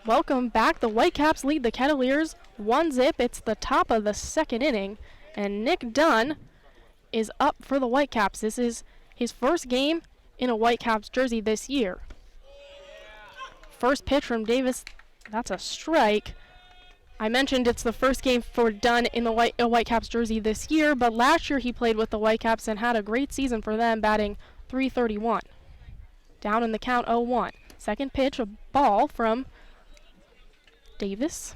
Welcome back. The Whitecaps lead the Kettleers 1-0. It's the top of the second inning, and Nick Dunn is up for the Whitecaps. This is his first game in a Whitecaps jersey this year. First pitch from Davis, that's a strike. I mentioned it's the first game for Dunn in the Whitecaps jersey this year, but last year he played with the Whitecaps and had a great season for them, batting .331. Down in the count 0-1. Second pitch, a ball from Davis.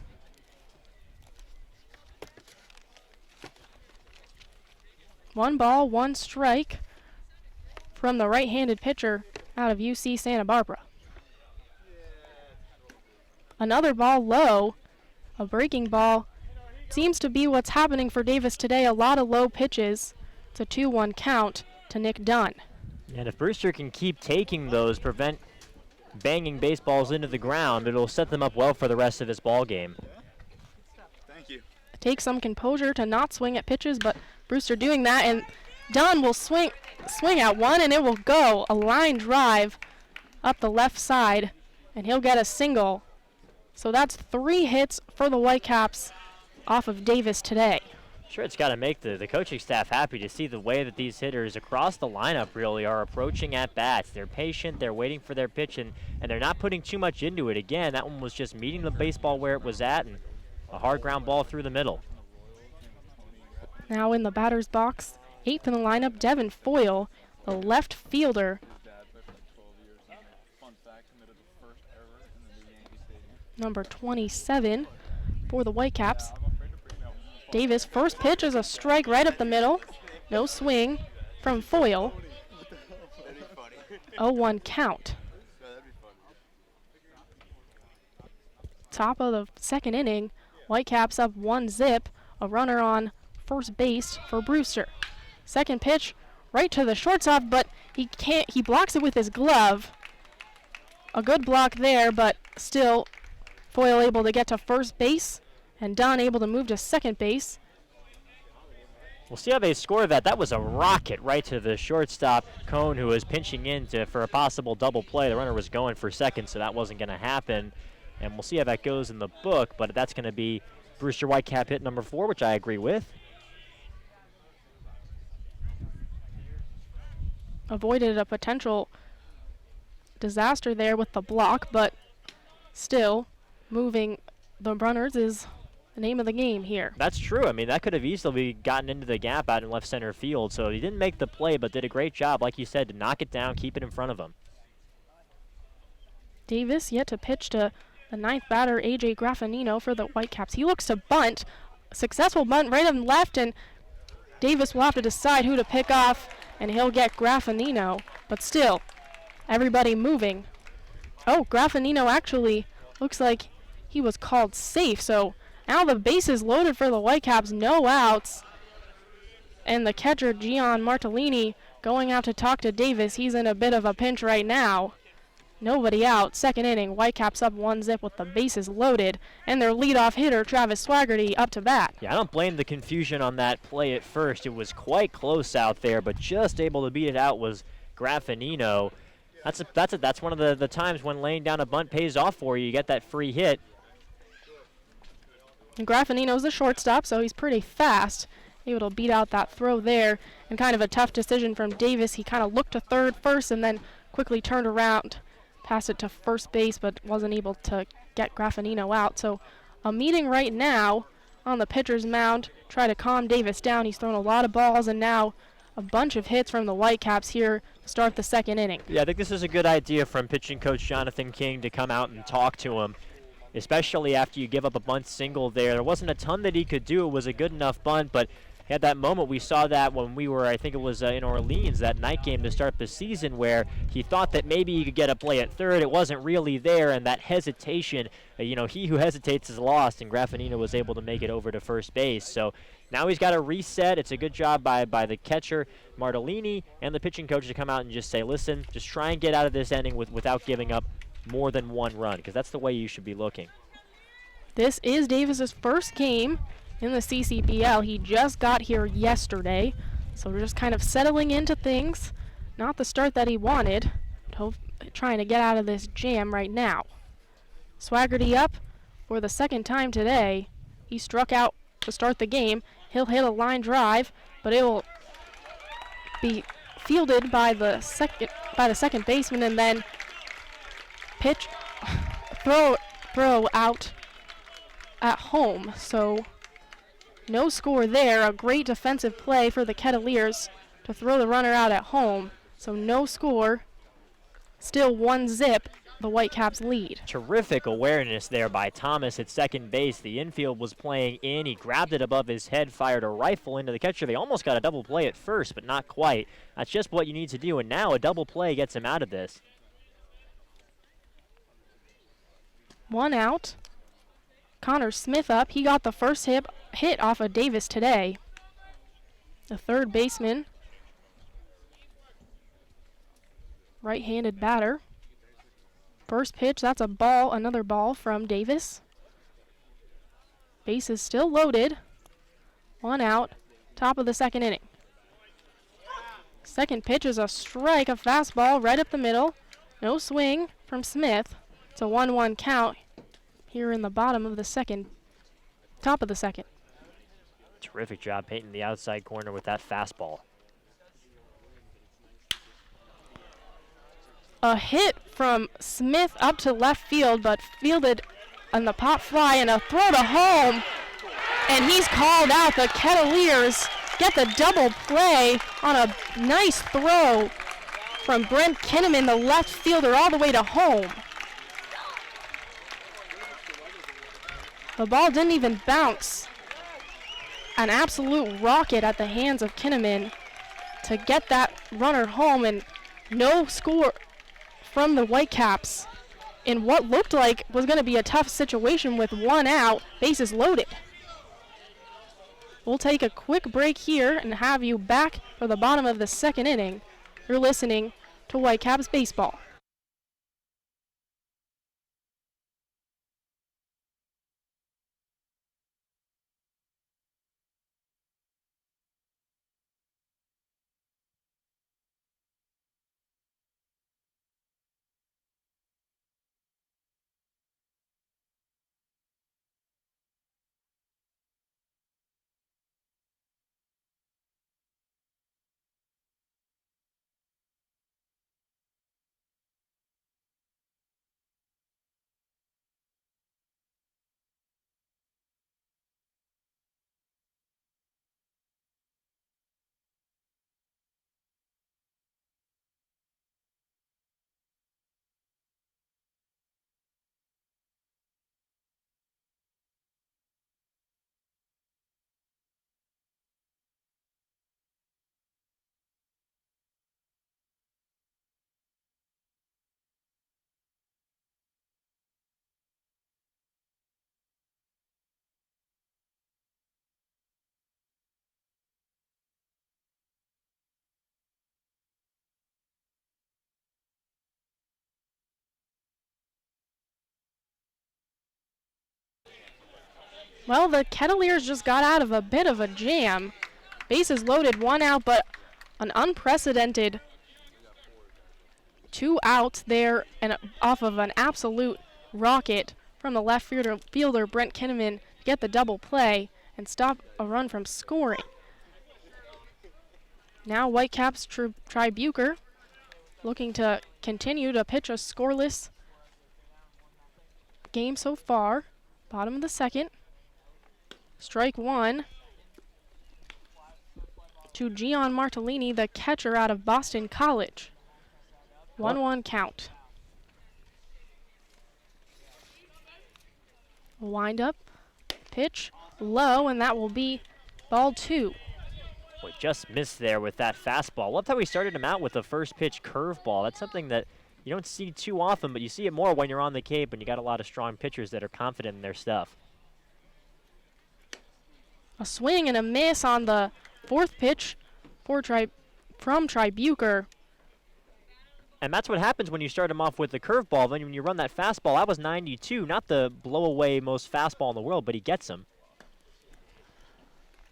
One ball, one strike from the right-handed pitcher out of UC Santa Barbara. Another ball low, a breaking ball. Seems to be what's happening for Davis today. A lot of low pitches. It's a 2-1 count to Nick Dunn. And if Brewster can keep taking those, prevent banging baseballs into the ground, it'll set them up well for the rest of his ball game. Thank you. Take some composure to not swing at pitches, but Brewster doing that, and Dunn will swing at one, and it will go. A line drive up the left side, and he'll get a single. So that's 3 hits for the Whitecaps off of Davis today. Sure, it's got to make the coaching staff happy to see the way that these hitters across the lineup really are approaching at-bats. They're patient, they're waiting for their pitch, and they're not putting too much into it. Again, that one was just meeting the baseball where it was at, and a hard ground ball through the middle. Now in the batter's box, 8th in the lineup, Devin Foyle, the left fielder. Number 27 for the Whitecaps. Davis, first pitch is a strike right up the middle. No swing from Foyle. 0-1 count. Top of the second inning, Whitecaps up 1-0. A runner on first base for Brewster. Second pitch right to the shortstop, but he blocks it with his glove. A good block there, but still Foyle able to get to first base, and Dunn able to move to second base. We'll see how they score that. That was a rocket right to the shortstop, Cone, who was pinching in for a possible double play. The runner was going for second, so that wasn't going to happen. And we'll see how that goes in the book, but that's going to be Brewster Whitecap hit number 4, which I agree with. Avoided a potential disaster there with the block, but still moving the runners is the name of the game here. That's true. I mean, that could have easily gotten into the gap out in left center field. So he didn't make the play, but did a great job, like you said, to knock it down, keep it in front of him. Davis yet to pitch to the 9th batter, A.J. Graffinino, for the Whitecaps. He looks to bunt. Successful bunt right and left, and Davis will have to decide who to pick off, and he'll get Graffinino. But still, everybody moving. Oh, Graffinino actually looks like he was called safe, so now the base is loaded for the Whitecaps, no outs. And the catcher, Gian Martellini, going out to talk to Davis. He's in a bit of a pinch right now. Nobody out. Second inning, Whitecaps up 1-0 with the bases loaded, and their leadoff hitter, Travis Swaggerty, up to bat. Yeah, I don't blame the confusion on that play at first. It was quite close out there, but just able to beat it out was Graffinino. That's one of the times when laying down a bunt pays off for you. You get that free hit. And Graffinino's the shortstop, so he's pretty fast. Able to beat out that throw there. And kind of a tough decision from Davis. He kind of looked to third first and then quickly turned around, passed it to first base, but wasn't able to get Graffinino out. So a meeting right now on the pitcher's mound. Try to calm Davis down. He's thrown a lot of balls, and now a bunch of hits from the Whitecaps here to start the second inning. Yeah, I think this is a good idea from pitching coach Jonathan King to come out and talk to him, especially after you give up a bunt single there. There wasn't a ton that he could do. It was a good enough bunt, but he had that moment. We saw that when we were, I think it was in Orleans, that night game to start the season, where he thought that maybe he could get a play at third. It wasn't really there, and that hesitation, he who hesitates is lost, and Graffinino was able to make it over to first base. So now he's got to reset. It's a good job by the catcher, Martellini, and the pitching coach to come out and just say, listen, just try and get out of this inning without giving up more than one run, because that's the way you should be looking. This is Davis's first game in the CCBL. He just got here yesterday, so we're just kind of settling into things. Not the start that he wanted, but trying to get out of this jam right now. Swaggerty up for the second time today. He struck out to start the game. He'll hit a line drive, but it will be fielded by the second baseman, and then throw out at home. So no score there. A great defensive play for the Kettleers to throw the runner out at home. So no score. Still 1-0, the Whitecaps lead. Terrific awareness there by Thomas at second base. The infield was playing in. He grabbed it above his head, fired a rifle into the catcher. They almost got a double play at first, but not quite. That's just what you need to do, and now a double play gets him out of this. 1 out. Connor Smith up. He got the first hit off of Davis today. The third baseman. Right-handed batter. First pitch, that's a ball, another ball from Davis. Base is still loaded. 1 out, top of the second inning. Second pitch is a strike, a fastball right up the middle. No swing from Smith. It's a 1-1 count here in the bottom of the second, top of the second. Terrific job painting the outside corner with that fastball. A hit from Smith up to left field, but fielded on the pop fly, and a throw to home. And he's called out. The Kettleers get the double play on a nice throw from Brent Kinnaman, the left fielder, all the way to home. The ball didn't even bounce. An absolute rocket at the hands of Kinnaman to get that runner home, and no score from the Whitecaps in what looked like was going to be a tough situation with 1 out, bases loaded. We'll take a quick break here and have you back for the bottom of the second inning. You're listening to Whitecaps Baseball. Well, the Kettleers just got out of a bit of a jam. Bases loaded, 1 out, but an unprecedented 2 outs there, and off of an absolute rocket from the left fielder Brent Kinnaman to get the double play and stop a run from scoring. Now Whitecaps Tribuker looking to continue to pitch a scoreless game so far. Bottom of the second. Strike 1 to Gian Martellini, the catcher out of Boston College. 1-1 count. Wind up, pitch low, and that will be ball 2. Boy, just missed there with that fastball. Loved how he started him out with the first pitch curveball. That's something that you don't see too often, but you see it more when you're on the Cape and you got a lot of strong pitchers that are confident in their stuff. A swing and a miss on the fourth pitch from Tribuker. And that's what happens when you start him off with the curveball. Then when you run that fastball, that was 92, not the blow-away most fastball in the world, but he gets him.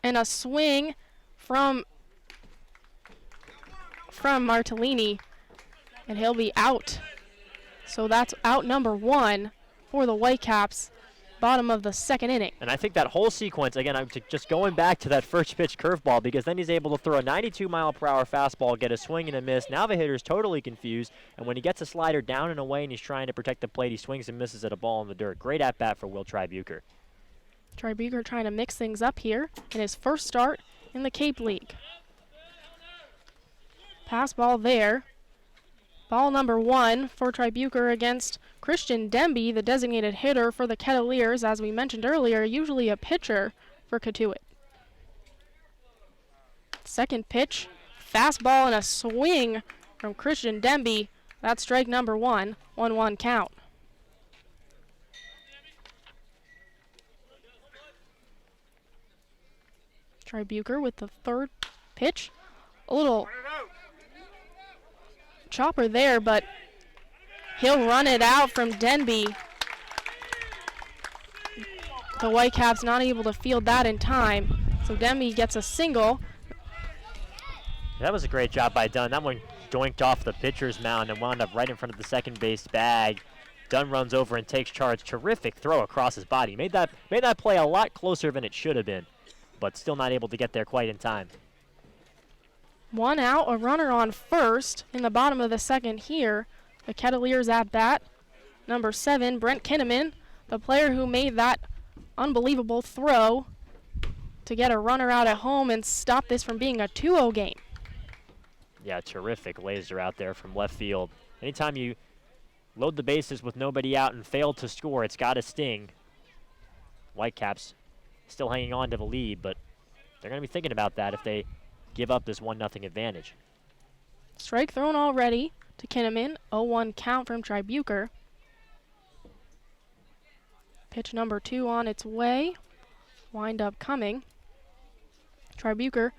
And a swing from Martellini, and he'll be out. So that's out number 1 for the Whitecaps. Bottom of the second inning. And I think that whole sequence, again, I'm just going back to that first pitch curveball, because then he's able to throw a 92-mile-per-hour fastball, get a swing and a miss. Now the hitter's totally confused, and when he gets a slider down and away and he's trying to protect the plate, he swings and misses at a ball in the dirt. Great at-bat for Will Tribuker. Tribuker trying to mix things up here in his first start in the Cape League. Pass ball there. Ball number 1 for Tribuker against Christian Demby, the designated hitter for the Kettleers, as we mentioned earlier, usually a pitcher for Cotuit. Second pitch, fastball and a swing from Christian Demby. That's strike number 1, 1-1 count. Tribuker with the third pitch. A little chopper there, but he'll run it out from Denby. The Whitecaps not able to field that in time, so Denby gets a single. That was a great job by Dunn. That one doinked off the pitcher's mound and wound up right in front of the second base bag. Dunn runs over and takes charge. Terrific throw across his body. Made that play a lot closer than it should have been, but still not able to get there quite in time. 1 out, a runner on first in the bottom of the second here. The Kettleers at bat. Number 7, Brent Kinnaman, the player who made that unbelievable throw to get a runner out at home and stop this from being a 2-0 game. Yeah, terrific laser out there from left field. Anytime you load the bases with nobody out and fail to score, it's got to sting. Whitecaps still hanging on to the lead, but they're going to be thinking about that if they give up this 1-0 advantage. Strike thrown already to Kinnaman. 0-1 count from Tribuker. Pitch number 2 on its way. Wind up coming. Tribuker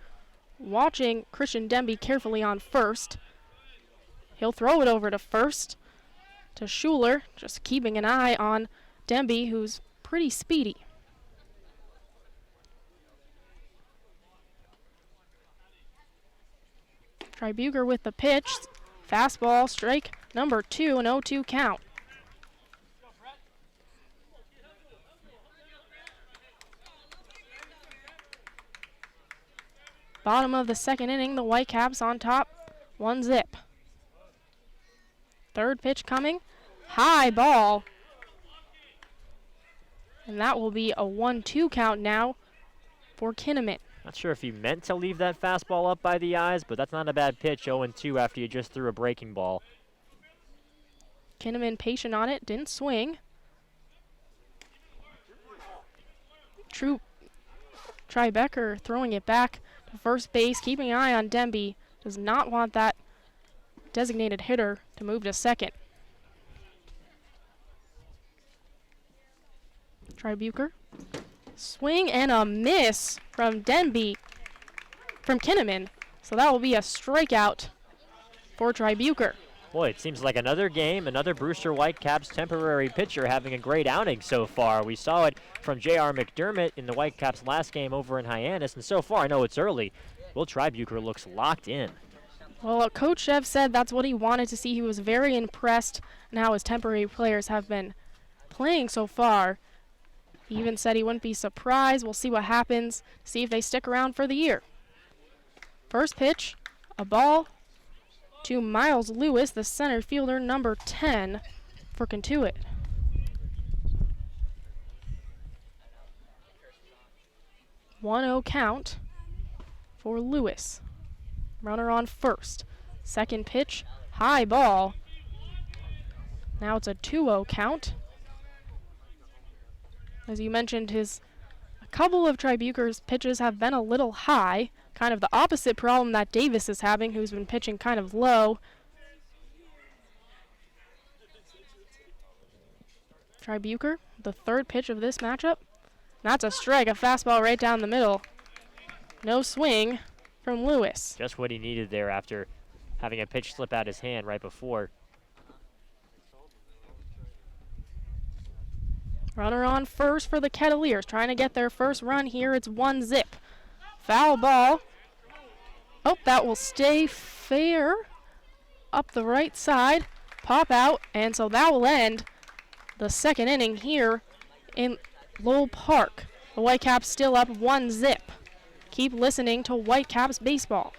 watching Christian Demby carefully on first. He'll throw it over to first to Schuler, just keeping an eye on Demby, who's pretty speedy. Tribuker with the pitch. Fastball, strike number 2, an 0-2 count. Bottom of the second inning, the Whitecaps on top, 1-0. Third pitch coming, high ball. And that will be a 1-2 count now for Kinnaman. Not sure if he meant to leave that fastball up by the eyes, but that's not a bad pitch, 0-2 after you just threw a breaking ball. Kinnaman patient on it, didn't swing. Tribuker throwing it back to first base, keeping an eye on Demby. Does not want that designated hitter to move to second. Tribuker. Swing and a miss from Kinnaman. So that will be a strikeout for Tribuker. Boy, it seems like another game, another Brewster Whitecaps temporary pitcher having a great outing so far. We saw it from J.R. McDermott in the Whitecaps' last game over in Hyannis, and so far, I know it's early, Will Tribuker looks locked in. Well, Coach Chev said that's what he wanted to see. He was very impressed in how his temporary players have been playing so far. He even said he wouldn't be surprised. We'll see what happens, see if they stick around for the year. First pitch, a ball to Miles Lewis, the center fielder, number 10 for Cotuit. One 0 count for Lewis. Runner on first. Second pitch, high ball. Now it's a 2-0 count. As you mentioned, a couple of Tribuker's pitches have been a little high, kind of the opposite problem that Davis is having, who's been pitching kind of low. Tribuker, the third pitch of this matchup. That's a strike, a fastball right down the middle. No swing from Lewis. Just what he needed there after having a pitch slip out his hand right before. Runner on first for the Kettleers, trying to get their first run here. It's 1-0. Foul ball. Oh, that will stay fair. Up the right side. Pop out, and so that will end the second inning here in Lowell Park. The Whitecaps still up 1-0. Keep listening to Whitecaps baseball.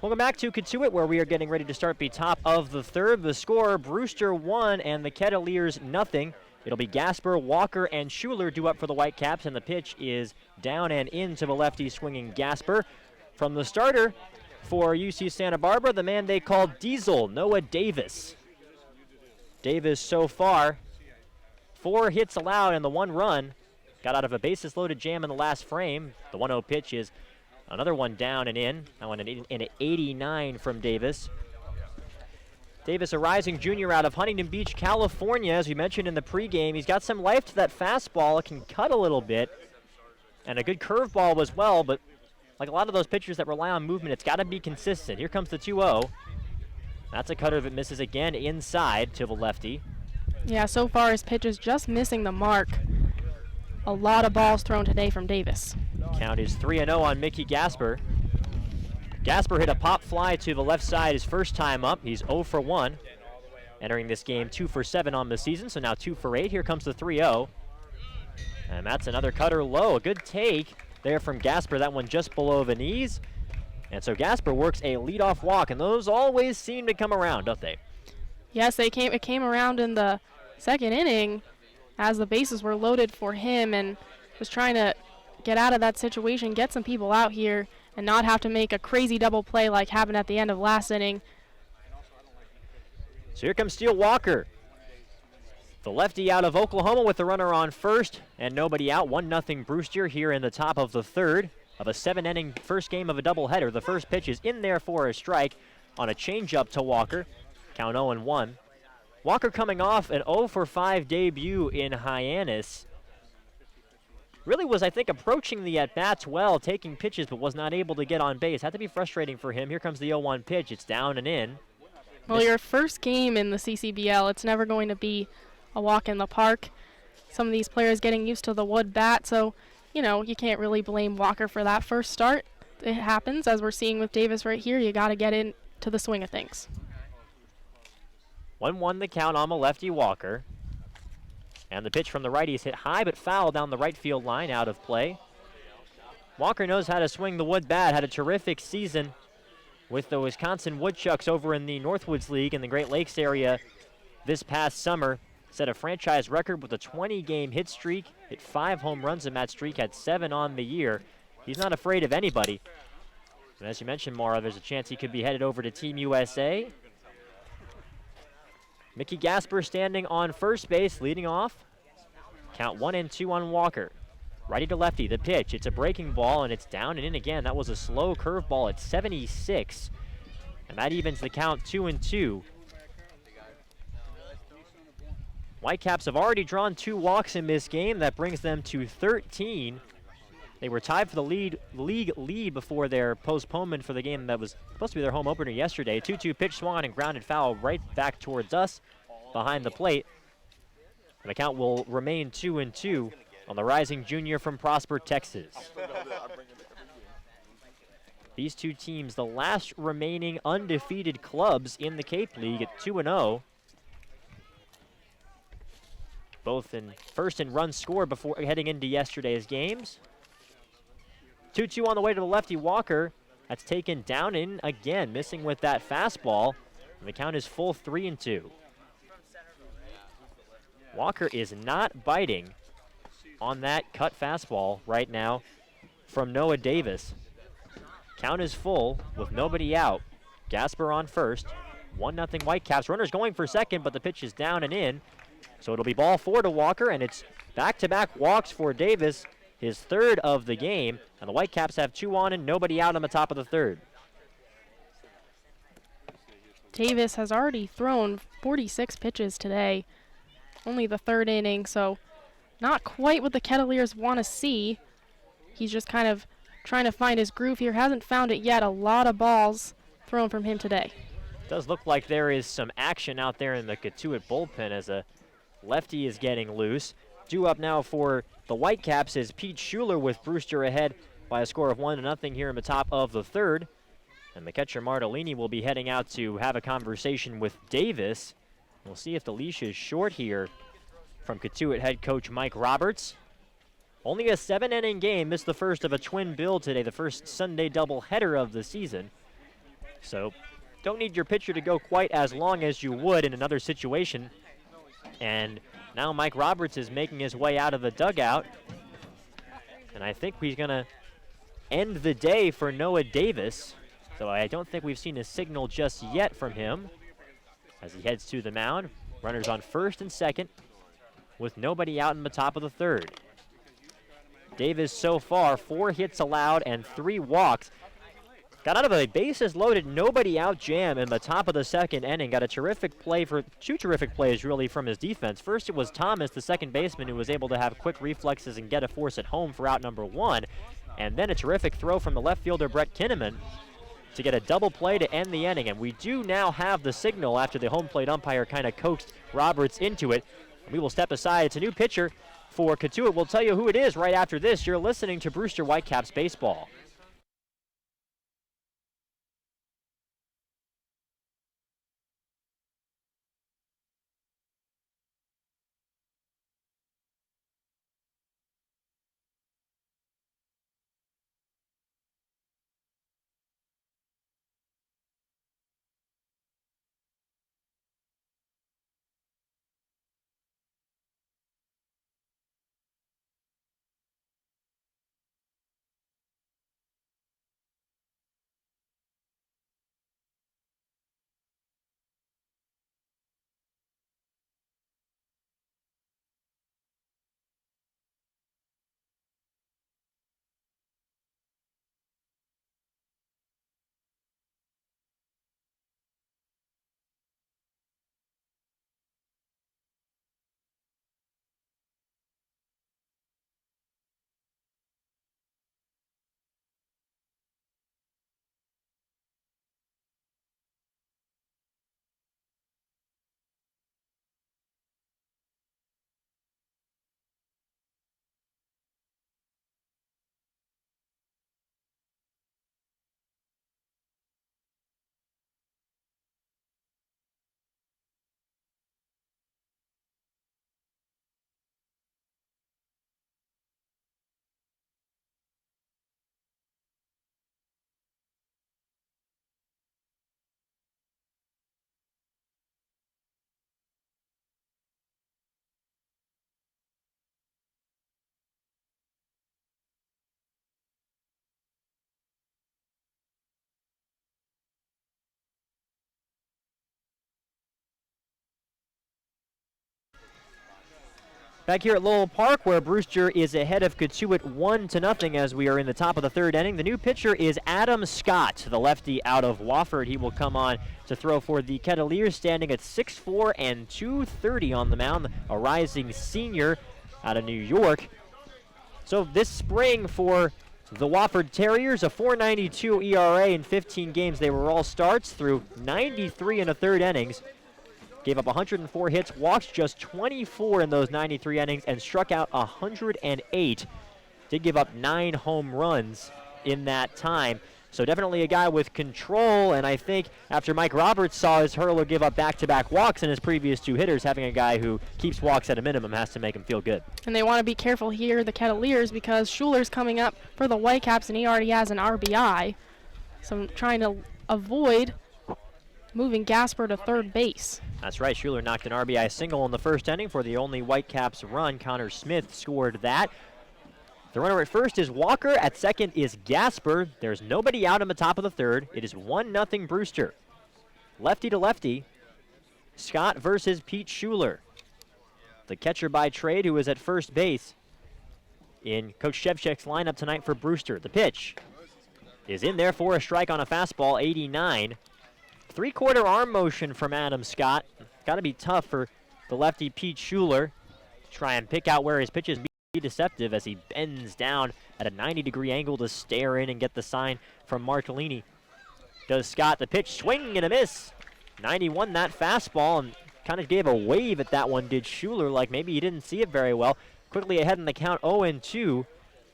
Welcome back to Cotuit, where we are getting ready to start the top of the third. The score, Brewster 1 and the Kettleers 0. It'll be Gasper, Walker, and Schuler due up for the Whitecaps, and the pitch is down and into the lefty swinging Gasper. From the starter for UC Santa Barbara, the man they call Diesel, Noah Davis. Davis so far, 4 hits allowed and the 1 run. Got out of a bases-loaded jam in the last frame. The 1-0 pitch is another one down and in. That one in at 89 from Davis. Davis, a rising junior out of Huntington Beach, California. As we mentioned in the pregame, he's got some life to that fastball. It can cut a little bit. And a good curveball as well, but like a lot of those pitchers that rely on movement, it's got to be consistent. Here comes the 2-0. That's a cutter that misses again inside to the lefty. Yeah, so far his pitch is just missing the mark. A lot of balls thrown today from Davis. Count is 3-0 on Mickey Gasper. Gasper hit a pop fly to the left side his first time up. He's 0 for 1. Entering this game 2 for 7 on the season, so now 2 for 8. Here comes the 3-0. And that's another cutter low. A good take there from Gasper. That one just below the knees. And so Gasper works a leadoff walk, and those always seem to come around, don't they? Yes, it came around in the second inning as the bases were loaded for him, and was trying to get out of that situation, get some people out here, and not have to make a crazy double play like happened at the end of last inning. So here comes Steele Walker. The lefty out of Oklahoma with the runner on first and nobody out. 1-0 Brewster here in the top of the third of a 7-inning first game of a doubleheader. The first pitch is in there for a strike on a changeup to Walker. Count 0-1. Walker coming off an 0 for 5 debut in Hyannis. Really was, I think, approaching the at-bats well, taking pitches, but was not able to get on base. Had to be frustrating for him. Here comes the 0-1 pitch. It's down and in. Well, your first game in the CCBL, it's never going to be a walk in the park. Some of these players getting used to the wood bat, so, you know, you can't really blame Walker for that first start. It happens, as we're seeing with Davis right here. You got to get into the swing of things. 1-1 the count on the lefty Walker. And the pitch from the righty is hit high but foul down the right field line, out of play. Walker knows how to swing the wood bat, had a terrific season with the Wisconsin Woodchucks over in the Northwoods League in the Great Lakes area this past summer. Set a franchise record with a 20-game hit streak, hit 5 home runs in that streak, had 7 on the year. He's not afraid of anybody. And as you mentioned, Maura, there's a chance he could be headed over to Team USA. Mickey Gasper standing on first base, leading off. Count 1-2 on Walker. Righty to lefty, the pitch. It's a breaking ball, and it's down and in again. That was a slow curveball at 76. And that evens the count 2-2. Whitecaps have already drawn 2 walks in this game. That brings them to 13. They were tied for the league lead before their postponement for the game that was supposed to be their home opener yesterday. 2-2 pitch swung and grounded foul right back towards us behind the plate. The count will remain 2-2 on the rising junior from Prosper, Texas. These two teams, the last remaining undefeated clubs in the Cape League at 2-0. Both in first in runs scored before heading into yesterday's games. 2-2 on the way to the lefty Walker. That's taken down in again, missing with that fastball. And the count is full 3-2. Walker is not biting on that cut fastball right now from Noah Davis. Count is full with nobody out. Gasper on first. 1-0 Whitecaps. Runners going for second, but the pitch is down and in. So it'll be ball 4 to Walker, and it's back-to-back walks for Davis, his third of the game. And the Whitecaps have 2 on and nobody out on the top of the third. Davis has already thrown 46 pitches today. Only the third inning, so not quite what the Kettleers want to see. He's just kind of trying to find his groove here. Hasn't found it yet. A lot of balls thrown from him today. Does look like there is some action out there in the Cotuit bullpen as a lefty is getting loose. Due up now for the Whitecaps is Pete Schuler with Brewster ahead by a score of 1-0 here in the top of the third. And the catcher Martellini will be heading out to have a conversation with Davis. We'll see if the leash is short here from Cotuit head coach Mike Roberts. Only a 7-inning game, missed the first of a twin bill today, the first Sunday doubleheader of the season. So don't need your pitcher to go quite as long as you would in another situation. And now Mike Roberts is making his way out of the dugout. And I think he's going to end the day for Noah Davis. So I don't think we've seen a signal just yet from him as he heads to the mound. Runners on first and second with nobody out in the top of the third. Davis so far, 4 hits allowed and 3 walks. Got out of a bases loaded, nobody out jam in the top of the second inning. Got a terrific play for 2 terrific plays really from his defense. First it was Thomas, the second baseman, who was able to have quick reflexes and get a force at home for out number 1. And then a terrific throw from the left fielder Brett Kinneman to get a double play to end the inning. And we do now have the signal after the home plate umpire kind of coaxed Roberts into it. And we will step aside. It's a new pitcher for Cotuit. We'll tell you who it is right after this. You're listening to Brewster Whitecaps Baseball. Back here at Lowell Park, where Brewster is ahead of Cotuit 1-0 as we are in the top of the third inning. The new pitcher is Adam Scott, the lefty out of Wofford. He will come on to throw for the Kettleers, standing at 6'4" and 230 on the mound. A rising senior out of New York. So this spring for the Wofford Terriers, a .492 ERA in 15 games. They were all starts through 93 and a third innings. Gave up 104 hits, walked just 24 in those 93 innings, and struck out 108. Did give up 9 home runs in that time. So definitely a guy with control, and I think after Mike Roberts saw his hurler give up back-to-back walks in his previous 2 hitters, having a guy who keeps walks at a minimum has to make him feel good. And they want to be careful here, the Kettleers, because Schuler's coming up for the Whitecaps, and he already has an RBI. So I'm trying to avoid moving Gasper to third base. That's right, Schuler knocked an RBI single in the first inning for the only Whitecaps run. Connor Smith scored that. The runner at first is Walker. At second is Gasper. There's nobody out in the top of the third. It is 1-0 Brewster. Lefty to lefty. Scott versus Pete Schuler. The catcher by trade who is at first base in Coach Shevchik's lineup tonight for Brewster. The pitch is in there for a strike on a fastball, 89. 3/4 arm motion from Adam Scott. Got to be tough for the lefty Pete Schuler to try and pick out where his pitches be deceptive as he bends down at a 90-degree angle to stare in and get the sign from Martellini. Does Scott the pitch, swing and a miss. 91 that fastball, and kind of gave a wave at that one, did Schuler, like maybe he didn't see it very well. Quickly ahead in the count, 0-2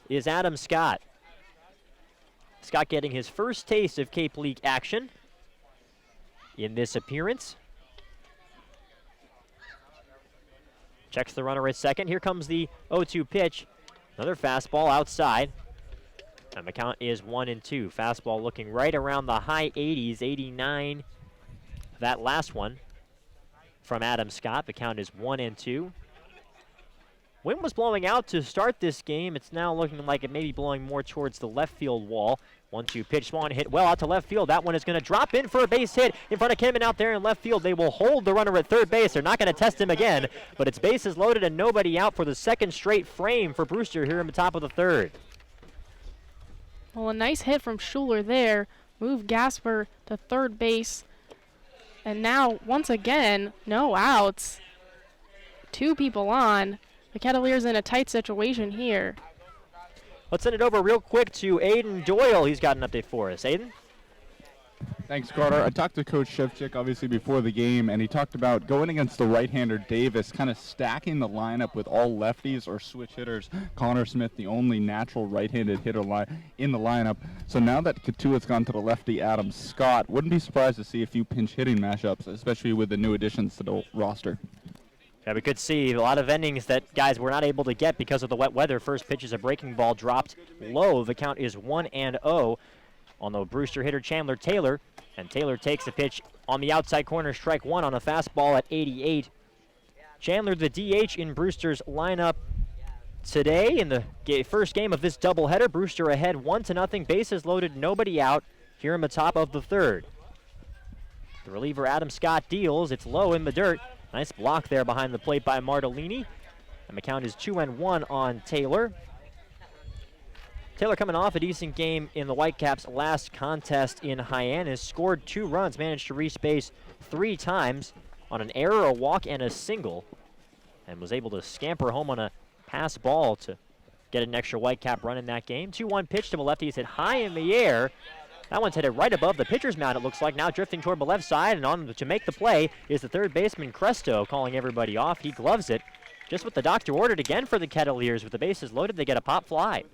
is Adam Scott. Scott getting his first taste of Cape League action in this appearance. Checks the runner at second. Here comes the 0-2 pitch. Another fastball outside. And the count is 1-2. Fastball looking right around the high 80s, 89. That last one from Adam Scott. The count is 1-2. Wind was blowing out to start this game. It's now looking like it may be blowing more towards the left field wall. 1-2 pitch. Swan hit well out to left field. That one is going to drop in for a base hit in front of Kinnaman out there in left field. They will hold the runner at third base. They're not going to test him again, but it's bases loaded and nobody out for the second straight frame for Brewster here in the top of the third. Well, a nice hit from Schuler there. Move Gasper to third base. And now, once again, no outs. 2 people on. The Kettleers in a tight situation here. Let's send it over real quick to Aiden Doyle. He's got an update for us. Aiden? Thanks, Carter. I talked to Coach Shevchik, obviously, before the game, and he talked about going against the right-hander Davis, kind of stacking the lineup with all lefties or switch hitters. Connor Smith, the only natural right-handed hitter in the lineup. So now that Cotuit's gone to the lefty Adam Scott, wouldn't be surprised to see a few pinch-hitting matchups, especially with the new additions to the roster. Yeah, we could see a lot of innings that guys were not able to get because of the wet weather. First pitch is a breaking ball dropped low. The count is 1-0 on the Brewster hitter Chandler Taylor. And Taylor takes the pitch on the outside corner, strike one on a fastball at 88. Chandler, the DH in Brewster's lineup today in the first game of this doubleheader. Brewster ahead 1-0, bases loaded, nobody out here in the top of the third. The reliever Adam Scott deals. It's low in the dirt. Nice block there behind the plate by Martellini. And the count is 2-1 on Taylor. Taylor coming off a decent game in the Whitecaps' last contest in Hyannis. Scored 2 runs, managed to reach base 3 times on an error, a walk, and a single. And was able to scamper home on a pass ball to get an extra Whitecap run in that game. 2-1 pitch to the lefty. It's hit high in the air. That one's headed right above the pitcher's mound, it looks like, now drifting toward the left side, and on to make the play is the third baseman, Cresto, calling everybody off. He gloves it. Just what the doctor ordered again for the Kettleers. With the bases loaded, they get a pop fly.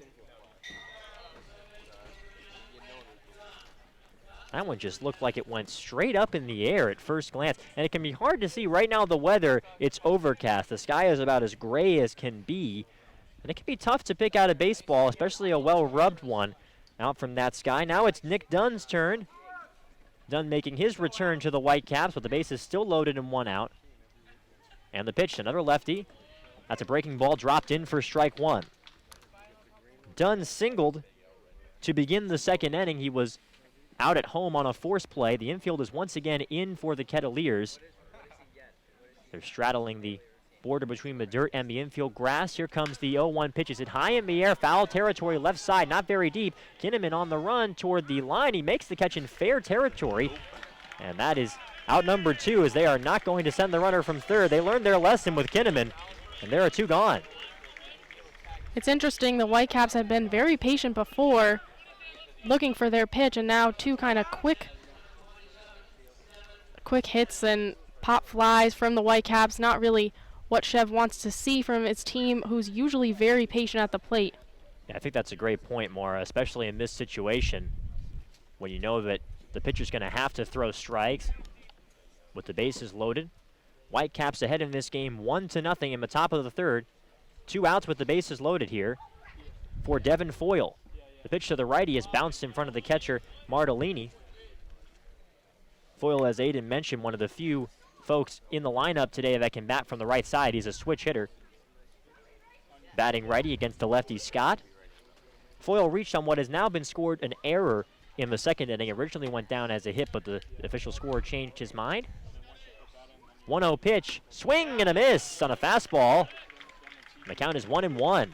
That one just looked like it went straight up in the air at first glance, and it can be hard to see. Right now, the weather, it's overcast. The sky is about as gray as can be, and it can be tough to pick out a baseball, especially a well-rubbed one, out from that sky. Now it's Nick Dunn's turn. Dunn making his return to the Whitecaps, but the base is still loaded and 1 out. And the pitch, another lefty. That's a breaking ball dropped in for strike 1. Dunn singled to begin the second inning. He was out at home on a force play. The infield is once again in for the Kettleers. They're straddling the border between the dirt and the infield grass. Here comes the 0-1 pitch. Is it high in the air? Foul territory, left side, not very deep. Kinnaman on the run toward the line. He makes the catch in fair territory. And that is out number 2, as they are not going to send the runner from third. They learned their lesson with Kinnaman, and there are 2 gone. It's interesting, the Whitecaps have been very patient before, looking for their pitch, and now two kind of quick hits and pop flies from the Whitecaps. Not really what Chev wants to see from its team, who's usually very patient at the plate. Yeah, I think that's a great point, Maura, especially in this situation when you know that the pitcher's going to have to throw strikes with the bases loaded. Whitecaps ahead in this game 1-0 in the top of the third. 2 outs with the bases loaded here for Devin Foyle. The pitch to the righty is bounced in front of the catcher, Martellini. Foyle, as Aiden mentioned, one of the few folks in the lineup today that can bat from the right side. He's a switch hitter. Batting righty against the lefty Scott. Foyle reached on what has now been scored an error in the second inning. Originally went down as a hit, but the official scorer changed his mind. 1-0 pitch, swing and a miss on a fastball. The count is 1-1.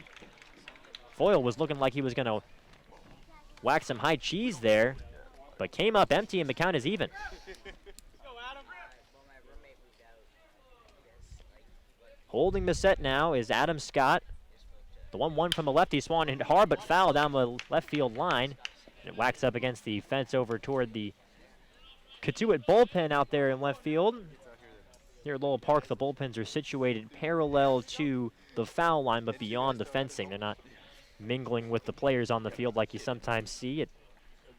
Foyle was looking like he was going to whack some high cheese there, but came up empty and the count is even. Holding the set now is Adam Scott. The 1-1 from the lefty. Swan hit hard but foul down the left field line. And it whacks up against the fence over toward the Cotuit bullpen out there in left field. Here at Lowell Park, the bullpens are situated parallel to the foul line but beyond the fencing. They're not mingling with the players on the field like you sometimes see at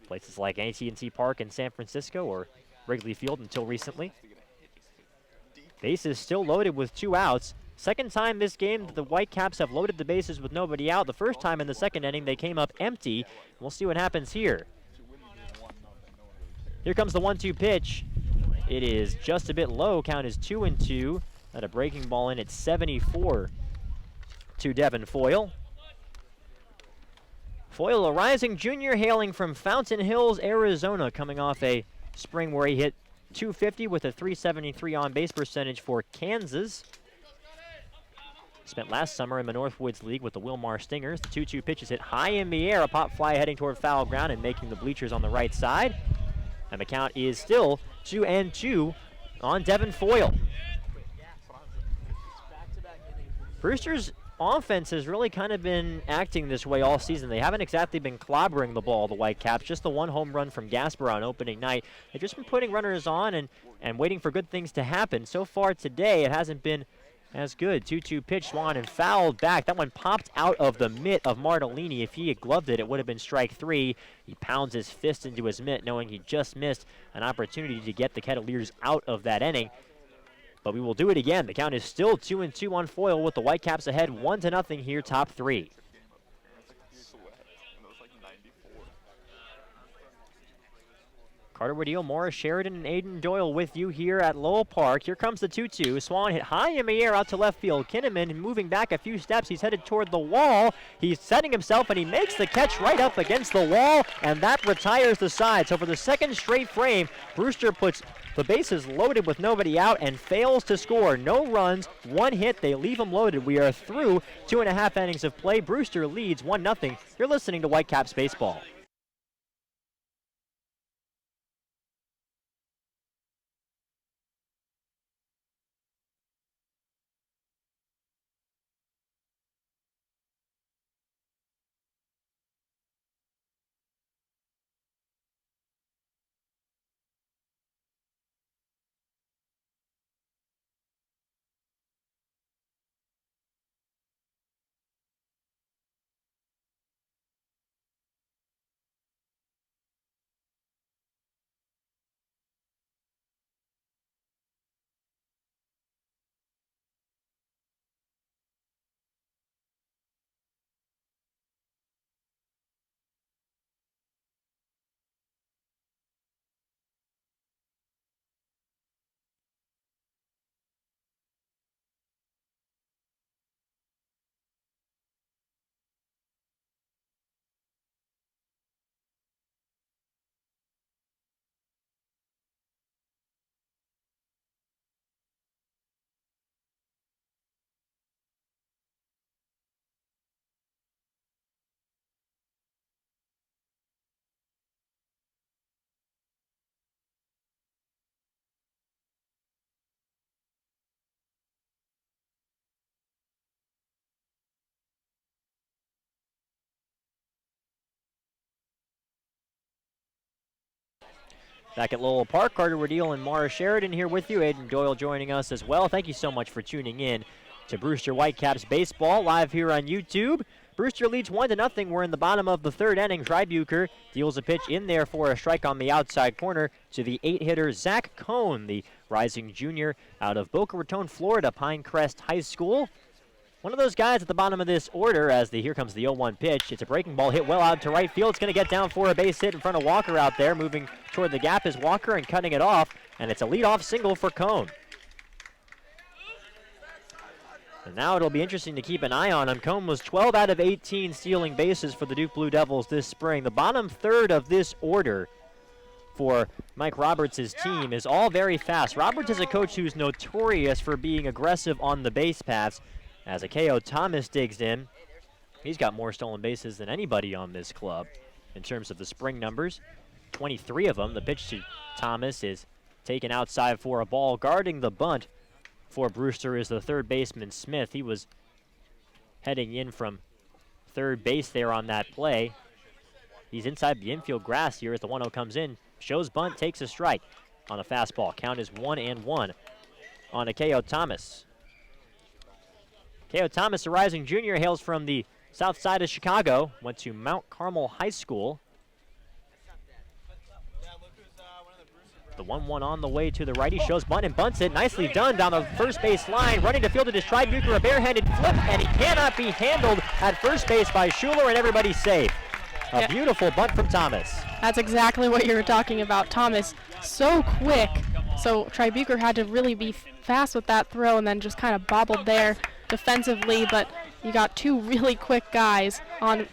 places like AT&T Park in San Francisco or Wrigley Field until recently. Bases still loaded with 2 outs. Second time this game the Whitecaps have loaded the bases with nobody out. The first time in the second inning they came up empty. We'll see what happens here. Here comes the 1-2 pitch. It is just a bit low. Count is 2-2. At a breaking ball in at 74 to Devin Foyle. Foyle, a rising junior hailing from Fountain Hills, Arizona, coming off a spring where he hit .250 with a .373 on-base percentage for Kansas. Spent last summer in the Northwoods League with the Wilmar Stingers. The 2-2 pitch is hit high in the air, a pop fly heading toward foul ground and making the bleachers on the right side. And the count is still 2-2 on Devin Foyle. Brewster's offense has really kind of been acting this way all season. They haven't exactly been clobbering the ball, the Whitecaps. Just the 1 home run from Gasper on opening night. They've just been putting runners on and waiting for good things to happen. So far today, it hasn't been as good. 2-2 pitch, Swan, and fouled back. That one popped out of the mitt of Martellini. If he had gloved it, it would have been strike 3. He pounds his fist into his mitt, knowing he just missed an opportunity to get the Kettleers out of that inning. But we will do it again. The count is still 2-2 on Foyle with the Whitecaps ahead 1-0 here, top 3. Carter Woodell, Morris Sheridan, and Aiden Doyle with you here at Lowell Park. Here comes the 2-2. Swan hit high in the air out to left field. Kinnaman moving back a few steps. He's headed toward the wall. He's setting himself, and he makes the catch right up against the wall, and that retires the side. So for the second straight frame, Brewster puts the bases loaded with nobody out and fails to score. No runs, 1 hit. They leave them loaded. We are through 2.5 innings of play. Brewster leads 1-0. You're listening to Whitecaps Baseball. Back at Lowell Park, Carter Rodil and Mara Sheridan here with you. Aiden Doyle joining us as well. Thank you so much for tuning in to Brewster Whitecaps baseball live here on YouTube. Brewster leads 1-0. We're in the bottom of the third inning. Tribuker deals a pitch in there for a strike on the outside corner to the 8-hitter Zach Cohn, the rising junior out of Boca Raton, Florida, Pinecrest High School. One of those guys at the bottom of this order as here comes the 0-1 pitch. It's a breaking ball hit well out to right field. It's going to get down for a base hit in front of Walker out there. Moving toward the gap is Walker and cutting it off, and it's a leadoff single for Cohn. And now it'll be interesting to keep an eye on him. Cohn was 12 out of 18 stealing bases for the Duke Blue Devils this spring. The bottom third of this order for Mike Roberts' team is all very fast. Roberts is a coach who's notorious for being aggressive on the base paths. As Akeo Thomas digs in, he's got more stolen bases than anybody on this club in terms of the spring numbers. 23 of them. The pitch to Thomas is taken outside for a ball. Guarding the bunt for Brewster is the third baseman Smith. He was heading in from third base there on that play. He's inside the infield grass here as the 1-0 comes in. Shows bunt, takes a strike on a fastball. Count is 1-1 on Akeo Thomas. Akeo Thomas, a rising junior, hails from the south side of Chicago. Went to Mount Carmel High School. The 1-1 on the way to the righty, shows bunt and bunts it. Nicely done down the first base line. Running to field, it is Tribuker, a barehanded flip, and he cannot be handled at first base by Schuler, and everybody's safe. A beautiful bunt from Thomas. That's exactly what you were talking about. Thomas, so quick. So Tribuker had to really be fast with that throw and then just kind of bobbled there defensively, but you got two really quick guys on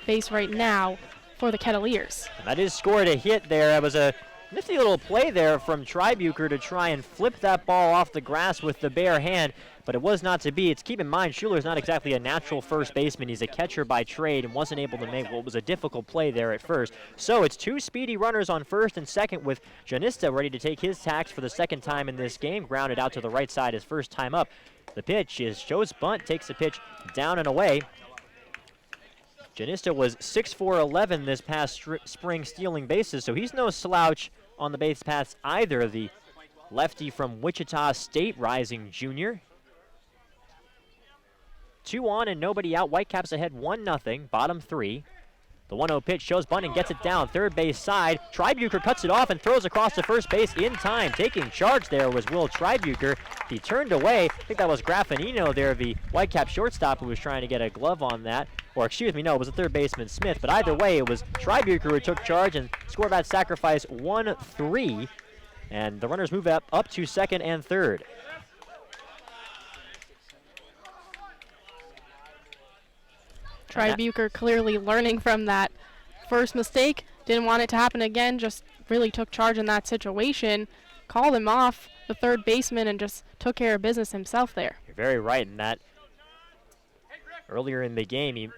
base right now for the Kettleers. And that is scored a hit there. It was a nifty little play there from Tribuker to try and flip that ball off the grass with the bare hand, but it was not to be. It's keep in mind, Schuler's not exactly a natural first baseman. He's a catcher by trade and wasn't able to make what was a difficult play there at first. So it's two speedy runners on first and second with Janista ready to take his tax for the second time in this game. Grounded out to the right side his first time up. The pitch is shows bunt, takes the pitch down and away. Janista was 6'4", this past spring stealing bases, so he's no slouch on the base paths either. The lefty from Wichita State, rising junior. 2 on and nobody out. Whitecaps ahead 1-0, bottom 3. The 1-0 pitch shows bunt and gets it down third base side. Tribuker cuts it off and throws across to first base in time. Taking charge there was Will Tribuker. He turned away. I think that was Graffinino there, the Whitecap shortstop, who was trying to get a glove on that. Or excuse me, no, it was the third baseman Smith. But either way, it was Tribuker who took charge and scored that sacrifice 1-3. And the runners move up to second and third. Tribuker clearly learning from that first mistake. Didn't want it to happen again, just really took charge in that situation. Called him off, the third baseman, and just took care of business himself there. You're very right in that. Earlier in the game,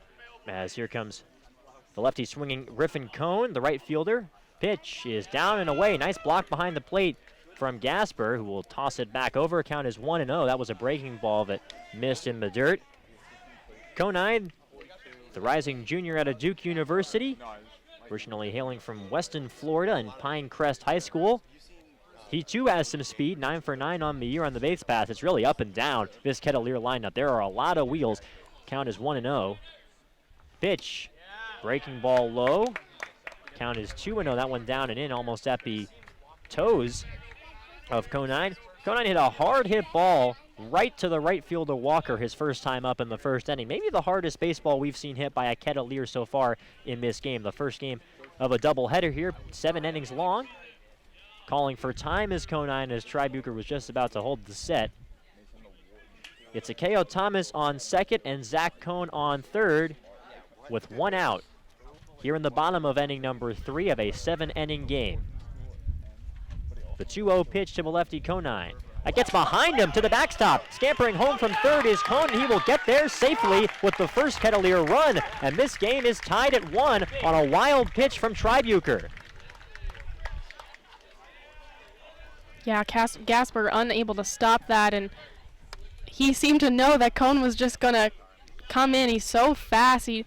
as here comes the lefty swinging Griffin Cohn, the right fielder. Pitch is down and away. Nice block behind the plate from Gasper, who will toss it back over. Count is 1-0. That was a breaking ball that missed in the dirt. Conine, the rising junior out of Duke University, originally hailing from Weston, Florida, and Pinecrest High School. He too has some speed, 9 for 9 on the year on the base path. It's really up and down, this Kettleer lineup. There are a lot of wheels. Count is 1-0. Pitch, breaking ball low. Count is 2-0. That one down and in, almost at the toes of Conine. Conine hit a hard hit ball right to the right fielder Walker his first time up in the first inning. Maybe the hardest baseball we've seen hit by a Kettleer so far in this game. The first game of a doubleheader here, 7 innings long. Calling for time is Conine as Tribuker was just about to hold the set. It's Akeo Thomas on second and Zach Cohn on third with 1 out here in the bottom of inning number 3 of a 7-inning game. The 2-0 pitch to the lefty Conine. That gets behind him to the backstop. Scampering home from third is Cohn. He will get there safely with the first Kettleer run. And this game is tied at 1 on a wild pitch from Tribuker. Yeah, Gasper unable to stop that, and he seemed to know that Cohn was just going to come in. He's so fast, he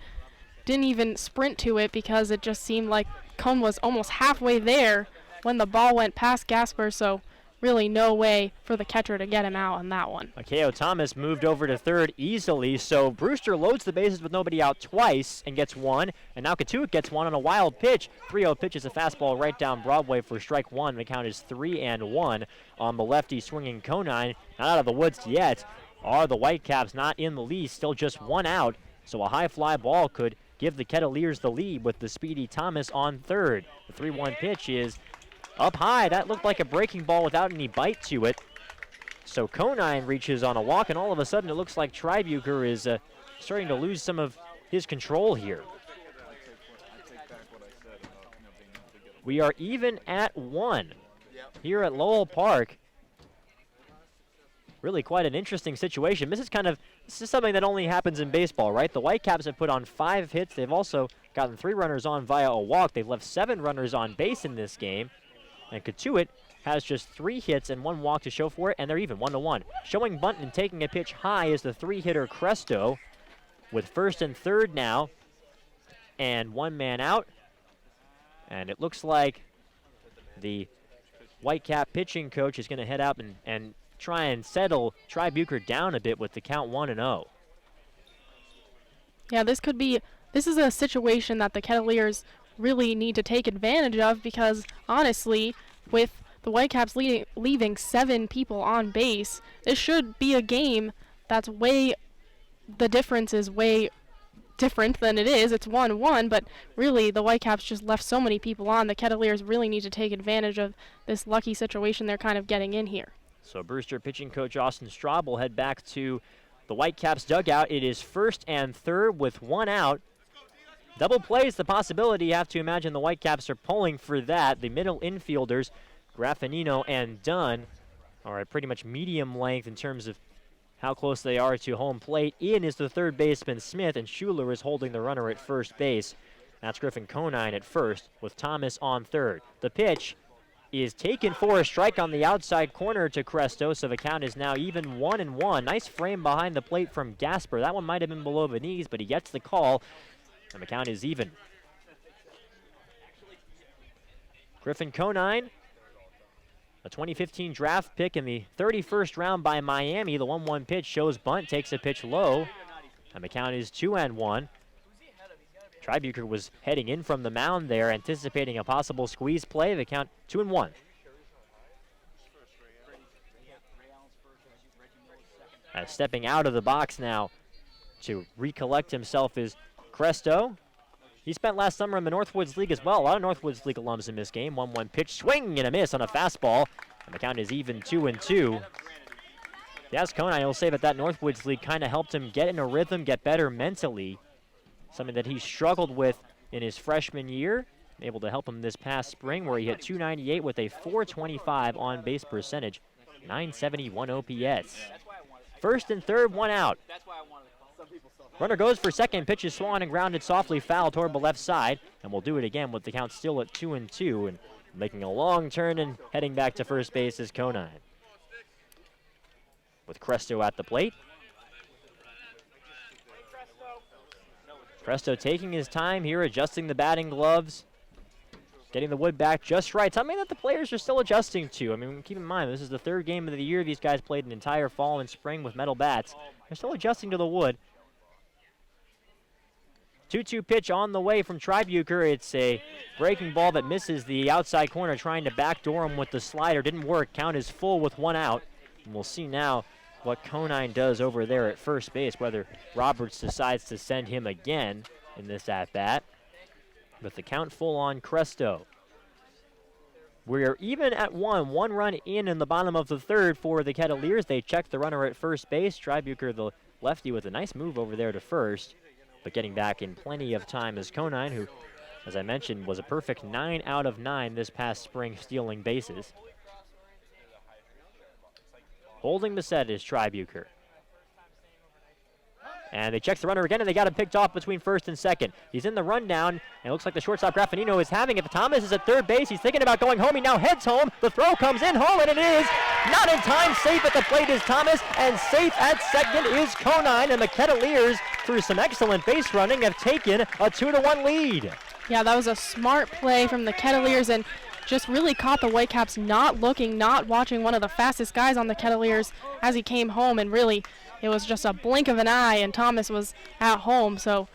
didn't even sprint to it because it just seemed like Cohn was almost halfway there when the ball went past Gasper, so really no way for the catcher to get him out on that one. Akeo Thomas moved over to third easily, so Brewster loads the bases with nobody out twice and gets one, and now Cotuit gets one on a wild pitch. 3-0 pitch is a fastball right down Broadway for strike one. The count is 3-1 on the lefty swinging Conine. Not out of the woods yet are the Whitecaps, not in the lead, still just one out, so a high fly ball could give the Kettleers the lead with the speedy Thomas on third. The 3-1 pitch is up high. That looked like a breaking ball without any bite to it. So Conine reaches on a walk, and all of a sudden it looks like Tribuker is starting to lose some of his control here. We are even at 1 here at Lowell Park. Really quite an interesting situation. This is something that only happens in baseball, right? The Whitecaps have put on 5 hits. They've also gotten 3 runners on via a walk. They've left 7 runners on base in this game. And Cotuit has just 3 hits and 1 walk to show for it, and they're even 1-1. Showing bunt and taking a pitch high is the 3-hitter Cresto, with first and third now, and 1 man out. And it looks like the Whitecap pitching coach is going to head out and try and settle Tribuker down a bit with the count 1-0. Yeah, this is a situation that the Kettleers really need to take advantage of, because honestly, with the Whitecaps leaving 7 people on base, this should be a game that's the difference is way different than it is. It's 1-1, but really the Whitecaps just left so many people on. The Kettleers really need to take advantage of this lucky situation they're kind of getting in here. So Brewster pitching coach Austin Straub will head back to the Whitecaps dugout. It is first and third with 1 out. Double play is the possibility. You have to imagine the Whitecaps are pulling for that. The middle infielders, Graffinino and Dunn, are at pretty much medium length in terms of how close they are to home plate. In is the third baseman Smith, and Schuler is holding the runner at first base. That's Griffin Conine at first with Thomas on third. The pitch is taken for a strike on the outside corner to Cresto, so the count is now even 1-1. Nice frame behind the plate from Gasper. That one might have been below the knees, but he gets the call, and the count is even. Griffin Conine, a 2015 draft pick in the 31st round by Miami. The 1-1 pitch shows bunt, takes a pitch low, and the count is 2-1. Tribuker was heading in from the mound there, anticipating a possible squeeze play. The count 2-1. Stepping out of the box now to recollect himself is Cresto. He spent last summer in the Northwoods League as well. A lot of Northwoods League alums in this game. 1-1 pitch, swing and a miss on a fastball. And the count is even 2-2. Yes, Conine will say that Northwoods League kind of helped him get in a rhythm, get better mentally. Something that he struggled with in his freshman year. Able to help him this past spring, where he hit .298 with a .425 on base percentage, .971 OPS. First and third, 1 out. Runner goes for second, pitch is swung and grounded softly foul toward the left side, and we'll do it again with the count still at 2-2, and making a long turn and heading back to first base is Conine. With Cresto at the plate. Cresto taking his time here, adjusting the batting gloves, getting the wood back just right. Something that the players are still adjusting to. I mean, keep in mind, this is the 3rd game of the year. These guys played an entire fall and spring with metal bats. They're still adjusting to the wood. 2-2 pitch on the way from Tribuker. It's a breaking ball that misses the outside corner, trying to backdoor him with the slider. Didn't work. Count is full with 1 out. And we'll see now what Conine does over there at first base, whether Roberts decides to send him again in this at-bat. With the count full on Cresto. We're even at 1 run in the bottom of the 3rd for the Kettleers. They check the runner at first base. Tribuker, the lefty, with a nice move over there to first, but getting back in plenty of time is Conine, who, as I mentioned, was a perfect 9 out of 9 this past spring, stealing bases. Holding the set is Tribuker. And they check the runner again, and they got him picked off between first and second. He's in the rundown, and it looks like the shortstop Graffinino is having it. Thomas is at third base. He's thinking about going home. He now heads home. The throw comes in home, and it is not in time. Safe at the plate is Thomas, and safe at second is Conine. And the Kettleers, through some excellent base running, have taken a 2-1 lead. Yeah, that was a smart play from the Kettleers, and just really caught the Whitecaps not looking, not watching one of the fastest guys on the Kettleers as he came home, and really it was just a blink of an eye and Thomas was at home, so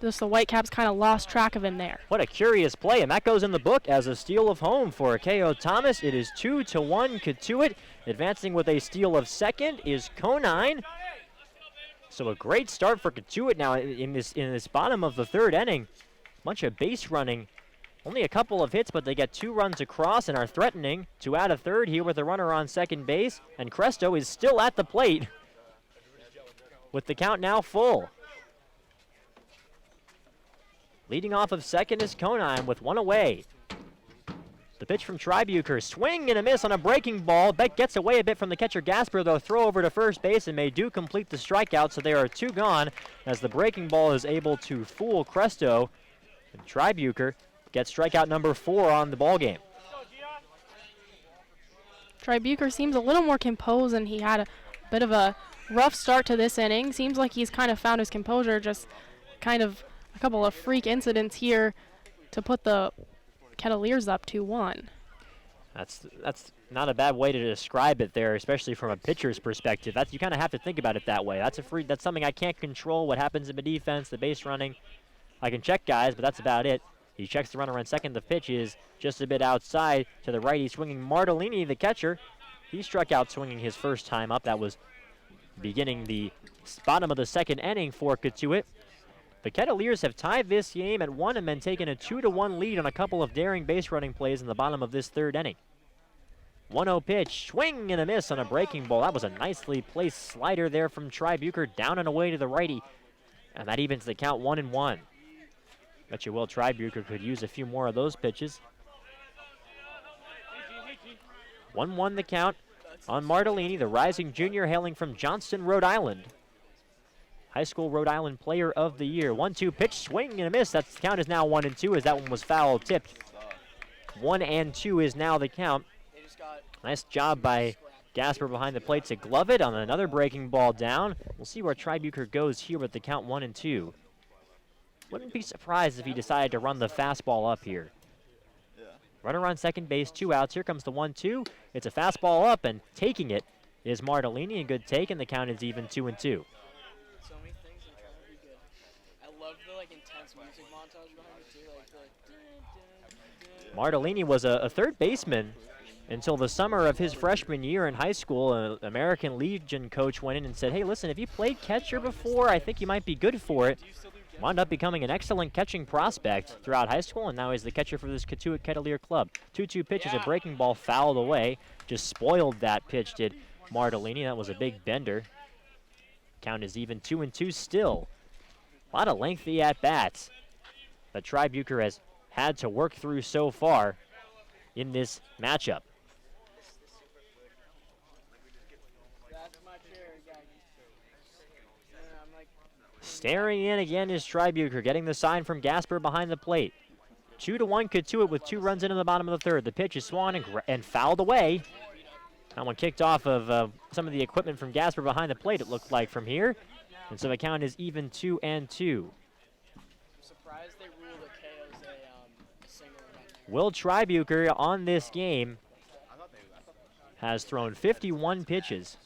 just the Whitecaps kind of lost track of him there. What a curious play, and that goes in the book as a steal of home for K.O. Thomas. It is 2-1 Cotuit. Advancing with a steal of second is Conine. So a great start for Cotuit now in this bottom of the third inning. Bunch of base running. Only a couple of hits, but they get 2 runs across and are threatening to add a third here with a runner on second base. And Cresto is still at the plate with the count now full. Leading off of second is Conine with 1 away. The pitch from Tribuker, swing and a miss on a breaking ball. Beck gets away a bit from the catcher Gasper, though. Throw over to first base and may do complete the strikeout, so there are 2 gone as the breaking ball is able to fool Cresto. And Tribuker gets strikeout number 4 on the ball game. Tribuker seems a little more composed, and he had a bit of a rough start to this inning. Seems like he's kind of found his composure, just kind of a couple of freak incidents here to put the Kettleers up 2-1. That's not a bad way to describe it there, especially from a pitcher's perspective. You kind of have to think about it that way. That's something I can't control. What happens in the defense, the base running, I can check guys, but that's about it. He checks the runner on second. The pitch is just a bit outside to the righty, swinging Martellini, the catcher. He struck out swinging his first time up. That was beginning the bottom of the second inning for Cotuit. The Kettleers have tied this game at 1 and been taking a 2-1 lead on a couple of daring base running plays in the bottom of this third inning. 1-0 pitch, swing and a miss on a breaking ball. That was a nicely placed slider there from Tribuker, down and away to the righty. And that evens the count 1-1. Bet you will Tribuker could use a few more of those pitches. 1-1 the count on Martellini, the rising junior hailing from Johnston, Rhode Island. High School Rhode Island Player of the Year. 1-2 pitch, swing and a miss. That count is now 1-2 as that one was foul tipped. 1-2 is now the count. Nice job by Gasper behind the plate to glove it on another breaking ball down. We'll see where Tribuker goes here with the count 1-2. Wouldn't be surprised if he decided to run the fastball up here. Runner on second base, 2 outs. Here comes the 1-2. It's a fastball up, and taking it is Martellini. A good take, and the count is even 2-2. Intense music montage behind it too, like the Martellini was a third baseman until the summer of his freshman year in high school. An American Legion coach went in and said, hey, listen, if you played catcher before, I think you might be good for it. Wound up becoming an excellent catching prospect throughout high school, and now he's the catcher for this Cotuit Kettleer club. 2-2 pitch is a breaking ball fouled away. Just spoiled that pitch, did Martellini. That was a big bender. Count is even 2-2 still. A lot of lengthy at-bats that Tribuker has had to work through so far in this matchup. Staring in again is Tribuker, getting the sign from Gasper behind the plate. 2-1 Cotuit with 2 runs into the bottom of the third. The pitch is swung and fouled away. That one kicked off of some of the equipment from Gasper behind the plate, it looked like, from here. And so the count is even 2-2. I'm surprised they ruled a KO a single event. Will Tribuker on this game has thrown 51 pitches.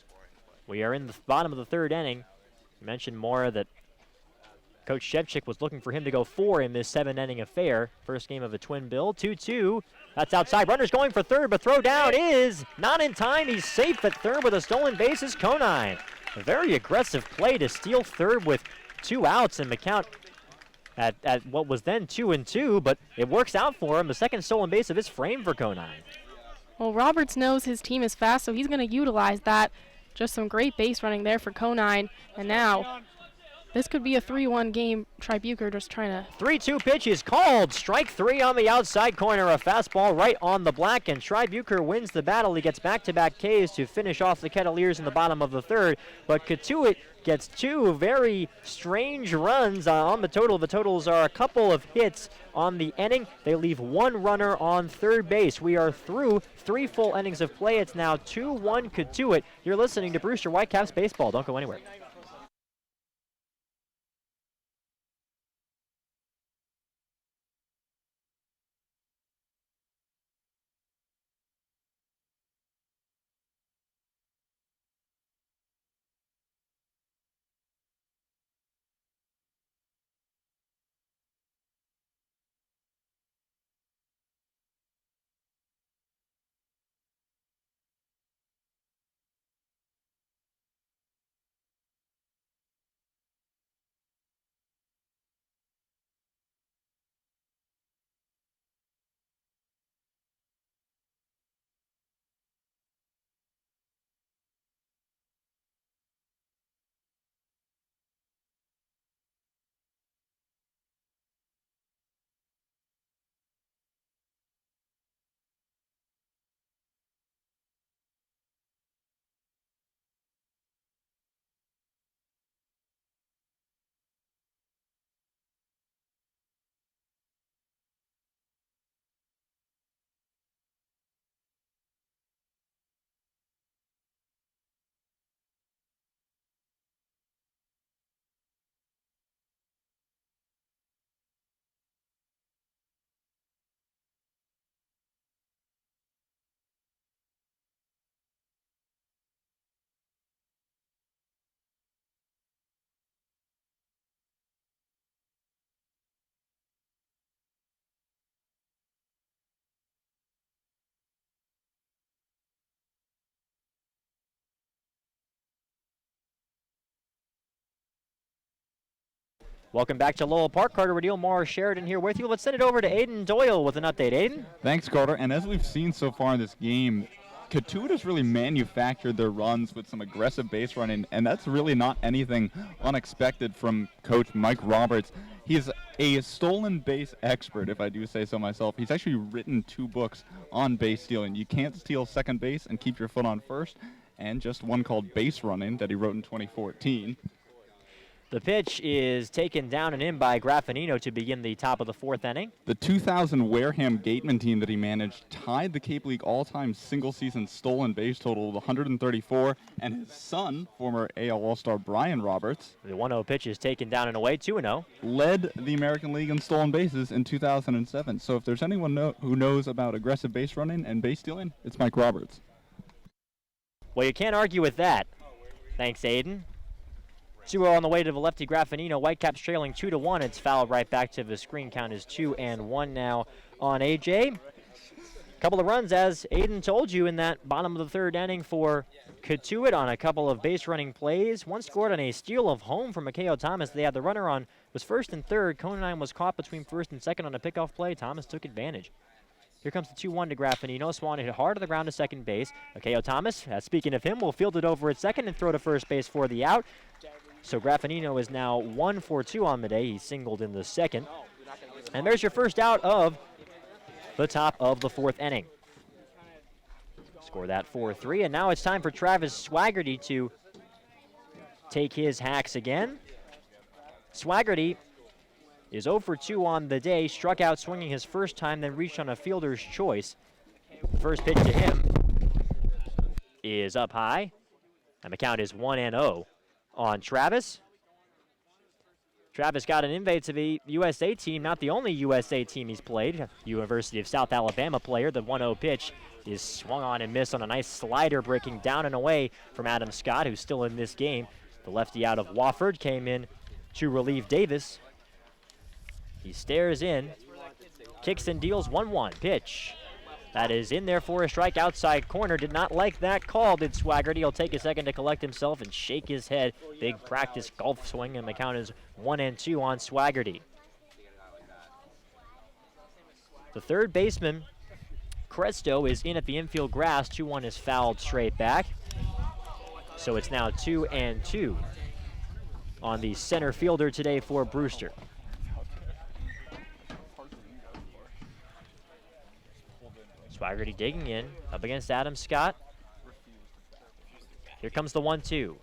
We are in the bottom of the third inning. I mentioned more that Coach Shevchik was looking for him to go 4 in this 7-inning affair. First game of a twin bill. 2-2. That's outside. Runner's going for third, but throw down is not in time. He's safe at third with a stolen base is Conine. A very aggressive play to steal third with 2 outs and the count at what was then 2-2, but it works out for him. The second stolen base of his frame for Conine. Well, Roberts knows his team is fast, so he's going to utilize that. Just some great base running there for Conine. And now, this could be a 3-1 game. Tribuker just trying to... 3-2 pitch is called. Strike 3 on the outside corner. A fastball right on the black, and Tribuker wins the battle. He gets back-to-back Ks to finish off the Kettleers in the bottom of the third. But Cotuit gets 2 very strange runs on the total. The totals are a couple of hits on the inning. They leave 1 runner on third base. We are through 3 full innings of play. It's now 2-1 Cotuit. You're listening to Brewster Whitecaps Baseball. Don't go anywhere. Welcome back to Lowell Park. Carter Radiel, Morris Sheridan here with you. Let's send it over to Aiden Doyle with an update. Aiden? Thanks, Carter. And as we've seen so far in this game, Cotuit has really manufactured their runs with some aggressive base running, and that's really not anything unexpected from Coach Mike Roberts. He's a stolen base expert, if I do say so myself. He's actually written 2 books on base stealing. You Can't Steal Second Base and Keep Your Foot on First, and just one called Base Running that he wrote in 2014. The pitch is taken down and in by Graffinino to begin the top of the 4th inning. The 2000 Wareham Gateman team that he managed tied the Cape League all-time single-season stolen base total with 134, and his son, former AL All-Star Brian Roberts, The 1-0 pitch is taken down and away, 2-0. led the American League in stolen bases in 2007. So if there's anyone who knows about aggressive base running and base stealing, it's Mike Roberts. Well, you can't argue with that. Thanks, Aiden. 2-0 on the way to the lefty Graffinino. Whitecaps trailing 2-1. It's fouled right back to the screen. Count is 2-1 now on AJ. Couple of runs, as Aiden told you, in that bottom of the 3rd inning for Cotuit on a couple of base running plays. One scored on a steal of home from Makeo Thomas. They had the runner on, was 1st and 3rd. Conine was caught between 1st and 2nd on a pickoff play. Thomas took advantage. Here comes the 2-1 to Graffinino. Swan hit hard to the ground to second base. Makeo Thomas, speaking of him, will field it over at second and throw to first base for the out. So Graffinino is now 1 for 2 on the day. He singled in the 2nd. And there's your first out of the top of the 4th inning. Score that 4-3, and now it's time for Travis Swaggerty to take his hacks again. Swaggerty is 0 for 2 on the day, struck out swinging his first time, then reached on a fielder's choice. The first pitch to him is up high, and the count is 1-0 on Travis. Travis got an invite to the USA team, not the only USA team he's played. University of South Alabama player. The 1-0 pitch is swung on and missed on a nice slider, breaking down and away from Adam Scott, who's still in this game. The lefty out of Wofford came in to relieve Davis. He stares in, kicks and deals 1-1. Pitch. That is in there for a strike outside corner. Did not like that call, did Swaggerty. He'll take a second to collect himself and shake his head. Big practice golf swing, and the count is 1-2 on Swaggerty. The 3rd baseman, Cresto, is in at the infield grass. 2-1 is fouled straight back. So it's now 2-2 on the center fielder today for Brewster. Swaggerty digging in, up against Adam Scott. Here comes the 1-2.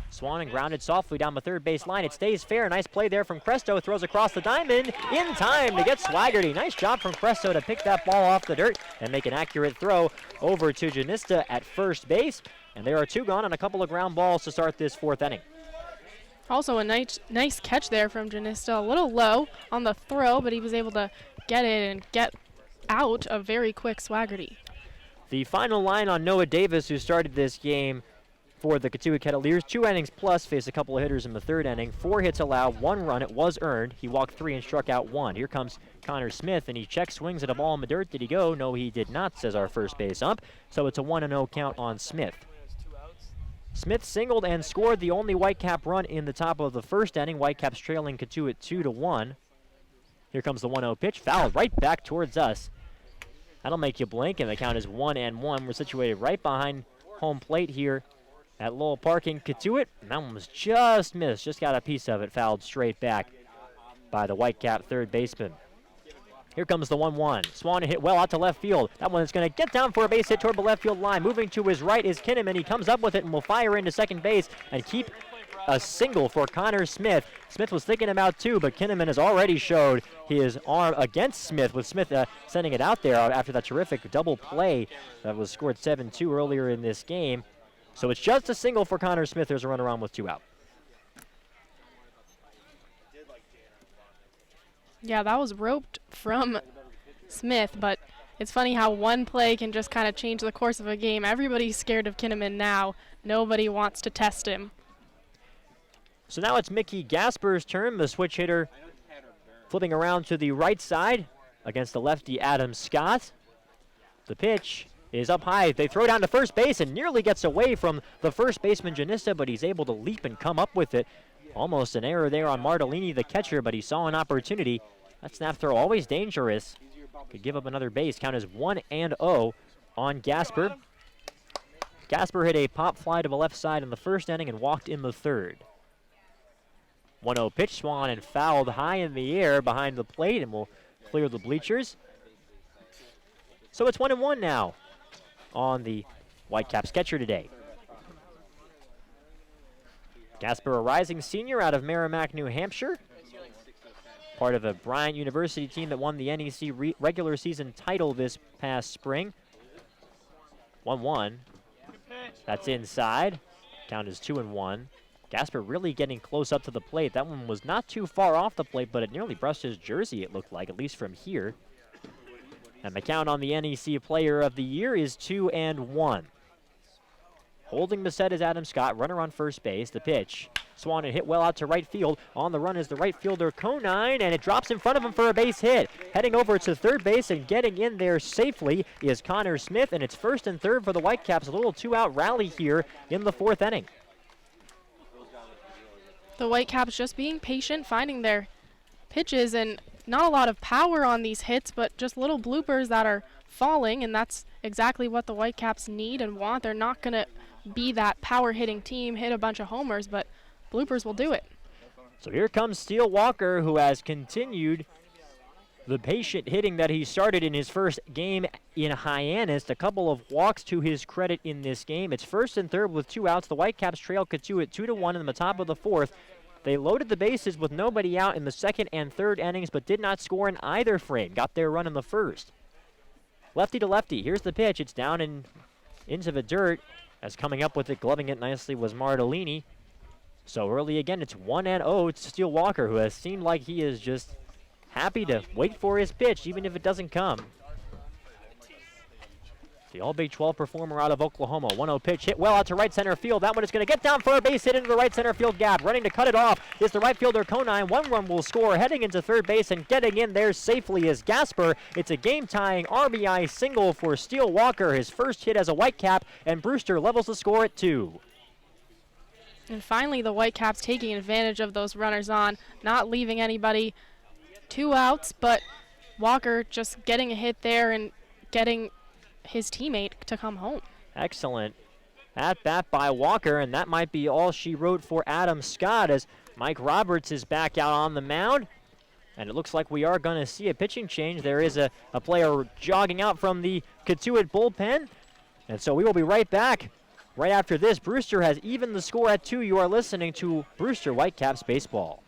Swan and grounded softly down the 3rd base line. It stays fair. Nice play there from Cresto. Throws across the diamond in time to get Swaggerty. Nice job from Cresto to pick that ball off the dirt and make an accurate throw over to Janista at first base. And there are 2 gone on a couple of ground balls to start this 4th inning. Also a nice catch there from Janista. A little low on the throw, but he was able to get it and get out a very quick Swaggerty. The final line on Noah Davis, who started this game for the Cotuit Kettleers. 2 innings plus, faced a couple of hitters in the 3rd inning. 4 hits allowed, 1 run. It was earned. He walked 3 and struck out 1. Here comes Connor Smith, and he check swings at a ball in the dirt. Did he go? No, he did not, says our first base ump. So it's a 1-0 count on Smith. Smith singled and scored the only Whitecap run in the top of the 1st inning. Whitecaps trailing Cotuit 2-1. Here comes the 1-0 pitch, fouled right back towards us. That'll make you blink, and the count is 1-1. We're situated right behind home plate here at Lowell Park in Cotuit. And that one was just missed, just got a piece of it, fouled straight back by the Whitecap 3rd baseman. Here comes the 1-1. Swan hit well out to left field. That one is going to get down for a base hit toward the left field line. Moving to his right is Kinnaman. He comes up with it and will fire into second base and keep a single for Connor Smith. Smith was thinking about 2, but Kinnaman has already showed his arm against Smith, with Smith sending it out there after that terrific double play that was scored 7-2 earlier in this game. So it's just a single for Connor Smith. There's a runner on with 2 out. Yeah, that was roped from Smith, but it's funny how one play can just kind of change the course of a game. Everybody's scared of Kinnaman now. Nobody wants to test him. So now it's Mickey Gasper's turn, the switch hitter flipping around to the right side against the lefty Adam Scott. The pitch is up high. They throw down to first base and nearly gets away from the first baseman Janissa, but he's able to leap and come up with it Almost an error there on Martellini, the catcher, but he saw an opportunity. That snap throw always dangerous. Could give up another base. Count is 1-0 on Gasper. Gasper hit a pop fly to the left side in the first inning and walked in the third. 1-0 pitch swung and fouled high in the air behind the plate and will clear the bleachers. So it's 1-1 now on the Whitecaps catcher today. Gasper, a rising senior out of Merrimack, New Hampshire. Part of a Bryant University team that won the NEC regular season title this past spring. 1-1. That's inside. Count is 2-1. Gasper really getting close up to the plate. That one was not too far off the plate, but it nearly brushed his jersey, it looked like, at least from here. And the count on the NEC Player of the Year is 2-1. Holding the set is Adam Scott, runner on first base. The pitch, swung and hit well out to right field. On the run is the right fielder, Conine, and it drops in front of him for a base hit. Heading over to third base and getting in there safely is Connor Smith, and it's first and third for the Whitecaps. A little two-out rally here in the fourth inning. The Whitecaps just being patient, finding their pitches, and not a lot of power on these hits, but just little bloopers that are falling, and that's exactly what the Whitecaps need and want. They're not going to be that power-hitting team, hit a bunch of homers, but bloopers will do it. So here comes Steele Walker, who has continued the patient hitting that he started in his first game in Hyannis. A couple of walks to his credit in this game. It's first and third with two outs. The Whitecaps trail Cotuit 2-1 in the top of the fourth. They loaded the bases with nobody out in the second and third innings, but did not score in either frame. Got their run in the first. Lefty to lefty. Here's the pitch. It's down and into the dirt. As coming up with it, gloving it nicely, was Martellini. So early again, it's 1-0 to Steele Walker, who has seemed like he is just happy to wait for his pitch, even if it doesn't come. The All-Big 12 performer out of Oklahoma. 1-0 pitch hit well out to right center field. That one is going to get down for a base hit into the right center field gap. Running to cut it off is the right fielder Conine. One run will score. Heading into third base and getting in there safely is Gasper. It's a game-tying RBI single for Steele Walker, his first hit as a Whitecap, and Brewster levels the score at 2. And finally, the Whitecaps taking advantage of those runners on, not leaving anybody. 2 outs, but Walker just getting a hit there and getting his teammate to come home. Excellent at bat by Walker, and that might be all she wrote for Adam Scott as Mike Roberts is back out on the mound. And it looks like we are going to see a pitching change. There is a player jogging out from the Cotuit bullpen. And so we will be right back right after this. Brewster has evened the score at 2. You are listening to Brewster Whitecaps Baseball.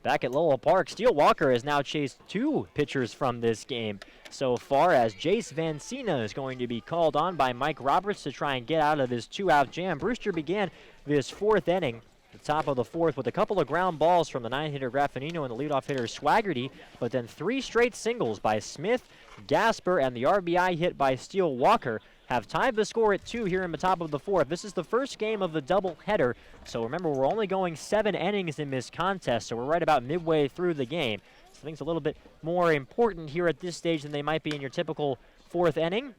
Back at Lowell Park, Steele Walker has now chased 2 pitchers from this game so far, as Jace Vancina is going to be called on by Mike Roberts to try and get out of this 2-out jam. Brewster began this fourth inning, the top of the fourth, with a couple of ground balls from the 9-hitter Graffinino and the leadoff hitter Swaggerty, but then 3 straight singles by Smith, Gasper, and the RBI hit by Steele Walker. have tied the score at 2 here in the top of the 4th. This is the first game of the doubleheader, so remember we're only going 7 innings in this contest, so we're right about midway through the game. So things a little bit more important here at this stage than they might be in your typical 4th inning.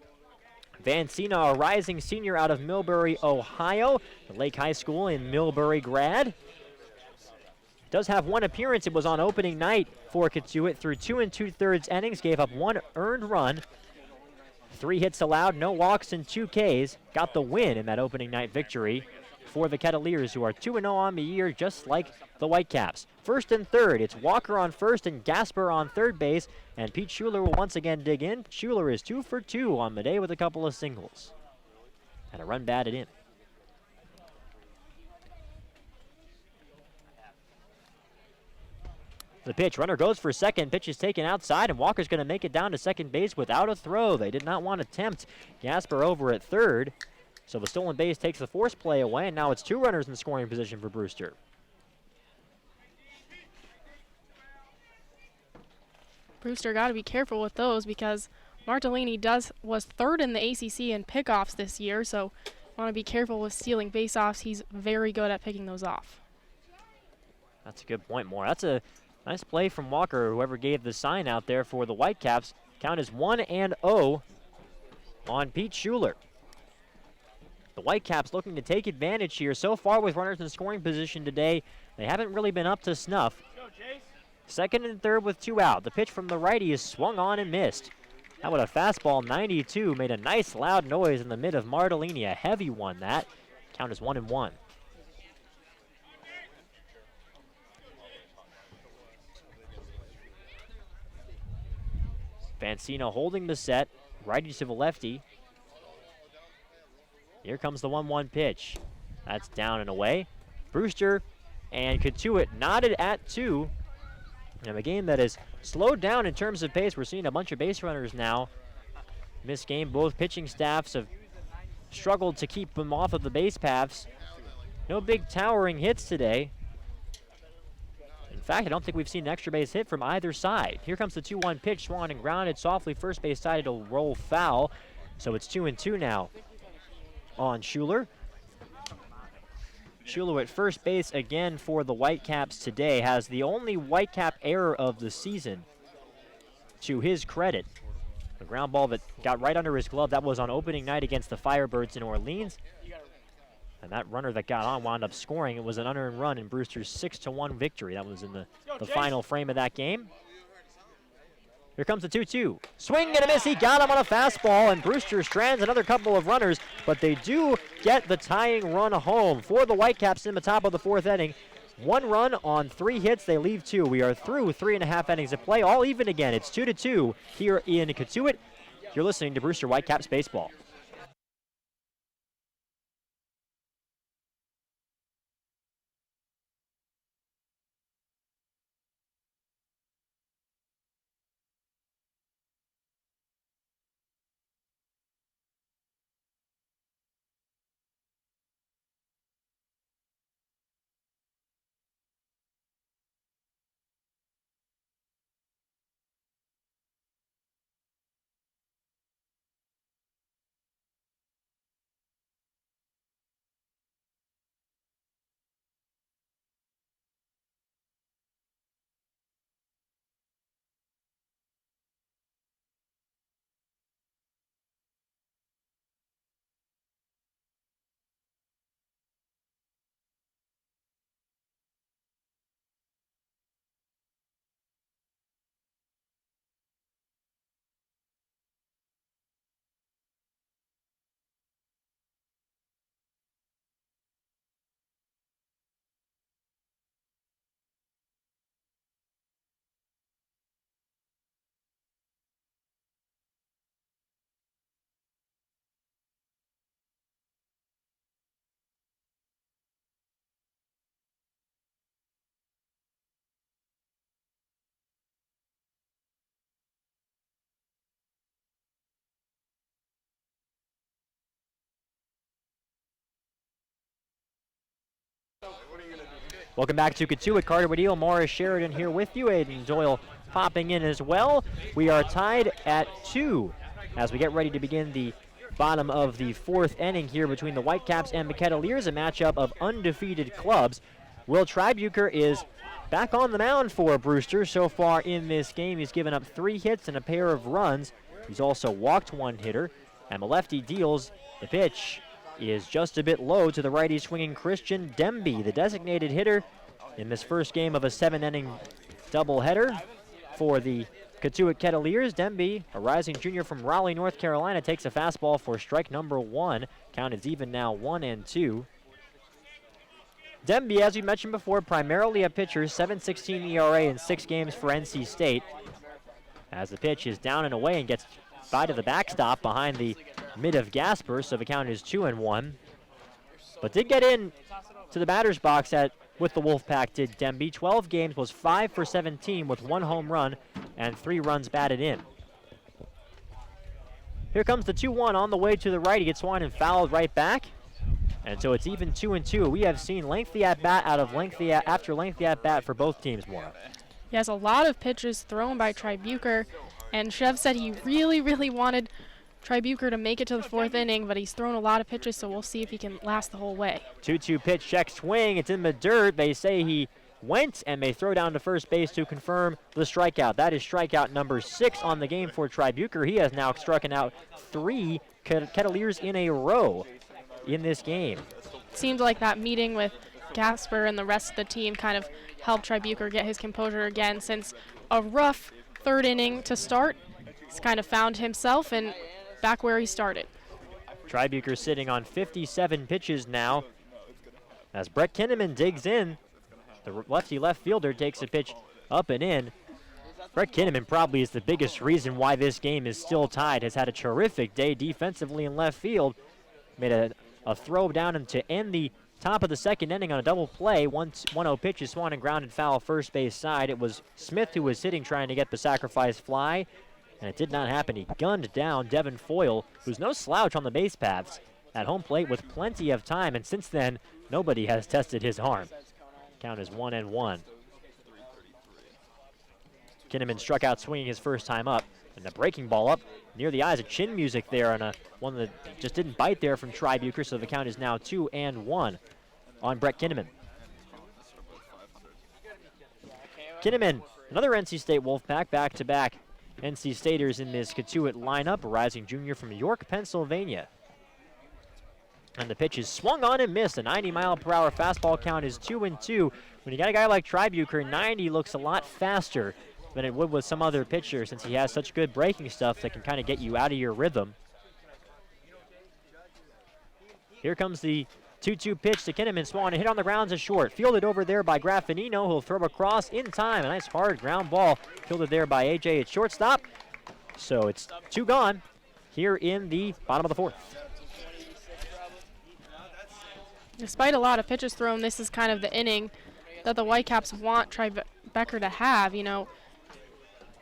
Van Sina, a rising senior out of Millbury, Ohio, the Lake High School in Millbury grad. Does have 1 appearance. It was on opening night for Cotuit. Through 2 2/3 innings, gave up 1 earned run, 3 hits allowed, no walks, and 2 Ks. Got the win in that opening night victory for the Kettleers, who are 2-0 on the year, just like the Whitecaps. First and third, it's Walker on first and Gasper on third base, and Pete Schuler will once again dig in. Schuler is 2 for 2 on the day with a couple of singles. And a run batted in. The pitch, runner goes for second, pitch is taken outside, and Walker's going to make it down to second base without a throw. They did not want to tempt Gasper over at third, so the stolen base takes the force play away, and now it's 2 runners in scoring position for Brewster. Brewster got to be careful with those because Martellini was 3rd in the ACC in pickoffs this year, so want to be careful with stealing base-offs. He's very good at picking those off. That's a good point, Moore. That's a nice play from Walker, whoever gave the sign out there for the Whitecaps. Count is 1-0 on Pete Schuler. The Whitecaps looking to take advantage here. So far with runners in scoring position today, they haven't really been up to snuff. Second and third with 2 out. The pitch from the righty is swung on and missed. That would a fastball 92, made a nice loud noise in the mid of Martellini, a heavy one that. Count is 1-1. Vancino holding the set, righty to the lefty. Here comes the 1-1 pitch. That's down and away. Brewster and Cotuit knotted at 2. And a game that has slowed down in terms of pace. We're seeing a bunch of base runners now. In this game, both pitching staffs have struggled to keep them off of the base paths. No big towering hits today. In fact, I don't think we've seen an extra base hit from either side. Here comes the 2-1 pitch, swung and grounded softly. First base side, it'll roll foul. So it's 2-2 now on Schuler. Schuler at first base again for the Whitecaps today. Has the only Whitecap error of the season to his credit. The ground ball that got right under his glove, that was on opening night against the Firebirds in Orleans. And that runner that got on wound up scoring. It was an unearned run in Brewster's 6-1 victory. That was in the final frame of that game. Here comes the 2-2. Swing and a miss. He got him on a fastball, and Brewster strands another couple of runners, but they do get the tying run home for the Whitecaps in the top of the 4th inning. 1 run on 3 hits. They leave 2. We are through 3.5 innings of play, all even again. It's 2-2 here in Cotuit. You're listening to Brewster Whitecaps Baseball. Welcome back to Cotuit. Carter Wadil, Morris Sheridan here with you. Aiden Doyle popping in as well. We are tied at 2 as we get ready to begin the bottom of the 4th inning here between the Whitecaps and the Kettleers, a matchup of undefeated clubs. Will Tribuker is back on the mound for Brewster so far in this game. He's given up 3 hits and a pair of runs. He's also walked 1 hitter, and the lefty deals. The pitch is just a bit low to the righty swinging Christian Demby, the designated hitter in this first game of a 7-inning doubleheader for the Cotuit Kettleers. Demby, a rising junior from Raleigh, North Carolina, takes a fastball for strike number 1. Count is even now 1-2. Demby, as we mentioned before, primarily a pitcher, 7.16 ERA in 6 games for NC State. As the pitch is down and away and gets by to the backstop behind the mid of Gasper, so the count is 2-1. But did get in to the batter's box with the Wolfpack, did Demby. 12 games, was 5 for 17 with 1 home run and 3 runs batted in. Here comes the 2-1 on the way to the right. He gets one and fouled right back. And so it's even 2-2. We have seen lengthy at-bat after lengthy at-bat for both teams, Maura. Yes, a lot of pitches thrown by Tribuker, and Chev said he really, really wanted Tribuker to make it to the 4th inning, but he's thrown a lot of pitches, so we'll see if he can last the whole way. 2-2 pitch, check swing. It's in the dirt. They say he went, and they throw down to first base to confirm the strikeout. That is strikeout number 6 on the game for Tribuker. He has now struck out 3 Kettleers in a row in this game. Seems like that meeting with Gasper and the rest of the team kind of helped Tribuker get his composure again, since a rough 3rd inning to start. He's kind of found himself and back where he started. Tribuker sitting on 57 pitches now as Brett Kinnaman digs in. The lefty left fielder takes a pitch up and in. Brett Kinnaman probably is the biggest reason why this game is still tied. Has had a terrific day defensively in left field. Made a throw down and to end the top of the 2nd inning on a double play. 1-0 pitch is swung and grounded foul first base side. It was Smith who was sitting trying to get the sacrifice fly, and it did not happen. He gunned down Devin Foyle, who's no slouch on the base paths, at home plate with plenty of time, and since then, nobody has tested his arm. Count is 1-1. Kinnaman struck out swinging his first time up, and the breaking ball up near the eyes of chin music there on one that just didn't bite there from Tribuker, so the count is now 2-1 on Brett Kinnaman. Kinnaman, another NC State Wolfpack, back-to-back NC Staters in this Cotuit lineup, a rising junior from York, Pennsylvania. And the pitch is swung on and missed. A 90-mile-per-hour fastball. Count is 2-2. When you got a guy like Tribuker, 90 looks a lot faster than it would with some other pitcher, since he has such good breaking stuff that can kind of get you out of your rhythm. Here comes the 2-2 pitch to Kinnaman. Swung, a hit on the ground to short. Fielded over there by Graffinino, who'll throw across in time. A nice hard ground ball fielded there by AJ at shortstop. So it's 2 gone here in the bottom of the 4th. Despite a lot of pitches thrown, this is kind of the inning that the Whitecaps want Tribuker to have, you know,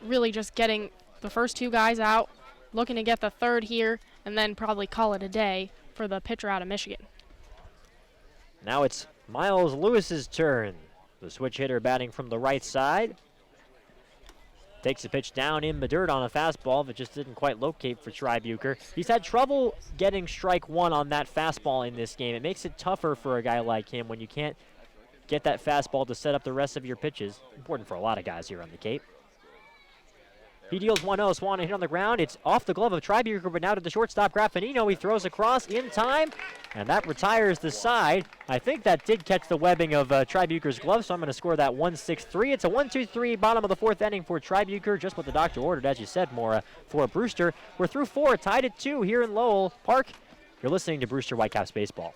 really just getting the first 2 guys out, looking to get the 3rd here, and then probably call it a day for the pitcher out of Michigan. Now it's Miles Lewis's turn. The switch hitter batting from the right side. Takes a pitch down in the dirt on a fastball that just didn't quite locate for Tribuker. He's had trouble getting strike 1 on that fastball in this game. It makes it tougher for a guy like him when you can't get that fastball to set up the rest of your pitches. Important for a lot of guys here on the Cape. He deals 1-0, Swan, a hit on the ground. It's off the glove of Tribuker, but now to the shortstop, Graffinino. He throws across in time, and that retires the side. I think that did catch the webbing of Tribuker's glove, so I'm going to score that 1-6-3. It's a 1-2-3 bottom of the 4th inning for Tribuker, just what the doctor ordered, as you said, Maura, for Brewster. We're through 4, tied at 2 here in Lowell Park. You're listening to Brewster Whitecaps Baseball.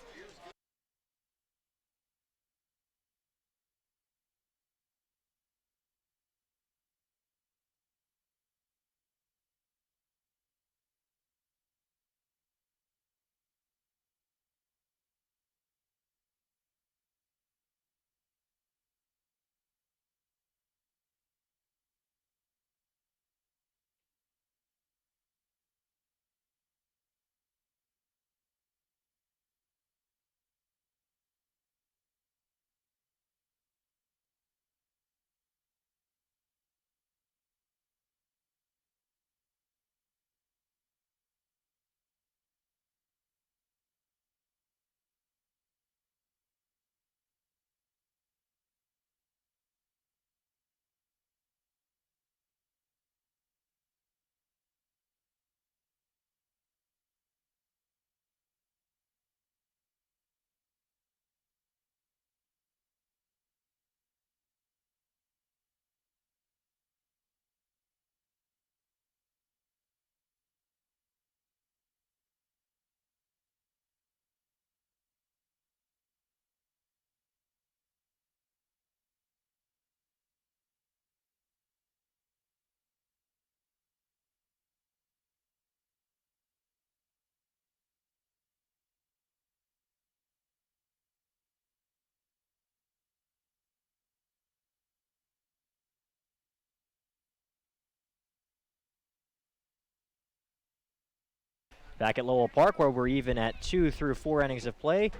Back at Lowell Park, where we're even at 2 through 4 innings of play.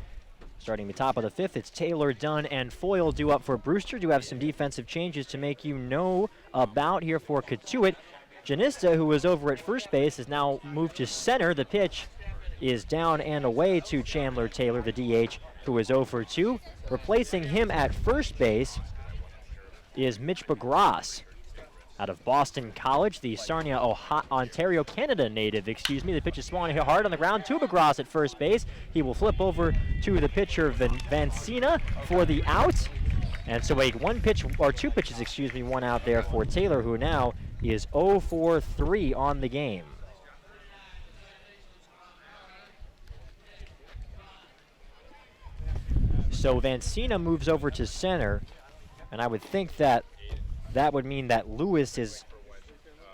Starting the top of the 5th, it's Taylor, Dunn, and Foyle due up for Brewster. Do have some defensive changes to make you know about here for Cotuit. Janista, who was over at first base, has now moved to center. The pitch is down and away to Chandler Taylor, the DH, who is 0 for 2. Replacing him at first base is Mitch Bagras. Out of Boston College, the Sarnia, Ontario, Canada native, The pitch is swung hard on the ground to Bagras at first base. He will flip over to the pitcher, Vancina, for the out. And so a two pitches, one out there for Taylor, who now is 0 for 3 on the game. So Vancina moves over to center, and I would think that would mean that Lewis is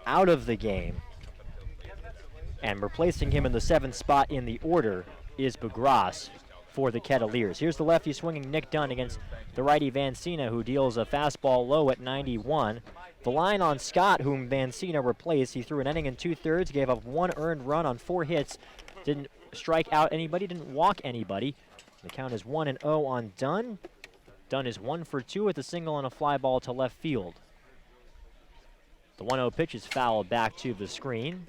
out of the game. And replacing him in the 7th spot in the order is Bagras for the Kettleers. Here's the lefty swinging Nick Dunn against the righty Vancina, who deals a fastball low at 91. The line on Scott, whom Vancina replaced, he threw an inning and 2/3, gave up 1 earned run on 4 hits, didn't strike out anybody, didn't walk anybody. The count is 1-0 on Dunn. Dunn is 1 for 2 with a single and a fly ball to left field. The 1-0 pitch is fouled back to the screen.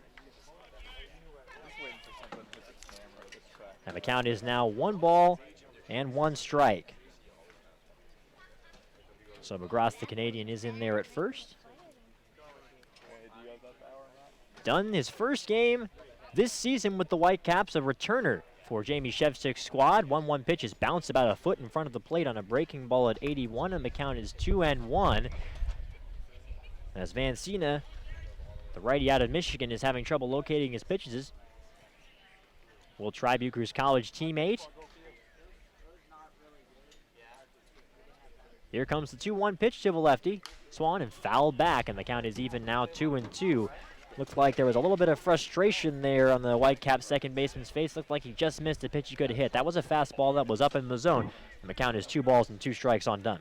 And the count is now 1 ball and 1 strike. So Bagras, the Canadian, is in there at first. Dunn, his first game this season with the Whitecaps, a returner for Jamie Shevchik's squad. 1-1 pitch is bounced about a foot in front of the plate on a breaking ball at 81, and the count is 2-1. As Vancina, the righty out of Michigan, is having trouble locating his pitches. Will try Bucher's college teammate. Here comes the 2-1 pitch to the lefty. Swan and fouled back, and the count is even now 2-2. Looks like there was a little bit of frustration there on the Whitecaps second baseman's face. Looked like he just missed a pitch he could have hit. That was a fastball that was up in the zone. And the count is 2 balls and 2 strikes on Dunn.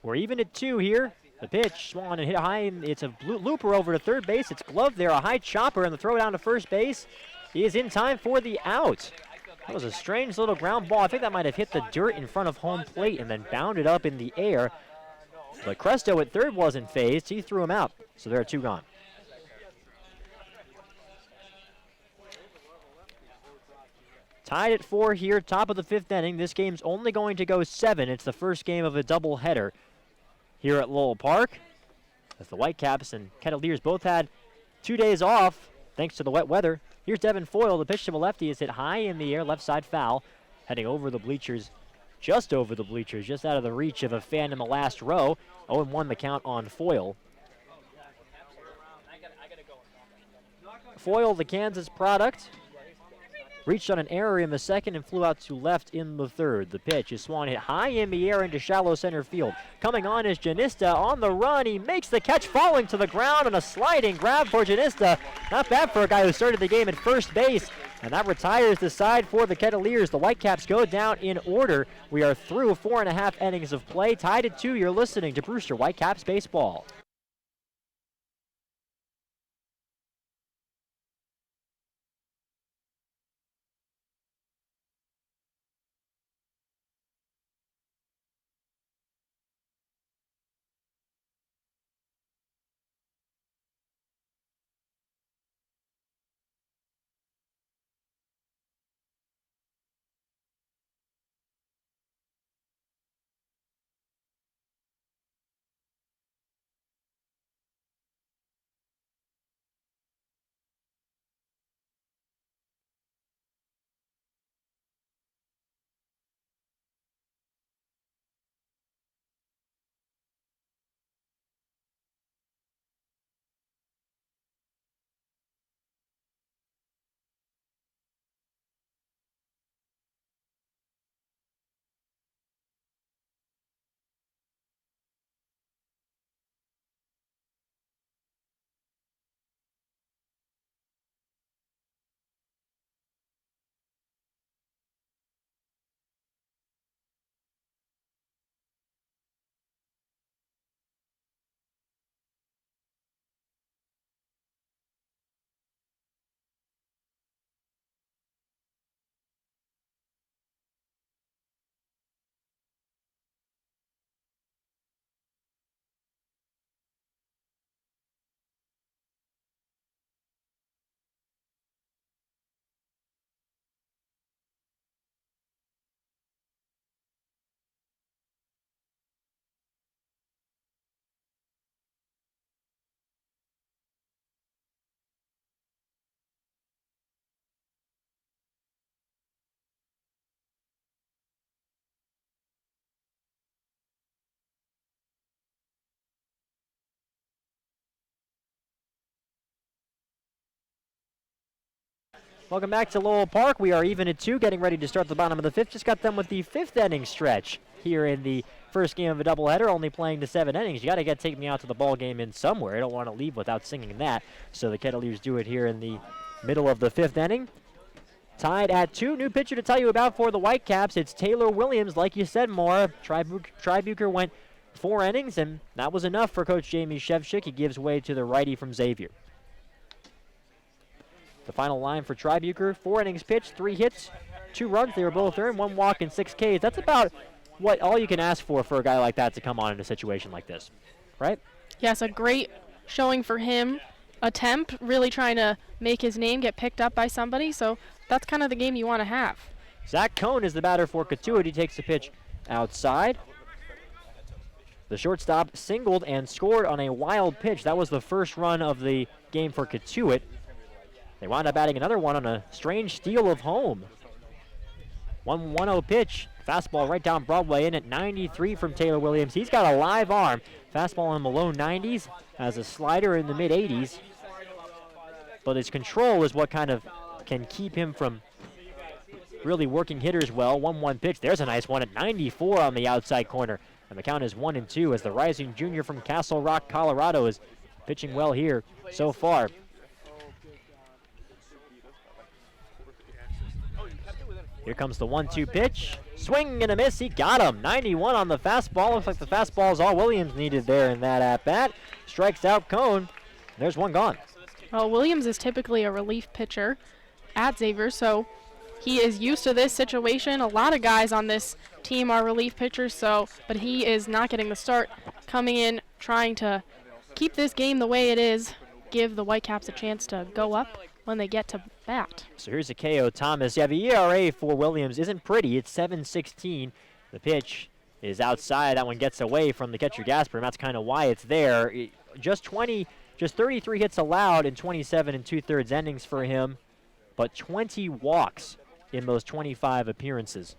We're even at 2 here. The pitch, Swan, and hit high, and it's a looper over to third base. It's gloved there, a high chopper, and the throw down to first base is in time for the out. That was a strange little ground ball. I think that might have hit the dirt in front of home plate and then bounded up in the air. But Cresto at third wasn't phased. He threw him out, so there are 2 gone. Tied at 4 here, top of the 5th inning. This game's only going to go 7. It's the first game of a doubleheader here at Lowell Park, as the Whitecaps and Kettleers both had 2 days off thanks to the wet weather. Here's Devin Foyle. The pitch to the lefty is hit high in the air, left side foul, heading over the bleachers, just over the bleachers, just out of the reach of a fan in the last row. 0-1 the count on Foyle. Foyle, the Kansas product, reached on an error in the 2nd and flew out to left in the 3rd. The pitch is Swan hit high in the air into shallow center field. Coming on is Janista on the run. He makes the catch, falling to the ground, and a sliding grab for Janista. Not bad for a guy who started the game at first base. And that retires the side for the Kettleers. The Whitecaps go down in order. We are through 4.5 innings of play. Tied at 2. You're listening to Brewster Whitecaps Baseball. Welcome back to Lowell Park. We are even at 2, getting ready to start the bottom of the 5th. Just got done with the 5th inning stretch here in the first game of a doubleheader, only playing the 7 innings. You got to take me out to the ball game in somewhere. I don't want to leave without singing that. So the Kettleers do it here in the middle of the 5th inning. Tied at 2. New pitcher to tell you about for the Whitecaps. It's Taylor Williams. Like you said, Maura, Tribuker went 4 innings, and that was enough for Coach Jamie Shevchik. He gives way to the righty from Xavier. The final line for Tribuker, 4 innings pitched, 3 hits, 2 runs. They were both earned, 1 walk and 6 Ks. That's about what all you can ask for a guy like that to come on in a situation like this, right? Yes, a great showing for him. Attempt, really trying to make his name get picked up by somebody. So that's kind of the game you want to have. Zach Cohn is the batter for Cotuit. He takes the pitch outside. The shortstop singled and scored on a wild pitch. That was the first run of the game for Cotuit. They wound up adding another one on a strange steal of home. 1-1-0 pitch. Fastball right down Broadway in at 93 from Taylor Williams. He's got a live arm. Fastball in the low 90s. Has a slider in the mid 80s. But his control is what kind of can keep him from really working hitters well. 1-1 pitch. There's a nice one at 94 on the outside corner. And the count is 1-2 as the rising junior from Castle Rock, Colorado is pitching well here so far. Here comes the 1-2 pitch. Swing and a miss. He got him. 91 on the fastball. Looks like the fastball is all Williams needed there in that at-bat. Strikes out Cohn. There's one gone. Well, Williams is typically a relief pitcher at Xavier, so he is used to this situation. A lot of guys on this team are relief pitchers, but he is not getting the start. Coming in, trying to keep this game the way it is, give the Whitecaps a chance to go up when they get to bat. So here's a KO Thomas. Yeah, the ERA for Williams isn't pretty. It's 7.16. The pitch is outside. That one gets away from the catcher Gasper, and that's kind of why it's there. Just 33 hits allowed in 27 2/3 innings for him, but 20 walks in those 25 appearances.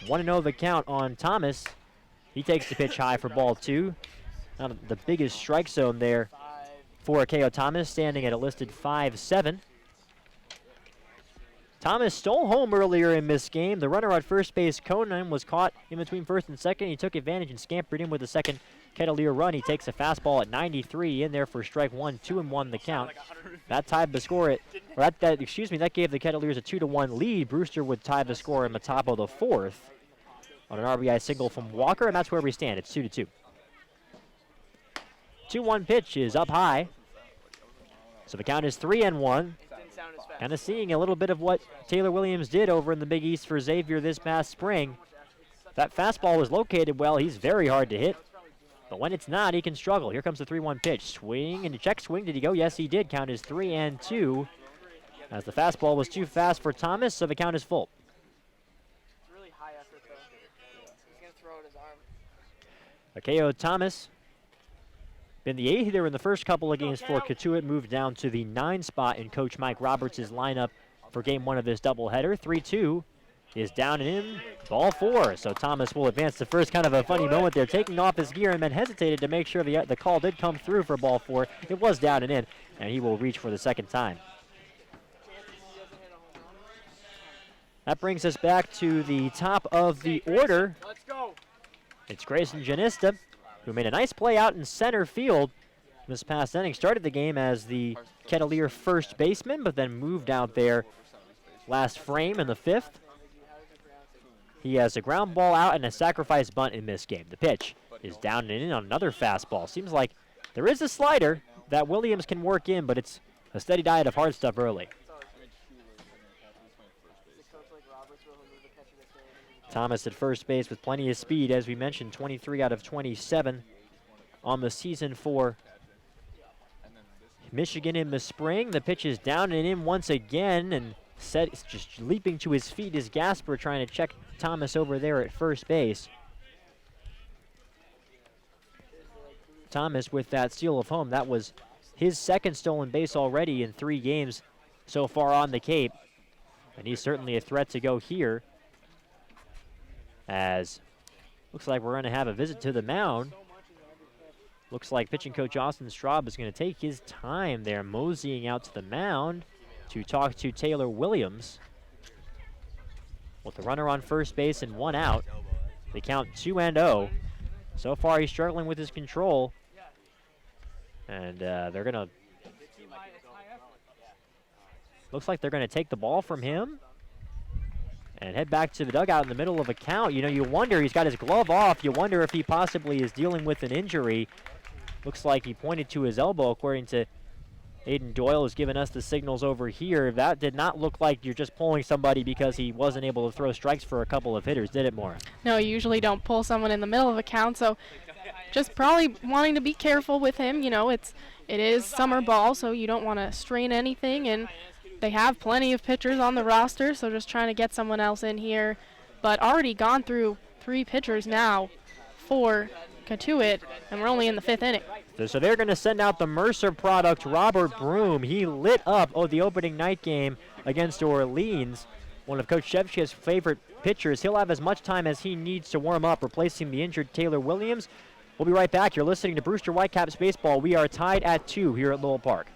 1-0 the count on Thomas. He takes the pitch high for ball 2. Not the biggest strike zone there for KO Thomas, standing at a listed 5-7. Thomas stole home earlier in this game. The runner at first base, Conan, was caught in between first and second. He took advantage and scampered in with the second Kettleer run. He takes a fastball at 93 in there for strike 1, 2-1 the count. That tied the score that gave the Kettleers a 2-1 lead. Brewster would tie the score in the top of the 4th on an RBI single from Walker, and that's where we stand. It's 2-2. 2-1 pitch is up high. So the count is 3-1. Kind of seeing a little bit of what Taylor Williams did over in the Big East for Xavier this past spring. That fastball was located well. He's very hard to hit. But when it's not, he can struggle. Here comes the 3-1 pitch. Swing and a check swing. Did he go? Yes, he did. Count is 3-2. As the fastball was too fast for Thomas, so the count is full. It's really high effort, though. He's going to throw at his arm. Akeo Thomas, been the 8 hitter in the first couple of games for Cotuit, moved down to the 9 spot in Coach Mike Roberts' lineup for game 1 of this doubleheader. 3-2 is down and in, ball 4. So Thomas will advance to first. Kind of a funny moment there, taking off his gear and then hesitated to make sure the call did come through for ball 4. It was down and in, and he will reach for the second time. That brings us back to the top of the order. Let's go. It's Grayson Janista, who made a nice play out in center field this past inning. Started the game as the Kettleer first baseman, but then moved out there last frame in the 5th. He has a ground ball out and a sacrifice bunt in this game. The pitch is down and in on another fastball. Seems like there is a slider that Williams can work in, but it's a steady diet of hard stuff early. Thomas at first base with plenty of speed. As we mentioned, 23 out of 27 on the season for Michigan in the spring. The pitch is down and in once again, and just leaping to his feet is Gasper trying to check Thomas over there at first base. Thomas with that steal of home. That was his second stolen base already in 3 games so far on the Cape, and he's certainly a threat to go here. As looks like we're going to have a visit to the mound. Looks like pitching coach Austin Straub is going to take his time there, moseying out to the mound. to talk to Taylor Williams. With the runner on first base and 1 out, they count 2-0. So far, he's struggling with his control. And they're going to... Looks like they're going to take the ball from him and head back to the dugout in the middle of a count. You know, you wonder, he's got his glove off. You wonder if he possibly is dealing with an injury. Looks like he pointed to his elbow, according to Aiden Doyle, has given us the signals over here. That did not look like you're just pulling somebody because he wasn't able to throw strikes for a couple of hitters, did it, Maura? No, you usually don't pull someone in the middle of a count, so just probably wanting to be careful with him. You know, it is summer ball, so you don't want to strain anything, and they have plenty of pitchers on the roster, so just trying to get someone else in here. But already gone through 3 pitchers now for Cotuit, and we're only in the 5th inning. So they're going to send out the Mercer product, Robert Broom. He lit up the opening night game against Orleans, one of Coach Shevchik's favorite pitchers. He'll have as much time as he needs to warm up, replacing the injured Taylor Williams. We'll be right back. You're listening to Brewster Whitecaps Baseball. We are tied at 2 here at Lowell Park.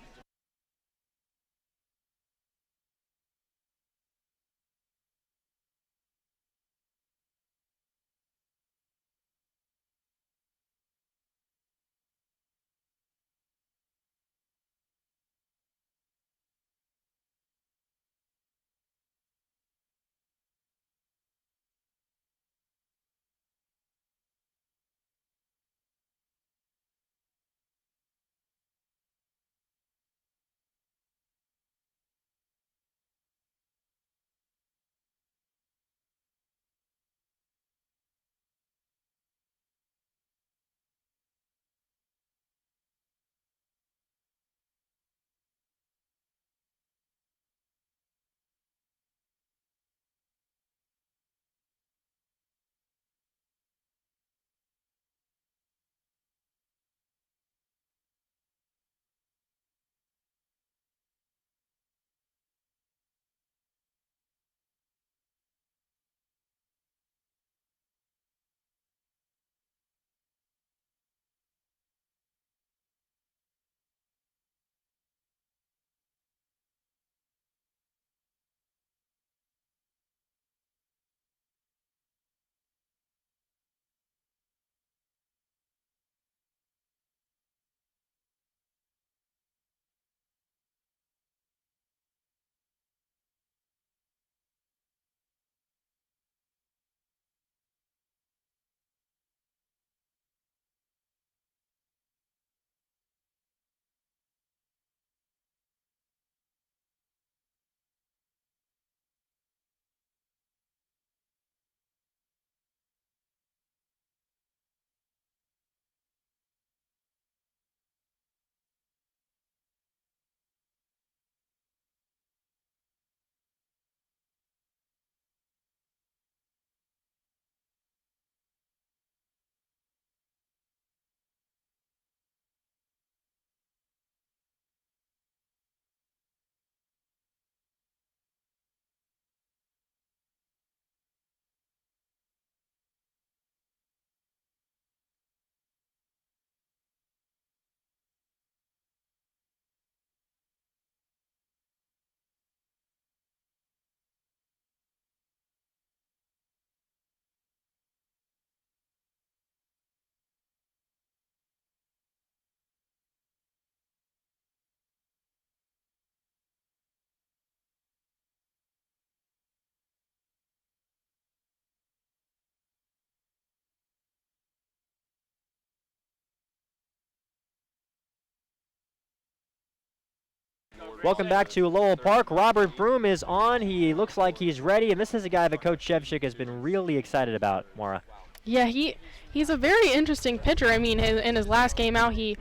Welcome back to Lowell Park. Robert Broom is on. He looks like he's ready, and this is a guy that Coach Shevchik has been really excited about, Maura. Yeah, he's a very interesting pitcher. I mean, in his last game out, he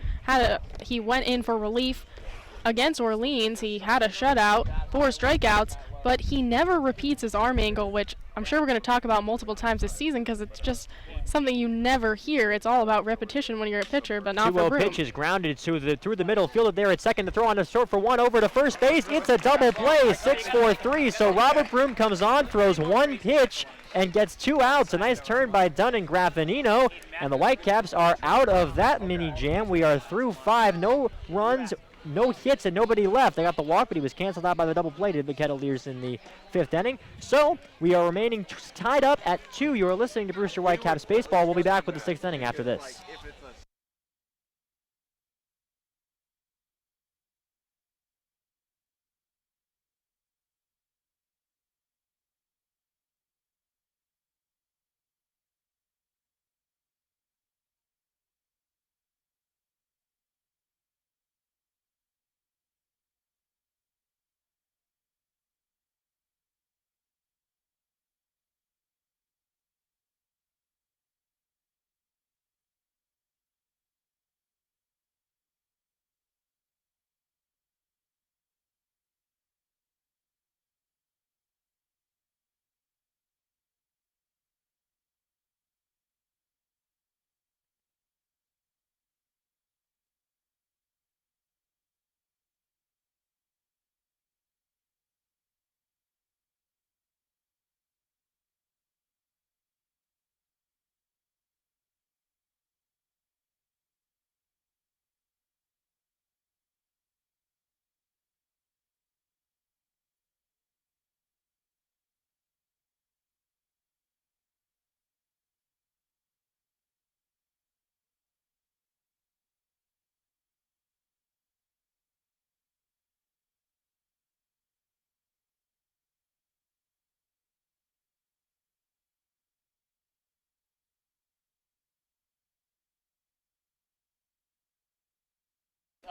went in for relief against Orleans. He had a shutout, 4 strikeouts, but he never repeats his arm angle, which I'm sure we're going to talk about multiple times this season because it's just something you never hear. It's all about repetition when you're a pitcher, but not for Broom. 2-0 pitch is grounded through the middle, fielded there at second to throw on a short for 1 over to first base. It's a double play, 6-4-3. So Robert Broom comes on, throws 1 pitch, and gets 2 outs. A nice turn by Dunn and Graffinino, and the Whitecaps are out of that mini jam. We are through 5, no runs no hits and nobody left. They got the walk, but he was canceled out by the double play to the Kettleers in the 5th inning. So we are remaining tied up at 2. You are listening to Brewster Whitecaps Baseball. We'll be back with the 6th inning after this.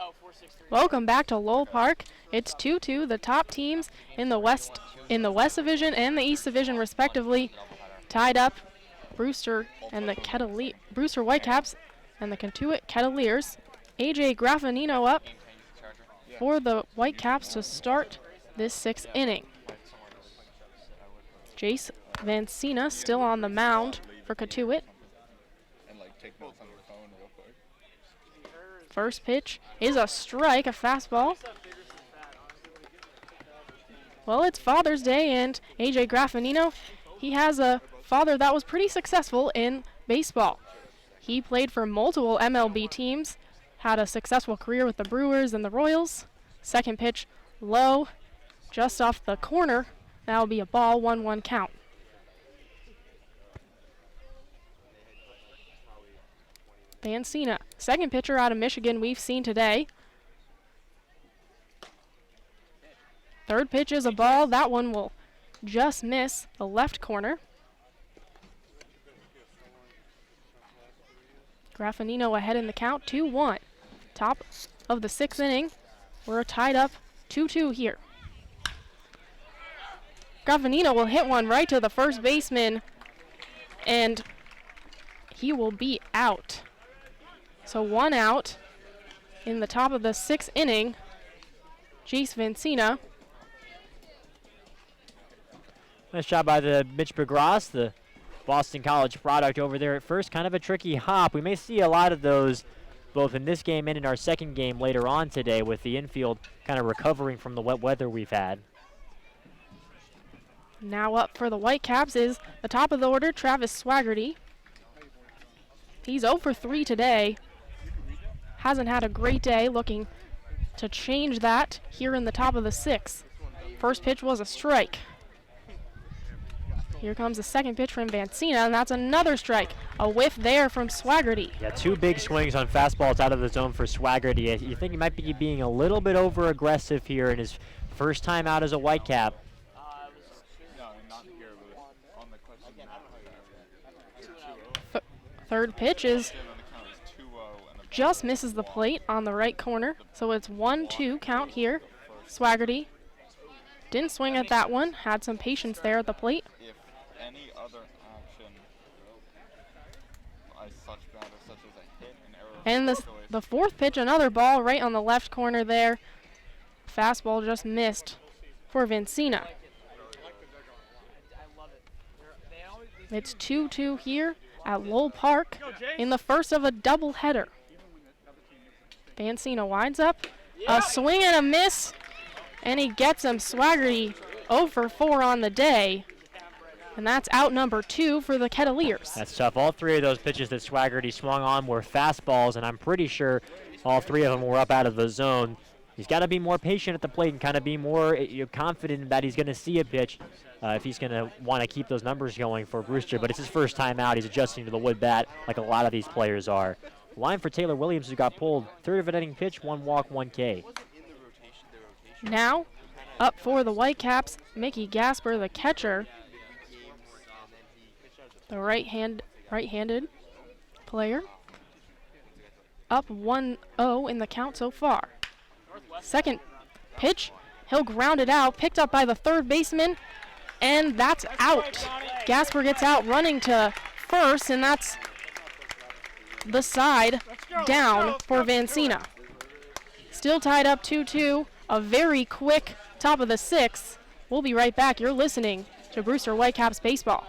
Oh, 4-6-3. Welcome back to Lowell Park. It's 2-2. The top teams in the West Division and the East Division respectively tied up. Brewster Whitecaps and the Cotuit Kettleers. AJ Graffinino up for the Whitecaps to start this 6th inning. Jace Vancina still on the mound for Cotuit. First pitch is a strike, a fastball. Well, it's Father's Day, and AJ Graffinino, he has a father that was pretty successful in baseball. He played for multiple MLB teams, had a successful career with the Brewers and the Royals. Second pitch, low, just off the corner. That'll be a ball, 1-1 count. Vancina, second pitcher out of Michigan we've seen today. Third pitch is a ball. That one will just miss the left corner. Graffinino ahead in the count, 2-1. Top of the 6th inning. We're tied up 2-2 here. Graffinino will hit one right to the first baseman, and he will be out. So 1 out in the top of the 6th inning. Jace Vancina. Nice job by the Mitch Begras, the Boston College product over there at first. Kind of a tricky hop. We may see a lot of those both in this game and in our second game later on today, with the infield kind of recovering from the wet weather we've had. Now up for the Whitecaps is the top of the order, Travis Swaggerty. He's 0 for 3 today. Hasn't had a great day, looking to change that here in the top of the 6th. First pitch was a strike. Here comes the second pitch from Vancina, and that's another strike. A whiff there from Swaggerty. Yeah, 2 big swings on fastballs out of the zone for Swaggerty. You think he might be being a little bit over-aggressive here in his first time out as a Whitecap. Third pitch is just misses the plate on the right corner, so it's 1-2 count here. Swaggerty didn't swing at that one, had some patience there at the plate. If any other action such as a hit and error. And the fourth pitch, another ball right on the left corner there. Fastball just missed for Vancina. It's 2-2 here at Lowell Park in the first of a doubleheader. Vancina winds up, a swing and a miss, and he gets him. Swaggerty 0 for 4 on the day, and that's out number 2 for the Kettleers. That's tough. All 3 of those pitches that Swaggerty swung on were fastballs, and I'm pretty sure all 3 of them were up out of the zone. he's got to be more patient at the plate and kind of be more confident that he's going to see a pitch if he's going to want to keep those numbers going for Brewster. But it's his first time out. He's adjusting to the wood bat like a lot of these players are. Line for Taylor Williams, who got pulled. Third of an inning pitch, 1 walk, 1 K. Now, up for the Whitecaps, Mickey Gasper, the catcher. The right-handed player. Up 1-0 in the count so far. Second pitch, he'll ground it out, picked up by the third baseman, and that's out. Gasper gets out running to first, and that's the side down for Vancina. Still tied up 2-2, a very quick top of the 6th. We'll be right back. You're listening to Brewster Whitecaps Baseball.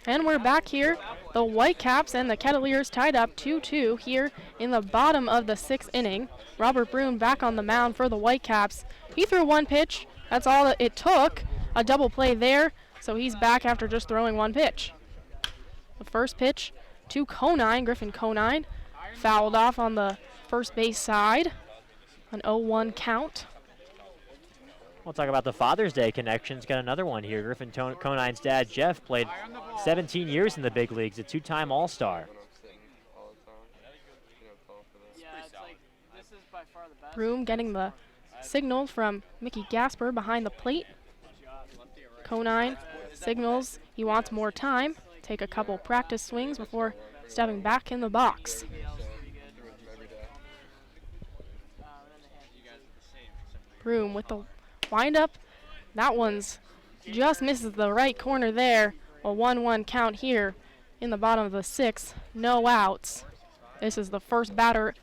And we're back here. The Whitecaps and the Kettleers tied up 2-2 here in the bottom of the 6th inning. Robert Broom back on the mound for the Whitecaps. He threw 1 pitch. That's all that it took. A double play there, so he's back after just throwing 1 pitch. The first pitch to Conine, Griffin Conine, fouled off on the first base side. An 0-1 count. We'll talk about the Father's Day connections. Got another one here. Griffin Conine's dad, Jeff, played 17 years in the big leagues, a 2-time All-Star. Broom getting the signal from Mickey Gasper behind the plate. Conine signals he wants more time. Take a couple practice swings before stepping back in the box. Broom with the windup. That one's just misses the right corner there. A 1-1 count here in the bottom of the 6th. No outs. This is the first batter.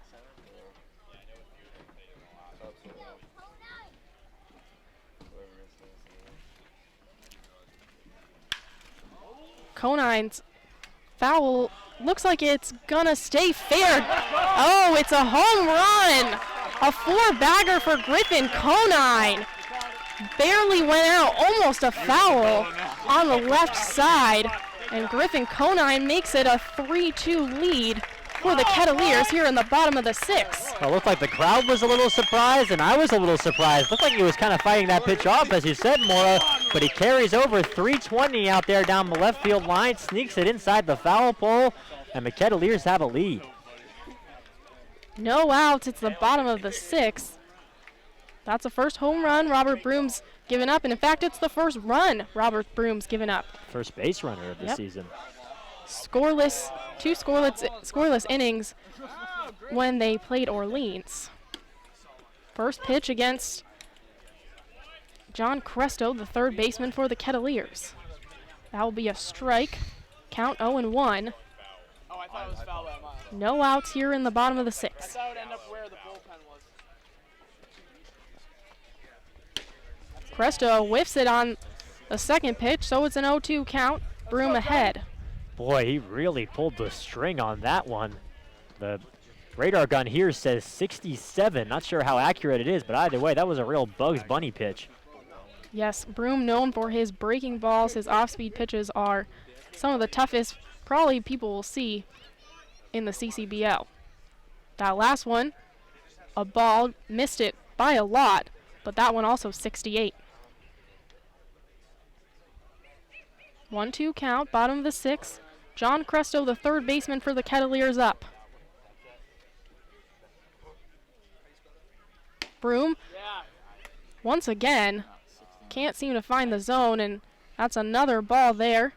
Conine's foul looks like it's gonna stay fair. Oh, it's a home run. A 4-bagger for Griffin Conine. Barely went out, almost a foul on the left side. And Griffin Conine makes it a 3-2 lead for the Kettleers here in the bottom of the 6th. Well, it looked like the crowd was a little surprised, and I was a little surprised. Looked like he was kind of fighting that pitch off, as you said, Maura, but he carries over 320 out there down the left field line, sneaks it inside the foul pole, and the Kettleers have a lead. No outs, it's the bottom of the 6th. That's the first home run Robert Broom's given up, and in fact, it's the first run Robert Broom's given up. First base runner of the season. Scoreless, 2 scoreless innings when they played Orleans. First pitch against John Cresto, the third baseman for the Kettleers. That will be a strike Count 0-1. Oh, I thought it was foul by a mile. No outs here in the bottom of the I 6th. thought it would end up where the bullpen was. Cresto whiffs it on the second pitch, so it's an 0-2 count. Broom ahead. Boy, he really pulled the string on that one. The radar gun here says 67. Not sure how accurate it is, but either way, that was a real Bugs Bunny pitch. Yes, Broom known for his breaking balls. His off-speed pitches are some of the toughest probably people will see in the CCBL. That last one, a ball, missed it by a lot, but that one also 68. 1-2 count, bottom of the 6th. John Cresto, the third baseman for the Kettleers, up. Broom, once again, can't seem to find the zone, and that's another ball there.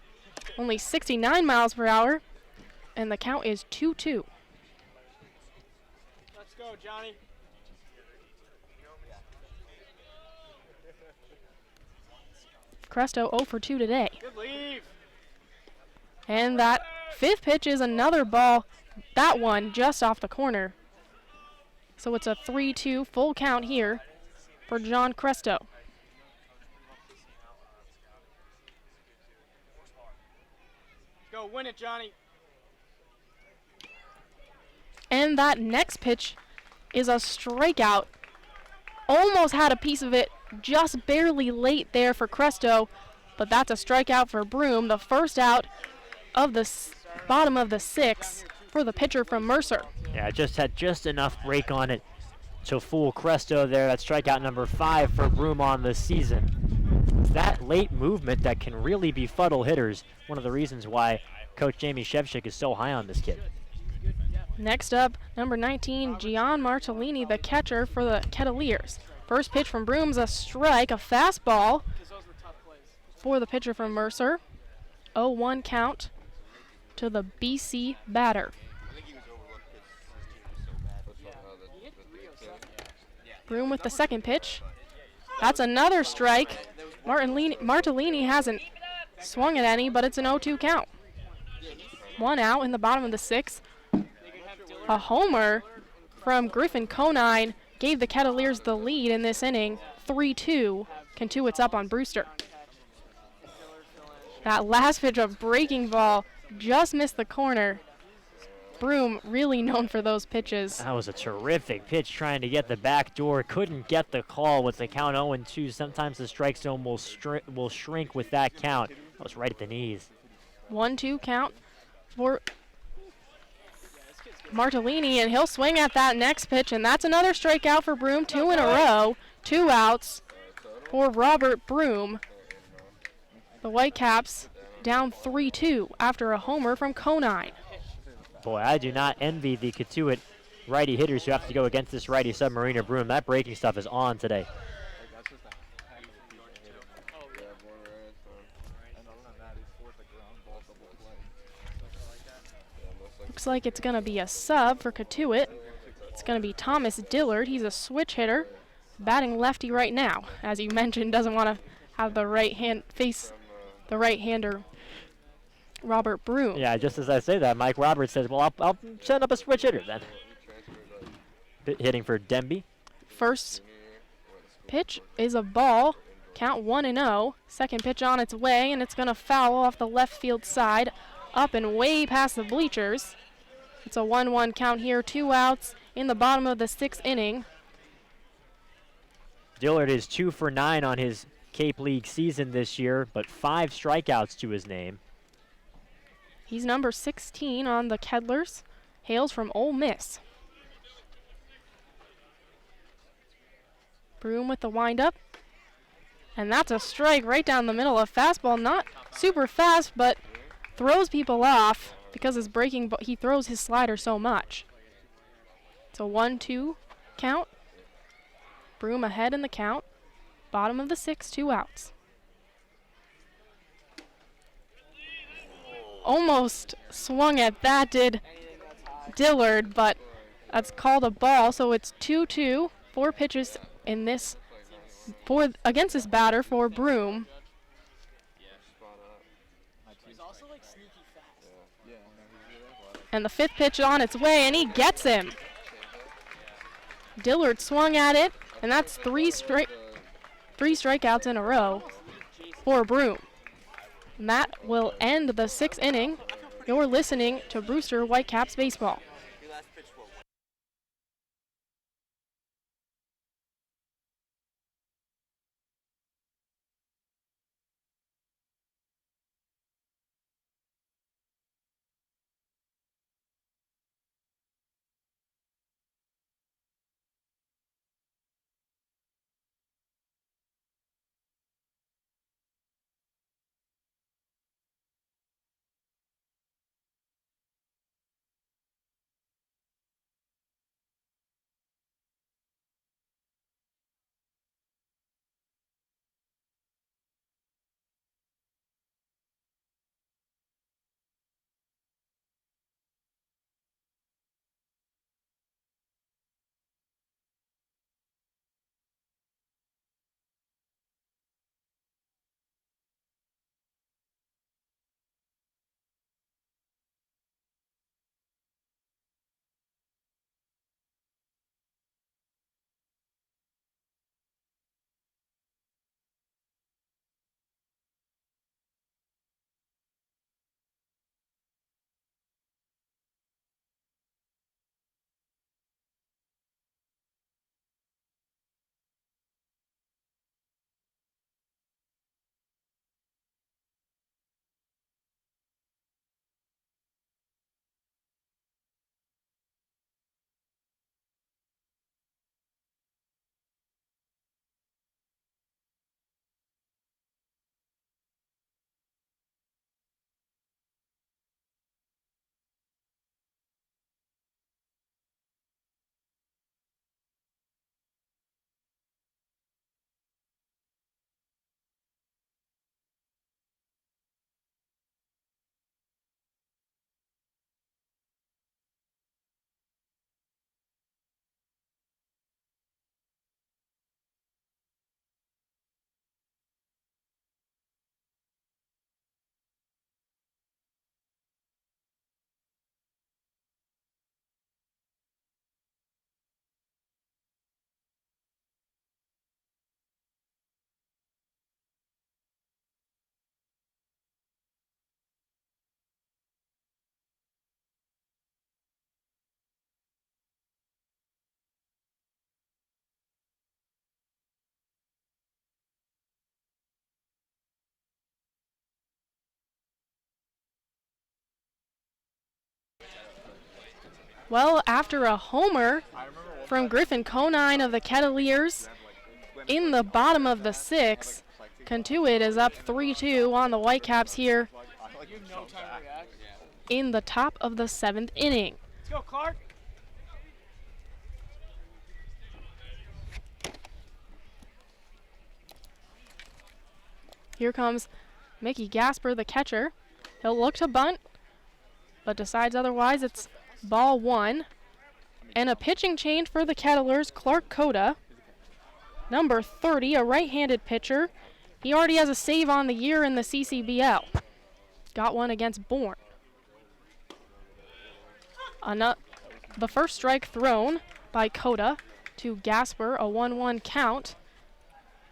Only 69 miles per hour, and the count is 2-2. Let's go, Johnny. Cresto 0 for 2 today. Good leave. And that fifth pitch is another ball, that one just off the corner. So it's a 3-2 full count here for John Cresto. Go win it, Johnny. And that next pitch is a strikeout. Almost had a piece of it, just barely late there for Cresto, but that's a strikeout for Broom, the first out of the bottom of the 6th for the pitcher from Mercer. Yeah, just had just enough break on it to fool Cresto there. That's strikeout number 5 for Broom on the season. It's that late movement that can really befuddle hitters. One of the reasons why Coach Jamie Shevchik is so high on this kid. Next up, number 19, Gian Martellini, the catcher for the Kettleers. First pitch from Broom's a strike, a fastball for the pitcher from Mercer. 0-1 count to the BC batter. Broom with the second pitch. That's another strike. Martellini hasn't swung at any, but it's an 0-2 count. 1 out in the bottom of the 6th. A homer from Griffin Conine gave the Kettleers the lead in this inning. 3-2. Cotuit's up on Brewster. That last pitch, a breaking ball, just missed the corner. Broom really known for those pitches. That was a terrific pitch trying to get the back door. Couldn't get the call with the count 0-2. Sometimes the strike zone will shrink with that count. That was right at the knees. 1-2 count for Martellini, and he'll swing at that next pitch, and that's another strikeout for Broom. 2 in a row. 2 outs for Robert Broom. The Whitecaps down 3-2 after a homer from Conine. Boy, I do not envy the Cotuit righty hitters who have to go against this righty Submariner Broom. That breaking stuff is on today. Looks like it's going to be a sub for Cotuit. It's going to be Thomas Dillard. He's a switch hitter, batting lefty right now. As you mentioned, doesn't want to have the right hand face the right-hander Robert Broom. Yeah, just as I say that, Mike Roberts says, well, I'll send up a switch hitter then. Hitting for Demby. First pitch is a ball. Count 1-0. Second pitch on its way, and it's going to foul off the left field side, up and way past the bleachers. It's a 1-1 count here. 2 outs in the bottom of the 6th inning. Dillard is 2 for 9 on his Cape League season this year, but 5 strikeouts to his name. He's number 16 on the Kettleers. Hails from Ole Miss. Broom with the windup. And that's a strike right down the middle. A fastball, not super fast, but throws people off because his breaking, he throws his slider so much. It's a 1-2 count. Broom ahead in the count. Bottom of the 6th, 2 outs. Almost swung at that, did Dillard, but that's called a ball, so it's 2-2. 4 pitches in this against this batter for Broom. He's also like sneaky fast. And the 5th pitch on its way, and he gets him. Dillard swung at it, and that's 3 strikeouts in a row for Broom. And that will end the 6th inning. You're listening to Brewster Whitecaps baseball. Well, after a homer from Griffin Conine of the Kettleers in the bottom of the 6th, Cotuit is up 3-2 on the Whitecaps here in the top of the 7th inning. Let's go, Clark. Here comes Mickey Gasper, the catcher. He'll look to bunt, but decides otherwise. It's ball 1. And a pitching change for the Kettleers, Clark Coda. Number 30, a right-handed pitcher. He already has a save on the year in the CCBL. Got one against Bourne. The first strike thrown by Coda to Gasper, a 1-1 count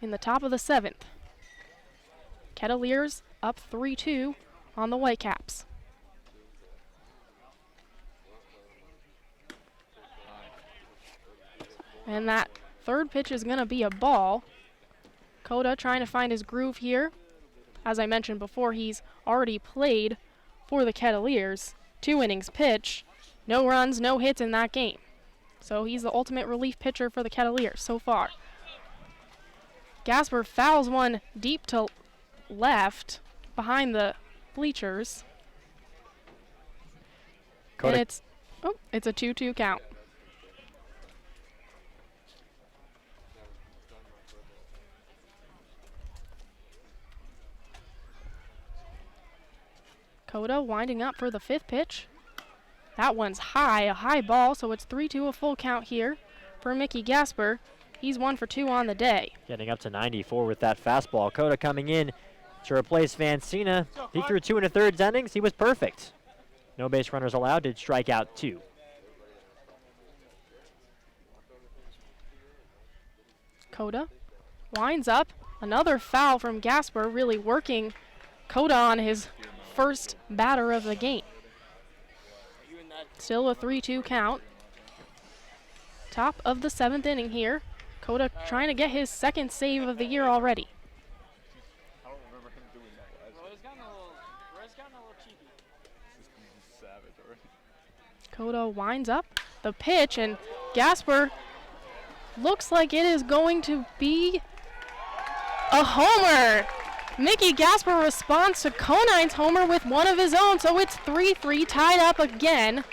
in the top of the 7th. Kettleers up 3-2 on the Whitecaps. And that third pitch is going to be a ball. Coda trying to find his groove here. As I mentioned before, he's already played for the Kettleers. 2 innings pitch, no runs, no hits in that game. So he's the ultimate relief pitcher for the Kettleers so far. Gasper fouls one deep to left behind the bleachers. Coda. And it's a 2-2 count. Coda winding up for the 5th pitch. That one's high, a high ball, so it's 3-2, a full count here for Mickey Gasper. He's 1 for 2 on the day. Getting up to 94 with that fastball. Coda coming in, to replace Vancina. He threw 2 1/3 innings. He was perfect. No base runners allowed, did strike out 2. Coda winds up. Another foul from Gasper, really working Coda on his first batter of the game. Still a 3-2 count. Top of the 7th inning here. Coda trying to get his second save of the year already. I don't remember him doing that. Roy's gotten a little cheeky. This is savage already. Coda winds up the pitch, and Gasper looks like it is going to be a homer. Mickey Gasper responds to Conine's homer with one of his own, so it's 3-3, tied up again.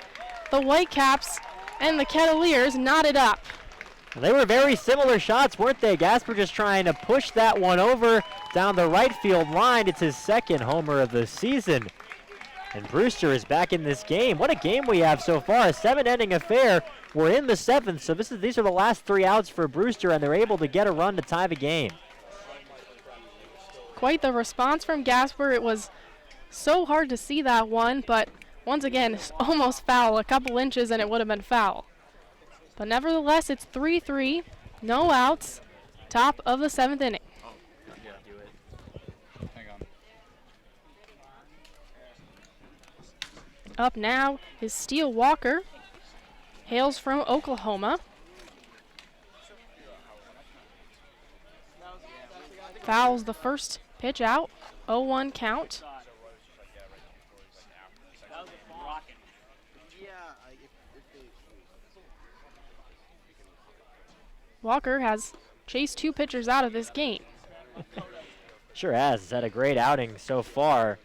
The Whitecaps and the Kettleers knotted up. They were very similar shots, weren't they? Gasper just trying to push that one over down the right field line. It's his second homer of the season. And Brewster is back in this game. What a game we have so far. A 7-inning affair. We're in the 7th, so these are the last 3 outs for Brewster, and they're able to get a run to tie the game. Quite the response from Gasper. It was so hard to see that one, but once again, it's almost foul. A couple inches and it would have been foul. But nevertheless, it's 3-3, no outs, top of the 7th inning. Hang on. Up now is Steele Walker, hails from Oklahoma. Fouls the first pitch out, 0-1 count. Walker has chased 2 pitchers out of this game. Sure has. He's had a great outing so far.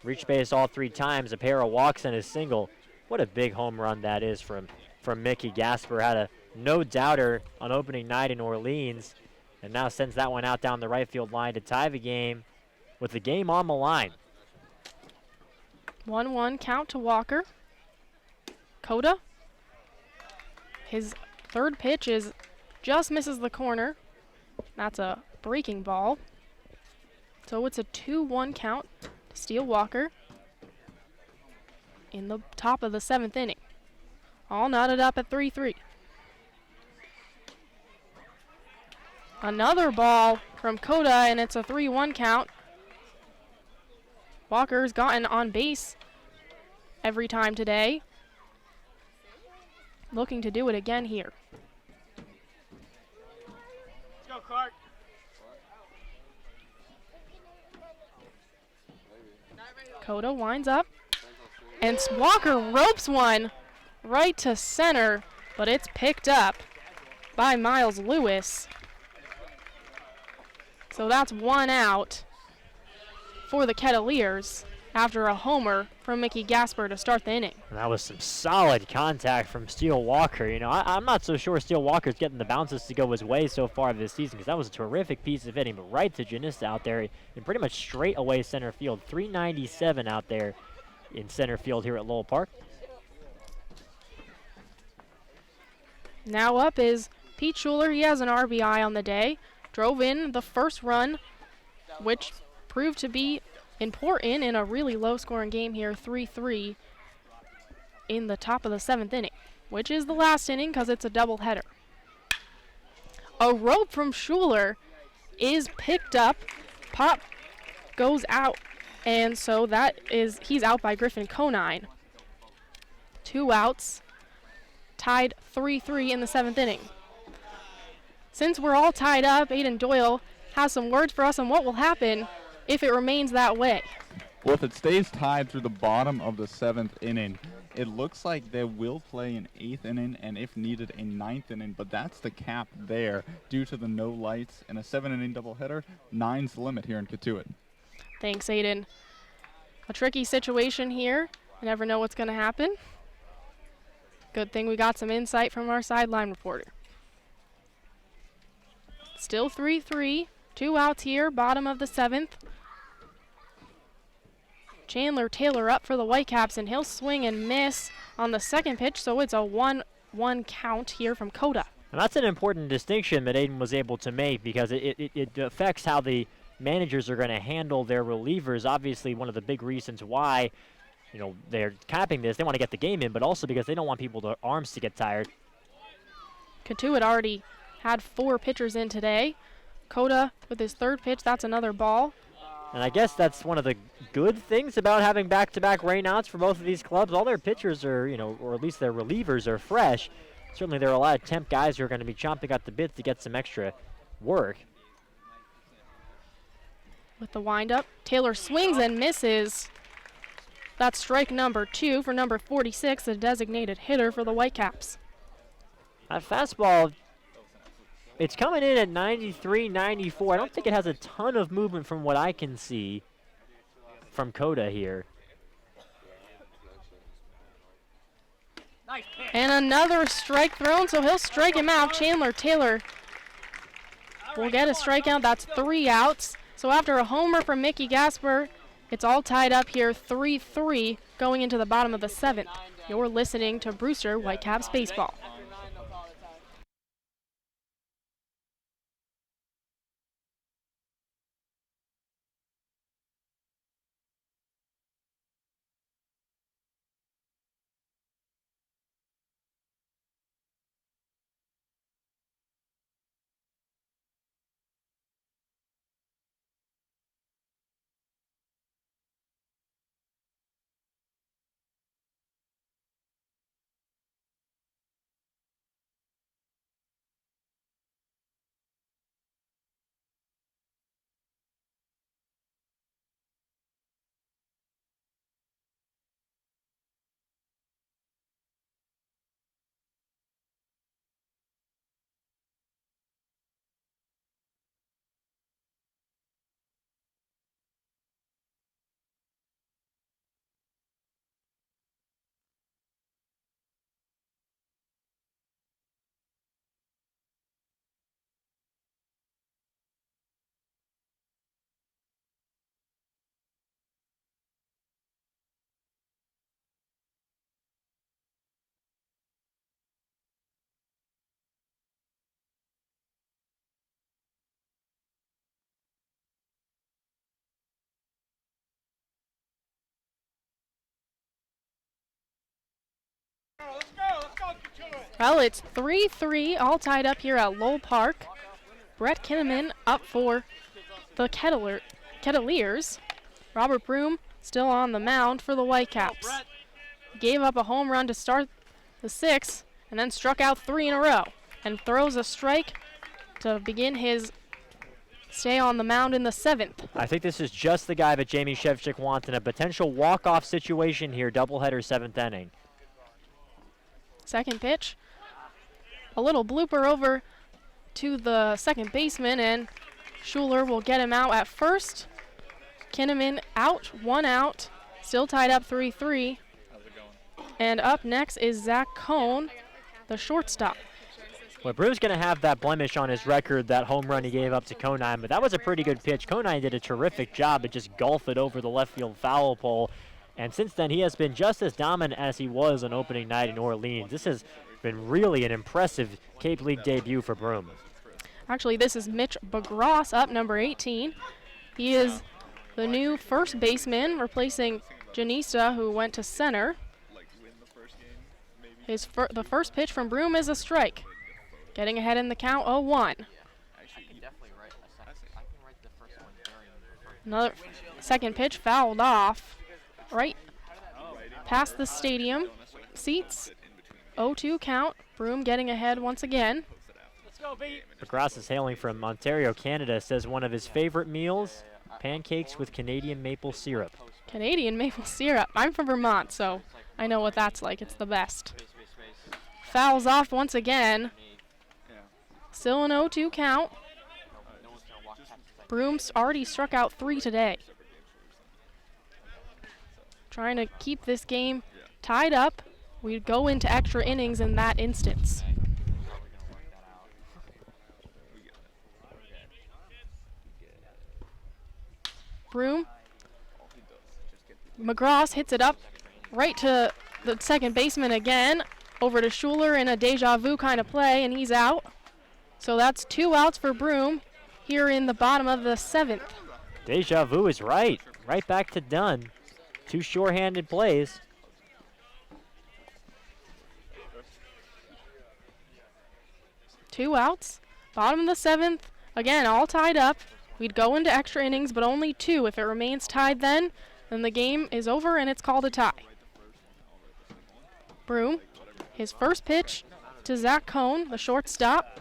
Reached base all 3 times, a pair of walks and a single. What a big home run that is from Mickey Gasper. Had a no-doubter on opening night in Orleans, and now sends that one out down the right field line to tie the game with the game on the line. 1-1 count to Walker. Coda. His third pitch just misses the corner. That's a breaking ball. So it's a 2-1 count to Steele Walker in the top of the 7th inning. All knotted up at 3-3. Another ball from Coda, and it's a 3-1 count. Walker's gotten on base every time today. Looking to do it again here. Let's go, Clark. Coda winds up, and Walker ropes one right to center, but it's picked up by Miles Lewis. So that's 1 out for the Kettleers after a homer from Mickey Gasper to start the inning. And that was some solid contact from Steele Walker. You know, I'm not so sure Steele Walker's getting the bounces to go his way so far this season, because that was a terrific piece of hitting, but right to Janissa out there in pretty much straight away center field. 397 out there in center field here at Lowell Park. Now up is Pete Schuler. He has an RBI on the day. Drove in the first run, which proved to be important in a really low-scoring game here, 3-3 in the top of the 7th inning, which is the last inning because it's a doubleheader. A rope from Schuler is picked up. Pop goes out, and so he's out by Griffin Conine. 2 outs, tied 3-3 in the 7th inning. Since we're all tied up, Aiden Doyle has some words for us on what will happen if it remains that way. Well, if it stays tied through the bottom of the 7th inning, it looks like they will play an 8th inning and, if needed, a 9th inning, but that's the cap there due to the no lights. In a 7-inning doubleheader, 9's the limit here in Cotuit. Thanks, Aiden. A tricky situation here. You never know what's going to happen. Good thing we got some insight from our sideline reporter. Still 3-3, 2 outs here, bottom of the 7th. Chandler Taylor up for the Whitecaps, and he'll swing and miss on the second pitch, so it's a 1-1 count here from Coda. And that's an important distinction that Aiden was able to make, because it affects how the managers are going to handle their relievers. Obviously, one of the big reasons why, they're capping this, they want to get the game in, but also because they don't want people's arms to get tired. Cotuit already had 4 pitchers in today. Coda with his 3rd pitch, that's another ball. And I guess that's one of the good things about having back-to-back rainouts for both of these clubs. All their pitchers are, or at least their relievers are fresh. Certainly there are a lot of temp guys who are going to be chomping at the bit to get some extra work. With the windup, Taylor swings and misses. That's strike number 2 for number 46, the designated hitter for the Whitecaps. That fastball, it's coming in at 93, 94. I don't think it has a ton of movement from what I can see from Coda here. And another strike thrown, so he'll strike him out. Chandler Taylor will get a strikeout. That's 3 outs. So after a homer from Mickey Gasper, it's all tied up here, 3-3, going into the bottom of the 7th. You're listening to Brewster Whitecaps Baseball. Well, it's 3-3, all tied up here at Lowell Park. Brett Kinnaman up for the Kettleers. Robert Broom still on the mound for the Whitecaps. Gave up a home run to start the 6th and then struck out 3 in a row and throws a strike to begin his stay on the mound in the 7th. I think this is just the guy that Jamie Shevchik wants in a potential walk-off situation here, doubleheader 7th inning. Second pitch, a little blooper over to the second baseman, and Schuler will get him out at first. Kinnaman out, 1 out, still tied up 3-3. And up next is Zach Cohn, the shortstop. Well, Brew's going to have that blemish on his record, that home run he gave up to Conine, but that was a pretty good pitch. Conine did a terrific job at just golf it over the left field foul pole. And since then, he has been just as dominant as he was on opening night in New Orleans. This has been really an impressive Cape League debut for Broom. Actually, this is Mitch Bagros, up number 18. He is the new first baseman, replacing Janista, who went to center. The first pitch from Broom is a strike. Getting ahead in the count, 0-1. Another second pitch fouled off. Right past the stadium seats. 0-2 count. Broom getting ahead once again. McGrath is hailing from Ontario, Canada. Says one of his favorite meals, pancakes with Canadian maple syrup. Canadian maple syrup. I'm from Vermont, so I know what that's like. It's the best. Fouls off once again. Still an 0-2 count. Broom's already struck out 3 today. Trying to keep this game tied up. We'd go into extra innings in that instance. Broom. McGrath hits it up right to the second baseman again. Over to Schuler in a deja vu kind of play, and he's out. So that's 2 outs for Broom here in the bottom of the 7th. Deja vu is right. Right back to Dunn. 2 shorthanded plays. Two outs. Bottom of the 7th. Again, all tied up. We'd go into extra innings, but only 2. If it remains tied then the game is over and it's called a tie. Broom, his first pitch to Zach Cohn, the shortstop.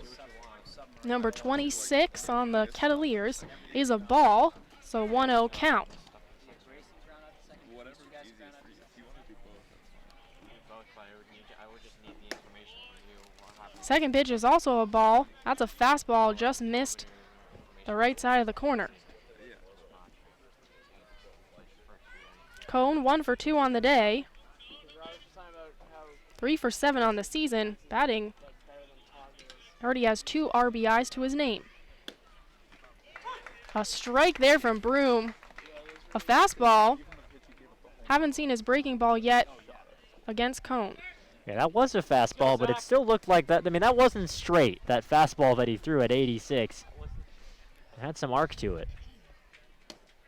Number 26 on the Kettleers is a ball, so 1-0 count. Second pitch is also a ball. That's a fastball, just missed the right side of the corner. Cohn 1 for 2 on the day. 3 for 7 on the season. Batting already has 2 RBIs to his name. A strike there from Broom. A fastball. Haven't seen his breaking ball yet against Cohn. Yeah, that was a fastball, but it still looked like that. I mean, that wasn't straight, that fastball that he threw at 86. It had some arc to it.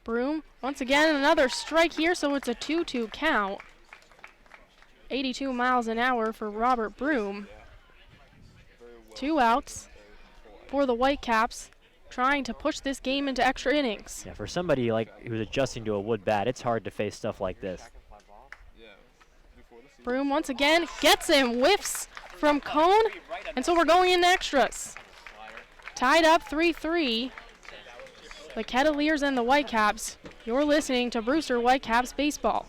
Broom, once again, another strike here, so it's a 2-2 count. 82 miles an hour for Robert Broom. 2 outs for the Whitecaps, trying to push this game into extra innings. Yeah, for somebody like who's adjusting to a wood bat, it's hard to face stuff like this. Broom once again gets him, whiffs from Cohn, and so we're going into extras. Tied up 3-3. The Kettleers and the Whitecaps. You're listening to Brewster Whitecaps baseball.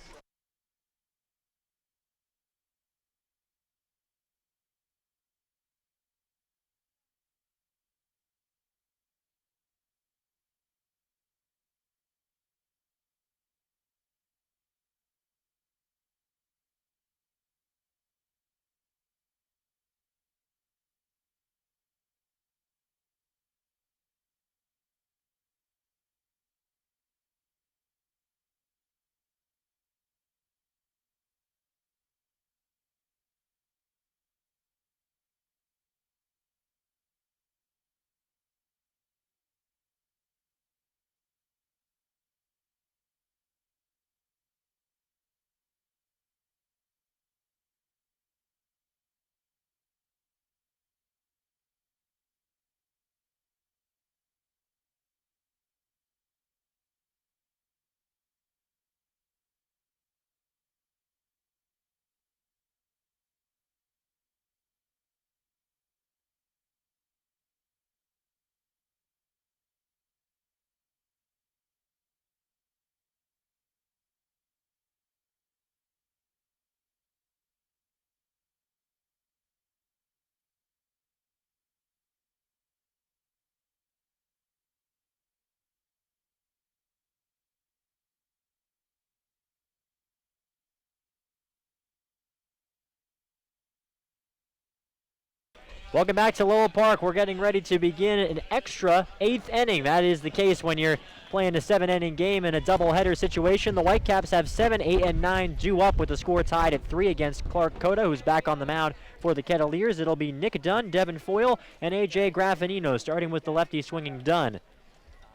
Welcome back to Lowell Park. We're getting ready to begin an extra 8th inning. That is the case when you're playing a 7-inning game in a doubleheader situation. The Whitecaps have 7, 8, and 9 due up with the score tied at 3 against Clark Cota, who's back on the mound for the Kettleers. It'll be Nick Dunn, Devin Foyle, and A.J. Graffinino, starting with the lefty swinging Dunn.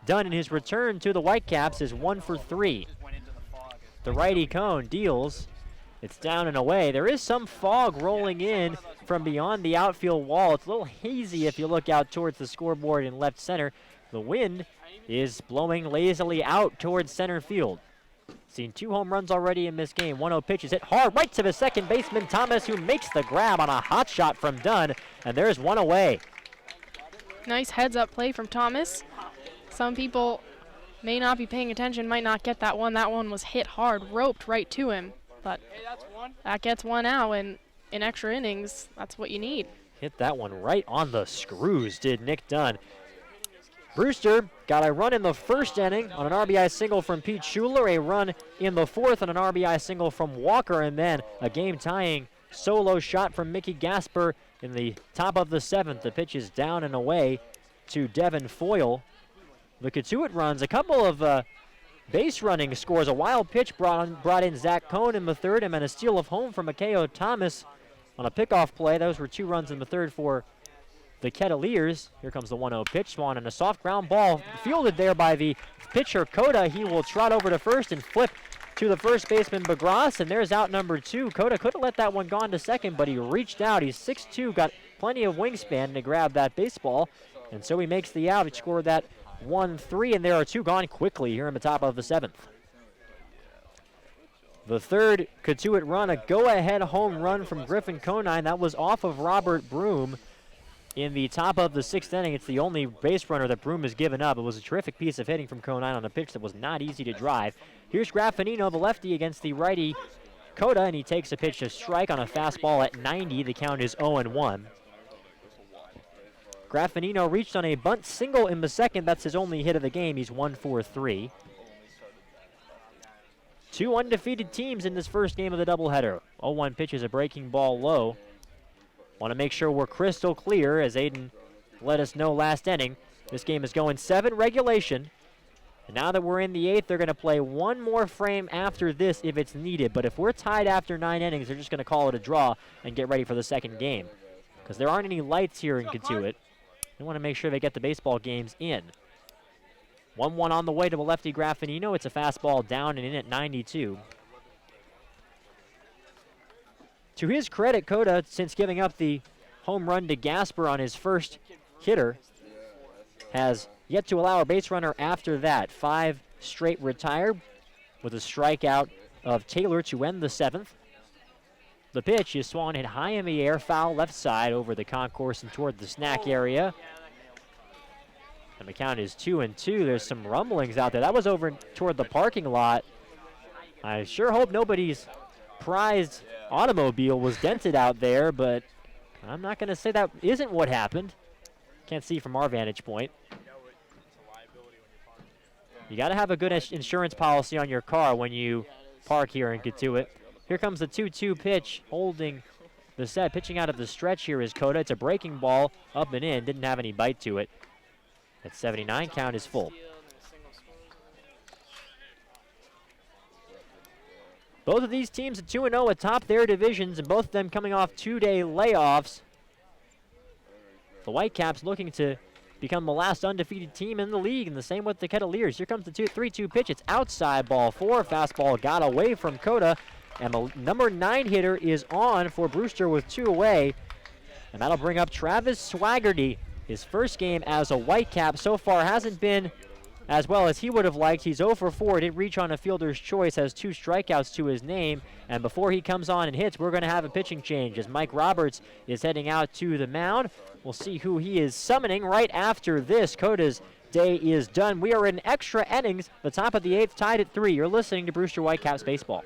Dunn in his return to the Whitecaps is 1 for 3. The righty Cone deals. It's down and away. There is some fog rolling in from beyond the outfield wall. It's a little hazy if you look out towards the scoreboard in left center. The wind is blowing lazily out towards center field. Seen 2 home runs already in this game. 1-0 pitch is hit hard right to the second baseman, Thomas, who makes the grab on a hot shot from Dunn, and there's one away. Nice heads-up play from Thomas. Some people may not be paying attention, might not get that one. That one was hit hard, roped right to him. But that gets one out, and in extra innings, that's what you need. Hit that one right on the screws, did Nick Dunn. Brewster got a run in the first inning on an RBI single from Pete Schuler, a run in the fourth on an RBI single from Walker, and then a game-tying solo shot from Mickey Gasper in the top of the 7th. The pitch is down and away to Devin Foyle. The Cotuit runs a couple of base running scores. A wild pitch brought in Zach Cohn in the third, and then a steal of home from Makeo Thomas on a pickoff play. Those were 2 runs in the third for the Kettleers. Here comes the 1-0 pitch. Swan and a soft ground ball fielded there by the pitcher Cota. He will trot over to first and flip to the first baseman Bagras, and there's out number 2. Cota could have let that one gone to second, but he reached out. He's 6'2", got plenty of wingspan to grab that baseball, and so he makes the out. He scored that 1-3, and there are 2 gone quickly here in the top of the 7th. The third Cotuit run, a go-ahead home run from Griffin Conine. That was off of Robert Broom in the top of the 6th inning. It's the only base runner that Broom has given up. It was a terrific piece of hitting from Conine on a pitch that was not easy to drive. Here's Graffinino, the lefty, against the righty Cota, and he takes a pitch to strike on a fastball at 90. The count is 0-1. Graffinino reached on a bunt single in the second. That's his only hit of the game. He's 1-for-3. 2 undefeated teams in this first game of the doubleheader. 0-1 pitch is a breaking ball low. Want to make sure we're crystal clear, as Aiden let us know last inning. This game is going 7 regulation. And now that we're in the 8th, they're going to play 1 more frame after this if it's needed. But if we're tied after 9 innings, they're just going to call it a draw and get ready for the second game. Because there aren't any lights here in Cotuit. They want to make sure they get the baseball games in. 1-1 on the way to the lefty Graffinino. It's a fastball down and in at 92. To his credit, Cota, since giving up the home run to Gasper on his first hitter, has yet to allow a base runner after that. 5 straight retired with a strikeout of Taylor to end the 7th. The pitch is swung hit high in the air, foul left side over the concourse and toward the snack area. And the count is 2-2. There's some rumblings out there. That was over toward the parking lot. I sure hope nobody's prized automobile was dented out there, but I'm not going to say that isn't what happened. Can't see from our vantage point. You got to have a good insurance policy on your car when you park here in Cotuit. Here comes the 2-2 pitch, holding the set. Pitching out of the stretch here is Cota. It's a breaking ball, up and in. Didn't have any bite to it. At 79, count is full. Both of these teams at 2-0 atop their divisions, and both of them coming off 2-day layoffs. The Whitecaps looking to become the last undefeated team in the league, and the same with the Kettleers. Here comes the 3-2 pitch. It's outside, ball 4. Fastball got away from Cota, and the number 9 hitter is on for Brewster with 2 away. And that'll bring up Travis Swaggerty. His first game as a Whitecap so far hasn't been as well as he would have liked. He's 0 for 4. Didn't reach on a fielder's choice, has 2 strikeouts to his name. And before he comes on and hits, we're going to have a pitching change as Mike Roberts is heading out to the mound. We'll see who he is summoning right after this. Cota's day is done. We are in extra innings, the top of the 8th, tied at 3. You're listening to Brewster Whitecaps Baseball.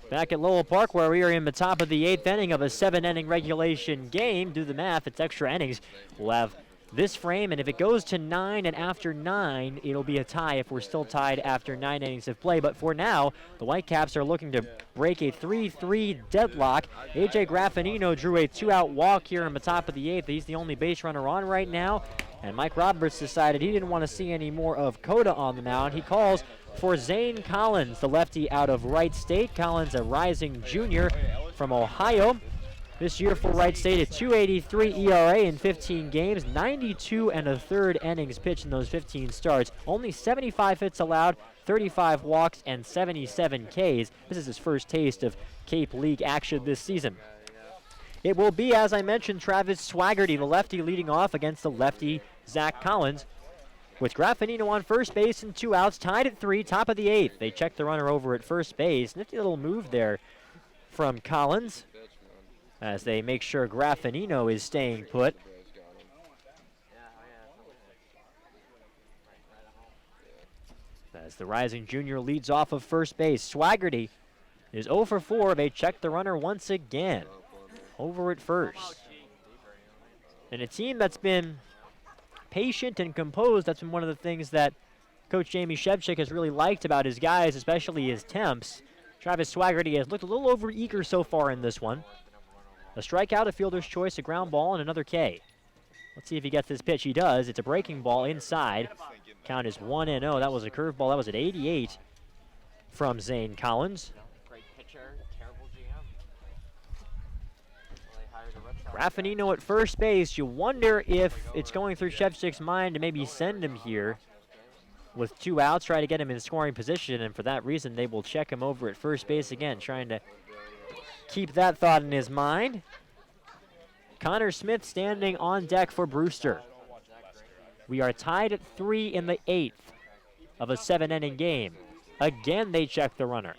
Back at Lowell Park, where we are in the top of the 8th inning of a 7-inning regulation game. Do the math, it's extra innings. We'll have this frame, and if it goes to 9 and after 9, it'll be a tie if we're still tied after 9 innings of play. But for now, the Whitecaps are looking to break a 3-3 deadlock. A.J. Graffinino drew a 2-out walk here in the top of the 8th. He's the only base runner on right now. And Mike Roberts decided he didn't want to see any more of Coda on the mound. He calls for Zane Collins, the lefty out of Wright State. Collins, a rising junior from Ohio. This year for Wright State, a 2.83 ERA in 15 games, 92 1/3 innings pitched in those 15 starts. Only 75 hits allowed, 35 walks, and 77 Ks. This is his first taste of Cape League action this season. It will be, as I mentioned, Travis Swaggerty, the lefty, leading off against the lefty Zach Collins. With Graffinino on first base and 2 outs, tied at 3, top of the 8th. They check the runner over at first base. Nifty little move there from Collins as they make sure Graffinino is staying put. As the rising junior leads off of first base, Swaggerty is 0 for 4. They check the runner once again over at first. And a team that's been patient and composed, that's been one of the things that Coach Jamie Shevchik has really liked about his guys, especially his temps. Travis Swaggerty has looked a little overeager so far in this one. A strikeout, a fielder's choice, a ground ball, and another K. Let's see if he gets this pitch. He does. It's a breaking ball inside. Count is 1-0. That was a curveball. That was at 88 from Zane Collins. Graffinino at first base. You wonder if it's going through Shevchik's mind to maybe send him here with 2 outs, try to get him in scoring position, and for that reason, they will check him over at first base again, trying to keep that thought in his mind. Connor Smith standing on deck for Brewster. We are tied at 3 in the 8th of a 7-inning game. Again, they check the runner.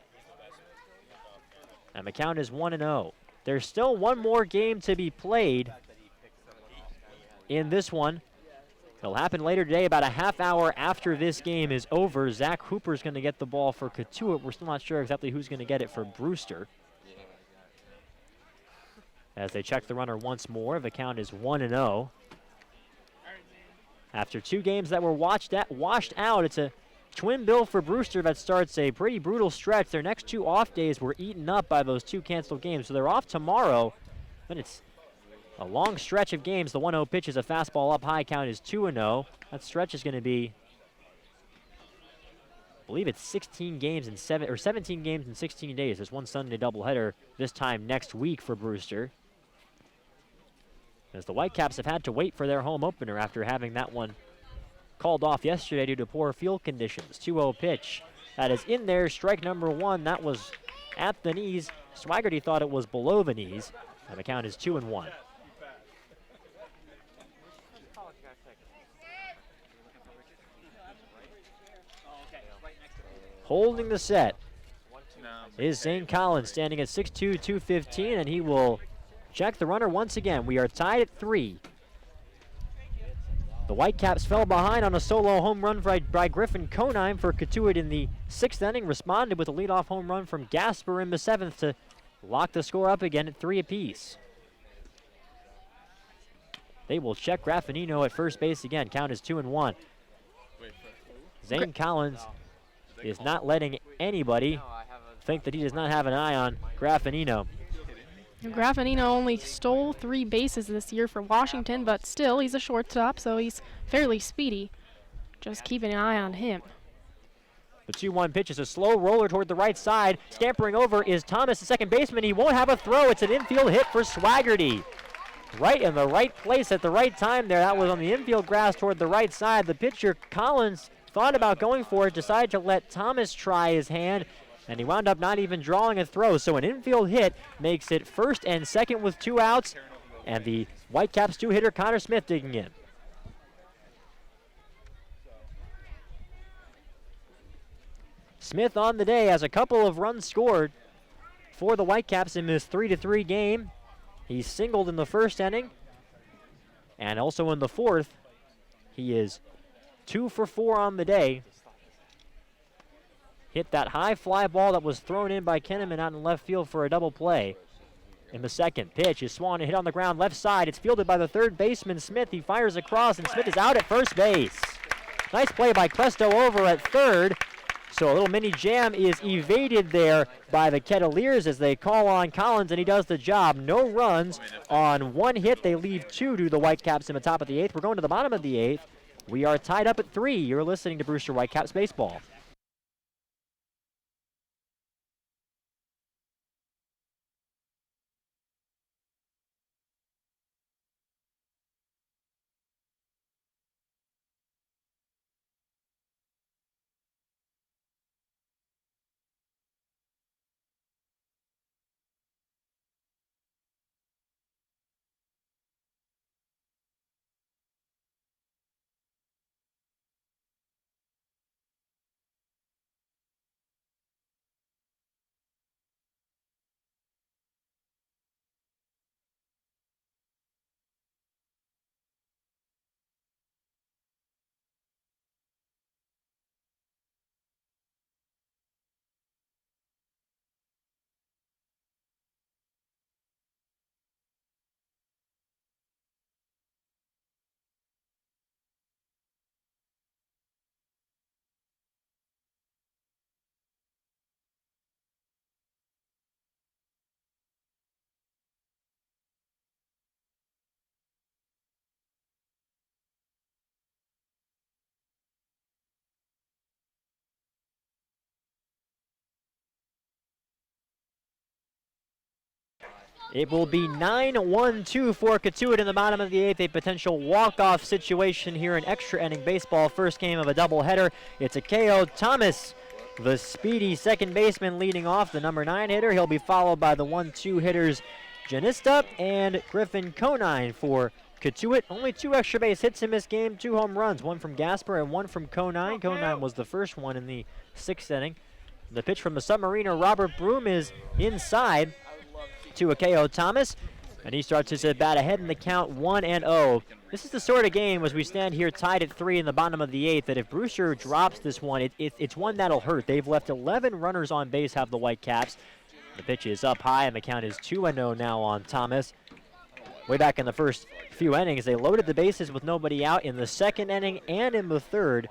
And the count is 1-0. There's still one more game to be played in this one. It'll happen later today, about a half hour after this game is over. Zach Hooper's going to get the ball for Cotuit. We're still not sure exactly who's going to get it for Brewster. As they check the runner once more, the count is 1-0. After 2 games that were washed out, it's a twin bill for Brewster that starts a pretty brutal stretch. Their next 2 off days were eaten up by those 2 canceled games, so they're off tomorrow. But it's a long stretch of games. The 1-0 pitch is a fastball up high. Count is 2-0. That stretch is going to be, I believe it's 17 games in 16 days. There's one Sunday doubleheader this time next week for Brewster, as the Whitecaps have had to wait for their home opener after having that one called off yesterday due to poor field conditions. 2-0 pitch. That is in there. Strike number 1. That was at the knees. Swaggerty thought it was below the knees. And the count is 2-1. Holding the set is Zane Collins, standing at 6'2", 215, and he will check the runner once again. We are tied at 3. The Whitecaps fell behind on a solo home run by Griffin Conine for Cotuit in the 6th inning, responded with a leadoff home run from Gasper in the 7th to lock the score up again at 3 apiece. They will check Graffinino at first base again. Count is 2-1. Zane Collins is not letting anybody think that he does not have an eye on Graffinino. Graffinino only stole 3 bases this year for Washington, but still, he's a shortstop, so he's fairly speedy. Just keeping an eye on him. The 2-1 pitch is a slow roller toward the right side. Scampering over is Thomas, the second baseman. He won't have a throw. It's an infield hit for Swaggerty. Right in the right place at the right time there. That was on the infield grass toward the right side. The pitcher, Collins, thought about going for it, decided to let Thomas try his hand, and he wound up not even drawing a throw. So an infield hit makes it first and second with 2 outs, and the Whitecaps 2-hitter Connor Smith digging in. Smith on the day has a couple of runs scored for the Whitecaps in this 3-3 game. He singled in the 1st inning, and also in the 4th. He is 2 for 4 on the day. hit that high fly ball that was thrown in by Kinnaman out in left field for a double play. In the second pitch is Swan hit on the ground left side. It's fielded by the third baseman Smith. He fires across and Smith is out at first base. Nice play by Cresto over at third. So a little mini jam is evaded there by the Kettleers as they call on Collins, and he does the job. No runs on one hit. They leave 2 to the Whitecaps in the top of the 8th. We're going to the bottom of the 8th. We are tied up at 3. You're listening to Brewster Whitecaps Baseball. It will be 9-1-2 for Cotuit in the bottom of the 8th. A potential walk-off situation here in extra inning baseball. First game of a doubleheader. It's a KO Thomas, the speedy second baseman, leading off, the number 9 hitter. He'll be followed by the 1-2 hitters Janista and Griffin Conine for Cotuit. Only 2 extra base hits in this game, 2 home runs, 1 from Gasper and 1 from Conine. Conine was the first one in the 6th inning. The pitch from the Submariner, Robert Broom, is inside to a KO Thomas, and he starts his at bat ahead in the count 1-0. This is the sort of game, as we stand here tied at 3 in the bottom of the 8th, that if Brewster drops this one, it's one that'll hurt. They've left 11 runners on base, have the Whitecaps. The pitch is up high, and the count is 2-0 now on Thomas. Way back in the first few innings, they loaded the bases with nobody out in the 2nd inning and in the 3rd,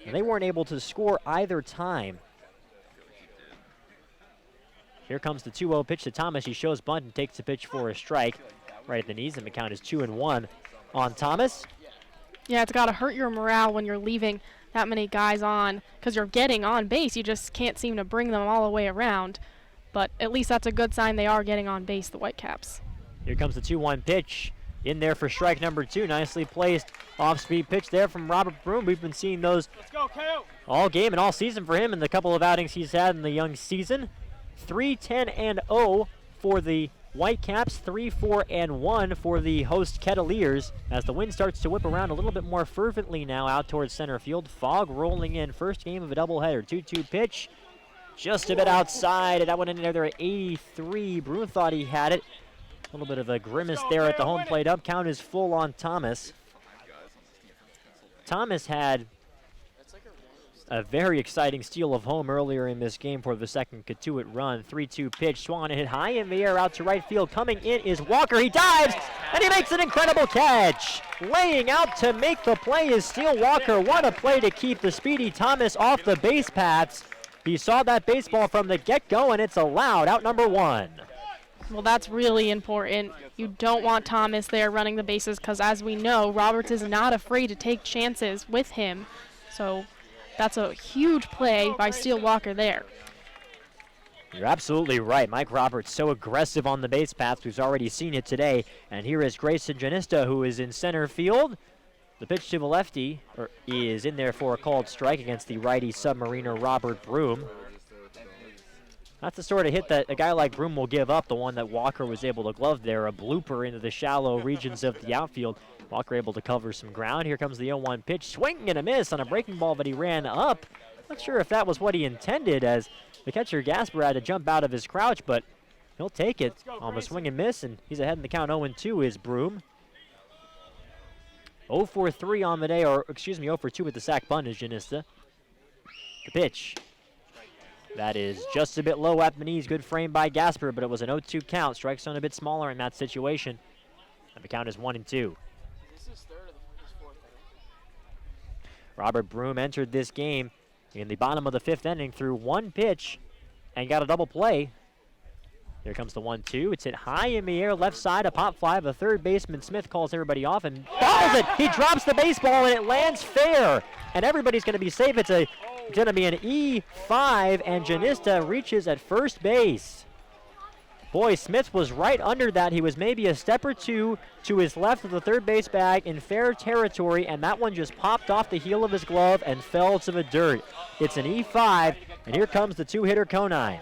and they weren't able to score either time. Here comes the 2-0 pitch to Thomas. He shows bunt and takes the pitch for a strike right at the knees, and the count is 2-1 on Thomas. Yeah, it's got to hurt your morale when you're leaving that many guys on because you're getting on base. You just can't seem to bring them all the way around. But at least that's a good sign they are getting on base, the Whitecaps. Here comes the 2-1 pitch. In there for strike number 2. Nicely placed off-speed pitch there from Robert Broom. We've been seeing those all game and all season for him in the couple of outings he's had in the young season. 3-10-0 for the Whitecaps, 3-4-1 for the host Kettleers as the wind starts to whip around a little bit more fervently now out towards center field. Fog rolling in, first game of a doubleheader. 2-2 pitch, just a bit outside, and that went in there at 83. Bruin thought he had it. A little bit of a grimace there at the home plate. Up count is full on Thomas. Thomas had a very exciting steal of home earlier in this game for the second Cotuit run. 3-2 pitch, swung and hit high in the air out to right field. Coming in is Walker. He dives, and he makes an incredible catch. Laying out to make the play is Steele Walker. What a play to keep the speedy Thomas off the base paths. He saw that baseball from the get-go, and it's allowed, out number 1. Well, that's really important. You don't want Thomas there running the bases because, as we know, Roberts is not afraid to take chances with him. So that's a huge play by Steele Walker there. You're absolutely right. Mike Roberts so aggressive on the base paths. We've already seen it today. And here is Grayson Janista, who is in center field. The pitch to the lefty is in there for a called strike against the righty Submariner Robert Broom. That's the sort of hit that a guy like Broom will give up, the one that Walker was able to glove there, a blooper into the shallow regions of the outfield. Walker able to cover some ground. Here comes the 0-1 pitch, swing and a miss on a breaking ball that he ran up. Not sure if that was what he intended, as the catcher Gasper had to jump out of his crouch, but he'll take it on the swing and miss, and he's ahead in the count. 0-2 is Broom. 0-for-3 on the day, or excuse me, 0-for-2 with the sac bunt is Janista. The pitch That is just a bit low at the knees. Good frame by Gasper, but it was an 0-2 count. Strike zone a bit smaller in that situation. And the count is 1-2. This is third of his fourth. Robert Broom entered this game in the bottom of the 5th inning through one pitch and got a double play. Here comes the 1-2. It's hit high in the air, left side, a pop fly. The third baseman, Smith, calls everybody off and fouls it. He drops the baseball, and it lands fair. And everybody's going to be safe. It's going to be an E5, and Janista reaches at first base. Boy, Smith was right under that. He was maybe a step or two to his left of the third base bag in fair territory, and that one just popped off the heel of his glove and fell to the dirt. It's an E5, and here comes the two-hitter Conine.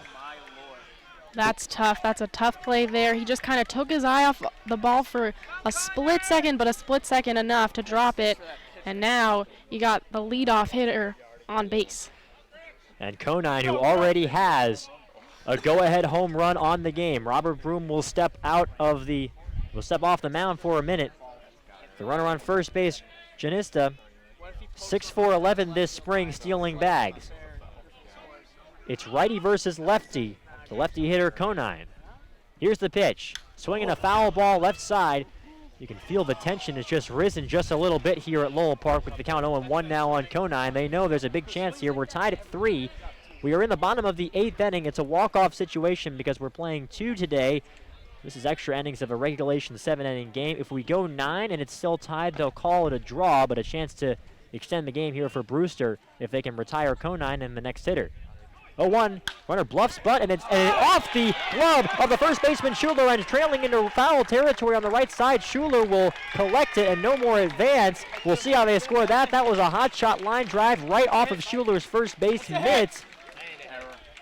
That's tough. That's a tough play there. He just kind of took his eye off the ball for a split second, but a split second enough to drop it. And now you got the leadoff hitter on base. And Conine, who already has a go-ahead home run on the game. Robert Broom will step off the mound for a minute. The runner on first base, Janista, 6'4", this spring, stealing bags. It's righty versus lefty. The lefty hitter, Conine. Here's the pitch. Swinging a foul ball left side. You can feel the tension has just risen just a little bit here at Lowell Park with the count 0-1 now on Conine. They know there's a big chance here. We're tied at 3. We are in the bottom of the 8th inning. It's a walk-off situation because we're playing 2 today. This is extra innings of a regulation 7-inning game. If we go 9 and it's still tied, they'll call it a draw, but a chance to extend the game here for Brewster if they can retire Conine and the next hitter. 0-1, runner bluffs butt, and it's off the glove of the first baseman, Schuler, and trailing into foul territory on the right side. Schuler will collect it and no more advance. We'll see how they score that. That was a hot shot line drive right off of Schuler's first base mitts.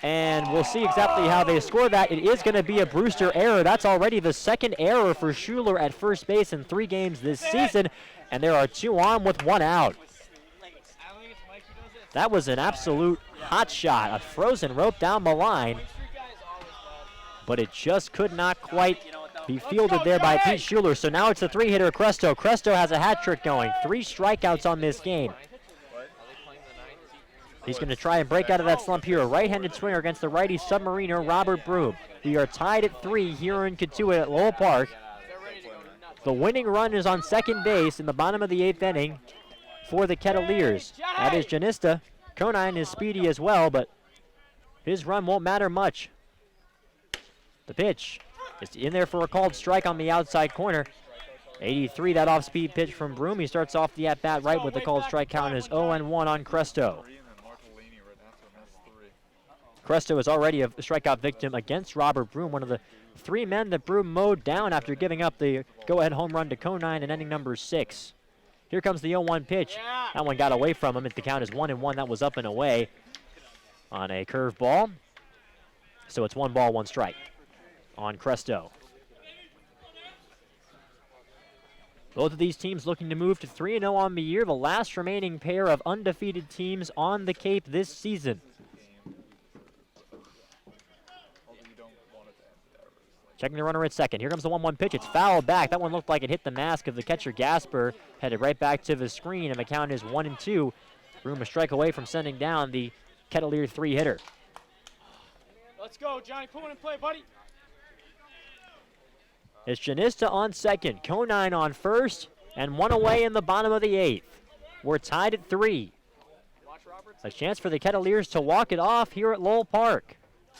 And we'll see exactly how they score that. It is going to be a Brewster error. That's already the second error for Schuler at first base in 3 games this season. And there are 2 on with 1 out. That was an absolute hot shot, a frozen rope down the line. But it just could not quite be fielded there by Pete Schuler. So now it's the 3-hitter, Cresto. Cresto has a hat trick going. 3 strikeouts on this game. He's going to try and break out of that slump here. A right-handed swinger against the righty submariner, Robert Broom. We are tied at 3 here in Cotuit at Lowell Park. The winning run is on second base in the bottom of the 8th inning for the Kettleers. That is Janista. Conine is speedy as well, but his run won't matter much. The pitch is in there for a called strike on the outside corner. 83, that off-speed pitch from Broom. He starts off the at-bat right with the called strike count is 0-1 on Cresto. Cresto is already a strikeout victim against Robert Broom, one of the 3 men that Broom mowed down after giving up the go-ahead home run to Conine in inning number 6. Here comes the 0-1 pitch. That one got away from him. The count is 1-1. That was up and away on a curve ball. So it's 1 ball, 1 strike on Cresto. Both of these teams looking to move to 3-0 on the year, the last remaining pair of undefeated teams on the Cape this season. Checking the runner at second. Here comes the 1-1 pitch. It's fouled back. That one looked like it hit the mask of the catcher, Gasper. Headed right back to the screen, and the count is 1-2. Broom a strike away from sending down the Kettleer 3-hitter. Let's go, Johnny. Put one in play, buddy. It's Janista on second, Conine on first, and 1 away in the bottom of the 8th. We're tied at 3. A chance for the Kettleers to walk it off here at Lowell Park.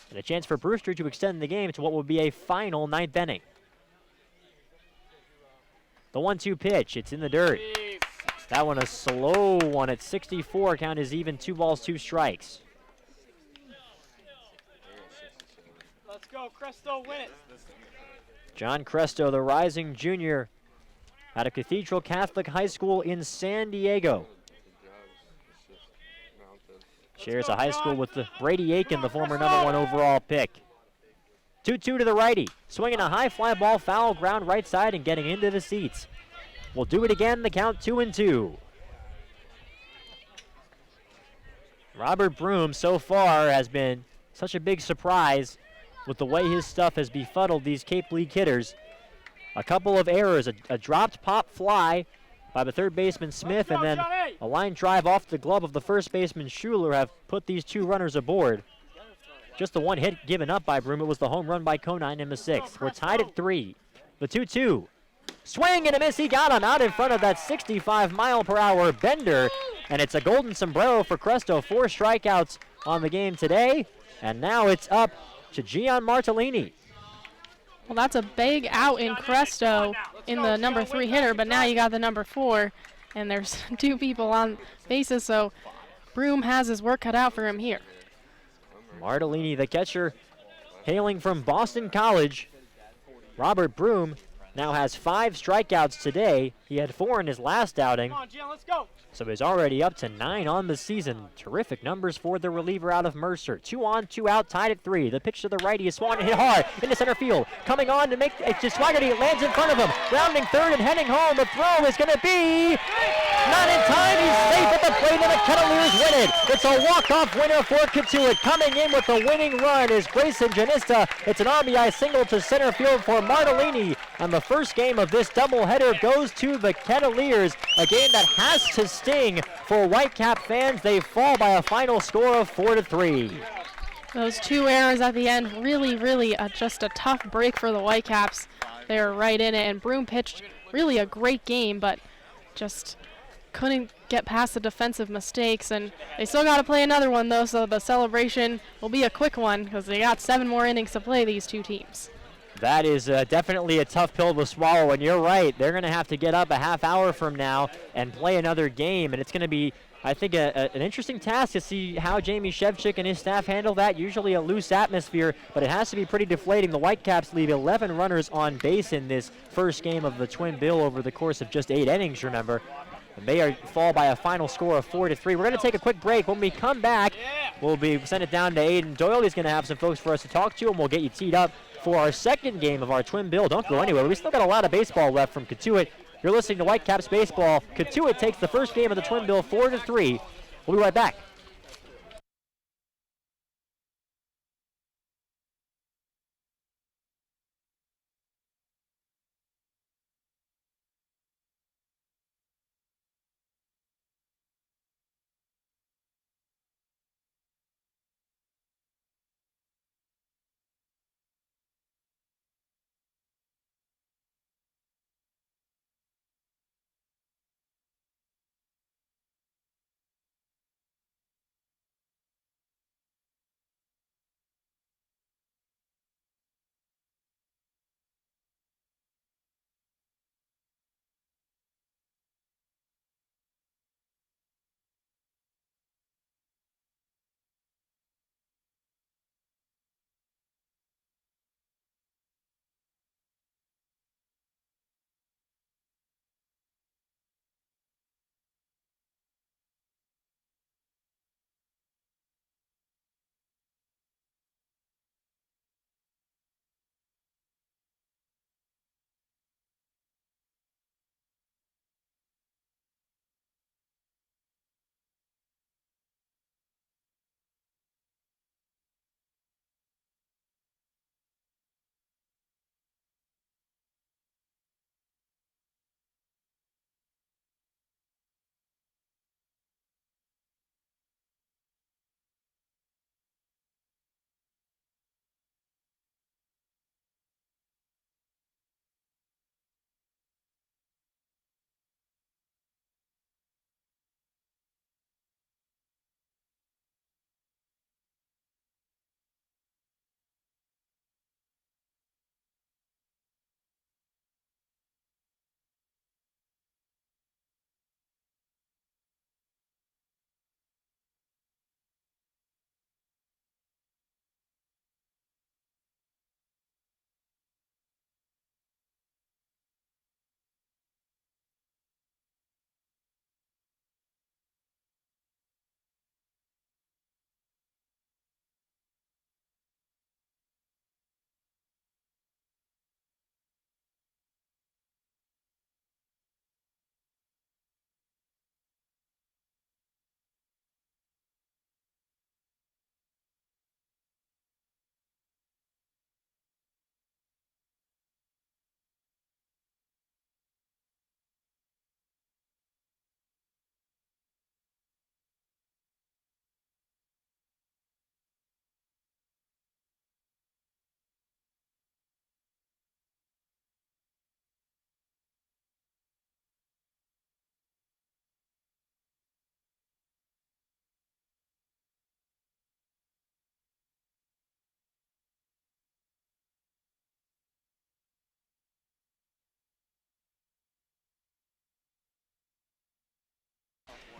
And a chance for Brewster to extend the game to what will be a final 9th inning. The 1-2 pitch, it's in the dirt. That one a slow one at 64, count is even, 2 balls, 2 strikes. Let's go, Cresto, win it. John Cresto, the rising junior out of Cathedral Catholic High School in San Diego. Shares a high school with the Brady Aiken, the former #1 overall pick. 2-2 to the righty. Swinging a high fly ball, foul ground right side and getting into the seats. We'll do it again, the count 2-2. Robert Broom so far has been such a big surprise with the way his stuff has befuddled these Cape League hitters. A couple of errors, a dropped pop fly by the third baseman Smith, and then a line drive off the glove of the first baseman Schuler have put these 2 runners aboard. just the one hit given up by Broom. It was the home run by Conine in the 6th. We're tied at 3. The 2-2. Swing and a miss. He got him out in front of that 65-mile-per-hour bender. And it's a golden sombrero for Cresto. 4 strikeouts on the game today. And now it's up to Gian Martellini. Well, that's a big out in Cresto in the number 3 hitter, but now you got the number 4, and there's 2 people on bases, so Broom has his work cut out for him here. Martellini, the catcher, hailing from Boston College. Robert Broom now has 5 strikeouts today. He had 4 in his last outing. Come on, Gian, let's go. So he's already up to 9 on the season. Terrific numbers for the reliever out of Mercer. 2 on, 2 out, tied at 3. The pitch to the righty is swung and hit hard into center field. Coming on to make it to Swaggerty. Lands in front of him. Rounding third and heading home. The throw is going to be not in time. He's safe at the plate, and the Kettleers win it. It's a walk-off winner for Cotuit. Coming in with the winning run is Grayson Janista. It's an RBI single to center field for Martellini. And the first game of this doubleheader goes to the Kettleers, a game that has to sting for Whitecap fans. They fall by a final score of 4-3. Those 2 errors at the end, really just a tough break for the Whitecaps. They were right in it, and Broom pitched really a great game, but just couldn't get past the defensive mistakes. And they still got to play another one, though, so the celebration will be a quick one because they got 7 more innings to play, these 2 teams. That is definitely a tough pill to swallow, and you're right. They're going to have to get up a half hour from now and play another game, and it's going to be, I think, an interesting task to see how Jamie Shevchik and his staff handle that. Usually a loose atmosphere, but it has to be pretty deflating. The Whitecaps leave 11 runners on base in this first game of the Twin Bill over the course of just 8 innings, remember. And they fall by a final score of 4-3. We're going to take a quick break. When we come back, we'll send it down to Aiden Doyle. He's going to have some folks for us to talk to, and we'll get you teed up for our second game of our Twin Bill. Don't go anywhere. We still got a lot of baseball left from Cotuit. You're listening to Whitecaps Baseball. Cotuit takes the first game of the Twin Bill 4-3. We'll be right back.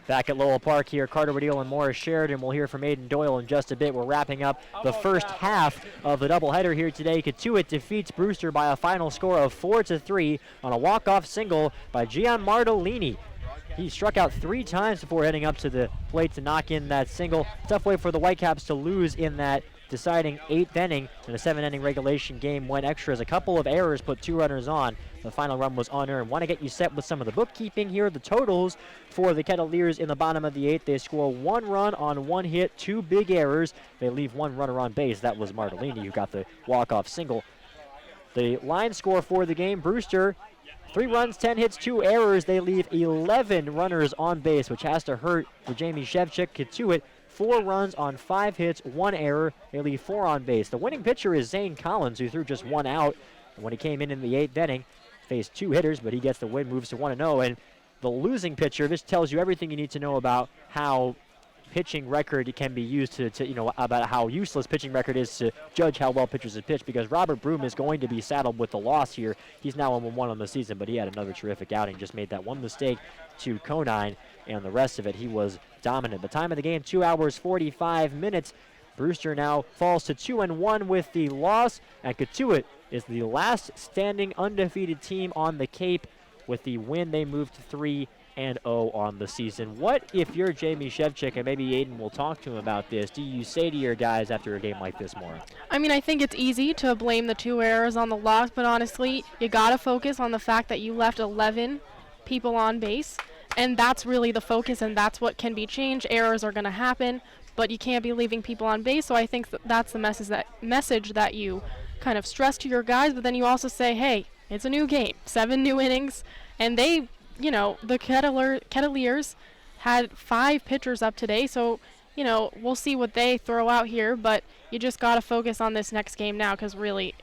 Back at Lowell Park here, Carter Woodhill and Morris Sheridan. We'll hear from Aiden Doyle in just a bit. We're wrapping up the first half of the doubleheader here today. Cotuit defeats Brewster by a final score of 4-3 on a walk-off single by Gian Martellini. He struck out 3 times before heading up to the plate to knock in that single. Tough way for the Whitecaps to lose in that deciding 8th inning in a 7-inning regulation game. Went extras. A couple of errors put 2 runners on. The final run was unearned. Want to get you set with some of the bookkeeping here. The totals for the Kettleers in the bottom of the 8th. They score 1 run on 1 hit, 2 big errors. They leave 1 runner on base. That was Martellini, who got the walk-off single. The line score for the game, Brewster, 3 runs, 10 hits, 2 errors. They leave 11 runners on base, which has to hurt for Jamie Shevchik. Cotuit, 4 runs on 5 hits, 1 error. They leave 4 on base. The winning pitcher is Zane Collins, who threw just 1 out. And when he came in the 8th inning, faced 2 hitters, but he gets the win, moves to 1-0. And the losing pitcher, this tells you everything you need to know about how pitching record can be used to about how useless pitching record is to judge how well pitchers have pitched, because Robert Broom is going to be saddled with the loss here. He's now 1-1 on the season, but he had another terrific outing. Just made that one mistake to Conine, and the rest of it, he was dominant. The time of the game, 2 hours, 45 minutes. Brewster now falls to 2-1 with the loss, and Cotuit is the last standing undefeated team on the Cape. With the win, they move to 3-0 on the season. What if you're Jamie Shevchik, and maybe Aiden will talk to him about this, do you say to your guys after a game like this, Maura? I mean, I think it's easy to blame the 2 errors on the loss, but honestly, you got to focus on the fact that you left 11 people on base, and that's really the focus, and that's what can be changed. Errors are going to happen, but you can't be leaving people on base, so I think that's the message that you kind of stress to your guys, but then you also say, hey, it's a new game, 7 new innings, and they, the Kettleers had 5 pitchers up today, so, we'll see what they throw out here, but you just got to focus on this next game now, because really,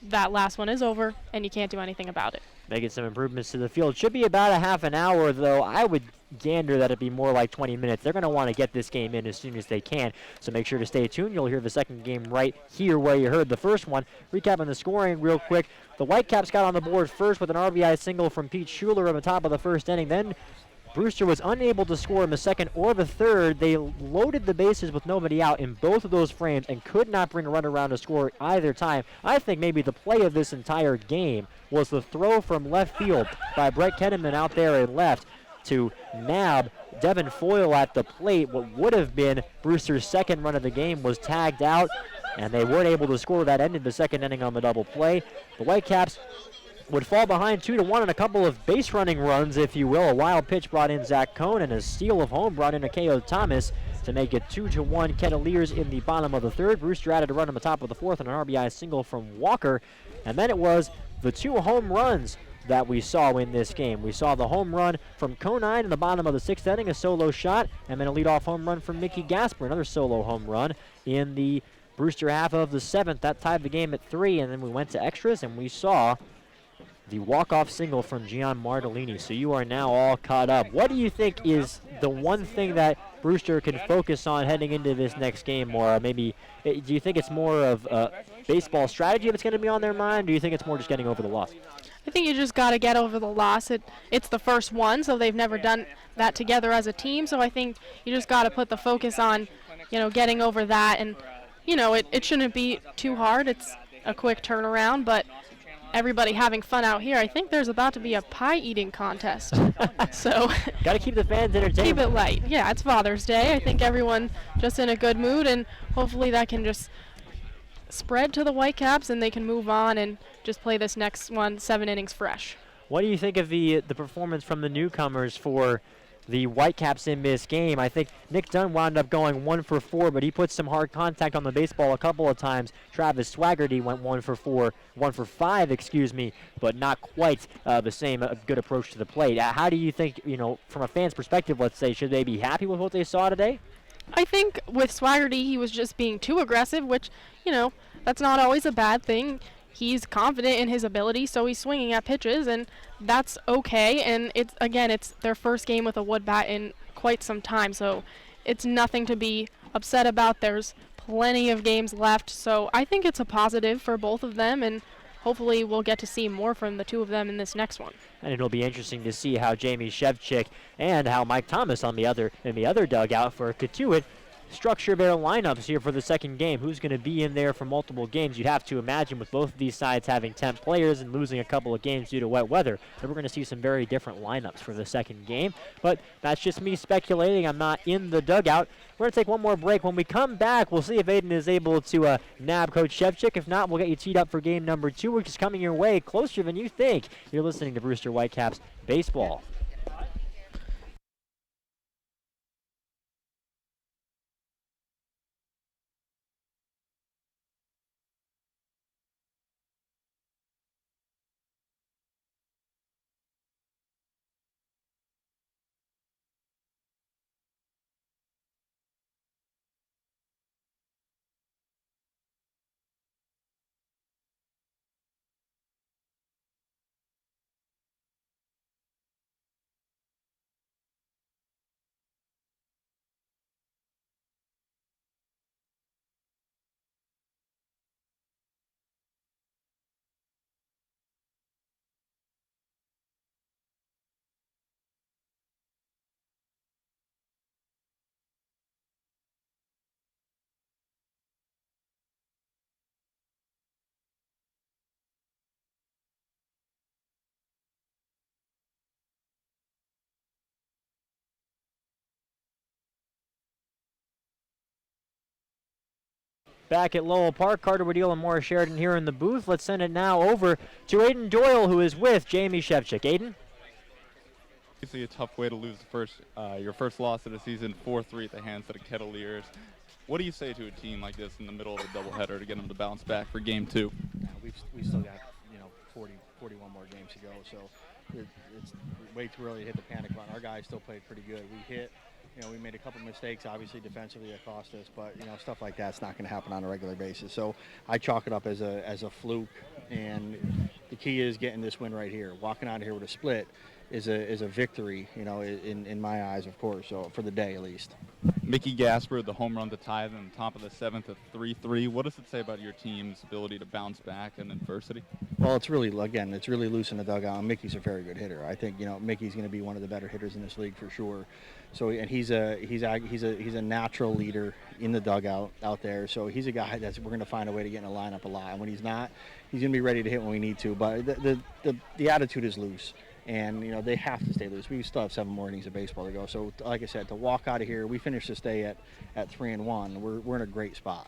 that last one is over, and you can't do anything about it. Making some improvements to the field. Should be about a half an hour, though. I would gander that it'd be more like 20 minutes. They're going to want to get this game in as soon as they can, so make sure to stay tuned. You'll hear the second game right here where you heard the first one. Recapping the scoring real quick. The Whitecaps got on the board first with an RBI single from Pete Schuler on the top of the first inning. Then Brewster was unable to score in the second or the third. They loaded the bases with nobody out in both of those frames and could not bring a run around to score either time. I think maybe the play of this entire game was the throw from left field by Brett Kenneman out there in left to nab Devin Foyle at the plate. What would have been Brewster's second run of the game was tagged out, and they weren't able to score. That ended the second inning on the double play. The Whitecaps would fall behind 2-1 on a couple of base running runs, if you will. A wild pitch brought in Zach Cohn, and a steal of home brought in Akeo Thomas to make it 2-1 Kettleers in the bottom of the third. Brewster added a run on the top of the fourth and an RBI single from Walker, and then it was the 2 home runs that we saw in this game. We saw the home run from Conine in the bottom of the 6th inning, a solo shot, and then a leadoff home run from Mickey Gasper, another solo home run in the Brewster half of the 7th. That tied the game at 3, and then we went to extras, and we saw the walk-off single from Gian Martellini. So you are now all caught up. What do you think is the one thing that Brewster can focus on heading into this next game? Or maybe, do you think it's more of baseball strategy that's going to be on their mind? Or do you think it's more just getting over the loss? I think you just got to get over the loss. It's the first one, so they've never done that together as a team. So I think you just got to put the focus on, getting over that. And, it shouldn't be too hard. It's a quick turnaround, but everybody having fun out here. I think there's about to be a pie eating contest. So got to keep the fans entertained. Keep it light. Yeah, it's Father's Day. I think everyone just in a good mood, and hopefully that can just spread to the Whitecaps and they can move on and just play this next one 7 innings fresh. What do you think of the performance from the newcomers for the Whitecaps in this game? I think Nick Dunn wound up going 1 for 4, but he put some hard contact on the baseball a couple of times. Travis Swaggerty went 1 for 5, but not quite the same good approach to the plate. How do you think, from a fan's perspective, let's say, should they be happy with what they saw today? I think with Swaggerty, he was just being too aggressive, which, that's not always a bad thing. He's confident in his ability, so he's swinging at pitches, and that's okay. And it's their first game with a wood bat in quite some time, so it's nothing to be upset about. There's plenty of games left, so I think it's a positive for both of them, and hopefully we'll get to see more from the two of them in this next one. And it'll be interesting to see how Jamie Shevchik and how Mike Thomas in the other dugout for Cotuit structure their lineups here for the second game. Who's going to be in there for multiple games? You'd have to imagine with both of these sides having 10 players and losing a couple of games due to wet weather, that we're going to see some very different lineups for the second game. But that's just me speculating. I'm not in the dugout. We're going to take one more break. When we come back, we'll see if Aiden is able to nab Coach Shevchik. If not, we'll get you teed up for game number 2, which is coming your way closer than you think. You're listening to Brewster Whitecaps Baseball. Back at Lowell Park, Carter Woodell and Morris Sheridan here in the booth. Let's send it now over to Aiden Doyle, who is with Jamie Shevchik. Aiden? Obviously a tough way to lose your first loss of the season, 4-3 at the hands of the Kettleers. What do you say to a team like this in the middle of a doubleheader to get them to bounce back for game 2? Yeah, we still got 41 more games to go, so it's way too early to hit the panic button. Our guys still played pretty good. We made a couple mistakes, obviously defensively that cost us, but stuff like that's not going to happen on a regular basis. So I chalk it up as a fluke, and the key is getting this win right here. Walking out of here with a split is a victory, in my eyes, of course, so for the day at least. Mickey Gasper, the home run to tie them on top of the 7th at 3-3. What does it say about your team's ability to bounce back in adversity? Well, it's really loose in the dugout. And Mickey's a very good hitter. I think Mickey's going to be one of the better hitters in this league for sure. So, and he's a natural leader in the dugout out there. So he's a guy we're going to find a way to get in the lineup a lot. And when he's not, he's going to be ready to hit when we need to. But the attitude is loose. And, they have to stay loose. We still have 7 more innings of baseball to go. So, like I said, to walk out of here, we finished this day at 3-1. We're in a great spot.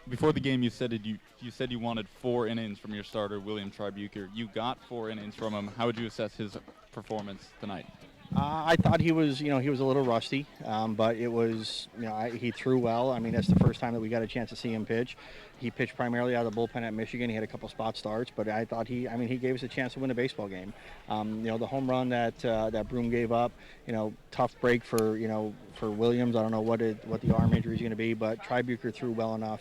Before the game, you said you wanted 4 innings from your starter, William Tribuker. You got 4 innings from him. How would you assess his performance tonight? I thought he was a little rusty, but it was, he threw well. I mean, that's the first time that we got a chance to see him pitch. He pitched primarily out of the bullpen at Michigan. He had a couple spot starts, but I thought he gave us a chance to win a baseball game. The home run that Broom gave up, tough break for Williams. I don't know what the arm injury is going to be, but Tribuker threw well enough.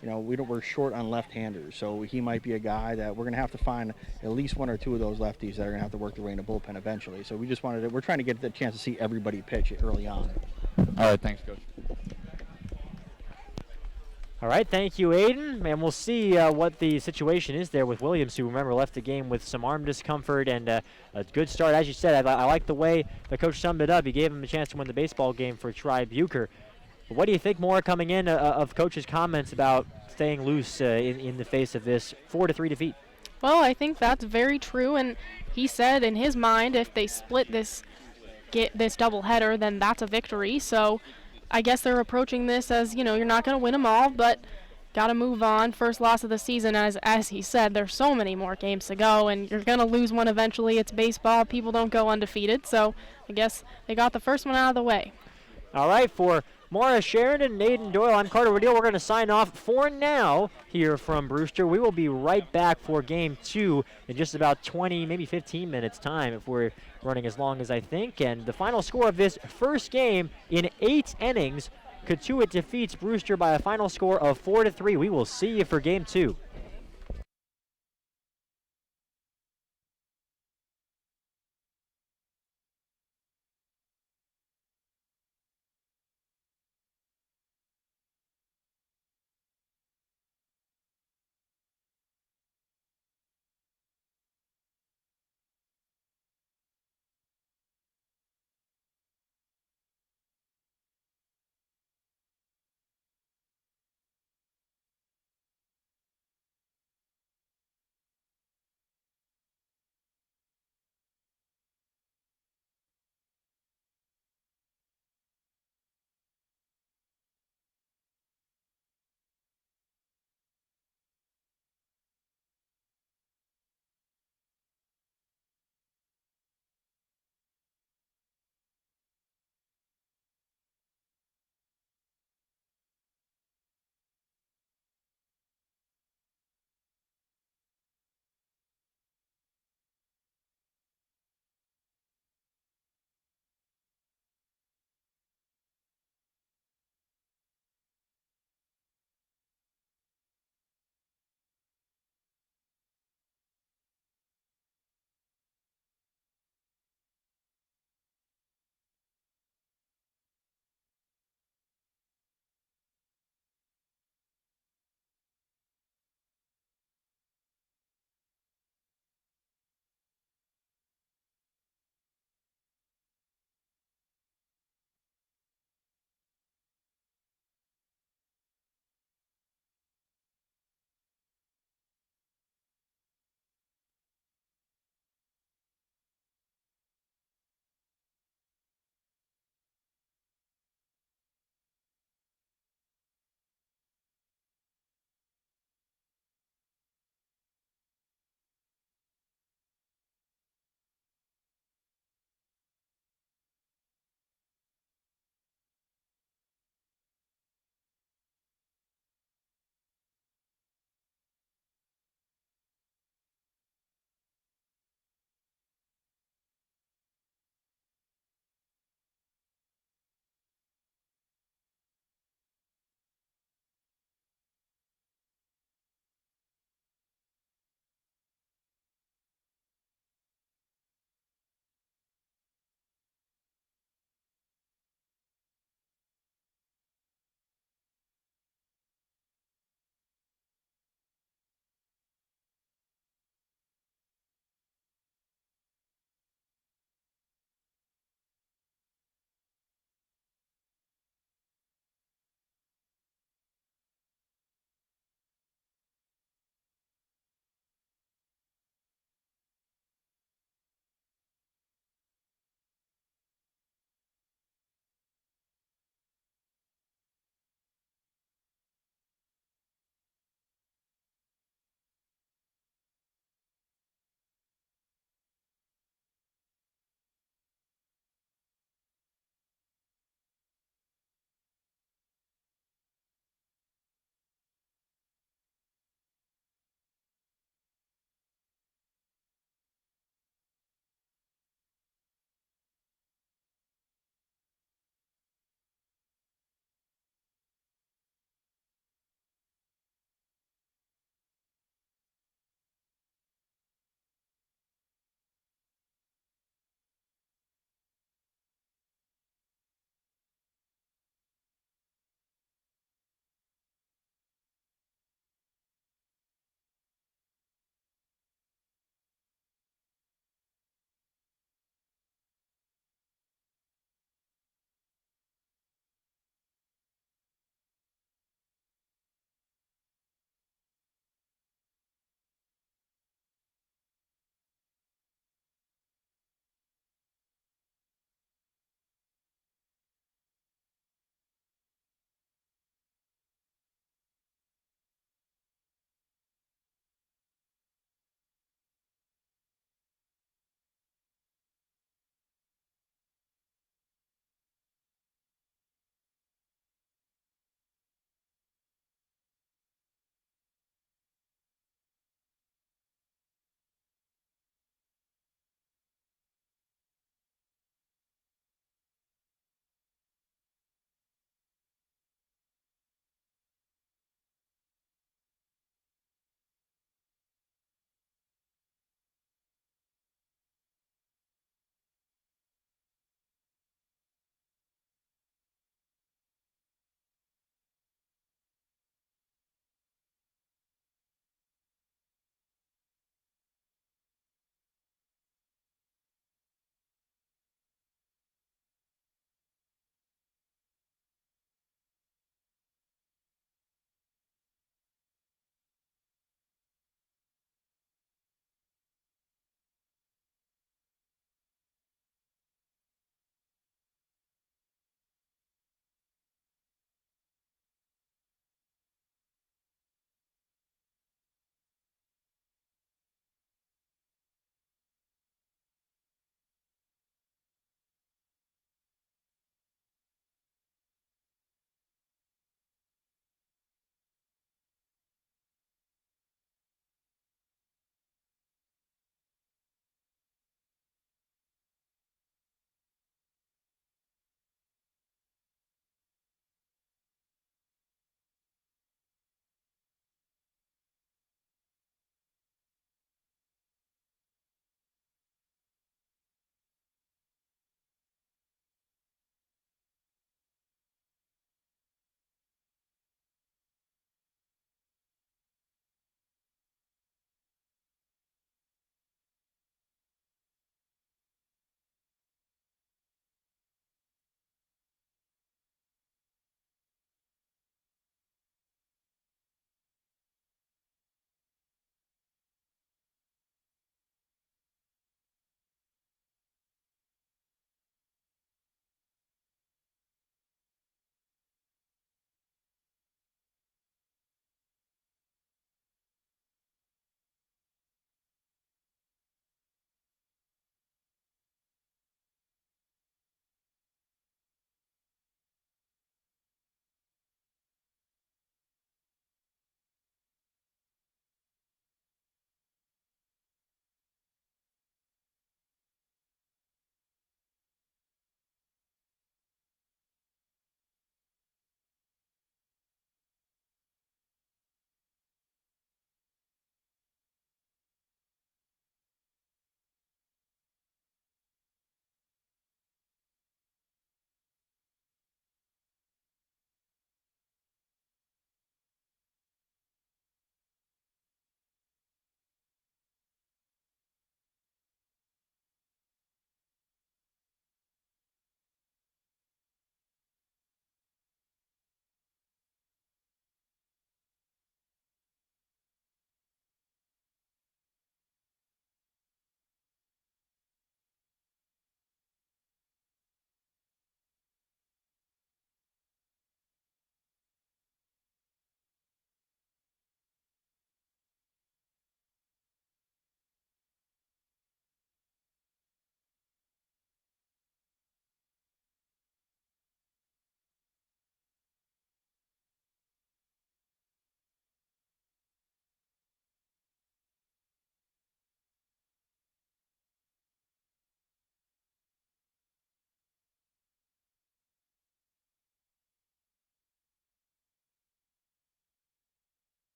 We're short on left-handers, so he might be a guy that we're going to have to find at least 1 or 2 of those lefties that are going to have to work their way in the bullpen eventually. So we're trying to get the chance to see everybody pitch early on. All right, thanks, Coach. All right, thank you, Aiden. And we'll see what the situation is there with Williams, who, remember, left the game with some arm discomfort and a good start. As you said, I like the way the coach summed it up. He gave him a chance to win the baseball game for Tribuker. What do you think more coming in of Coach's comments about staying loose in the face of this 4-3 defeat? Well, I think that's very true, and he said in his mind if they split this doubleheader, then that's a victory. So I guess they're approaching this as, you're not going to win them all, but got to move on. First loss of the season, as he said, there's so many more games to go, and you're going to lose one eventually. It's baseball. People don't go undefeated, so I guess they got the first one out of the way. All right, for Morris Sheridan and Aiden Doyle, I'm Carter Woodell. We're going to sign off for now here from Brewster. We will be right back for Game 2 in just about 20, maybe 15 minutes time if we're running as long as I think. And the final score of this first game in 8 innings, Cotuit defeats Brewster by a final score of 4-3. We will see you for Game 2.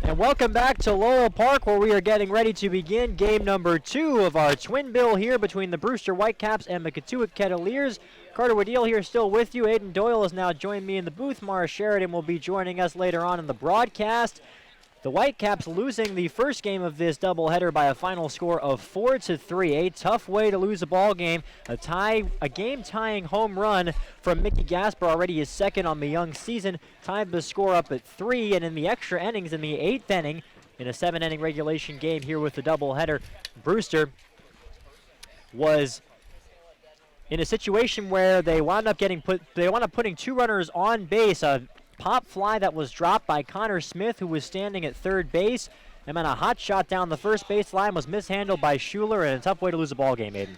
And welcome back to Lowell Park, where we are getting ready to begin game number 2 of our twin bill here between the Brewster Whitecaps and the Cotuit Kettleers. Carter Waddell here still with you. Aiden Doyle has now joined me in the booth. Mara Sheridan will be joining us later on in the broadcast. The Whitecaps losing the first game of this doubleheader by a final score of 4-3. A tough way to lose a ball game. A game-tying home run from Mickey Gasper, already his second on the young season, tied the score up at 3. And in the extra innings, in the 8th inning, in a 7-inning regulation game here with the doubleheader, Brewster was in a situation where they wound up putting 2 runners on base. A pop fly that was dropped by Connor Smith, who was standing at third base, and then a hot shot down the first baseline was mishandled by Schuler, and a tough way to lose a ball game, Aiden.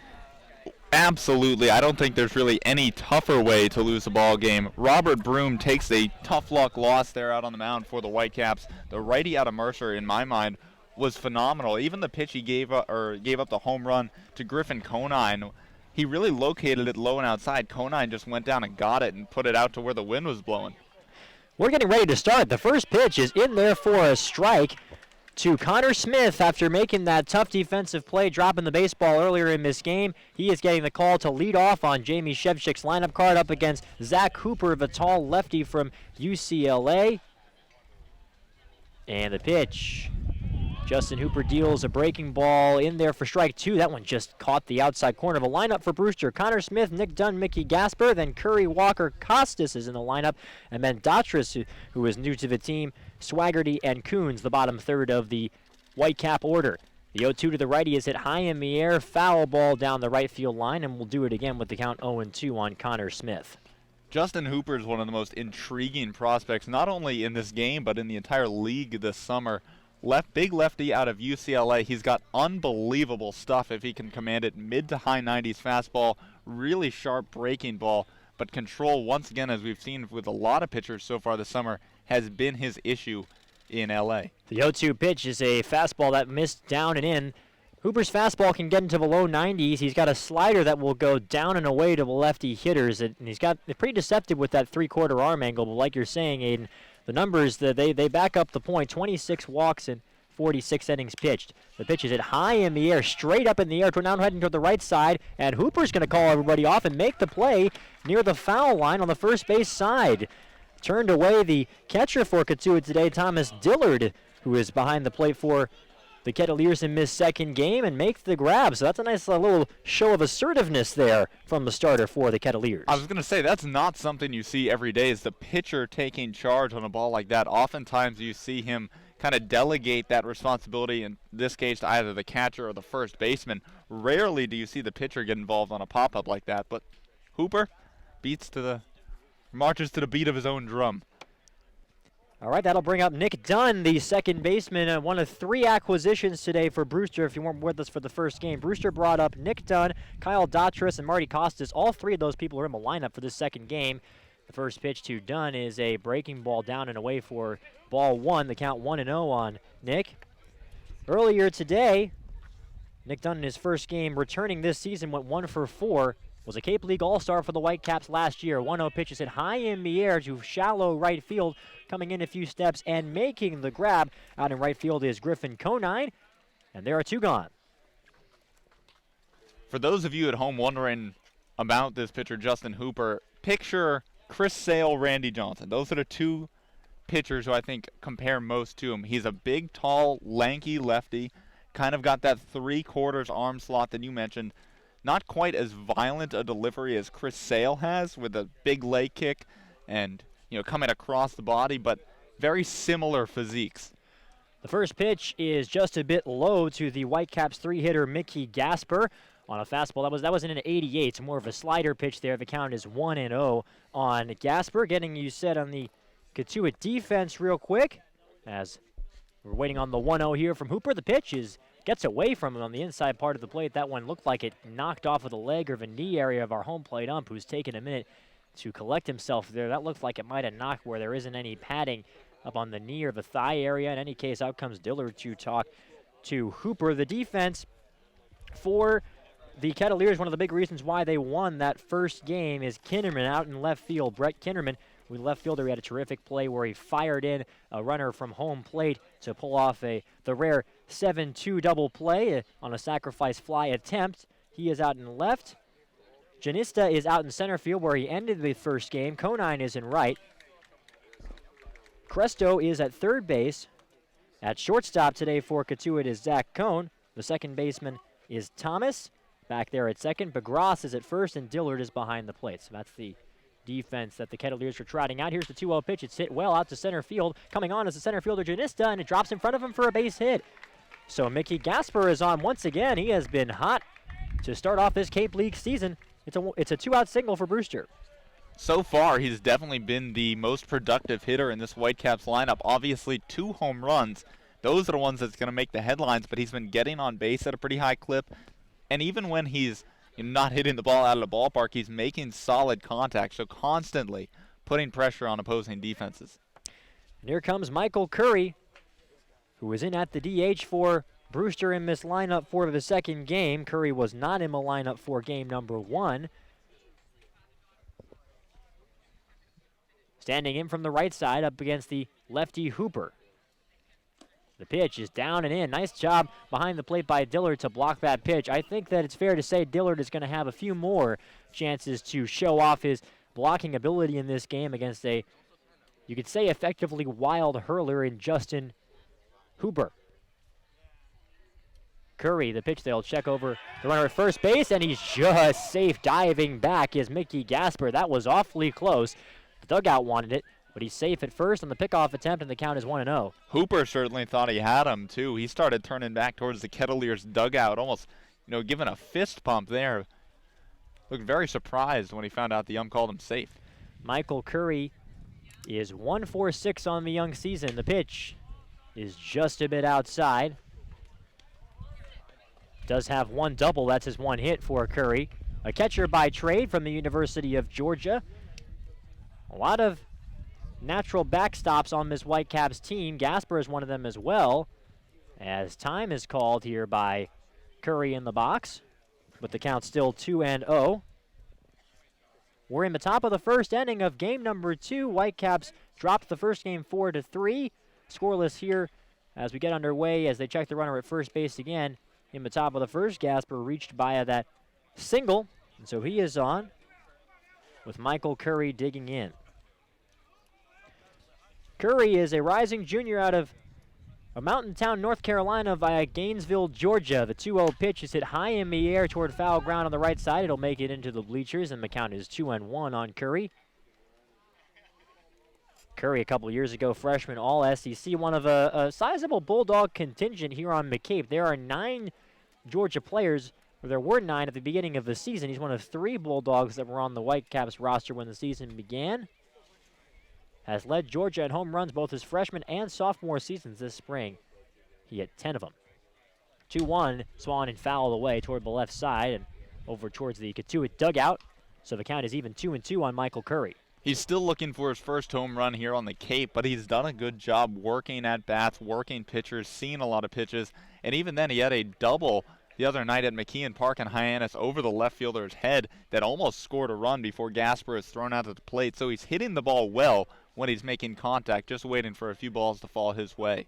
Absolutely. I don't think there's really any tougher way to lose a ball game. Robert Broom takes a tough luck loss there out on the mound for the Whitecaps. The righty out of Mercer, in my mind, was phenomenal. Even the pitch he gave up the home run to Griffin Conine, he really located it low and outside. Conine just went down and got it and put it out to where the wind was blowing. We're getting ready to start. The first pitch is in there for a strike to Connor Smith after making that tough defensive play, dropping the baseball earlier in this game. He is getting the call to lead off on Jamie Shevchik's lineup card up against Zach Hooper, the tall lefty from UCLA. And the pitch. Justin Hooper deals a breaking ball in there for strike 2. That one just caught the outside corner of a lineup for Brewster. Connor Smith, Nick Dunn, Mickey Gasper, then Curry, Walker, Costas is in the lineup, and then Datras, who is new to the team, Swaggerty, and Coons, the bottom third of the Whitecap order. The 0-2 to the righty is hit high in the air, foul ball down the right field line, and we'll do it again with the count 0-2 on Connor Smith. Justin Hooper is one of the most intriguing prospects, not only in this game, but in the entire league this summer. Big lefty out of UCLA. He's got unbelievable stuff if he can command it. Mid to high 90s fastball, really sharp breaking ball. But control, once again, as we've seen with a lot of pitchers so far this summer, has been his issue in LA. The 0-2 pitch is a fastball that missed down and in. Hooper's fastball can get into the low 90s. He's got a slider that will go down and away to the lefty hitters. And he's got pretty deceptive with that three-quarter arm angle. But like you're saying, Aiden, the numbers, they back up the point. 26 walks and 46 innings pitched. The pitch is hit high in the air, straight up in the air, now heading toward the right side, and Hooper's going to call everybody off and make the play near the foul line on the first base side. Turned away the catcher for Cotuit today, Thomas Dillard, who is behind the plate for the Kettleers in his second game, and makes the grab. So that's a nice little show of assertiveness there from the starter for the Kettleers. I was going to say, that's not something you see every day, is the pitcher taking charge on a ball like that. Oftentimes you see him kind of delegate that responsibility, in this case, to either the catcher or the first baseman. Rarely do you see the pitcher get involved on a pop-up like that, but Hooper marches to the beat of his own drum. All right, that'll bring up Nick Dunn, the second baseman, one of 3 acquisitions today for Brewster. If you weren't with us for the first game, Brewster brought up Nick Dunn, Kyle Datras, and Marty Costas. All 3 of those people are in the lineup for this second game. The first pitch to Dunn is a breaking ball down and away for ball 1. The count 1-0 on Nick. Earlier today, Nick Dunn in his first game returning this season went 1 for 4. Was a Cape League All-Star for the Whitecaps last year. 1-0 pitch is hit high in the air to shallow right field, coming in a few steps and making the grab. Out in right field is Griffin Conine, and there are 2 gone. For those of you at home wondering about this pitcher, Justin Hooper, picture Chris Sale, Randy Johnson. Those are the 2 pitchers who I think compare most to him. He's a big, tall, lanky lefty, kind of got that 3/4 arm slot that you mentioned. Not quite as violent a delivery as Chris Sale has, with a big leg kick and, coming across the body, but very similar physiques. The first pitch is just a bit low to the Whitecaps 3-hitter Mickey Gasper on a fastball. That was in an 88. It's more of a slider pitch there. The count is 1-0 on Gasper. Getting you set on the Cotuit defense real quick, as we're waiting on the 1-0 here from Hooper. The pitch gets away from him on the inside part of the plate. That one looked like it knocked off of the leg or the knee area of our home plate ump, who's taken a minute to collect himself there. That looked like it might have knocked where there isn't any padding up on the knee or the thigh area. In any case, out comes Dillard to talk to Hooper. The defense for the Kettleers, one of the big reasons why they won that first game is Kinnerman out in left field. Brett Kinnerman, who left fielder, he had a terrific play where he fired in a runner from home plate to pull off the rare 7-2 double play on a sacrifice fly attempt. He is out in left. Janista is out in center field where he ended the first game. Conine is in right. Cresto is at third base. At shortstop today for Cotuit is Zach Cohn. The second baseman is Thomas. Back there at second, Begras is at first, and Dillard is behind the plate. So that's the defense that the Kettleers are trotting out. Here's the 2-0 pitch. It's hit well out to center field. Coming on is the center fielder Janista, and it drops in front of him for a base hit. So Mickey Gasper is on once again. He has been hot to start off this Cape League season. It's a 2-out single for Brewster. So far, he's definitely been the most productive hitter in this Whitecaps lineup. Obviously, 2 home runs. Those are the ones that's going to make the headlines, but he's been getting on base at a pretty high clip. And even when he's not hitting the ball out of the ballpark, he's making solid contact, so constantly putting pressure on opposing defenses. And here comes Michael Curry, who was in at the DH for Brewster in this lineup for the second game. Curry was not in the lineup for game number 1. Standing in from the right side up against the lefty Hooper. The pitch is down and in. Nice job behind the plate by Dillard to block that pitch. I think that it's fair to say Dillard is going to have a few more chances to show off his blocking ability in this game against a, you could say, effectively wild hurler in Justin Hooper. Curry, the pitch, they'll check over the runner at first base, and he's just safe. Diving back is Mickey Gasper. That was awfully close. The dugout wanted it, but he's safe at first on the pickoff attempt, and the count is 1-0. Hooper certainly thought he had him, too. He started turning back towards the Kettleers dugout, almost, giving a fist pump there. Looked very surprised when he found out the ump called him safe. Michael Curry is 1-for-6 on the young season. The pitch is just a bit outside. Does have one double. That's his one hit for Curry. A catcher by trade from the University of Georgia. A lot of natural backstops on this Whitecaps team. Gasper is one of them as well, as time is called here by Curry in the box, but the count's still 2-0. We're in the top of the first inning of game number 2. Whitecaps dropped the first game 4-3. Scoreless here as we get underway as they check the runner at first base again. In the top of the first, Gasper reached via that single, and so he is on with Michael Curry digging in. Curry is a rising junior out of a mountain town, North Carolina, via Gainesville, Georgia. The 2-0 pitch is hit high in the air toward foul ground on the right side. It'll make it into the bleachers, and the count is 2-1 on Curry. Curry, a couple years ago, freshman All-SEC, one of a sizable Bulldog contingent here on McCabe. There are 9 Georgia players, or there were 9 at the beginning of the season. He's one of 3 Bulldogs that were on the Whitecaps roster when the season began. Has led Georgia in home runs both his freshman and sophomore seasons this spring. He hit 10 of them. 2-1, swung and fouled away toward the left side and over towards the Cotuit dugout. So the count is even 2-2 on Michael Curry. He's still looking for his first home run here on the Cape, but he's done a good job working at bats, working pitchers, seeing a lot of pitches, and even then he had a double the other night at McKeon Park in Hyannis over the left fielder's head that almost scored a run before Gasper is thrown out at the plate. So he's hitting the ball well when he's making contact, just waiting for a few balls to fall his way.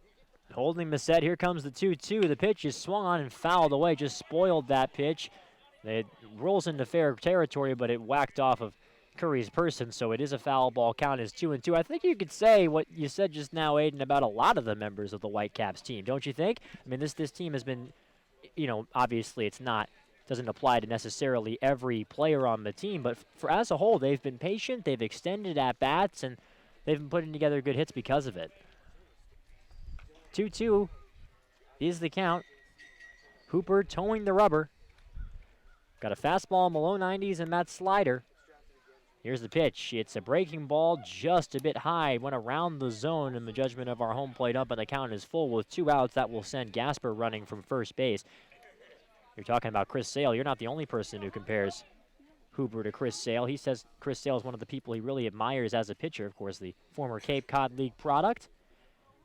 Holding the set, here comes the 2-2. The pitch is swung on and fouled away, just spoiled that pitch. It rolls into fair territory, but it whacked off of Curry's person, so it is a foul ball. Count is 2-2. I think you could say what you said just now, Aiden, about a lot of the members of the Whitecaps team, don't you think? I mean, this team has been, obviously it's not, doesn't apply to necessarily every player on the team, but for as a whole, they've been patient, they've extended at-bats, and they've been putting together good hits because of it. 2-2 is the count. Hooper towing the rubber. Got a fastball in the low 90s and that slider. Here's the pitch. It's a breaking ball just a bit high. Went around the zone in the judgment of our home plate ump, and the count is full with 2 outs. That will send Gasper running from first base. You're talking about Chris Sale. You're not the only person who compares Hooper to Chris Sale. He says Chris Sale is one of the people he really admires as a pitcher. Of course, the former Cape Cod League product.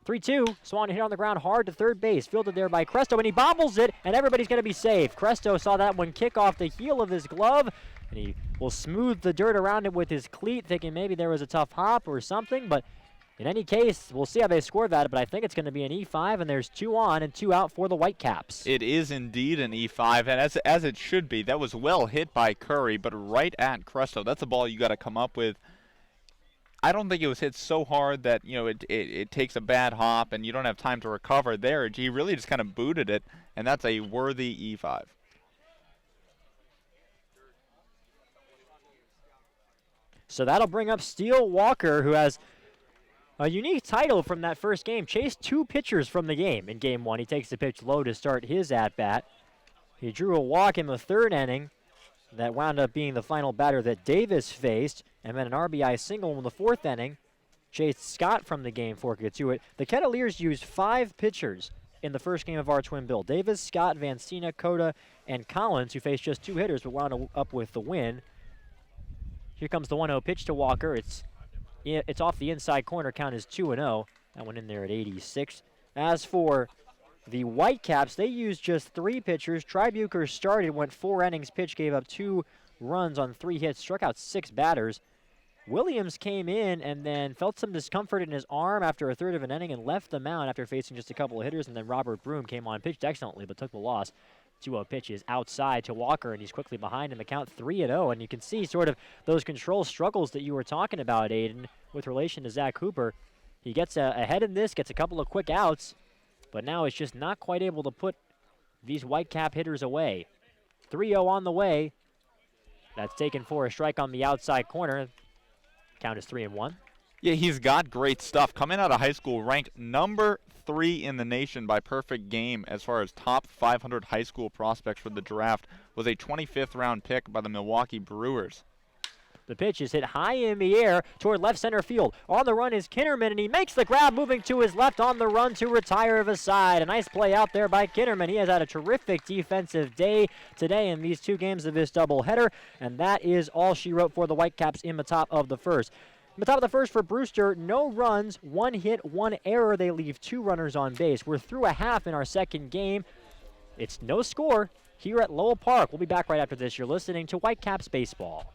3-2. Swan hit on the ground hard to third base. Fielded there by Cresto, and he bobbles it, and everybody's going to be safe. Cresto saw that one kick off the heel of his glove, and he will smooth the dirt around it with his cleat, thinking maybe there was a tough hop or something. But in any case, we'll see how they score that, but I think it's going to be an E5, and there's 2 on and 2 out for the Whitecaps. It is indeed an E5, and as it should be. That was well hit by Curry, but right at Cresto. That's a ball you got to come up with. I don't think it was hit so hard that it takes a bad hop and you don't have time to recover there. He really just kind of booted it, and that's a worthy E5. So that'll bring up Steele Walker, who has a unique title from that first game. Chased 2 pitchers from the game in Game 1. He takes the pitch low to start his at-bat. He drew a walk in the 3rd inning that wound up being the final batter that Davis faced, and then an RBI single in the 4th inning. Chased Scott from the game for Cotuit. The Kettleers used 5 pitchers in the first game of our twin bill. Davis, Scott, Vancina, Cota, and Collins, who faced just 2 hitters but wound up with the win. Here comes the 1-0 pitch to Walker. It's off the inside corner. Count is 2-0. That one in there at 86. As for the Whitecaps, they used just 3 pitchers. Tribuker started, went 4 innings pitched, gave up 2 runs on 3 hits, struck out 6 batters. Williams came in and then felt some discomfort in his arm after a third of an inning and left the mound after facing just a couple of hitters. And then Robert Broom came on, pitched excellently, but took the loss. 2-0 pitch is outside to Walker, and he's quickly behind in the count 3-0. And you can see sort of those control struggles that you were talking about, Aiden, with relation to Zach Hooper. He gets ahead in this, gets a couple of quick outs, but now is just not quite able to put these Whitecap hitters away. 3-0 on the way. That's taken for a strike on the outside corner. Count is 3-1. Yeah, he's got great stuff. Coming out of high school, ranked number 3 in the nation by perfect game as far as top 500 high school prospects for the draft. Was a 25th round pick by the Milwaukee Brewers. The pitch is hit high in the air toward left center field. On the run is Kinnerman, and he makes the grab, moving to his left on the run to retire of a side. A nice play out there by Kinnerman. He has had a terrific defensive day today in these 2 games of this doubleheader, and that is all she wrote for the Whitecaps in the top of the first. In the top of the first for Brewster, no runs, 1 hit, 1 error. They leave 2 runners on base. We're through a half in our second game. It's no score here at Lowell Park. We'll be back right after this. You're listening to Whitecaps Baseball.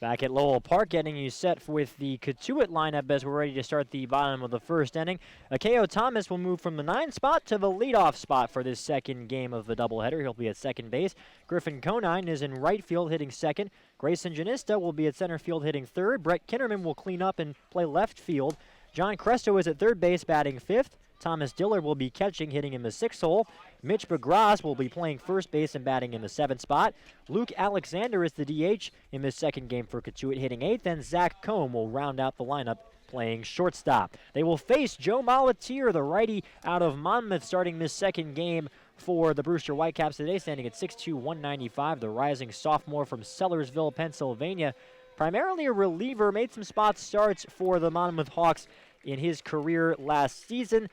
Back at Lowell Park, getting you set with the Cotuit lineup as we're ready to start the bottom of the first inning. Akeo Thomas will move from the 9 spot to the leadoff spot for this second game of the doubleheader. He'll be at second base. Griffin Conine is in right field hitting second. Grayson Janista will be at center field hitting third. Brett Kinnerman will clean up and play left field. John Cresto is at third base batting fifth. Thomas Diller will be catching, hitting in the 6th hole. Mitch Begras will be playing first base and batting in the 7th spot. Luke Alexander is the DH in this second game for Cotuit, hitting 8th, and Zach Combe will round out the lineup playing shortstop. They will face Joe Molatier, the righty out of Monmouth, starting this second game for the Brewster Whitecaps today, standing at 6'2", 195. The rising sophomore from Sellersville, Pennsylvania. Primarily a reliever, made some spot starts for the Monmouth Hawks in his career last season.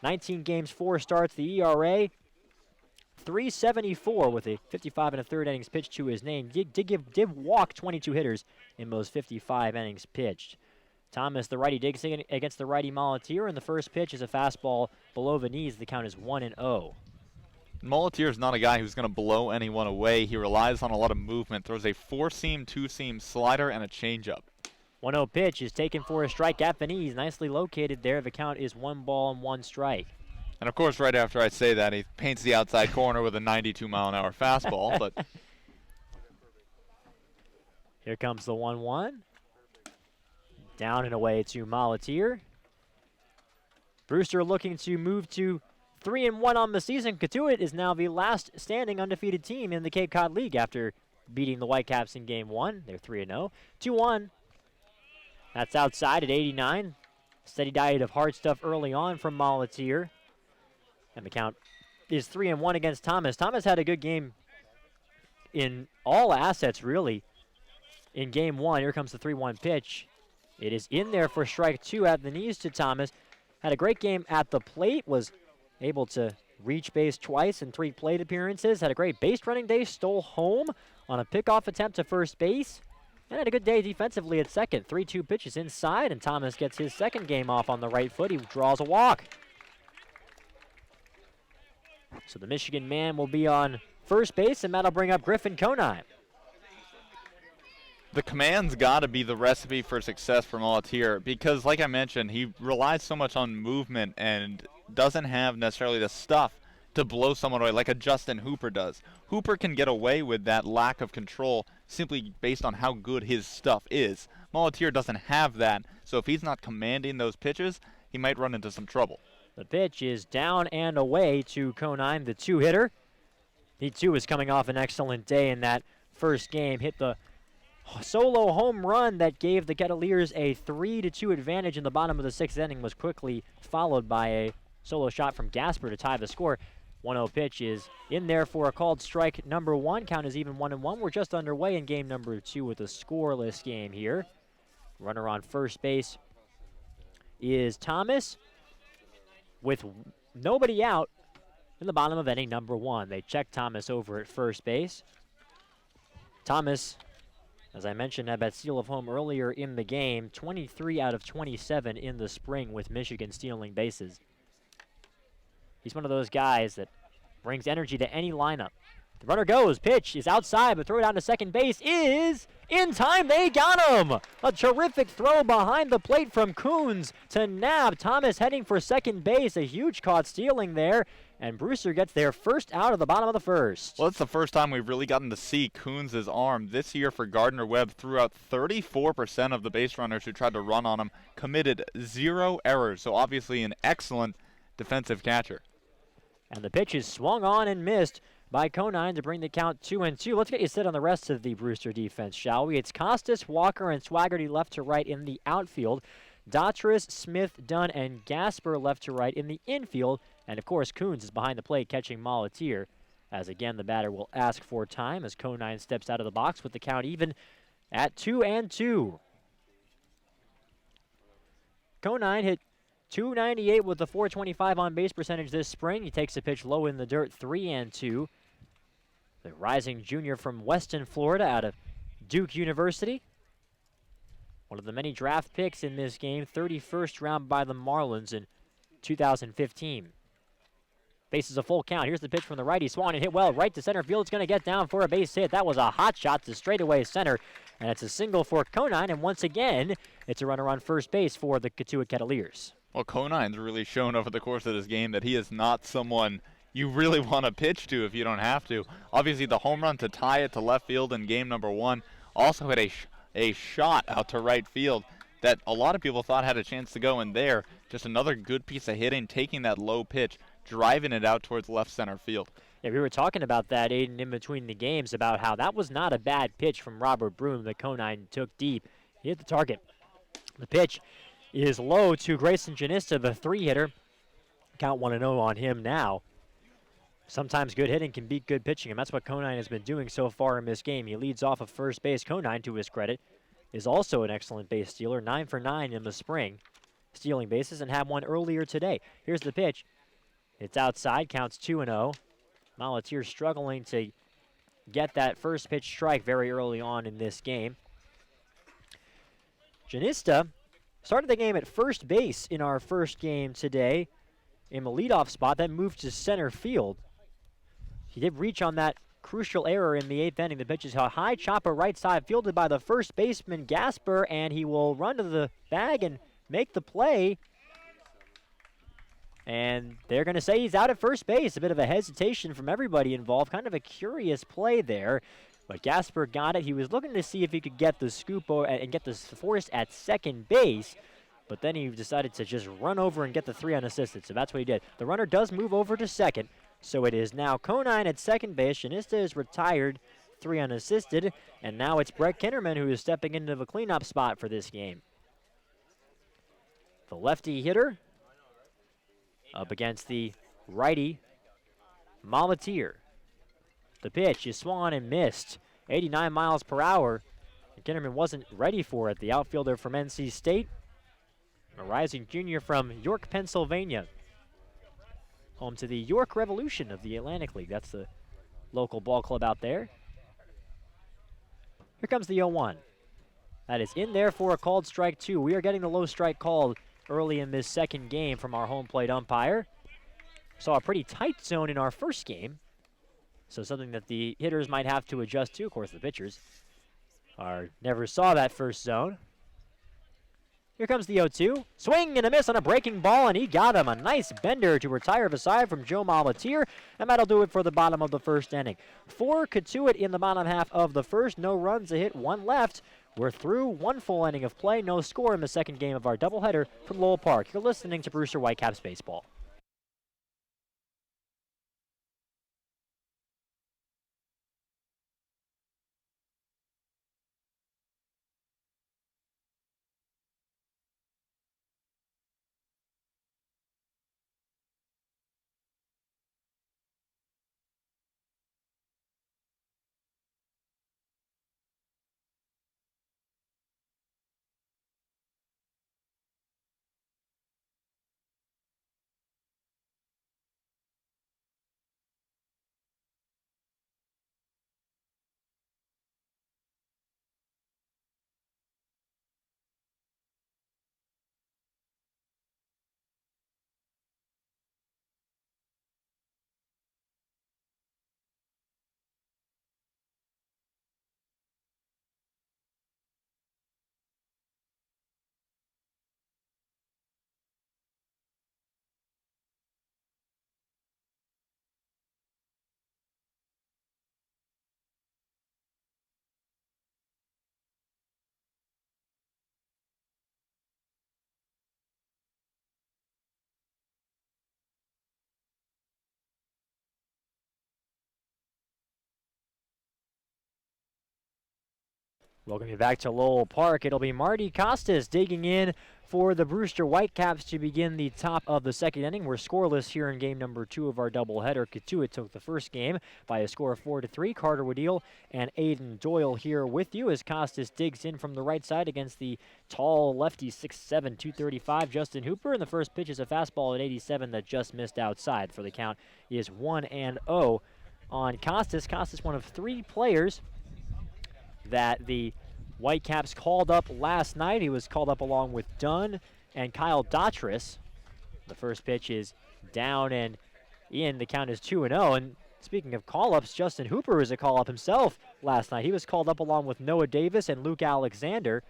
19 games, 4 starts. The ERA, 3.74 with a 55 and a third innings pitched to his name. Did walk 22 hitters in those 55 innings pitched. Thomas, the righty, digs in against the righty Molatier, and the first pitch is a fastball below the knees. The count is 1-0. Molatier is not a guy who's going to blow anyone away. He relies on a lot of movement, throws a 4-seam, 2-seam slider, and a changeup. 1-0 pitch is taken for a strike at the knees. Nicely located there. The count is 1 ball and 1 strike. And, of course, right after I say that, he paints the outside corner with a 92-mile-an-hour fastball. But here comes the 1-1. Down and away to Molatier. Brewster looking to move to 3-1 on the season. Cotuit is now the last standing undefeated team in the Cape Cod League after beating the Whitecaps in Game 1. They're 3-0. 2-1. That's outside at 89. Steady diet of hard stuff early on from Molatier. And the count is 3-1 against Thomas. Thomas had a good game in all assets, really, in Game 1. Here comes the 3-1 pitch. It is in there for strike 2 at the knees to Thomas. Had a great game at the plate, was able to reach base twice in 3 plate appearances. Had a great base running day, stole home on a pickoff attempt to first base. And had a good day defensively at second. 3-2 pitches inside, and Thomas gets his second game off on the right foot. He draws a walk. So the Michigan man will be on first base, and that'll bring up Griffin Conine. the command's got to be the recipe for success for Molatier because, like I mentioned, he relies so much on movement and doesn't have necessarily the stuff to blow someone away like a Justin Hooper does. Hooper can get away with that lack of control simply based on how good his stuff is. Molatier doesn't have that, so if he's not commanding those pitches, he might run into some trouble. The pitch is down and away to Conine, the two-hitter. He, too, is coming off an excellent day in that first game. Hit the solo home run that gave the Kettleers a 3-2 advantage in the bottom of the sixth inning, was quickly followed by a solo shot from Gasper to tie the score. 1-0 pitch is in there for a called strike number one. Count is even 1-1. We're just underway in game number two with a scoreless game here. Runner on first base is Thomas with nobody out in the bottom of inning number one. They check Thomas over at first base. Thomas, as I mentioned, had that steal of home earlier in the game. 23 out of 27 in the spring with Michigan stealing bases. He's one of those guys that brings energy to any lineup. The runner goes, pitch is outside, but throw down to second base is in time. They got him. A terrific throw behind the plate from Coons to nab Thomas heading for second base. A huge caught stealing there, and Brewster gets their first out of the bottom of the first. Well, it's the first time we've really gotten to see Coons' arm. This year for Gardner-Webb, threw out 34% of the base runners who tried to run on him, committed 0 errors, so obviously an excellent defensive catcher. And the pitch is swung on and missed by Conine to bring the count 2-2. Let's get you set on the rest of the Brewster defense, shall we? It's Costas, Walker, and Swaggerty left to right in the outfield. Dautris, Smith, Dunn, and Gasper left to right in the infield. And, of course, Coons is behind the plate catching Molatier, as, again, the batter will ask for time as Conine steps out of the box with the count even at 2-2. Conine hit .298 with the .425 on base percentage this spring. He takes a pitch low in the dirt, 3-2. The rising junior from Weston, Florida, out of Duke University. One of the many draft picks in this game, 31st round by the Marlins in 2015. Faces a full count. Here's the pitch from the righty. Swung and hit well right to center field. It's going to get down for a base hit. That was a hot shot to straightaway center, and it's a single for Conine. And once again, it's a runner on first base for the Cotuit Kettleers. Well, Conine's really shown over the course of this game that he is not someone you really want to pitch to if you don't have to. Obviously, the home run to tie it to left field in game number one also hit a shot out to right field that a lot of people thought had a chance to go in there. Just another good piece of hitting, taking that low pitch, driving it out towards left center field. Yeah, we were talking about that, Aiden, in between the games, about how that was not a bad pitch from Robert Broom that Conine took deep. He hit the target. The pitch is low to Grayson Janista, the three-hitter. Count 1-0 on him now. Sometimes good hitting can beat good pitching, and that's what Conine has been doing so far in this game. He leads off of first base. Conine, to his credit, is also an excellent base stealer, 9 for 9 in the spring, stealing bases, and had one earlier today. Here's the pitch. It's outside, counts 2-0. Molatier struggling to get that first pitch strike very early on in this game. Janista started the game at first base in our first game today in the leadoff spot, then moved to center field. He did reach on that crucial error in the eighth inning. The pitch is a high chopper right side, fielded by the first baseman Gasper, and he will run to the bag and make the play. And they're going to say he's out at first base. A bit of a hesitation from everybody involved. Kind of a curious play there. But Gasper got it. He was looking to see if he could get the scoop and get the force at second base. But then he decided to just run over and get the 3 unassisted. So that's what he did. The runner does move over to second. So it is now Conine at second base. Shanista is retired, 3 unassisted. And now it's Brett Kinnerman who is stepping into the cleanup spot for this game. The lefty hitter up against the righty Malatier. The pitch is swung on and missed. 89 miles per hour. And Kinnerman wasn't ready for it. The outfielder from NC State, a rising junior from York, Pennsylvania. Home to the York Revolution of the Atlantic League. That's the local ball club out there. Here comes the 0-1. That is in there for a called strike 2. We are getting the low strike called early in this second game from our home plate umpire. Saw a pretty tight zone in our first game. So something that the hitters might have to adjust to. Of course, the pitchers never saw that first zone. Here comes the 0-2. Swing and a miss on a breaking ball, and he got him. A nice bender to retire a side from Joe Malatier, and that'll do it for the bottom of the first inning. 4 Cotuit in the bottom half of the first. No runs, a hit, 1 left. We're through 1 full inning of play. No score in the second game of our doubleheader from Lowell Park. You're listening to Brewster Whitecaps Baseball. Welcome you back to Lowell Park. It'll be Marty Costas digging in for the Brewster Whitecaps to begin the top of the second inning. We're scoreless here in game number 2 of our doubleheader. Cotuit took the first game by a score of 4-3. Carter Woodeel and Aiden Doyle here with you as Costas digs in from the right side against the tall lefty 6'7", 235 Justin Hooper. And the first pitch is a fastball at 87 that just missed outside. For the count is 1-0 on Costas. Costas, one of 3 players that the Whitecaps called up last night. He was called up along with Dunn and Kyle Dautris. The first pitch is down and in. The count is 2-0. And speaking of call-ups, Justin Hooper was a call-up himself last night. He was called up along with Noah Davis and Luke Alexander.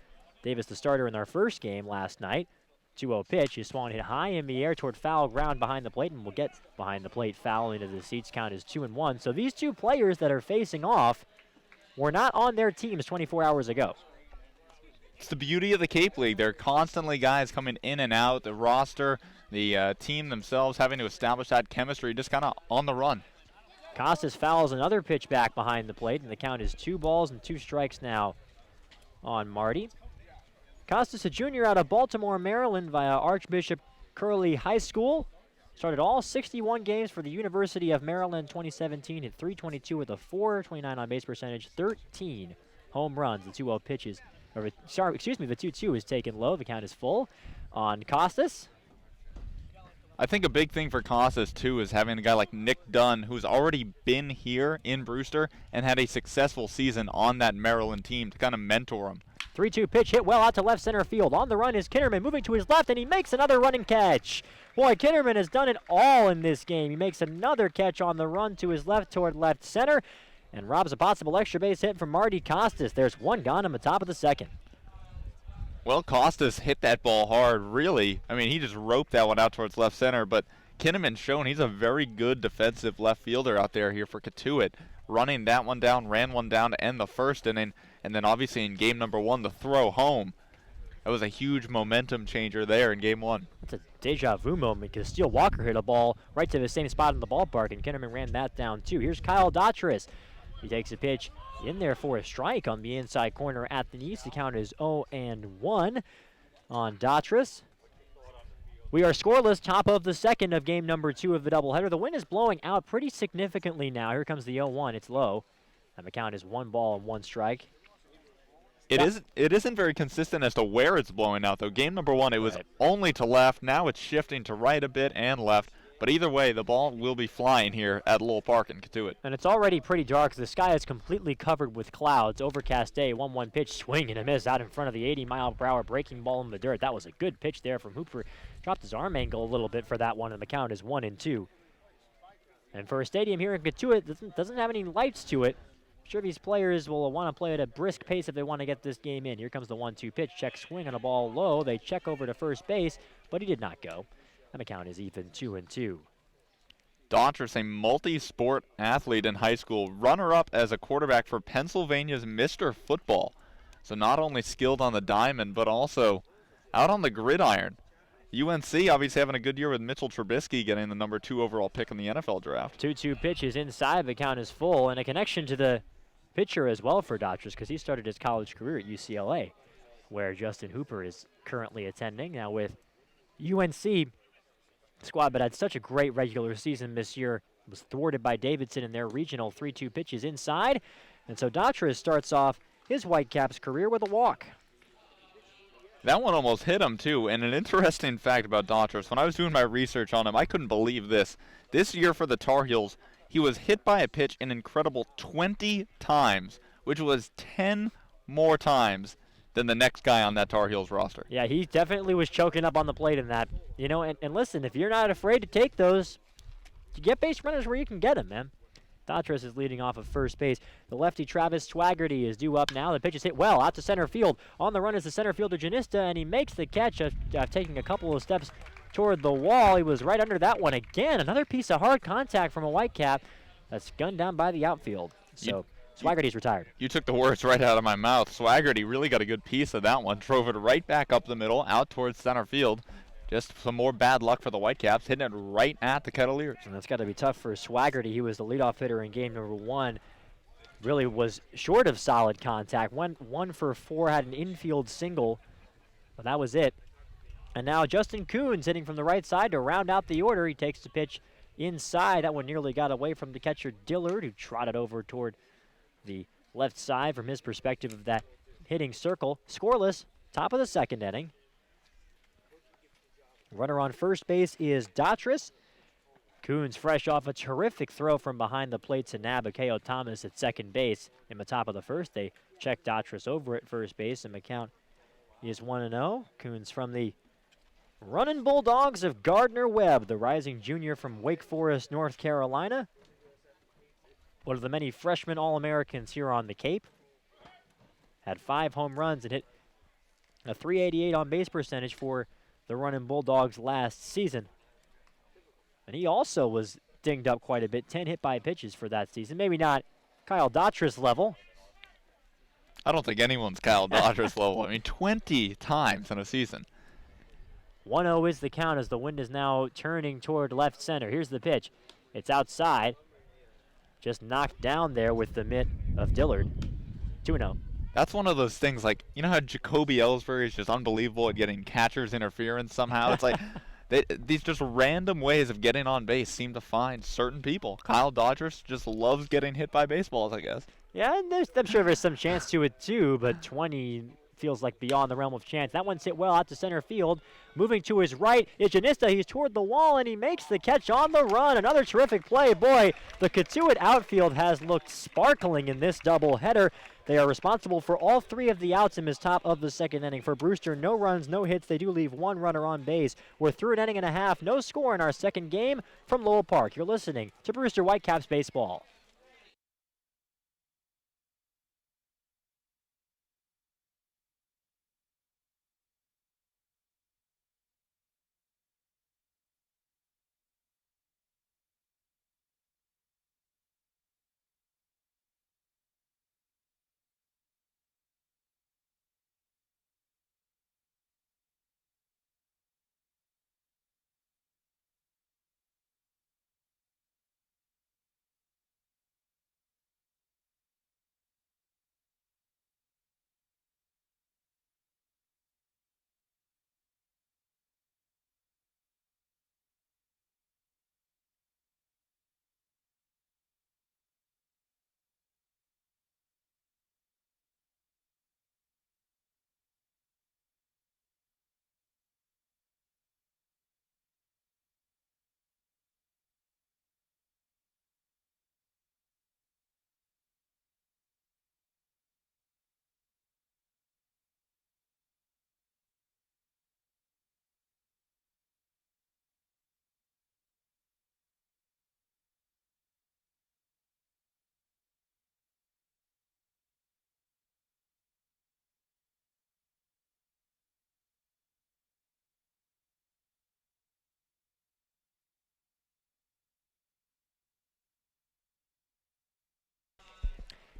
Davis, the starter in our first game last night. 2-0 pitch is swung hit high in the air toward foul ground behind the plate, and will get behind the plate foul into the seats. Count is 2-1. So these 2 players that are facing off were not on their teams 24 hours ago. It's the beauty of the Cape League. There are constantly guys coming in and out. The roster, the team themselves having to establish that chemistry just kind of on the run. Costas fouls another pitch back behind the plate, and the count is 2 balls and 2 strikes now on Marty. Costas, a junior out of Baltimore, Maryland via Archbishop Curley High School. Started all 61 games for the University of Maryland 2017, hit .322 with a .429 on base percentage, 13 home runs. The 2-0 pitches, the 2-2 is taken low. The count is full on Costas. I think a big thing for Costas, too, is having a guy like Nick Dunn, who's already been here in Brewster and had a successful season on that Maryland team to kind of mentor him. 3-2 pitch hit well out to left center field. On the run is Kinnerman moving to his left, and he makes another running catch. Boy, Kinnerman has done it all in this game. He makes another catch on the run to his left toward left center and robs a possible extra base hit from Marty Costas. There's 1 gone in the top of the second. Well, Costas hit that ball hard, really. I mean, he just roped that one out towards left center, but Kinnaman's shown he's a very good defensive left fielder out there here for Cotuit. Running that one down, ran one down to end the first inning, and then obviously in game number 1, the throw home. That was a huge momentum changer there in game 1. That's a deja vu moment because Steele Walker hit a ball right to the same spot in the ballpark, and Kinnaman ran that down too. Here's Kyle Dottris. He takes a pitch in there for a strike on the inside corner at the knees. The count is 0-1 on Dottris. We are scoreless, top of the second of game number 2 of the doubleheader. The wind is blowing out pretty significantly now. Here comes the 0-1. It's low. And the count is 1 ball and 1 strike. It isn't very consistent as to where it's blowing out, though. Game number 1, it was only to left. Now it's shifting to right a bit and left. But either way, the ball will be flying here at Lowell Park in Cotuit. And it's already pretty dark. The sky is completely covered with clouds. Overcast day, 1-1 pitch, swing and a miss out in front of the 80-mile-per-hour breaking ball in the dirt. That was a good pitch there from Hooper. Dropped his arm angle a little bit for that one, and the count is 1-2. And for a stadium here in Cotuit, doesn't have any lights to it. I'm sure these players will want to play at a brisk pace if they want to get this game in. Here comes the 1-2 pitch. Check swing on a ball low. They check over to first base, but he did not go. And the count is even 2-2. Dottris, a multi-sport athlete in high school, runner-up as a quarterback for Pennsylvania's Mr. Football. So not only skilled on the diamond, but also out on the gridiron. UNC obviously having a good year with Mitchell Trubisky getting the number 2 overall pick in the NFL draft. 2-2 pitches inside. The count is full, and a connection to the pitcher as well for Dottris because he started his college career at UCLA, where Justin Hooper is currently attending. Now with UNC squad, but had such a great regular season this year. Was thwarted by Davidson in their regional 3-2 pitches inside. And so Dottris starts off his Whitecaps career with a walk. That one almost hit him, too. And an interesting fact about Dottris, when I was doing my research on him, I couldn't believe this. This year for the Tar Heels, he was hit by a pitch an incredible 20 times, which was 10 more times than the next guy on that Tar Heels roster. Yeah, he definitely was choking up on the plate in that. You know, and listen, if you're not afraid to take those, you get base runners where you can get them, man. Dottris is leading off of first base. The lefty Travis Swaggerty is due up now. The pitch is hit well out to center field. On the run is the center fielder Janista, and he makes the catch of taking a couple of steps toward the wall. He was right under that one again. Another piece of hard contact from a Whitecap that's gunned down by the outfield. So Swaggerty's retired. You took the words right out of my mouth. Swaggerty really got a good piece of that one. Drove it right back up the middle, out towards center field. Just some more bad luck for the Whitecaps, hitting it right at the Kettleers. And that's got to be tough for Swaggerty. He was the leadoff hitter in game number 1. Really was short of solid contact. Went 1 for 4, had an infield single, but that was it. And now Justin Coons hitting from the right side to round out the order. He takes the pitch inside. That one nearly got away from the catcher Dillard, who trotted over toward the left side from his perspective of that hitting circle. Scoreless, top of the second inning. Runner on first base is Dottris. Coons fresh off a terrific throw from behind the plate to Nabakeo Thomas at second base. In the top of the first, they check Dottris over at first base, and the count is 1-0. Coons from the Runnin' Bulldogs of Gardner Webb, the rising junior from Wake Forest, North Carolina. One of the many freshman All-Americans here on the Cape. Had 5 home runs and hit a .388 on base percentage for the Runnin' Bulldogs last season. And he also was dinged up quite a bit, 10 hit by pitches for that season. Maybe not Kyle Dottris level. I don't think anyone's Kyle Dottris level. I mean, 20 times in a season. 1-0 is the count as the wind is now turning toward left center. Here's the pitch. It's outside. Just knocked down there with the mitt of Dillard. 2-0. That's one of those things, like, you know how Jacoby Ellsbury is just unbelievable at getting catcher's interference somehow? It's like these just random ways of getting on base seem to find certain people. Kyle Dottris just loves getting hit by baseballs, I guess. Yeah, and I'm sure there's some chance to it too, but 20 feels like beyond the realm of chance. That one's hit well out to center field. Moving to his right is Janista. He's toward the wall, and he makes the catch on the run. Another terrific play. Boy, the Cotuit outfield has looked sparkling in this doubleheader. They are responsible for all 3 of the outs in this top of the second inning. For Brewster, no runs, no hits. They do leave 1 runner on base. We're through an inning and a half. No score in our second game from Lowell Park. You're listening to Brewster Whitecaps Baseball.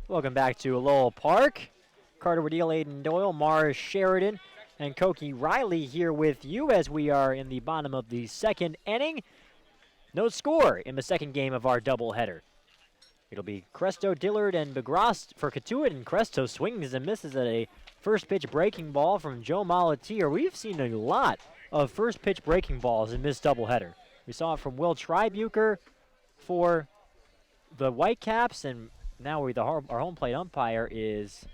Welcome back to Lowell Park. Carter Woodell, Aiden Doyle, Mars Sheridan, and Koki Riley here with you as we are in the bottom of the second inning. No score in the second game of our doubleheader. It'll be Cresto, Dillard, and Begrast for Cotuit, and Cresto swings and misses at a first pitch breaking ball from Joe Molatier. We've seen a lot of first pitch breaking balls in this doubleheader. We saw it from Will Tribuker for the Whitecaps, and now our home plate umpire is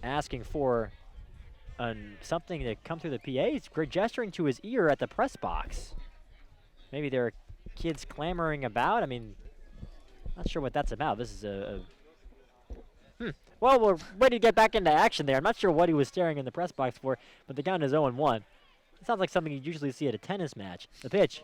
asking for something to come through the PA. He's gesturing to his ear at the press box. Maybe there are kids clamoring about. I mean, not sure what that's about. This is Well, we're ready to get back into action there. I'm not sure what he was staring in the press box for, but the count is 0-1. It sounds like something you'd usually see at a tennis match. The pitch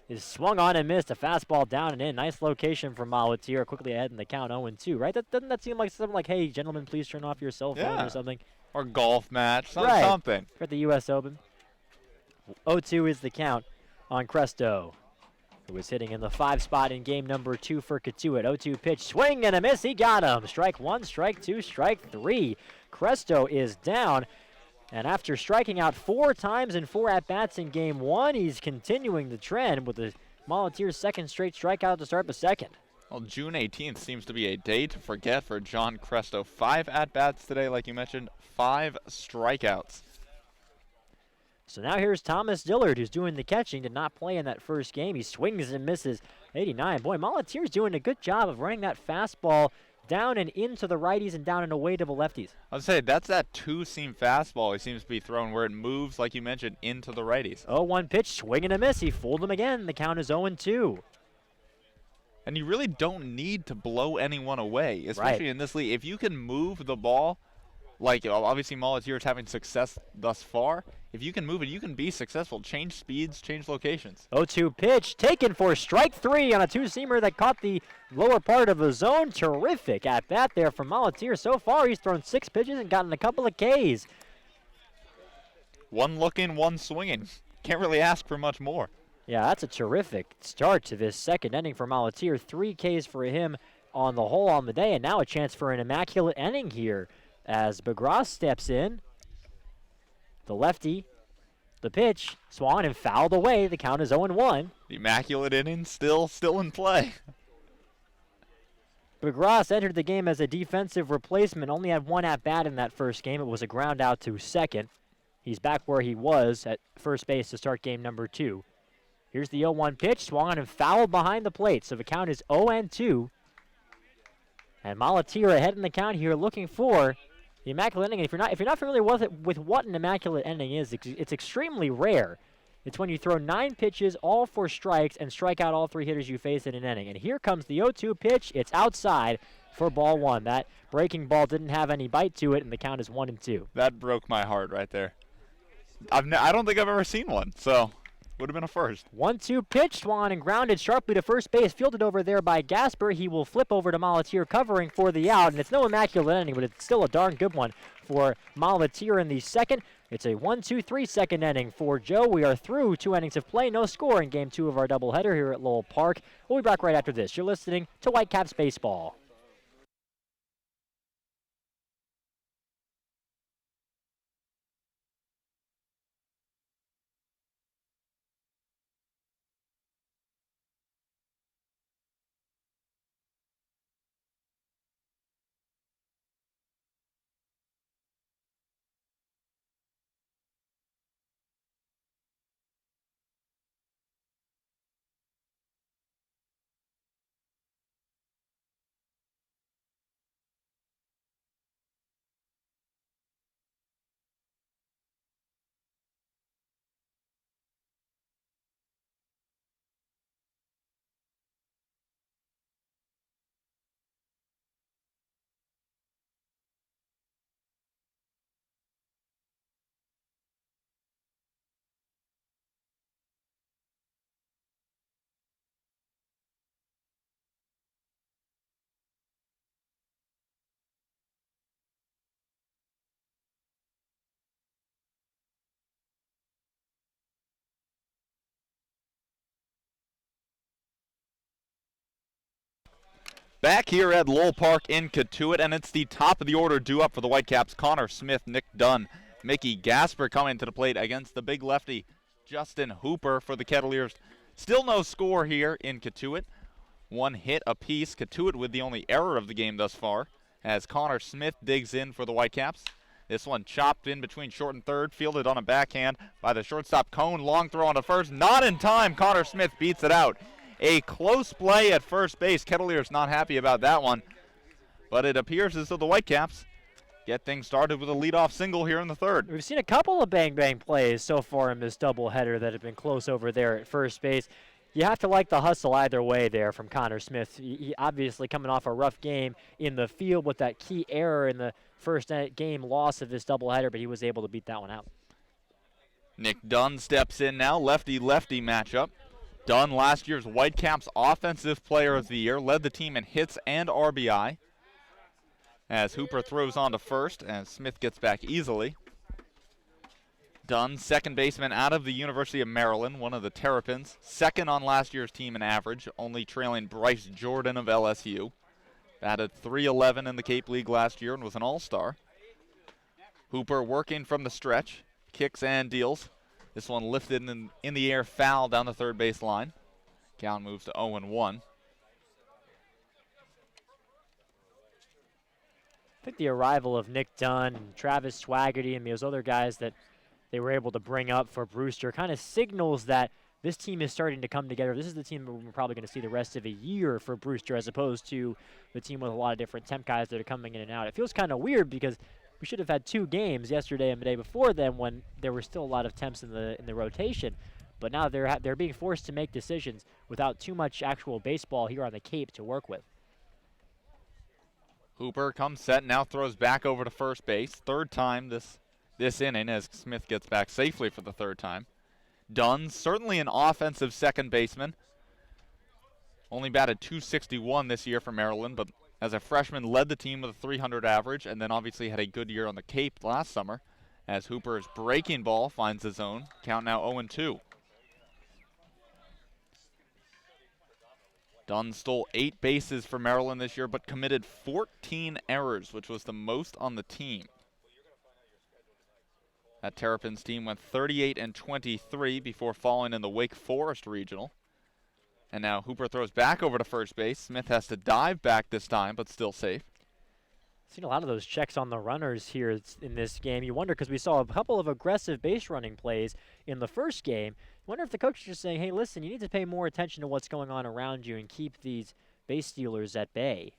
is swung on and missed. A fastball down and in. Nice location from Molatier. Quickly ahead in the count 0-2, right? Doesn't that seem like something like, hey, gentlemen, please turn off your cell phone or something? Or golf match, Right. something. For the U.S. Open. 0-2 is the count on Cresto, who was hitting in the 5 spot in game number 2 for Cotuit. 0-2 pitch, swing and a miss. He got him. Strike 1, strike 2, strike 3. Cresto is down. And after striking out 4 times in 4 at-bats in game 1, he's continuing the trend with the Molatier's second straight strikeout to start the second. Well, June 18th seems to be a day to forget for John Cresto. 5 at-bats today, like you mentioned, 5 strikeouts. So now here's Thomas Dillard, who's doing the catching. Did not play in that first game. He swings and misses. 89. Boy, Molatier's doing a good job of running that fastball down and into the righties and down and away to the lefties. I would say that's that two-seam fastball he seems to be throwing where it moves, like you mentioned, into the righties. 0-1 pitch, swing and a miss. He fooled him again. The count is 0-2. And you really don't need to blow anyone away, especially in this league. If you can move the ball, like obviously Molatier is having success thus far, if you can move it, you can be successful. Change speeds, change locations. 0-2 pitch, taken for strike 3 on a two-seamer that caught the lower part of the zone. Terrific at bat there from Molatier. So far, he's thrown 6 pitches and gotten a couple of Ks. 1 looking, 1 swinging. Can't really ask for much more. Yeah, that's a terrific start to this second inning for Molatier. 3 Ks for him on the whole on the day, and now a chance for an immaculate inning here as Begrast steps in. The lefty, the pitch, swung and fouled away. The count is 0-1. The immaculate inning still in play. Begrast entered the game as a defensive replacement, only had 1 at-bat in that first game. It was a ground out to second. He's back where he was at first base to start game number 2. Here's the 0-1 pitch, swung on and fouled behind the plate, so the count is 0-2. And Molatier ahead in the count here, looking for the immaculate inning. If you're not familiar with what an immaculate inning is, it's extremely rare. It's when you throw 9 pitches, all for strikes, and strike out all 3 hitters you face in an inning. And here comes the 0-2 pitch. It's outside for ball 1. That breaking ball didn't have any bite to it, and the count is 1-2. That broke my heart right there. I don't think I've ever seen one, so would have been a first. 1-2 pitch, swung and grounded sharply to first base, fielded over there by Gasper. He will flip over to Molatier, covering for the out, and it's no immaculate inning, but it's still a darn good one for Molatier in the second. It's a 1-2-3 second inning for Joe. We are through 2 innings of play, no score in game 2 of our doubleheader here at Lowell Park. We'll be back right after this. You're listening to Whitecaps Baseball. Back here at Lowell Park in Cotuit, and it's the top of the order due up for the Whitecaps. Connor Smith, Nick Dunn, Mickey Gasper coming to the plate against the big lefty, Justin Hooper for the Kettleers. Still no score here in Cotuit. One hit apiece. Cotuit with the only error of the game thus far, as Connor Smith digs in for the Whitecaps. This one chopped in between short and third, fielded on a backhand by the shortstop Cone. Long throw on to first, not in time. Connor Smith beats it out. A close play at first base. Kettleers not happy about that one, but it appears as though the Whitecaps get things started with a leadoff single here in the third. We've seen a couple of bang-bang plays so far in this doubleheader that have been close over there at first base. You have to like the hustle either way there from Connor Smith. He obviously coming off a rough game in the field with that key error in the first game loss of this doubleheader, but he was able to beat that one out. Nick Dunn steps in now, lefty-lefty matchup. Dunn, last year's Whitecaps Offensive Player of the Year, led the team in hits and RBI. As Hooper throws on to first, and Smith gets back easily. Dunn, second baseman out of the University of Maryland, one of the Terrapins, second on last year's team in average, only trailing Bryce Jordan of LSU. Batted .311 in the Cape League last year and was an all-star. Hooper working from the stretch, kicks and deals. This one lifted in the air, foul down the third base line. Count moves to 0-1. I think the arrival of Nick Dunn, and Travis Swaggerty, and those other guys that they were able to bring up for Brewster kind of signals that this team is starting to come together. This is the team we're probably going to see the rest of a year for Brewster, as opposed to the team with a lot of different temp guys that are coming in and out. It feels kind of weird because we should have had 2 games yesterday and the day before then when there were still a lot of temps in the rotation. But now they're being forced to make decisions without too much actual baseball here on the Cape to work with. Hooper comes set, now throws back over to first base. Third time this inning as Smith gets back safely for the third time. Dunn, certainly an offensive second baseman. Only batted .261 this year for Maryland, but as a freshman led the team with a .300 average, and then obviously had a good year on the Cape last summer, as Hooper's breaking ball finds his own. Count now 0-2. Dunn stole 8 bases for Maryland this year, but committed 14 errors, which was the most on the team. That Terrapins team went 38-23 before falling in the Wake Forest Regional. And now Hooper throws back over to first base. Smith has to dive back this time, but still safe. Seen a lot of those checks on the runners here in this game. You wonder, because we saw a couple of aggressive base running plays in the first game. You wonder if the coach is just saying, hey, listen, you need to pay more attention to what's going on around you and keep these base stealers at bay.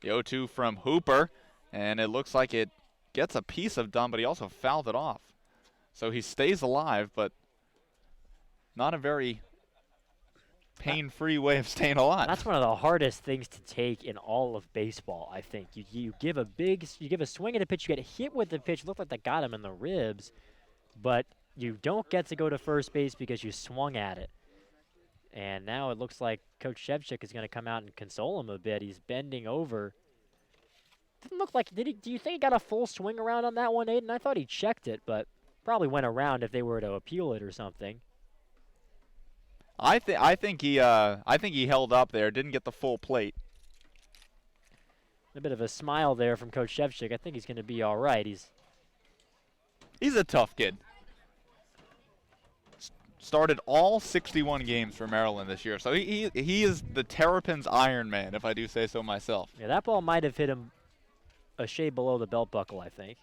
The 0-2 from Hooper, and it looks like it gets a piece of Dunn, but he also fouled it off. So he stays alive, but not a very pain-free way of staying alive. That's one of the hardest things to take in all of baseball, I think. You give a swing at a pitch, you get hit with the pitch, looked like that got him in the ribs, but you don't get to go to first base because you swung at it. And now it looks like Coach Shevchik is going to come out and console him a bit. He's bending over. Didn't look like, do you think he got a full swing around on that one, Aiden? I thought he checked it, but probably went around if they were to appeal it or something. I think he held up there, didn't get the full plate. A bit of a smile there from Coach Shevchik. I think he's going to be all right. He's a tough kid. Started all 61 games for Maryland this year, so he is the Terrapins Iron Man, if I do say so myself. Yeah, that ball might have hit him a shade below the belt buckle, I think.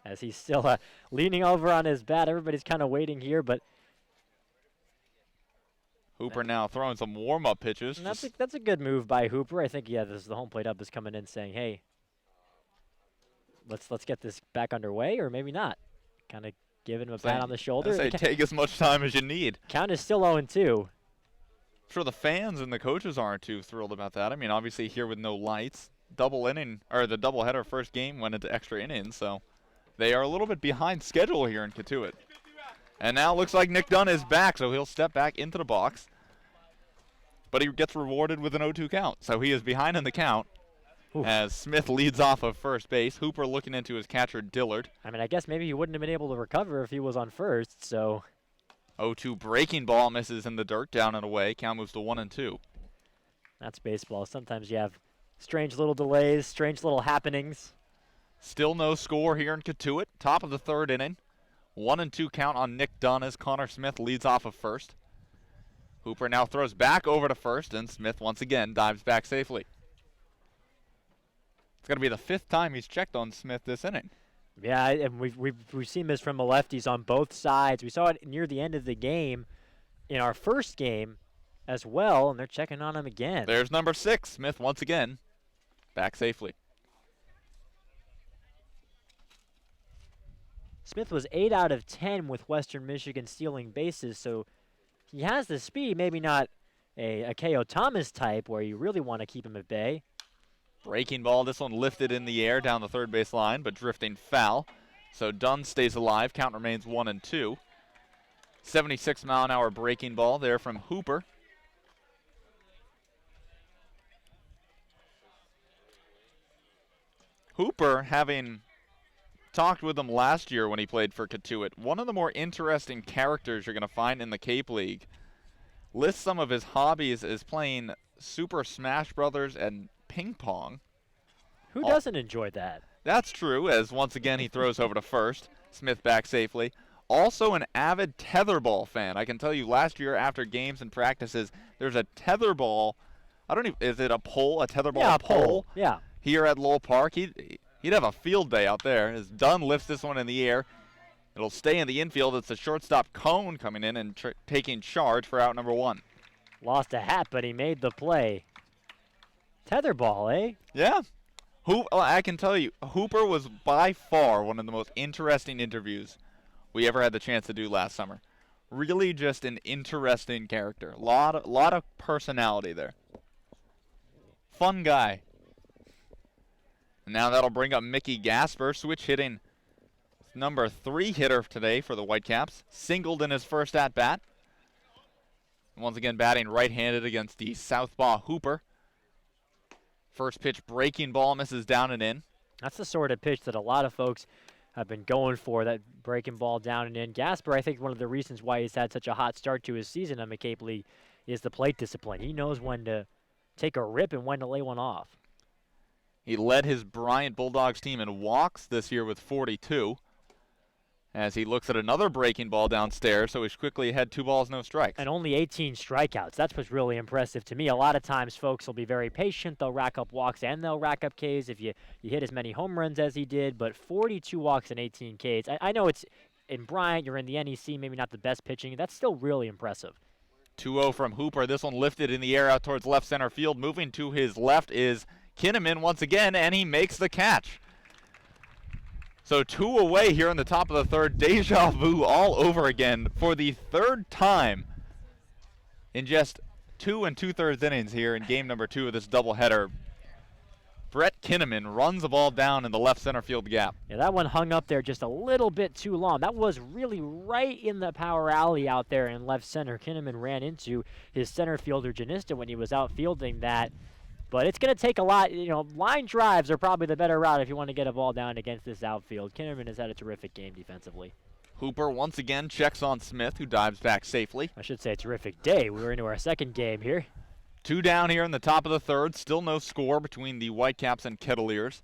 As he's still leaning over on his bat. Everybody's kind of waiting here, but Hooper now throwing some warm-up pitches. That's a good move by Hooper. I think, this is the home plate up is coming in saying, hey, let's get this back underway, or maybe not. Kind of giving him a pat on the shoulder. I say take as much time as you need. Count is still 0-2. I'm sure the fans and the coaches aren't too thrilled about that. I mean, obviously here with no lights, the doubleheader first game went into extra innings, so they are a little bit behind schedule here in Cotuit. And now it looks like Nick Dunn is back, so he'll step back into the box. But he gets rewarded with an 0-2 count, so he is behind in the count. Oof. As Smith leads off of first base. Hooper looking into his catcher, Dillard. I mean, I guess maybe he wouldn't have been able to recover if he was on first, so 0-2 breaking ball misses in the dirt, down and away. Count moves to 1-2. That's baseball. Sometimes you have strange little delays, strange little happenings. Still no score here in Cotuit. Top of the third inning. 1-2 count on Nick Dunn as Connor Smith leads off of first. Hooper now throws back over to first, and Smith once again dives back safely. It's going to be the 5th time he's checked on Smith this inning. Yeah, and we've seen this from the lefties on both sides. We saw it near the end of the game in our first game as well, and they're checking on him again. There's number 6. Smith once again back safely. Smith was 8 out of 10 with Western Michigan stealing bases, so he has the speed, maybe not a K.O. Thomas type where you really want to keep him at bay. Breaking ball, this one lifted in the air down the third base line, but drifting foul. So Dunn stays alive. Count remains 1-2. 76-mile-an-hour breaking ball there from Hooper. Hooper, having talked with him last year when he played for Cotuit, one of the more interesting characters you're going to find in the Cape League. Lists some of his hobbies as playing Super Smash Brothers and ping pong. Who doesn't enjoy that? That's true, as once again he throws over to first. Smith back safely. Also an avid tetherball fan. I can tell you last year after games and practices, there's a tetherball. Is it a pole? A tetherball Yeah, a pole? pole. Yeah. Here at Lowell Park. He'd have a field day out there. As Dunn lifts this one in the air, it'll stay in the infield. It's the shortstop Cone coming in and taking charge for out number 1. Lost a hat, but he made the play. Tetherball, eh? Yeah. I can tell you, Hooper was by far one of the most interesting interviews we ever had the chance to do last summer. Really just an interesting character. Lot of personality there. Fun guy. And now that'll bring up Mickey Gasper, switch hitting. Number 3 hitter today for the Whitecaps. Singled in his first at-bat. Once again batting right-handed against the southpaw Hooper. First pitch breaking ball misses down and in. That's the sort of pitch that a lot of folks have been going for, that breaking ball down and in. Gasper, I think one of the reasons why he's had such a hot start to his season on the Cape League is the plate discipline. He knows when to take a rip and when to lay one off. He led his Bryant Bulldogs team in walks this year with 42. As he looks at another breaking ball downstairs, so he's quickly ahead 2 balls, no strikes. And only 18 strikeouts. That's what's really impressive to me. A lot of times folks will be very patient. They'll rack up walks and they'll rack up Ks if you hit as many home runs as he did, but 42 walks and 18 Ks. I know it's in Bryant, you're in the NEC, maybe not the best pitching. That's still really impressive. 2-0 from Hooper. This one lifted in the air out towards left center field. Moving to his left is Kinnaman once again, and he makes the catch. So 2 away here in the top of the third. Deja vu all over again for the 3rd time in just 2 2/3 innings here in game number 2 of this doubleheader. Brett Kinnaman runs the ball down in the left center field gap. Yeah, that one hung up there just a little bit too long. That was really right in the power alley out there in left center. Kinnaman ran into his center fielder Janista when he was out fielding that. But it's going to take a lot. Line drives are probably the better route if you want to get a ball down against this outfield. Kinnaman has had a terrific game defensively. Hooper once again checks on Smith, who dives back safely. I should say a terrific day. We were into our 2nd game here. 2 down here in the top of the 3rd. Still no score between the Whitecaps and Kettleers.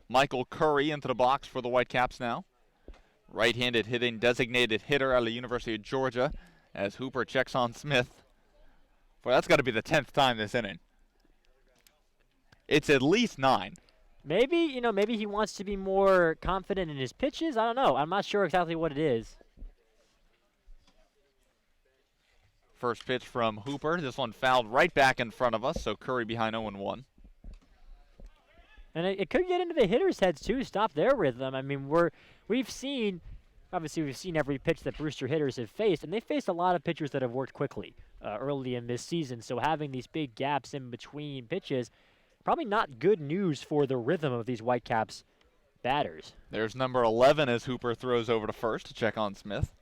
Michael Curry into the box for the Whitecaps now. Right-handed hitting designated hitter out of the University of Georgia as Hooper checks on Smith. Boy, that's got to be the 10th time this inning. It's at least 9. Maybe, maybe he wants to be more confident in his pitches. I don't know. I'm not sure exactly what it is. First pitch from Hooper. This one fouled right back in front of us, so Curry behind 0-1. And it could get into the hitters' heads, too, stop their rhythm. I mean, we've seen every pitch that Brewster hitters have faced, and they faced a lot of pitchers that have worked quickly early in this season. So having these big gaps in between pitches, probably not good news for the rhythm of these Whitecaps batters. There's number 11 as Hooper throws over to first to check on Smith.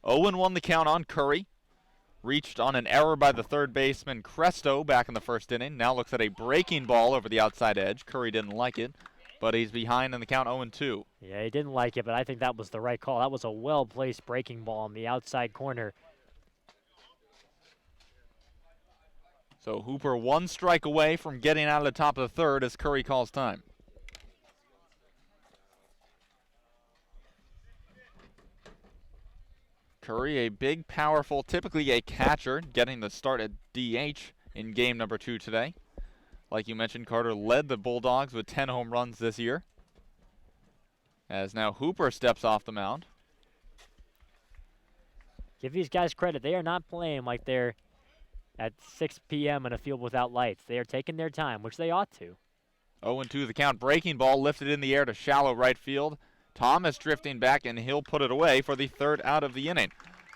0-1 the count on Curry. Reached on an error by the third baseman Cresto back in the first inning. Now looks at a breaking ball over the outside edge. Curry didn't like it. but he's behind in the count 0-2. Yeah, he didn't like it, but I think that was the right call. That was a well-placed breaking ball in the outside corner. So Hooper 1 strike away from getting out of the top of the third as Curry calls time. Curry, a big, powerful, typically a catcher, getting the start at DH in game number 2 today. Like you mentioned, Carter led the Bulldogs with 10 home runs this year. As now Hooper steps off the mound. Give these guys credit. They are not playing like they're at 6 p.m. in a field without lights. They are taking their time, which they ought to. 0-2 the count. Breaking ball lifted in the air to shallow right field. Thomas drifting back, and he'll put it away for the third out of the inning.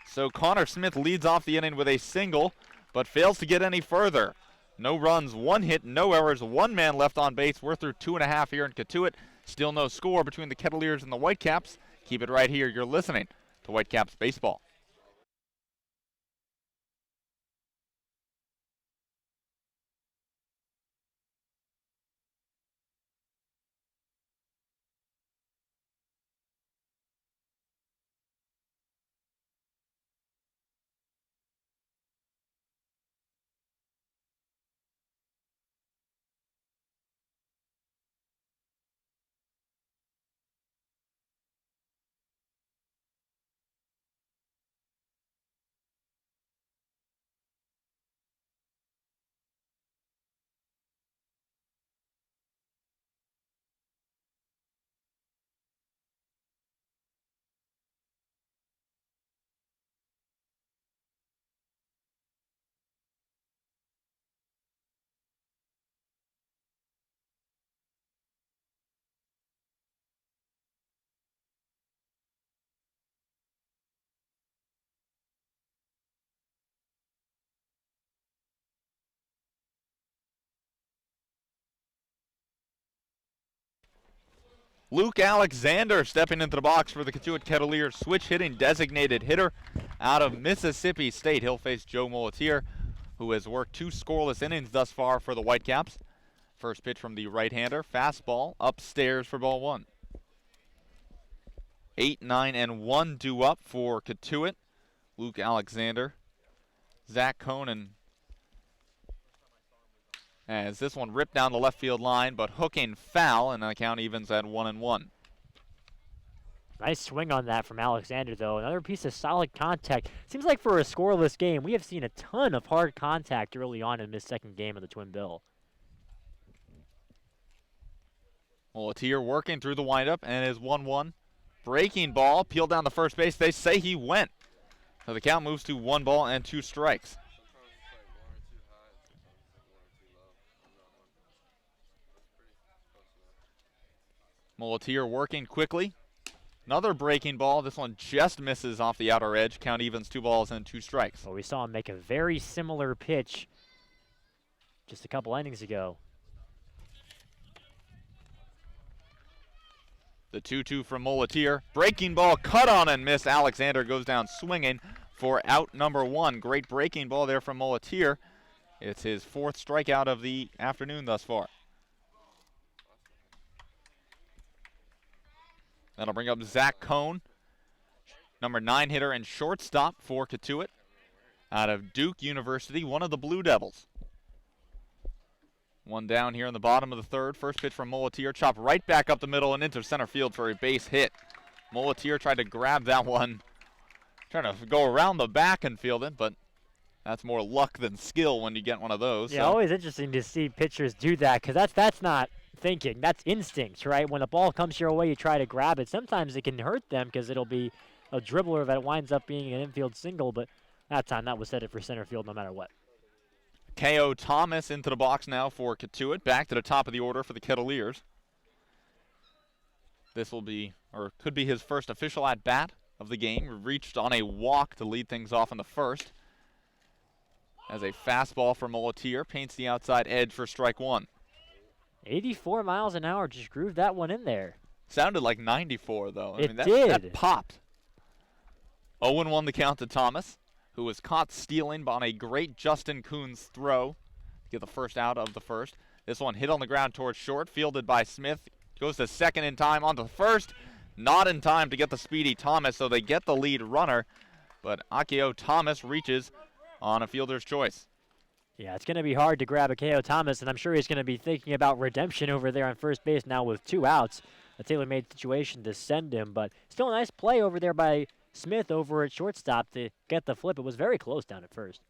So Connor Smith leads off the inning with a single, but fails to get any further. No runs, 1 hit, no errors, 1 man left on base. We're through 2.5 here in Cotuit. Still no score between the Kettleers and the Whitecaps. Keep it right here. You're listening to Whitecaps Baseball. Luke Alexander stepping into the box for the Cotuit Kettleers, switch hitting designated hitter out of Mississippi State. He'll face Joe Molitier, who has worked 2 scoreless innings thus far for the Whitecaps. First pitch from the right-hander, fastball upstairs for ball 1. 8, 9, and 1 due up for Cotuit. Luke Alexander, Zach Cohn, as this one ripped down the left field line, but hooking foul, and the count evens at 1-1. Nice swing on that from Alexander, though. Another piece of solid contact. Seems like for a scoreless game, we have seen a ton of hard contact early on in this second game of the Twin Bill. Molitier working through the windup, and is 1-1. Breaking ball, peeled down the first base. They say he went. So the count moves to 1 ball and 2 strikes. Molitier working quickly. Another breaking ball. This one just misses off the outer edge. Count evens 2 balls and 2 strikes. Well, we saw him make a very similar pitch just a couple innings ago. The 2-2 from Molitier. Breaking ball cut on and missed. Alexander goes down swinging for out number 1. Great breaking ball there from Molitier. It's his 4th strikeout of the afternoon thus far. That'll bring up Zach Cohn, number 9 hitter and shortstop for Cotuit, out of Duke University, one of the Blue Devils. 1 down here in the bottom of the third. First pitch from Molitier, chopped right back up the middle and into center field for a base hit. Molitier tried to grab that one, trying to go around the back and field it, but that's more luck than skill when you get one of those. Yeah, so. Always interesting to see pitchers do that, because that's not thinking. That's instinct, right? When a ball comes your way, you try to grab it. Sometimes it can hurt them because it'll be a dribbler that winds up being an infield single, but that time that was headed for center field no matter what. K.O. Thomas into the box now for Cotuit. Back to the top of the order for the Kettleers. This will be, or could be, his first official at-bat of the game. Reached on a walk to lead things off in the first. As a fastball for Molitier paints the outside edge for strike 1. 84 miles an hour, just grooved that one in there. Sounded like 94, though. It that, did. That popped. 0-1 the count to Thomas, who was caught stealing on a great Justin Coons throw to get the first out of the first. This one hit on the ground towards short, fielded by Smith. goes to second in time, on to first. Not in time to get the speedy Thomas, so they get the lead runner. But Akio Thomas reaches on a fielder's choice. Yeah, it's going to be hard to grab Akio Thomas, and I'm sure he's going to be thinking about redemption over there on first base now with 2 outs. A tailor-made situation to send him, but still a nice play over there by Smith over at shortstop to get the flip. It was very close down at first.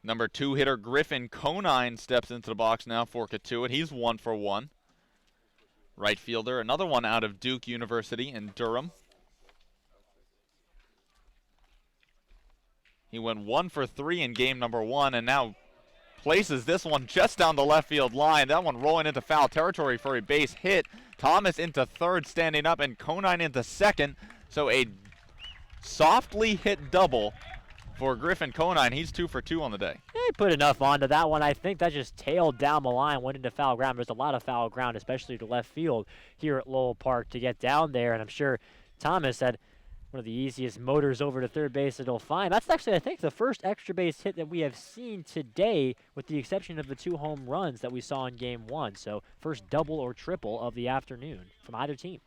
Number 2 hitter Griffin Conine steps into the box now for Cotuit. He's 1 for 1. Right fielder, another one out of Duke University in Durham. He went 1 for 3 in game number 1 and now places this one just down the left field line. That one rolling into foul territory for a base hit. Thomas into third standing up and Conine into second. So a softly hit double for Griffin Conine. He's 2 for 2 on the day. He put enough onto that one. I think that just tailed down the line, went into foul ground. There's a lot of foul ground, especially to left field here at Lowell Park to get down there. And I'm sure Thomas had one of the easiest motors over to third base that he'll find. That's actually, I think, the first extra base hit that we have seen today, with the exception of the 2 home runs that we saw in game 1. So first double or triple of the afternoon from either team.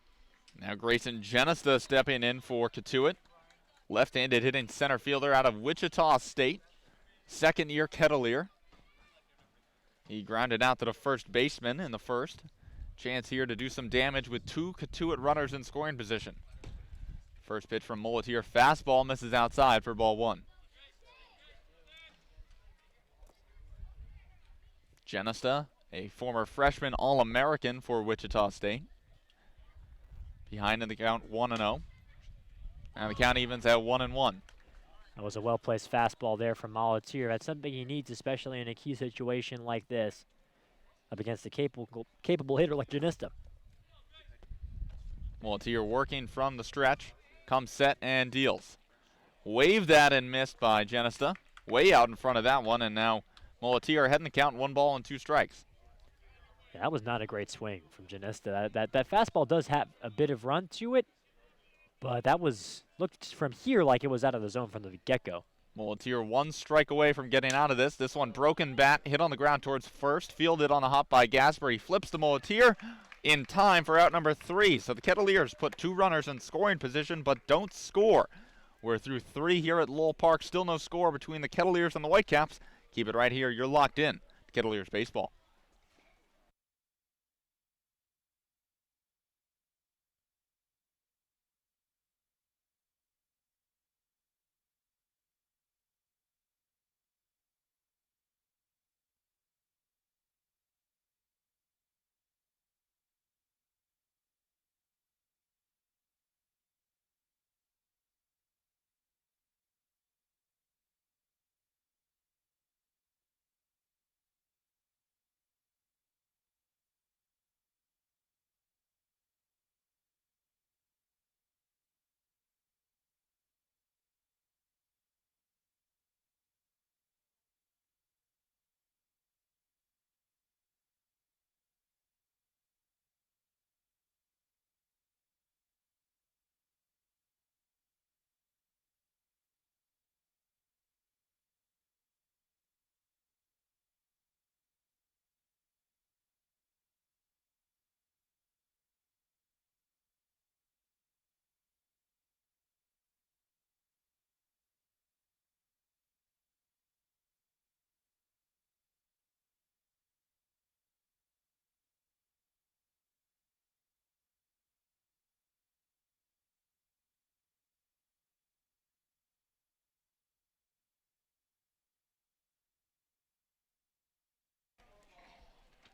Now Grayson Genesta stepping in for Cotuit. Left-handed hitting center fielder out of Wichita State. Second-year Kettleer. He grounded out to the first baseman in the first. Chance here to do some damage with 2 Cotuit runners in scoring position. First pitch from Mulletier. Fastball misses outside for ball 1. Genesta, a former freshman All-American for Wichita State. Behind in the count 1-0. And the count evens at 1-1. That was a well-placed fastball there from Mulletier. That's something he needs, especially in a key situation like this, up against a capable hitter like Genista. Mulletier working from the stretch. Comes set and deals. Waved that and missed by Genesta. Way out in front of that one, and now Mulletier heading the count 1 ball and 2 strikes. Yeah, that was not a great swing from Genista. That fastball does have a bit of run to it, but that looked from here like it was out of the zone from the get-go. Mulletier 1 strike away from getting out of this. This one broken bat, hit on the ground towards first, fielded on a hop by Gasper. He flips to Mulletier in time for out number 3. So the Kettleers put 2 runners in scoring position but don't score. We're through 3 here at Lowell Park. Still no score between the Kettleers and the Whitecaps. Keep it right here. You're locked in to Kettleers baseball.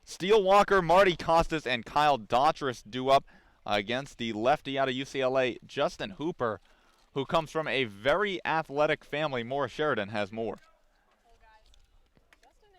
Steele Walker, Marty Costas, and Kyle Daughtris do up against the lefty out of UCLA, Justin Hooper, who comes from a very athletic family. Maura Sheridan has more.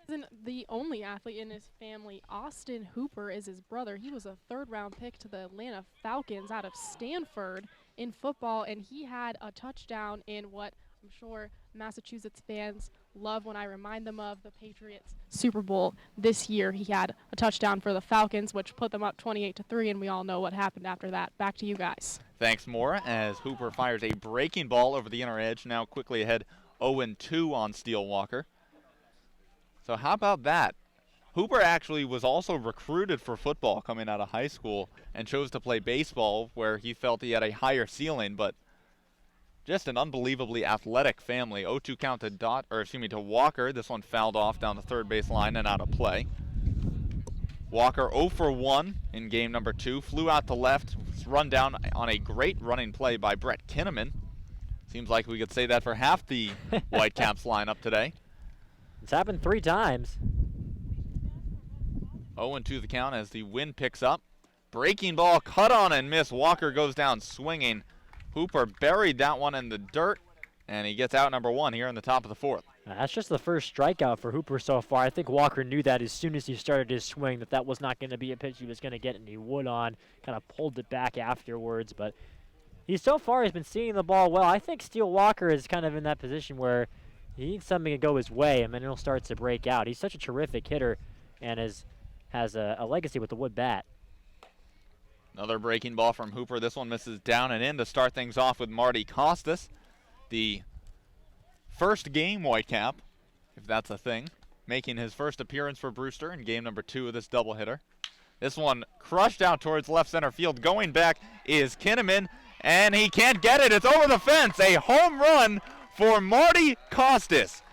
Isn't the only athlete in his family. Austin Hooper is his brother. He was a 3rd-round pick to the Atlanta Falcons out of Stanford in football, and he had a touchdown in what I'm sure Massachusetts fans love when I remind them of the Patriots Super Bowl this year. He had a touchdown for the Falcons, which put them up 28-3, and we all know what happened after that. Back to you guys. Thanks, Maura, as Hooper fires a breaking ball over the inner edge, now quickly ahead 0-2 on Steele Walker. So how about that? Hooper actually was also recruited for football coming out of high school and chose to play baseball where he felt he had a higher ceiling, but just an unbelievably athletic family. 0-2 count to Walker. This one fouled off down the third base line and out of play. Walker 0 for 1 in game number 2. Flew out to left. Was run down on a great running play by Brett Kinnaman. Seems like we could say that for half the Whitecaps lineup today. It's happened 3 times. 0-2 the count as the wind picks up. Breaking ball cut on and miss. Walker goes down swinging. Hooper buried that one in the dirt, and he gets out number 1 here in the top of the 4th. That's just the first strikeout for Hooper so far. I think Walker knew that as soon as he started his swing that was not going to be a pitch he was going to get, and he would on. Kind of pulled it back afterwards, but he so far has been seeing the ball well. I think Steele Walker is kind of in that position where he needs something to go his way, and then he'll start to break out. He's such a terrific hitter and has a legacy with the wood bat. Another breaking ball from Hooper. This one misses down and in to start things off with Marty Costas, the first game Whitecap, if that's a thing, making his first appearance for Brewster in game number 2 of this doubleheader. This one crushed out towards left center field. Going back is Kinnaman, and he can't get it. It's over the fence. A home run for Marty Costas.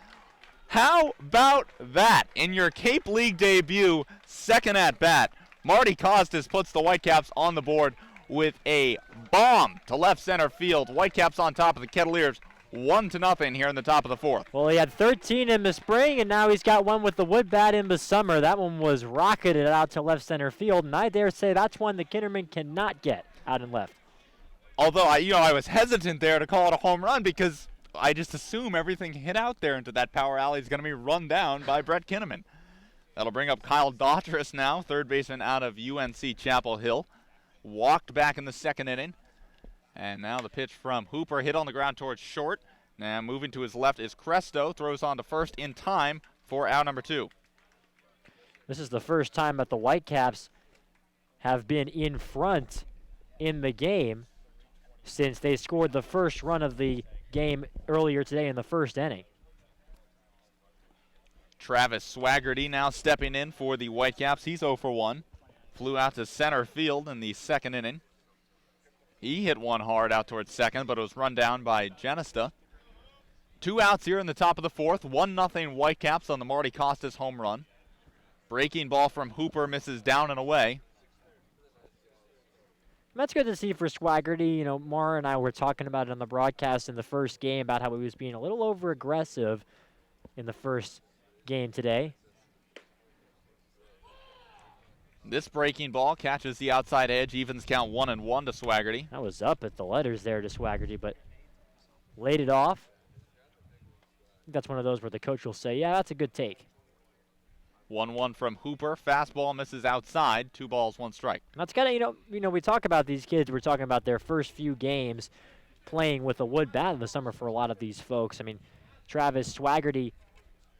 How about that? In your Cape League debut, second at bat, Marty Costas puts the Whitecaps on the board with a bomb to left center field. Whitecaps on top of the Kettleers, 1-0 here in the top of the 4th. Well, he had 13 in the spring, and now he's got one with the wood bat in the summer. That one was rocketed out to left center field, and I dare say that's one that Kinnerman cannot get out and left. Although I was hesitant there to call it a home run because I just assume everything hit out there into that power alley is going to be run down by Brett Kinnaman. That'll bring up Kyle Daughtris now, third baseman out of UNC Chapel Hill. Walked back in the second inning. And now the pitch from Hooper, hit on the ground towards short. Now moving to his left is Cresto, throws on to first in time for out number 2. This is the first time that the Whitecaps have been in front in the game since they scored the first run of the game earlier today in the first inning. Travis Swaggerty now stepping in for the Whitecaps. He's 0 for 1. Flew out to center field in the second inning. He hit one hard out towards second, but it was run down by Genesta. 2 outs here in the top of the 4th. 1-0 Whitecaps on the Marty Costas home run. Breaking ball from Hooper misses down and away. That's good to see for Swaggerty. You know, Mara and I were talking about it on the broadcast in the first game about how he was being a little over-aggressive in the first game today. This breaking ball catches the outside edge, evens count 1-1 to Swaggerty. That was up at the letters there to Swaggerty, but laid it off. I think that's one of those where the coach will say, yeah, that's a good take. 1-1 from Hooper. Fastball misses outside. 2 balls, 1 strike. That's kind of, you know, we talk about these kids. We're talking about their first few games playing with a wood bat in the summer for a lot of these folks. I mean, Travis Swaggerty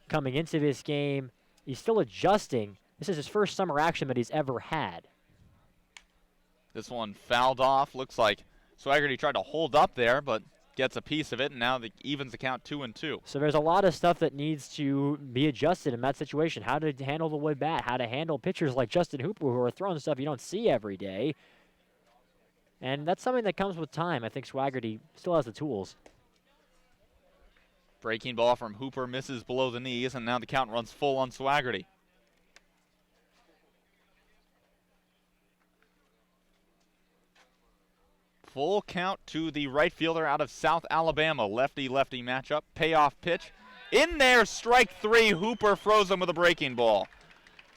coming into this game, he's still adjusting. This is his first summer action that he's ever had. This one fouled off. Looks like Swaggerty tried to hold up there, but gets a piece of it, and now the evens the count 2-2. So there's a lot of stuff that needs to be adjusted in that situation. How to handle the wood bat, how to handle pitchers like Justin Hooper who are throwing stuff you don't see every day. And that's something that comes with time. I think Swaggerty still has the tools. Breaking ball from Hooper misses below the knees, and now the count runs full on Swaggerty. Full count to the right fielder out of South Alabama. Lefty-lefty matchup. Payoff pitch. In there, strike 3. Hooper froze him with a breaking ball.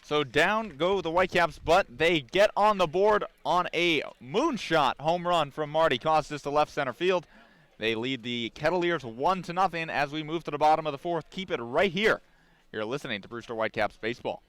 So down go the Whitecaps, but they get on the board on a moonshot home run from Marty Costas to left center field. They lead the Kettleers 1-0 as we move to the bottom of the 4th. Keep it right here. You're listening to Brewster Whitecaps Baseball.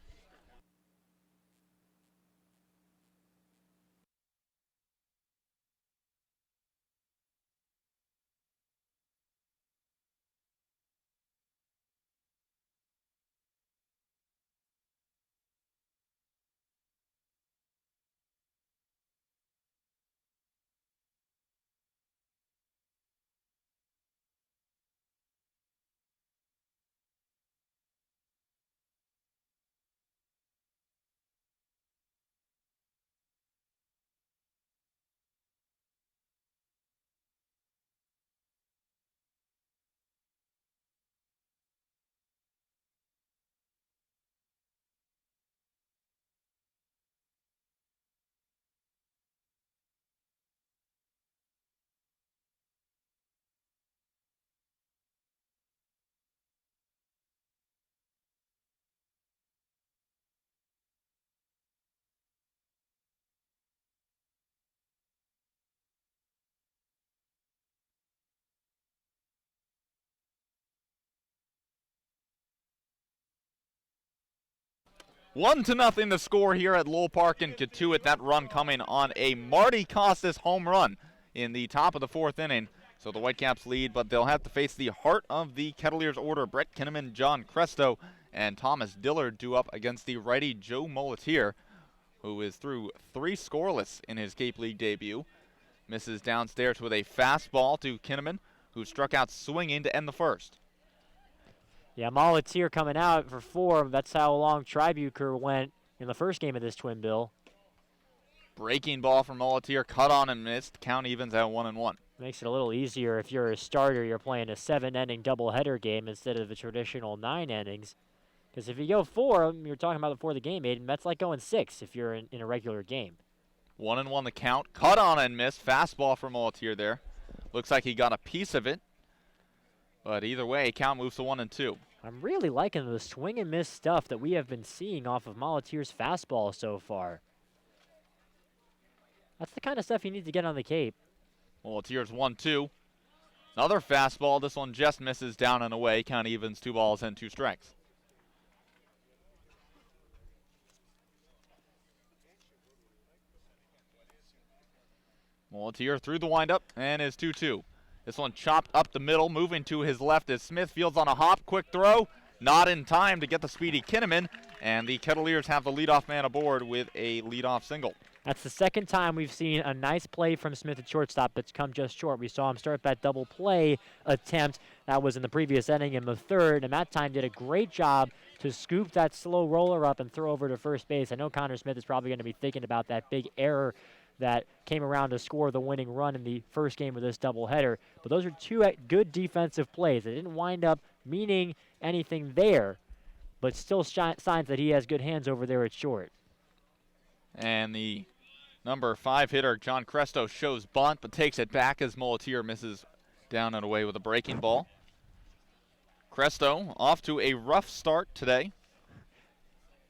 1-0 the score here at Lowell Park in Cotuit. That run coming on a Marty Costas home run in the top of the 4th inning. So the Whitecaps lead, but they'll have to face the heart of the Kettleers order. Brett Kinnaman, John Cresto, and Thomas Dillard due up against the righty Joe Molatier, who is through 3 scoreless in his Cape League debut. Misses downstairs with a fastball to Kinnaman, who struck out swinging to end the first. Yeah, Molatier coming out for 4. That's how long Tribuker went in the first game of this twin bill. Breaking ball from Molatier, cut on and missed. Count evens at 1-1. Makes it a little easier if you're a starter. You're playing a 7-inning doubleheader game instead of the traditional 9 innings. Because if you go 4, you're talking about before the game, Aiden, that's like going 6 if you're in a regular game. 1-1 the count. Cut on and missed. Fastball from Molatier there. Looks like he got a piece of it. But either way, count moves to 1-2. I'm really liking the swing and miss stuff that we have been seeing off of Molatier's fastball so far. That's the kind of stuff you need to get on the Cape. Molatier's 1-2. Another fastball. This one just misses down and away. Count evens, 2 balls and 2 strikes. Molatier through the windup and is 2-2. This one chopped up the middle, moving to his left as Smith fields on a hop. Quick throw, not in time to get the speedy Kinnaman, and the Kettleers have the leadoff man aboard with a leadoff single. That's the second time we've seen a nice play from Smith at shortstop that's come just short. We saw him start that double play attempt. That was in the previous inning in the 3rd, and that time did a great job to scoop that slow roller up and throw over to first base. I know Connor Smith is probably going to be thinking about that big error that came around to score the winning run in the first game of this doubleheader. But those are 2 good defensive plays. They didn't wind up meaning anything there, but still signs that he has good hands over there at short. And the number 5 hitter, John Cresto, shows bunt, but takes it back as Molatier misses down and away with a breaking ball. Cresto off to a rough start today.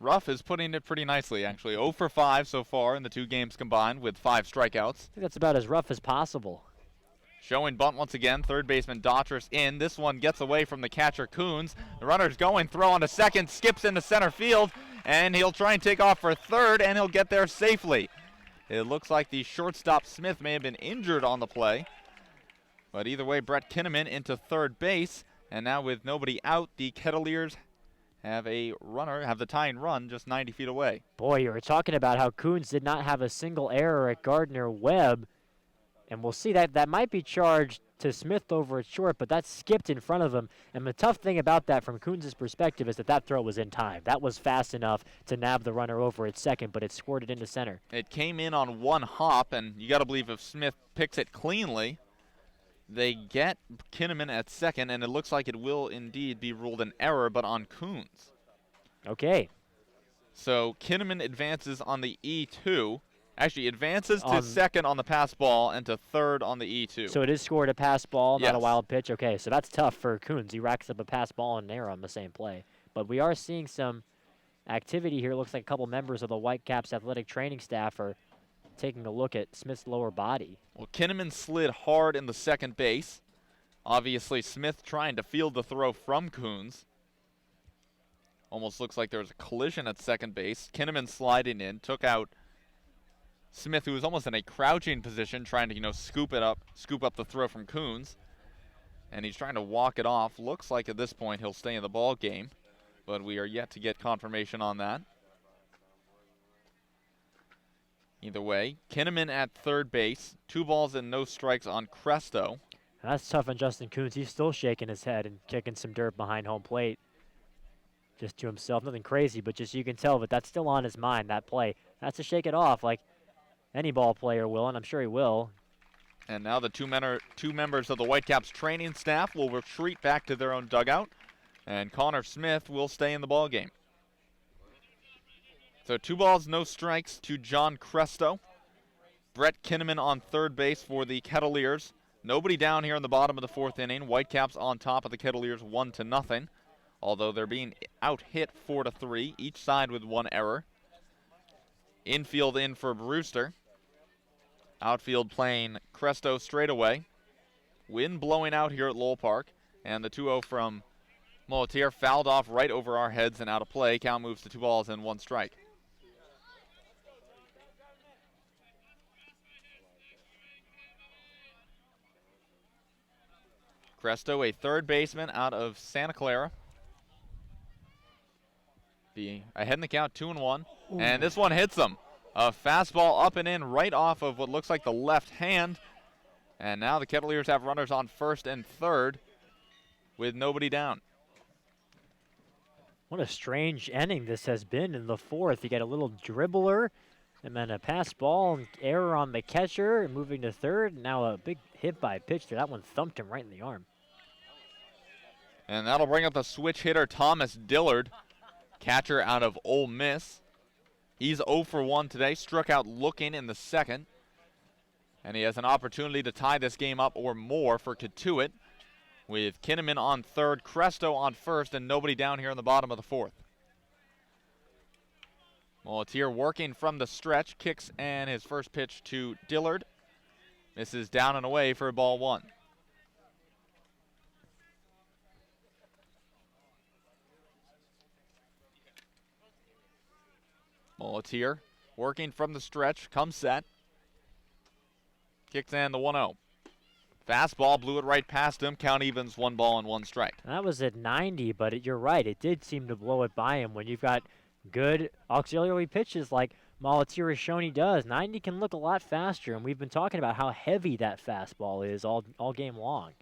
Ruff is putting it pretty nicely, actually. 0 for 5 so far in the 2 games combined with 5 strikeouts. I think that's about as rough as possible. Showing bunt once again. Third baseman Daughters in. This one gets away from the catcher Coons. The runner's going, throw on to second, skips into center field, and he'll try and take off for third, and he'll get there safely. It looks like the shortstop Smith may have been injured on the play. But either way, Brett Kinnaman into third base, and now with nobody out, the Kettleers have the tying run just 90 feet away. Boy, you were talking about how Coons did not have a single error at Gardner-Webb, and we'll see that might be charged to Smith over at short, but that skipped in front of him. And the tough thing about that from Coons' perspective is that throw was in time. That was fast enough to nab the runner over at second, but it squirted into center. It came in on one hop, and you got to believe if Smith picks it cleanly, they get Kinnaman at second, and it looks like it will indeed be ruled an error, but on Coons. Okay. So Kinnaman advances on the E2. Actually, advances to second on the pass ball and to third on the E2. So it is scored a pass ball, yes. Not a wild pitch. Okay, so that's tough for Coons. He racks up a pass ball and an error on the same play. But we are seeing some activity here. Looks like a couple members of the Whitecaps athletic training staff are taking a look at Smith's lower body. Well, Kinnaman slid hard in the second base. Obviously, Smith trying to field the throw from Coons. Almost looks like there was a collision at second base. Kinnaman sliding in, took out Smith, who was almost in a crouching position, trying to, scoop up the throw from Coons. And he's trying to walk it off. Looks like at this point he'll stay in the ball game, but we are yet to get confirmation on that. Either way, Kinnaman at third base, 2 balls and no strikes on Cresto. That's tough on Justin Coons. He's still shaking his head and kicking some dirt behind home plate. Just to himself, nothing crazy, but just you can tell that that's still on his mind, that play. That's to shake it off like any ball player will, and I'm sure he will. And now the two members of the Whitecaps training staff will retreat back to their own dugout, and Connor Smith will stay in the ball game. So 2 balls, no strikes to John Cresto. Brett Kinnaman on third base for the Kettleers. Nobody down here in the bottom of the 4th inning. Whitecaps on top of the Kettleers 1-0. Although they're being out-hit 4-3, each side with 1 error. Infield in for Brewster. Outfield playing Cresto straight away. Wind blowing out here at Lowell Park. And the 2-0 from Molitier fouled off right over our heads and out of play. Count moves to 2 balls and 1 strike. Cresto, a third baseman out of Santa Clara. Be ahead in the count, 2-1. And this one hits him. A fastball up and in right off of what looks like the left hand. And now the Kettleers have runners on first and third with nobody down. What a strange inning this has been in the fourth. You get a little dribbler, and then a pass ball, and error on the catcher, moving to third. Now a big hit by pitcher. That one thumped him right in the arm. And that'll bring up the switch hitter, Thomas Dillard, catcher out of Ole Miss. He's 0 for 1 today, struck out looking in the second. And he has an opportunity to tie this game up or more for Cotuit, with Kinnaman on third, Cresto on first, and nobody down here in the bottom of the fourth. Molitier working from the stretch, kicks and his first pitch to Dillard. Misses down and away for ball 1. Molitier working from the stretch, comes set. Kicks in the 1-0. Fastball blew it right past him. Count evens, 1 ball and 1 strike. That was at 90, but you're right. It did seem to blow it by him. When you've got good auxiliary pitches like Molitier has shown he does, 90 can look a lot faster, and we've been talking about how heavy that fastball is all game long.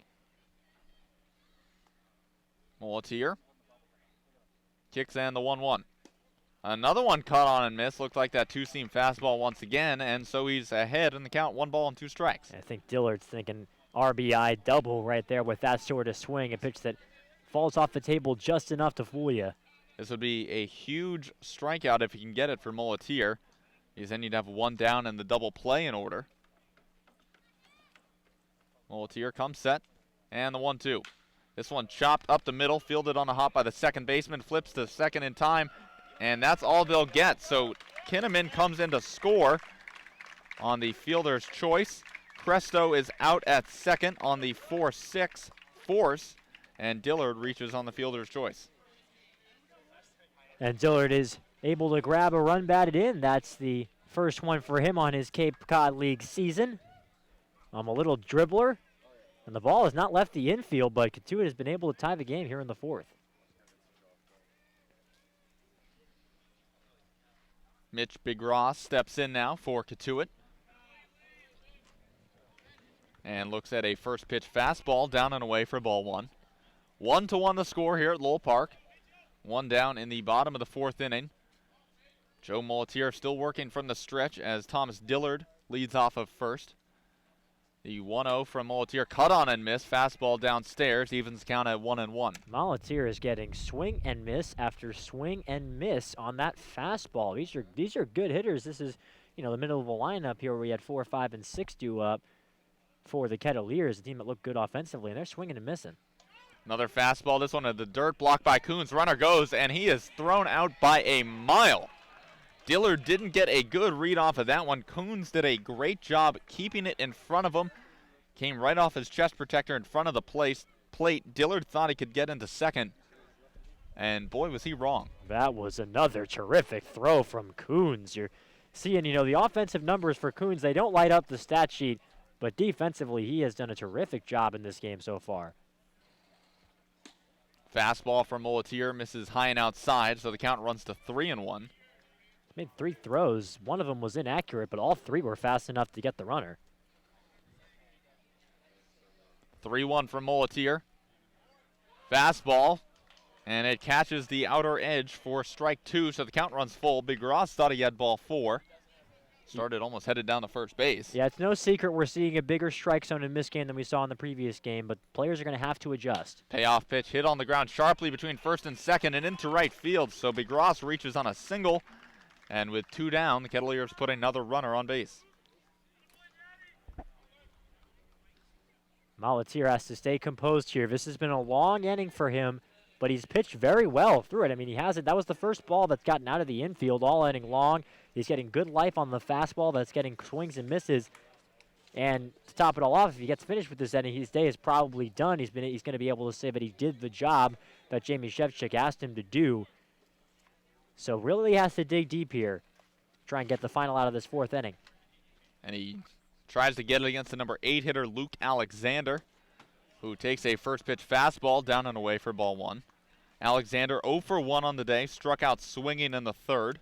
Molitier kicks in the 1-1. Another one cut on and missed. Looked like that two-seam fastball once again, and so he's ahead in the count, 1 ball and 2 strikes. I think Dillard's thinking RBI double right there with that sort of swing, a pitch that falls off the table just enough to fool you. This would be a huge strikeout if he can get it for Molitier, because then you'd have 1 down and the double play in order. Molitier comes set, and the 1-2. This one chopped up the middle, fielded on a hop by the second baseman, flips to second in time, and that's all they'll get. So Kinnaman comes in to score on the fielder's choice. Cresto is out at second on the 4-6 force, and Dillard reaches on the fielder's choice. And Dillard is able to grab a run batted in. That's the first one for him on his Cape Cod League season. A little dribbler, and the ball has not left the infield, but Cotuit has been able to tie the game here in the fourth. Mitch Big Ross steps in now for Cotuit. And looks at a first pitch fastball down and away for ball 1. 1-1 the score here at Lowell Park. 1 down in the bottom of the fourth inning. Joe Molitier still working from the stretch as Thomas Dillard leads off of first. The 1-0 from Molitier, cut on and miss. Fastball downstairs, evens count at 1-1. Molitier is getting swing and miss after swing and miss on that fastball. These are good hitters. This is, the middle of the lineup here where we had 4, 5, and 6 due up for the Kettleers, a team that looked good offensively, and they're swinging and missing. Another fastball, this one at the dirt, blocked by Coons. Runner goes, and he is thrown out by a mile. Dillard didn't get a good read off of that one. Coons did a great job keeping it in front of him. Came right off his chest protector in front of the plate. Dillard thought he could get into second, and boy, was he wrong. That was another terrific throw from Coons. You're seeing, the offensive numbers for Coons, they don't light up the stat sheet, but defensively, he has done a terrific job in this game so far. Fastball from Molitier misses high and outside, so the count runs to 3-1. Made 3 throws. One of them was inaccurate, but all 3 were fast enough to get the runner. 3-1 from Molitier. Fastball, and it catches the outer edge for strike 2, so the count runs full. Big Ross thought he had ball 4. Started almost headed down to first base. Yeah, it's no secret we're seeing a bigger strike zone in this game than we saw in the previous game, but players are going to have to adjust. Payoff pitch hit on the ground sharply between first and second and into right field, so Big Ross reaches on a single. And with 2 down, the Kettleers put another runner on base. Molitier has to stay composed here. This has been a long inning for him, but he's pitched very well through it. I mean, he hasn't. That was the first ball that's gotten out of the infield all inning long. He's getting good life on the fastball that's getting swings and misses. And to top it all off, if he gets finished with this inning, his day is probably done. He's going to be able to say that he did the job that Jamie Shevchik asked him to do. So really has to dig deep here, try and get the final out of this 4th inning. And he tries to get it against the number 8 hitter, Luke Alexander, who takes a first pitch fastball down and away for ball 1. Alexander 0 for 1 on the day, struck out swinging in the 3rd.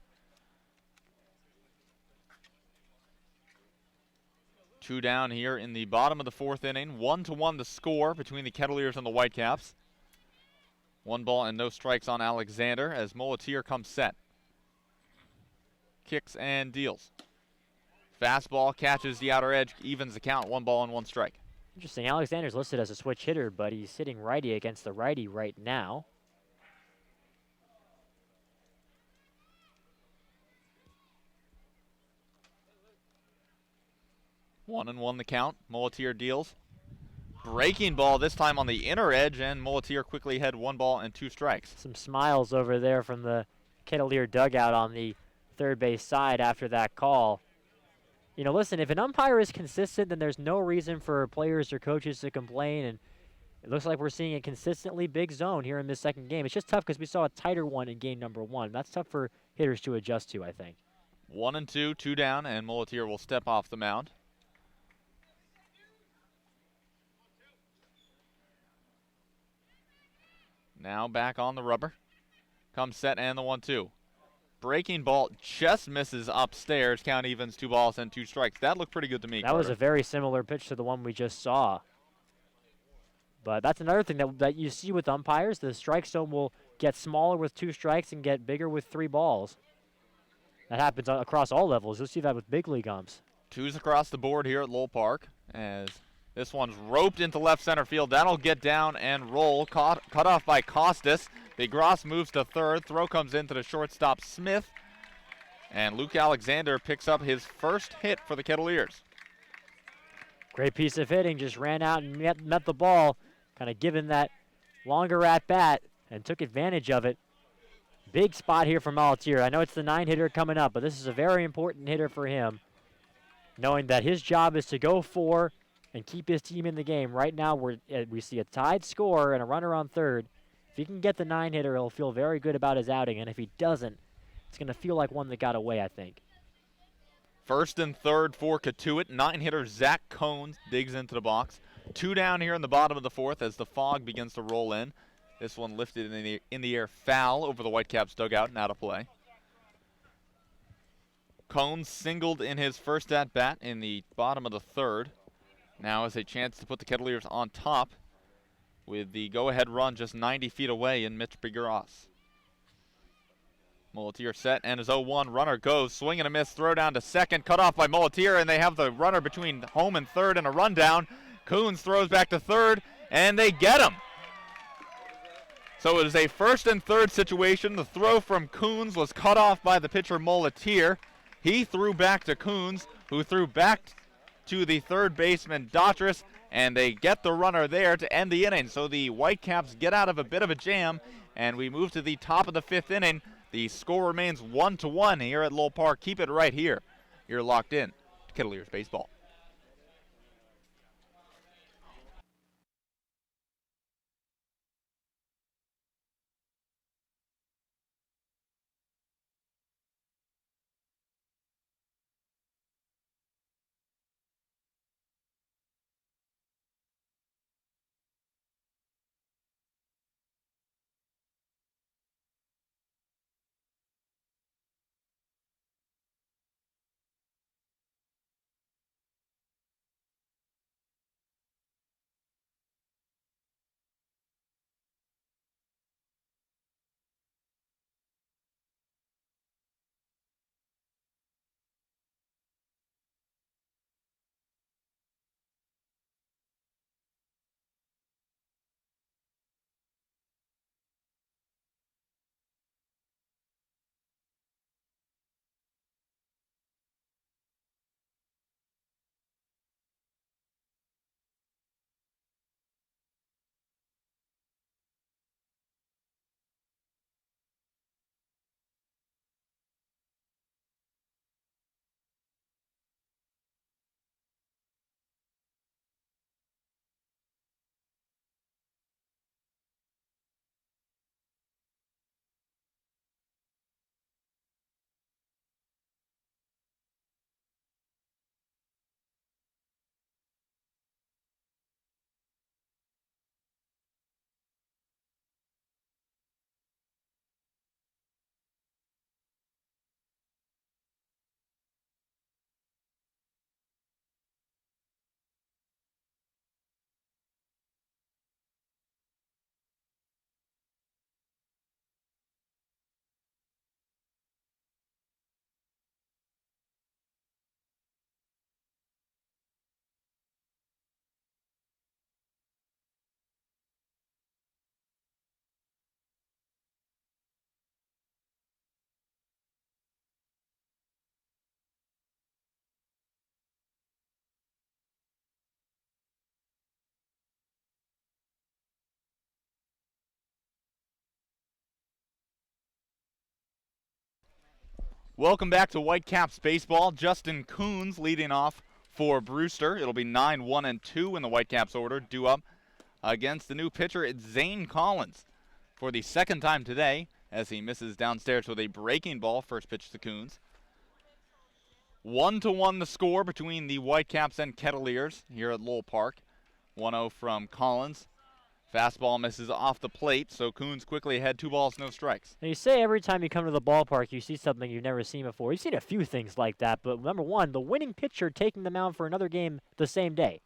2 down here in the bottom of the 4th inning. 1-1 the score between the Kettleers and the Whitecaps. 1 ball and no strikes on Alexander as Molitier comes set. Kicks and deals. Fastball catches the outer edge, evens the count, 1 ball and 1 strike. Interesting, Alexander's listed as a switch hitter, but he's hitting righty against the righty right now. One and one the count. Molitier deals. Breaking ball this time on the inner edge, and Molitier quickly had 1 ball and 2 strikes. Some smiles over there from the Kettleer dugout on the third base side after that call. You know, listen, if an umpire is consistent, then there's no reason for players or coaches to complain, and it looks like we're seeing a consistently big zone here in this 2nd game. It's just tough because we saw a tighter one in game number 1. That's tough for hitters to adjust to, I think. 1-2, 2 down, and Molitier will step off the mound. Now back on the rubber. Comes set and the 1-2. Breaking ball just misses upstairs. Count evens, 2 balls and 2 strikes. That looked pretty good to me. That was a very similar pitch to the one we just saw. But that's another thing that you see with umpires. The strike zone will get smaller with 2 strikes and get bigger with 3 balls. That happens across all levels. You'll see that with big league umps. 2s across the board here at Lowell Park as this one's roped into left center field. That'll get down and roll. Cut off by Costas. DeGrasse moves to 3rd. Throw comes into the shortstop Smith. And Luke Alexander picks up his first hit for the Kettleers. Great piece of hitting. Just ran out and met the ball. Kind of given that longer at bat and took advantage of it. Big spot here for Molitier. I know it's the 9 hitter coming up, but this is a very important hitter for him. Knowing that his job is to go for and keep his team in the game. Right now, we see a tied score and a runner on 3rd. If he can get the 9 hitter, he'll feel very good about his outing. And if he doesn't, it's going to feel like one that got away, I think. 1st and 3rd for Cotuit. 9 hitter Zach Cohn digs into the box. 2 down here in the bottom of the 4th as the fog begins to roll in. This one lifted in the air, foul over the Whitecaps dugout and out of play. Cohn singled in his first at bat in the bottom of the 3rd. Now has a chance to put the Kettleers on top with the go-ahead run just 90 feet away in Mitch Bigras. Molitier set and his 0-1 runner goes. Swing and a miss, throw down to 2nd, cut off by Molitier, and they have the runner between home and 3rd and a rundown. Coons throws back to 3rd, and they get him. So it is a 1st and 3rd situation. The throw from Coons was cut off by the pitcher Molitier. He threw back to Coons, who threw back to the 3rd baseman Daughtris, and they get the runner there to end the inning. So the Whitecaps get out of a bit of a jam, and we move to the top of the 5th inning. The score remains 1-1 here at Lowell Park. Keep it right here. You're locked in to Kettleers Baseball. Welcome back to Whitecaps baseball. Justin Coons leading off for Brewster. It'll be 9-1-2 in the Whitecaps order, due up against the new pitcher. It's Zane Collins for the second time today as he misses downstairs with a breaking ball. First pitch to Coons. 1-1 the score between the Whitecaps and Kettleers here at Lowell Park. 1-0 from Collins. Fastball misses off the plate, so Coons quickly ahead, 2 balls, no strikes. Now you say every time you come to the ballpark you see something you've never seen before. You've seen a few things like that, but number one, the winning pitcher taking the mound for another game the same day.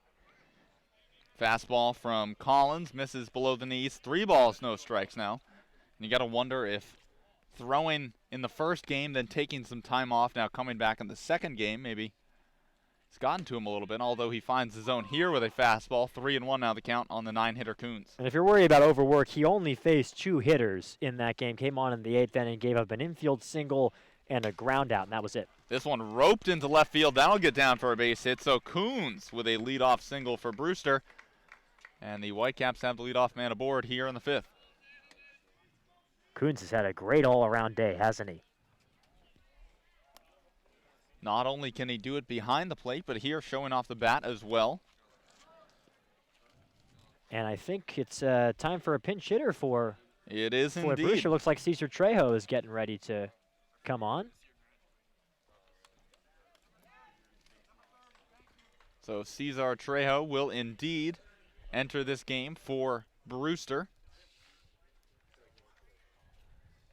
Fastball from Collins misses below the knees, 3 balls, no strikes now. And you got to wonder if throwing in the first game, then taking some time off, now coming back in the second game, maybe it's gotten to him a little bit, although he finds the zone here with a fastball. 3-1 now the count on the 9-hitter Coons. And if you're worried about overwork, he only faced 2 hitters in that game. Came on in the 8th inning, gave up an infield single and a ground out, and that was it. This one roped into left field. That'll get down for a base hit. So Coons with a leadoff single for Brewster. And the Whitecaps have the leadoff man aboard here in the 5th. Coons has had a great all-around day, hasn't he? Not only can he do it behind the plate, but here showing off the bat as well. And I think it's time for a pinch hitter for It is indeed. Brewster. Looks like Cesar Trejo is getting ready to come on. So Cesar Trejo will indeed enter this game for Brewster.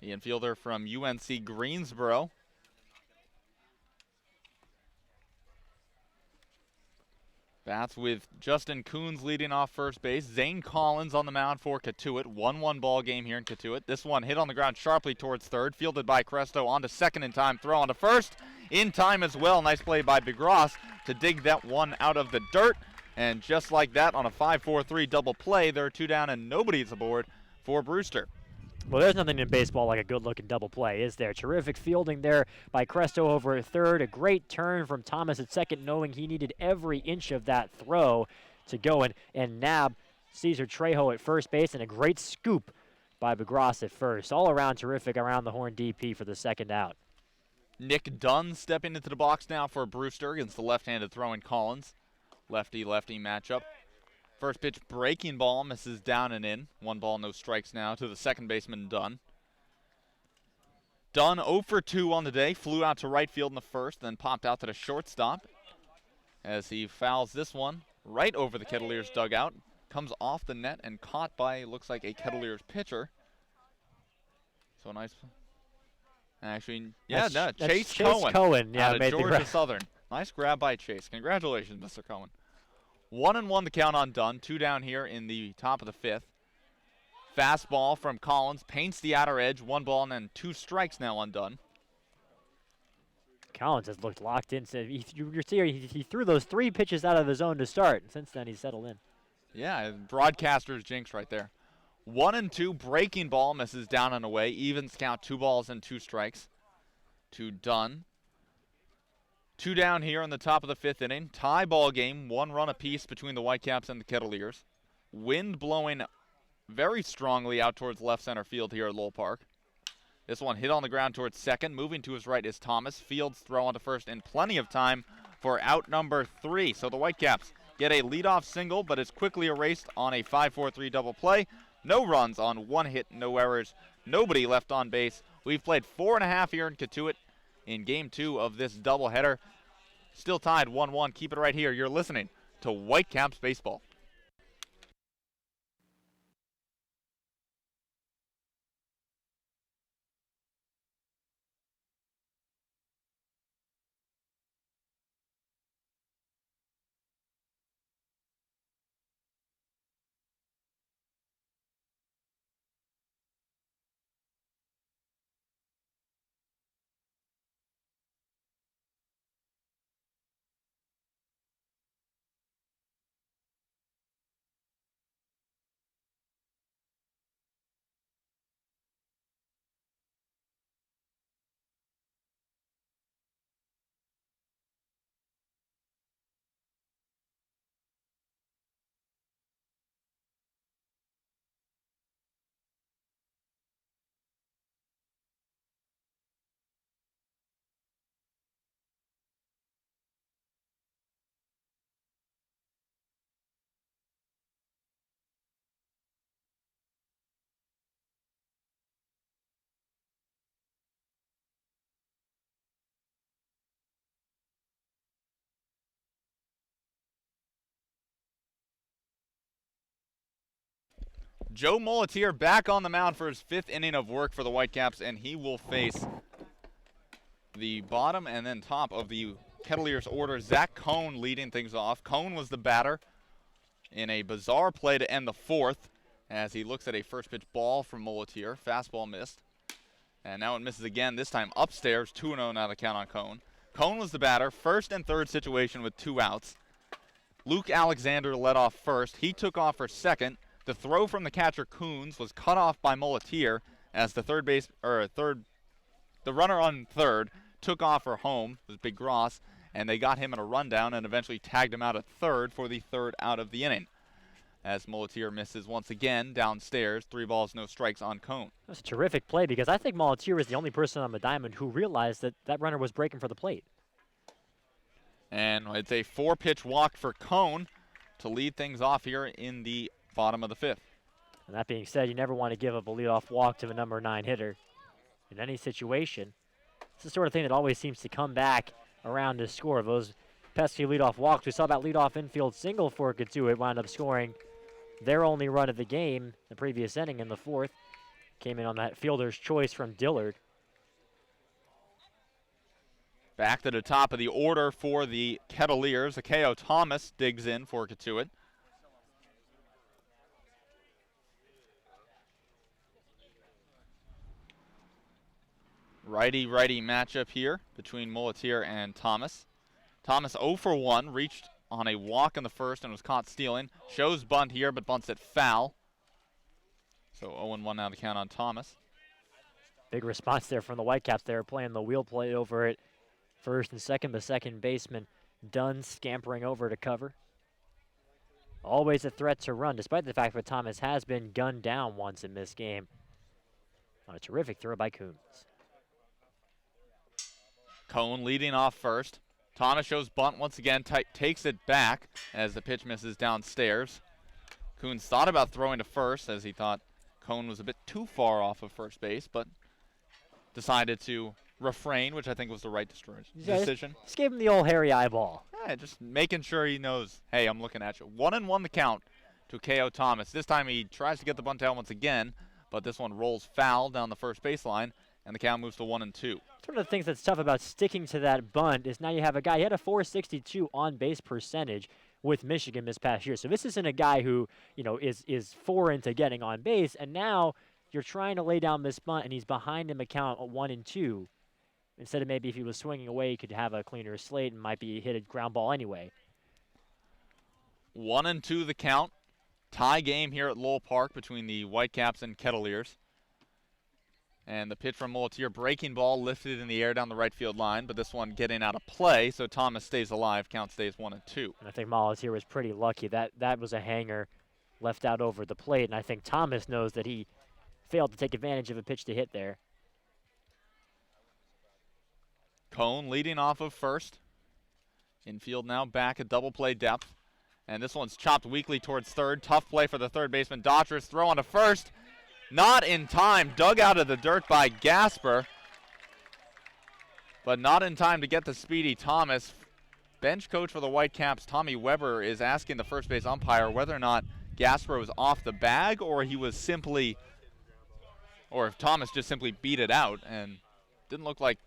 The infielder from UNC Greensboro. Bats with Justin Coons leading off first base. Zane Collins on the mound for Cotuit. 1-1 ball game here in Cotuit. This one hit on the ground sharply towards third. Fielded by Cresto onto second in time. Throw onto first in time as well. Nice play by Begros to dig that one out of the dirt. And just like that, on a 5-4-3 double play, there are 2 down and nobody's aboard for Brewster. Well, there's nothing in baseball like a good-looking double play, is there? Terrific fielding there by Cresto over at third. A great turn from Thomas at second, knowing he needed every inch of that throw to go and nab Cesar Trejo at first base, and a great scoop by Begros at first. All around terrific around the horn DP for the second out. Nick Dunn stepping into the box now for Brewster against the left-handed throwing Collins. Lefty-lefty matchup. First pitch breaking ball misses down and in. 1 ball, no strikes now to the second baseman, Dunn. Dunn 0 for 2 on the day. Flew out to right field in the first, then popped out to the shortstop as he fouls this one right over the Kettleers dugout. Comes off the net and caught by, looks like, a Kettleers pitcher. So nice. Actually, yeah, That's Chase Chase Cohen. Cohen, yeah, out of made the Georgia grab. Southern. Nice grab by Chase. Congratulations, Mr. Cohen. 1-1 the count on Dunn. 2 down here in the top of the 5th. Fastball from Collins paints the outer edge. 1 ball and then 2 strikes now on Dunn. Collins has looked locked in. So he threw those 3 pitches out of the zone to start. And since then, he's settled in. Yeah, broadcaster's jinx right there. 1-2 breaking ball misses down and away. Evens count 2 balls and 2 strikes to Dunn. 2 down here in the top of the 5th inning. Tie ball game, 1 run apiece between the Whitecaps and the Kettleers. Wind blowing very strongly out towards left center field here at Lowell Park. This one hit on the ground towards second. Moving to his right is Thomas. Fields throw onto first in plenty of time for out number 3. So the Whitecaps get a leadoff single, but it's quickly erased on a 5-4-3 double play. No runs on 1 hit, no errors, nobody left on base. We've played 4.5 here in Cotuit in Game 2 of this doubleheader. Still tied 1-1. Keep it right here. You're listening to Whitecaps Baseball. Joe Molitier back on the mound for his 5th inning of work for the Whitecaps, and he will face the bottom and then top of the Kettleers order. Zach Cohn leading things off. Cohn was the batter in a bizarre play to end the 4th as he looks at a first pitch ball from Molitier. Fastball missed. And now it misses again, this time upstairs, 2-0 now to count on Cohn. Cohn was the batter, first and third situation with 2 outs. Luke Alexander led off first. He took off for second. The throw from the catcher Coons was cut off by Molitier as the runner on third took off for home. It was Big Gross, and they got him in a rundown and eventually tagged him out at third for the 3rd out of the inning. As Molitier misses once again downstairs, 3 balls, no strikes on Cohn. That was a terrific play because I think Molitier was the only person on the diamond who realized that that runner was breaking for the plate. And it's a 4-pitch walk for Cohn to lead things off here in the bottom of the 5th. And that being said, you never want to give up a leadoff walk to the number 9 hitter in any situation. It's the sort of thing that always seems to come back around to score. Those pesky leadoff walks. We saw that leadoff infield single for Cotuit wound up scoring their only run of the game the previous inning in the 4th. Came in on that fielder's choice from Dillard. Back to the top of the order for the Kettleers. Akeo Thomas digs in for Cotuit. Righty-righty matchup here between Molitier and Thomas. Thomas 0 for 1, reached on a walk in the 1st and was caught stealing. Shows bunt here, but bunts it foul. So 0-1 now to count on Thomas. Big response there from the Whitecaps. They were playing the wheel play over at first and second. The second baseman, Dunn, scampering over to cover. Always a threat to run, despite the fact that Thomas has been gunned down once in this game. On a terrific throw by Coons. Cohn leading off first. Thomas shows bunt once again, takes it back as the pitch misses downstairs. Coons thought about throwing to first as he thought Cohn was a bit too far off of first base, but decided to refrain, which I think was the right decision. Just gave him the old hairy eyeball. Yeah, just making sure he knows, hey, I'm looking at you. 1-1 the count to K.O. Thomas. This time he tries to get the bunt down once again, but this one rolls foul down the first baseline, and the count moves to 1-2. One of the things that's tough about sticking to that bunt is now you have a guy, he had a .462 on-base percentage with Michigan this past year. So this isn't a guy who, you know, is foreign to getting on base, and now you're trying to lay down this bunt, and he's behind him a count at 1-2. Instead of maybe if he was swinging away, he could have a cleaner slate and might be hit a ground ball anyway. 1-2 the count. Tie game here at Lowell Park between the Whitecaps and Kettleers. And the pitch from Molitier, breaking ball lifted in the air down the right field line, but this one getting out of play, so Thomas stays alive. Count stays 1-2. And I think Molitier was pretty lucky. That was a hanger left out over the plate, and I think Thomas knows that he failed to take advantage of a pitch to hit there. Cohn leading off of first. Infield now back at double play depth. And this one's chopped weakly towards third. Tough play for the third baseman. Daughters throw on to first. Not in time. Dug out of the dirt by Gasper. But not in time to get the speedy Thomas. Bench coach for the Whitecaps, Tommy Weber, is asking the first base umpire whether or not Gasper was off the bag or he was simply, or if Thomas just simply beat it out, and didn't look like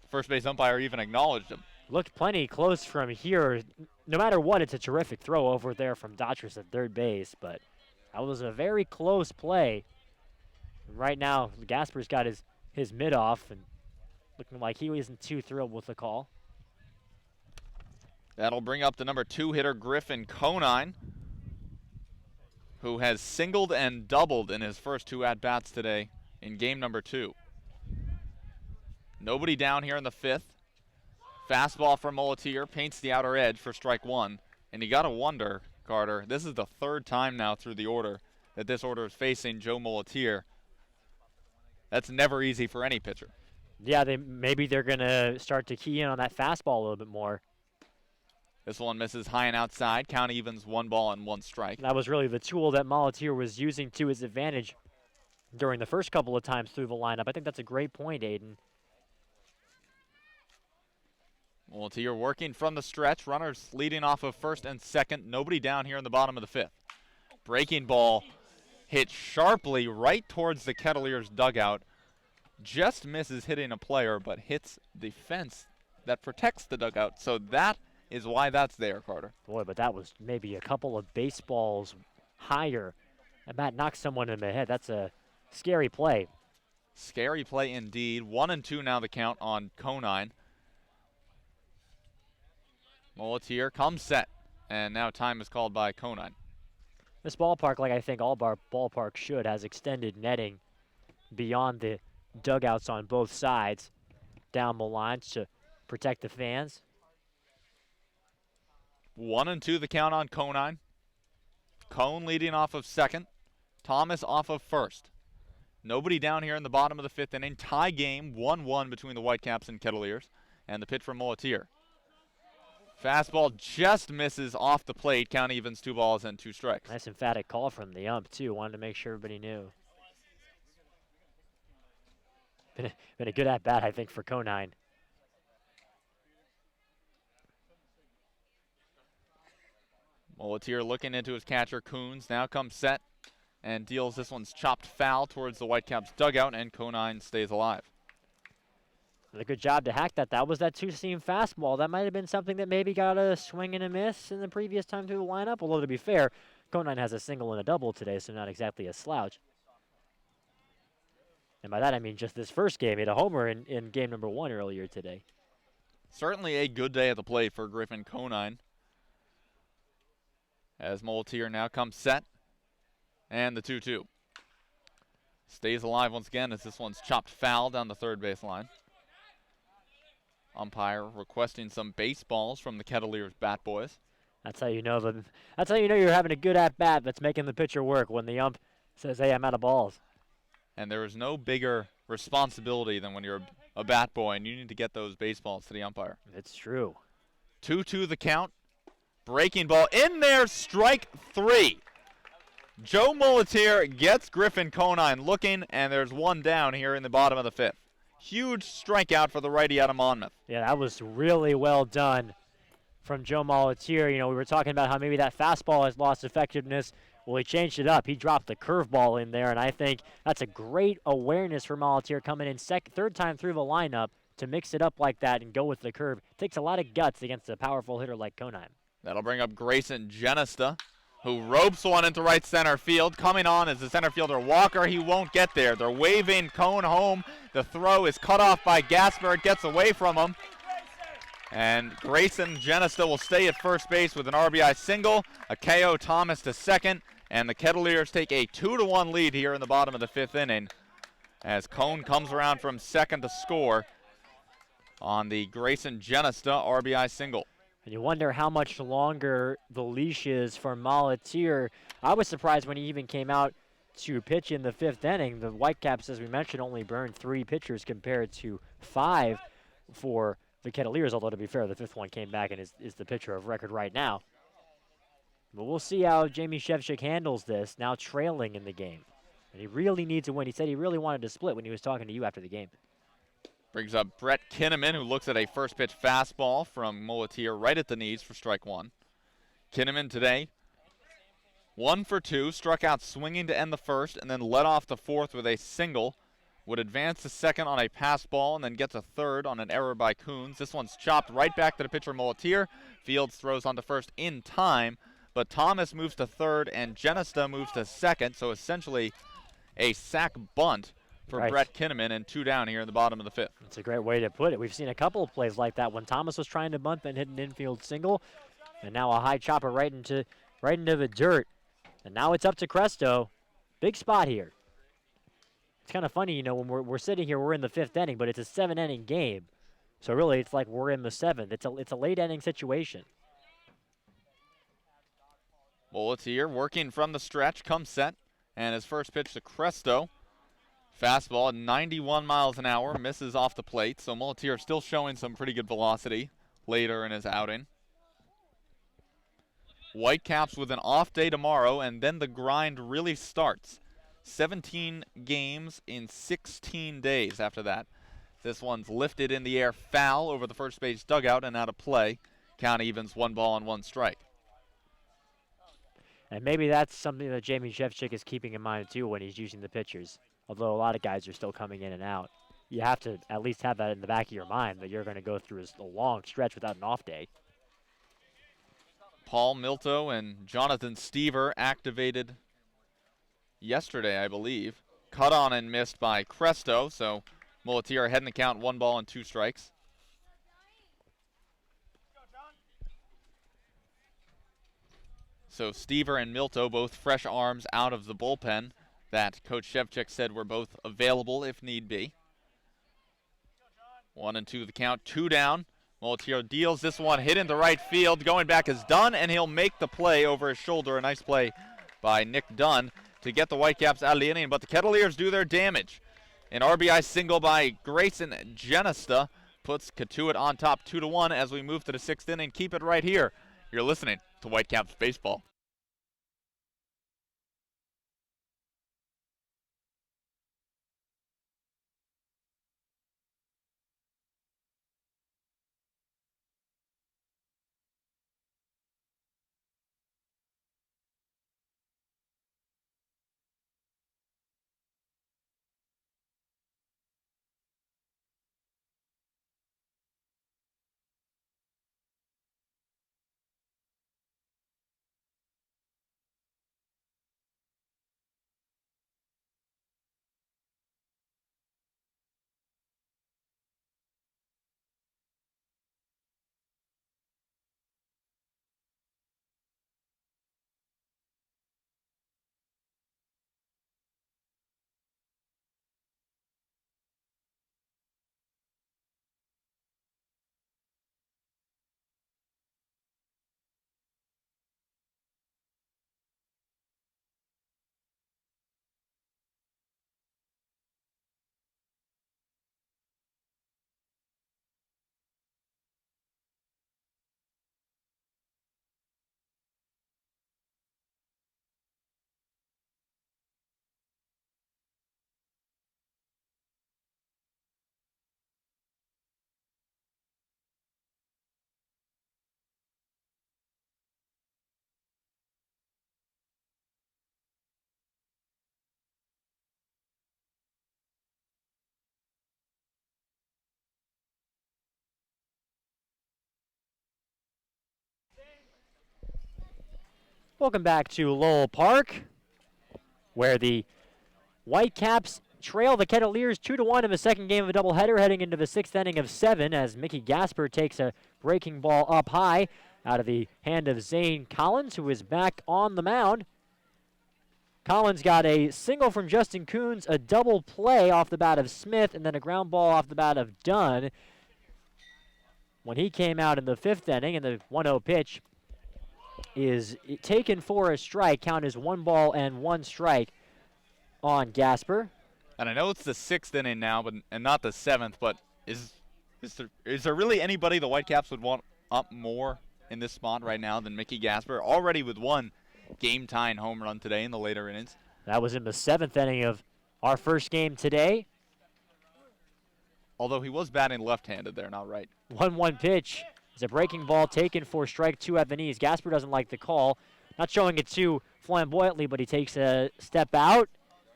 first base umpire even acknowledged him. Looked plenty close from here. No matter what, it's a terrific throw over there from Daughters at third base, but that was a very close play. Right now, Gasper's got his mid off and looking like he wasn't too thrilled with the call. That'll bring up the number 2 hitter, Griffin Conine, who has singled and doubled in his first 2 at-bats today in game number 2. Nobody down here in the 5th. Fastball from Molitier paints the outer edge for strike 1. And you got to wonder, Carter, this is the 3rd time now through the order that this order is facing Joe Molitier. That's never easy for any pitcher. Yeah, maybe they're going to start to key in on that fastball a little bit more. This one misses high and outside. Count evens 1 ball and 1 strike. That was really the tool that Molitier was using to his advantage during the first couple of times through the lineup. I think that's a great point, Aiden. Molitier working from the stretch. Runners leading off of first and second. Nobody down here in the bottom of the 5th. Breaking ball hit sharply right towards the Kettleers dugout. Just misses hitting a player, but hits the fence that protects the dugout. So that is why that's there, Carter. Boy, but that was maybe a couple of baseballs higher. That bat knocked someone in the head. That's a scary play. Scary play indeed. 1-2 now the count on Conine. Mulletier comes set, and now time is called by Conine. This ballpark, like I think all ballparks should, has extended netting beyond the dugouts on both sides down the lines to protect the fans. 1-2 the count on Conine. Cone leading off of second. Thomas off of first. Nobody down here in the bottom of the fifth inning. Tie game, 1-1 between the Whitecaps and Kettleers. And the pitch from Mulletier. Fastball just misses off the plate. Count evens, 2 balls and 2 strikes. Nice emphatic call from the ump, too. Wanted to make sure everybody knew. Been a good at-bat, I think, for Conine. Mulletier looking into his catcher, Coons. Now comes set and deals this one's chopped foul towards the Whitecaps dugout, and Conine stays alive. Did a good job to hack that. That was that two-seam fastball. That might have been something that maybe got a swing and a miss in the previous time through the lineup. Although, to be fair, Conine has a single and a double today, so not exactly a slouch. And by that, I mean just this first game. He had a homer in game number 1 earlier today. Certainly a good day at the plate for Griffin Conine. As Mulletier now comes set. And the 2-2. Stays alive once again as this one's chopped foul down the third base line. Umpire requesting some baseballs from the Kettleers bat boys. That's how you know that's how you know you're having a good at bat that's making the pitcher work, when the ump says, "Hey, I'm out of balls." And there is no bigger responsibility than when you're a bat boy and you need to get those baseballs to the umpire. It's true. 2-2 the count. Breaking ball in there, strike 3. Joe Mulletier gets Griffin Conine looking, and there's one down here in the bottom of the fifth. Huge strikeout for the righty out of Monmouth. Yeah, that was really well done from Joe Mulletier. You know, we were talking about how maybe that fastball has lost effectiveness. Well, he changed it up. He dropped the curveball in there, and I think that's a great awareness for Mulletier coming in third time through the lineup to mix it up like that and go with the curve. Takes a lot of guts against a powerful hitter like Conine. That'll bring up Grayson Genesta, who ropes one into right center field. Coming on is the center fielder Walker. He won't get there. They're waving Cone home. The throw is cut off by Gasper. It gets away from him. And Grayson Genesta will stay at first base with an RBI single. A KO Thomas to second. And the Kettleers take a 2-1 lead here in the bottom of the fifth inning as Cone comes around from second to score on the Grayson Genesta RBI single. And you wonder how much longer the leash is for Mulletier. I was surprised when he even came out to pitch in the fifth inning. The Whitecaps, as we mentioned, only burned 3 pitchers compared to 5 for the Kettleers, although to be fair, the fifth one came back and is the pitcher of record right now. But we'll see how Jamie Shevchik handles this, now trailing in the game. And he really needs a win. He said he really wanted to split when he was talking to you after the game. Brings up Brett Kinnaman, who looks at a first pitch fastball from Mulletier right at the knees for strike 1. Kinnaman today, 1 for 2, struck out swinging to end the first, and then led off the fourth with a single. Would advance to second on a pass ball and then gets a third on an error by Coons. This one's chopped right back to the pitcher Mulletier. Fields throws on to first in time, but Thomas moves to third and Genesta moves to second, so essentially a sack bunt for Right. Brett Kinnaman, and 2 down here in the bottom of the fifth. That's a great way to put it. We've seen a couple of plays like that when Thomas was trying to bunt and hit an infield single, and now a high chopper right into the dirt. And now it's up to Cresto. Big spot here. It's kind of funny, you know, when we're sitting here, we're in the fifth inning, but it's a 7-inning game. So really, it's like we're in the seventh. It's a late inning situation. Mulletier working from the stretch, comes set, and his first pitch to Cresto. Fastball at 91 miles an hour, misses off the plate, so Mulletier still showing some pretty good velocity later in his outing. Whitecaps with an off day tomorrow, and then the grind really starts. 17 games in 16 days after that. This one's lifted in the air, foul over the first base dugout and out of play. Count evens, 1 ball and 1 strike. And maybe that's something that Jamie Shevchik is keeping in mind too when he's using the pitchers. Although a lot of guys are still coming in and out. You have to at least have that in the back of your mind that you're going to go through a long stretch without an off day. Paul Milto and Jonathan Stever activated yesterday, I believe. Cut on and missed by Cresto, so Mulletier ahead in the count, 1 ball and 2 strikes. So Stever and Milto, both fresh arms out of the bullpen that Coach Shevchik said were both available if need be. 1 and 2 the count, 2 down. Mulletier deals this one, hit into right field. Going back is Dunn, and he'll make the play over his shoulder. A nice play by Nick Dunn to get the Whitecaps out of the inning, but the Kettleers do their damage. An RBI single by Grayson Genesta puts Cotuit on top 2-1 as we move to the 6th inning. Keep it right here. You're listening to Whitecaps Baseball. Welcome back to Lowell Park, where the Whitecaps trail the Kettleers 2-1 in the second game of a doubleheader, heading into the 6th inning of 7 as Mickey Gasper takes a breaking ball up high out of the hand of Zane Collins, who is back on the mound. Collins got a single from Justin Coons, a double play off the bat of Smith, and then a ground ball off the bat of Dunn. When he came out in the 5th inning, and the 1-0 pitch is taken for a strike. Count is 1 ball and 1 strike on Gasper. And I know it's the 6th inning now, and not the 7th, but is there really anybody the Whitecaps would want up more in this spot right now than Mickey Gasper? Already with 1 game-tying home run today in the later innings. That was in the 7th inning of our first game today. Although he was batting left-handed there, not right. 1-1 pitch. It's a breaking ball taken for strike 2 at the knees. Gasper doesn't like the call. Not showing it too flamboyantly, but he takes a step out,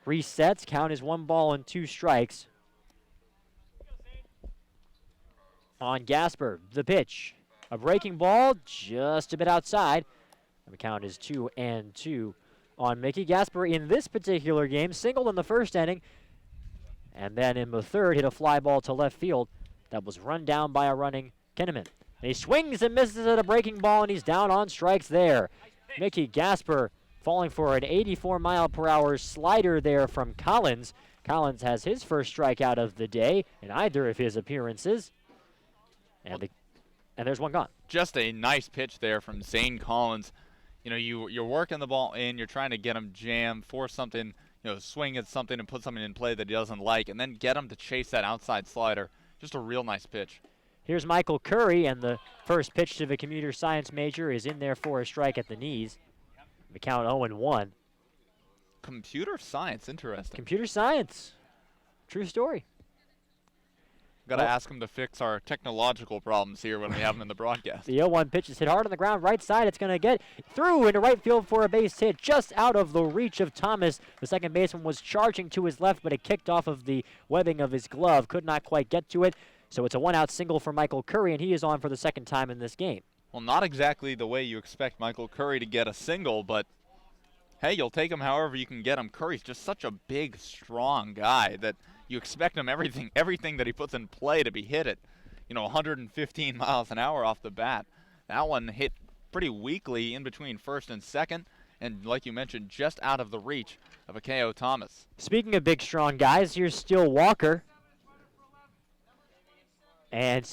resets. Count is 1 ball and 2 strikes on Gasper. The pitch. A breaking ball just a bit outside. And the count is 2-2 on Mickey Gasper in this particular game. Singled in the 1st inning. And then in the 3rd, hit a fly ball to left field that was run down by a running Kinnaman. And he swings and misses at a breaking ball, and he's down on strikes there. Mickey Gasper falling for an 84-mile-per-hour slider there from Collins. Collins has his first strikeout of the day in either of his appearances. And there's one gone. Just a nice pitch there from Zane Collins. You know, you're working the ball in, you're trying to get him jammed, force something, swing at something and put something in play that he doesn't like, and then get him to chase that outside slider. Just a real nice pitch. Here's Michael Curry, and the first pitch to the computer science major is in there for a strike at the knees. The count 0-1. Computer science, interesting. Computer science. True story. Got to ask him to fix our technological problems here when we have him in the broadcast. The 0-1 pitch is hit hard on the ground, right side. It's going to get through into right field for a base hit, just out of the reach of Thomas. The second baseman was charging to his left, but it kicked off of the webbing of his glove. Could not quite get to it. So it's a one-out single for Michael Curry, and he is on for the second time in this game. Well, not exactly the way you expect Michael Curry to get a single, but hey, you'll take him however you can get him. Curry's just such a big, strong guy that you expect him everything that he puts in play to be hit at, 115 miles an hour off the bat. That one hit pretty weakly in between first and second, and like you mentioned, just out of the reach of a K.O. Thomas. Speaking of big, strong guys, here's Steele Walker. And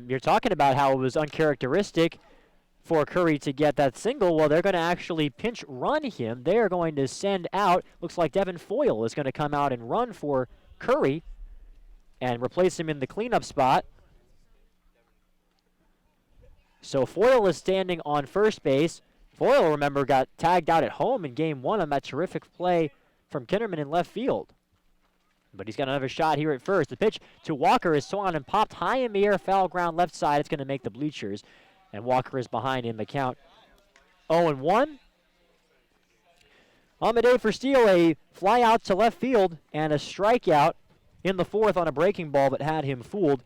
you're talking about how it was uncharacteristic for Curry to get that single. Well, they're going to actually pinch run him. They are going to send out, looks like Devin Foyle is going to come out and run for Curry and replace him in the cleanup spot. So Foyle is standing on first base. Foyle, remember, got tagged out at home in Game 1 on that terrific play from Kinderman in left field. But he's got another shot here at first. The pitch to Walker is swung and popped high in the air, foul ground left side. It's going to make the bleachers, and Walker is behind in the count. 0-1. On the day for Steele, a fly out to left field and a strikeout in the fourth on a breaking ball that had him fooled.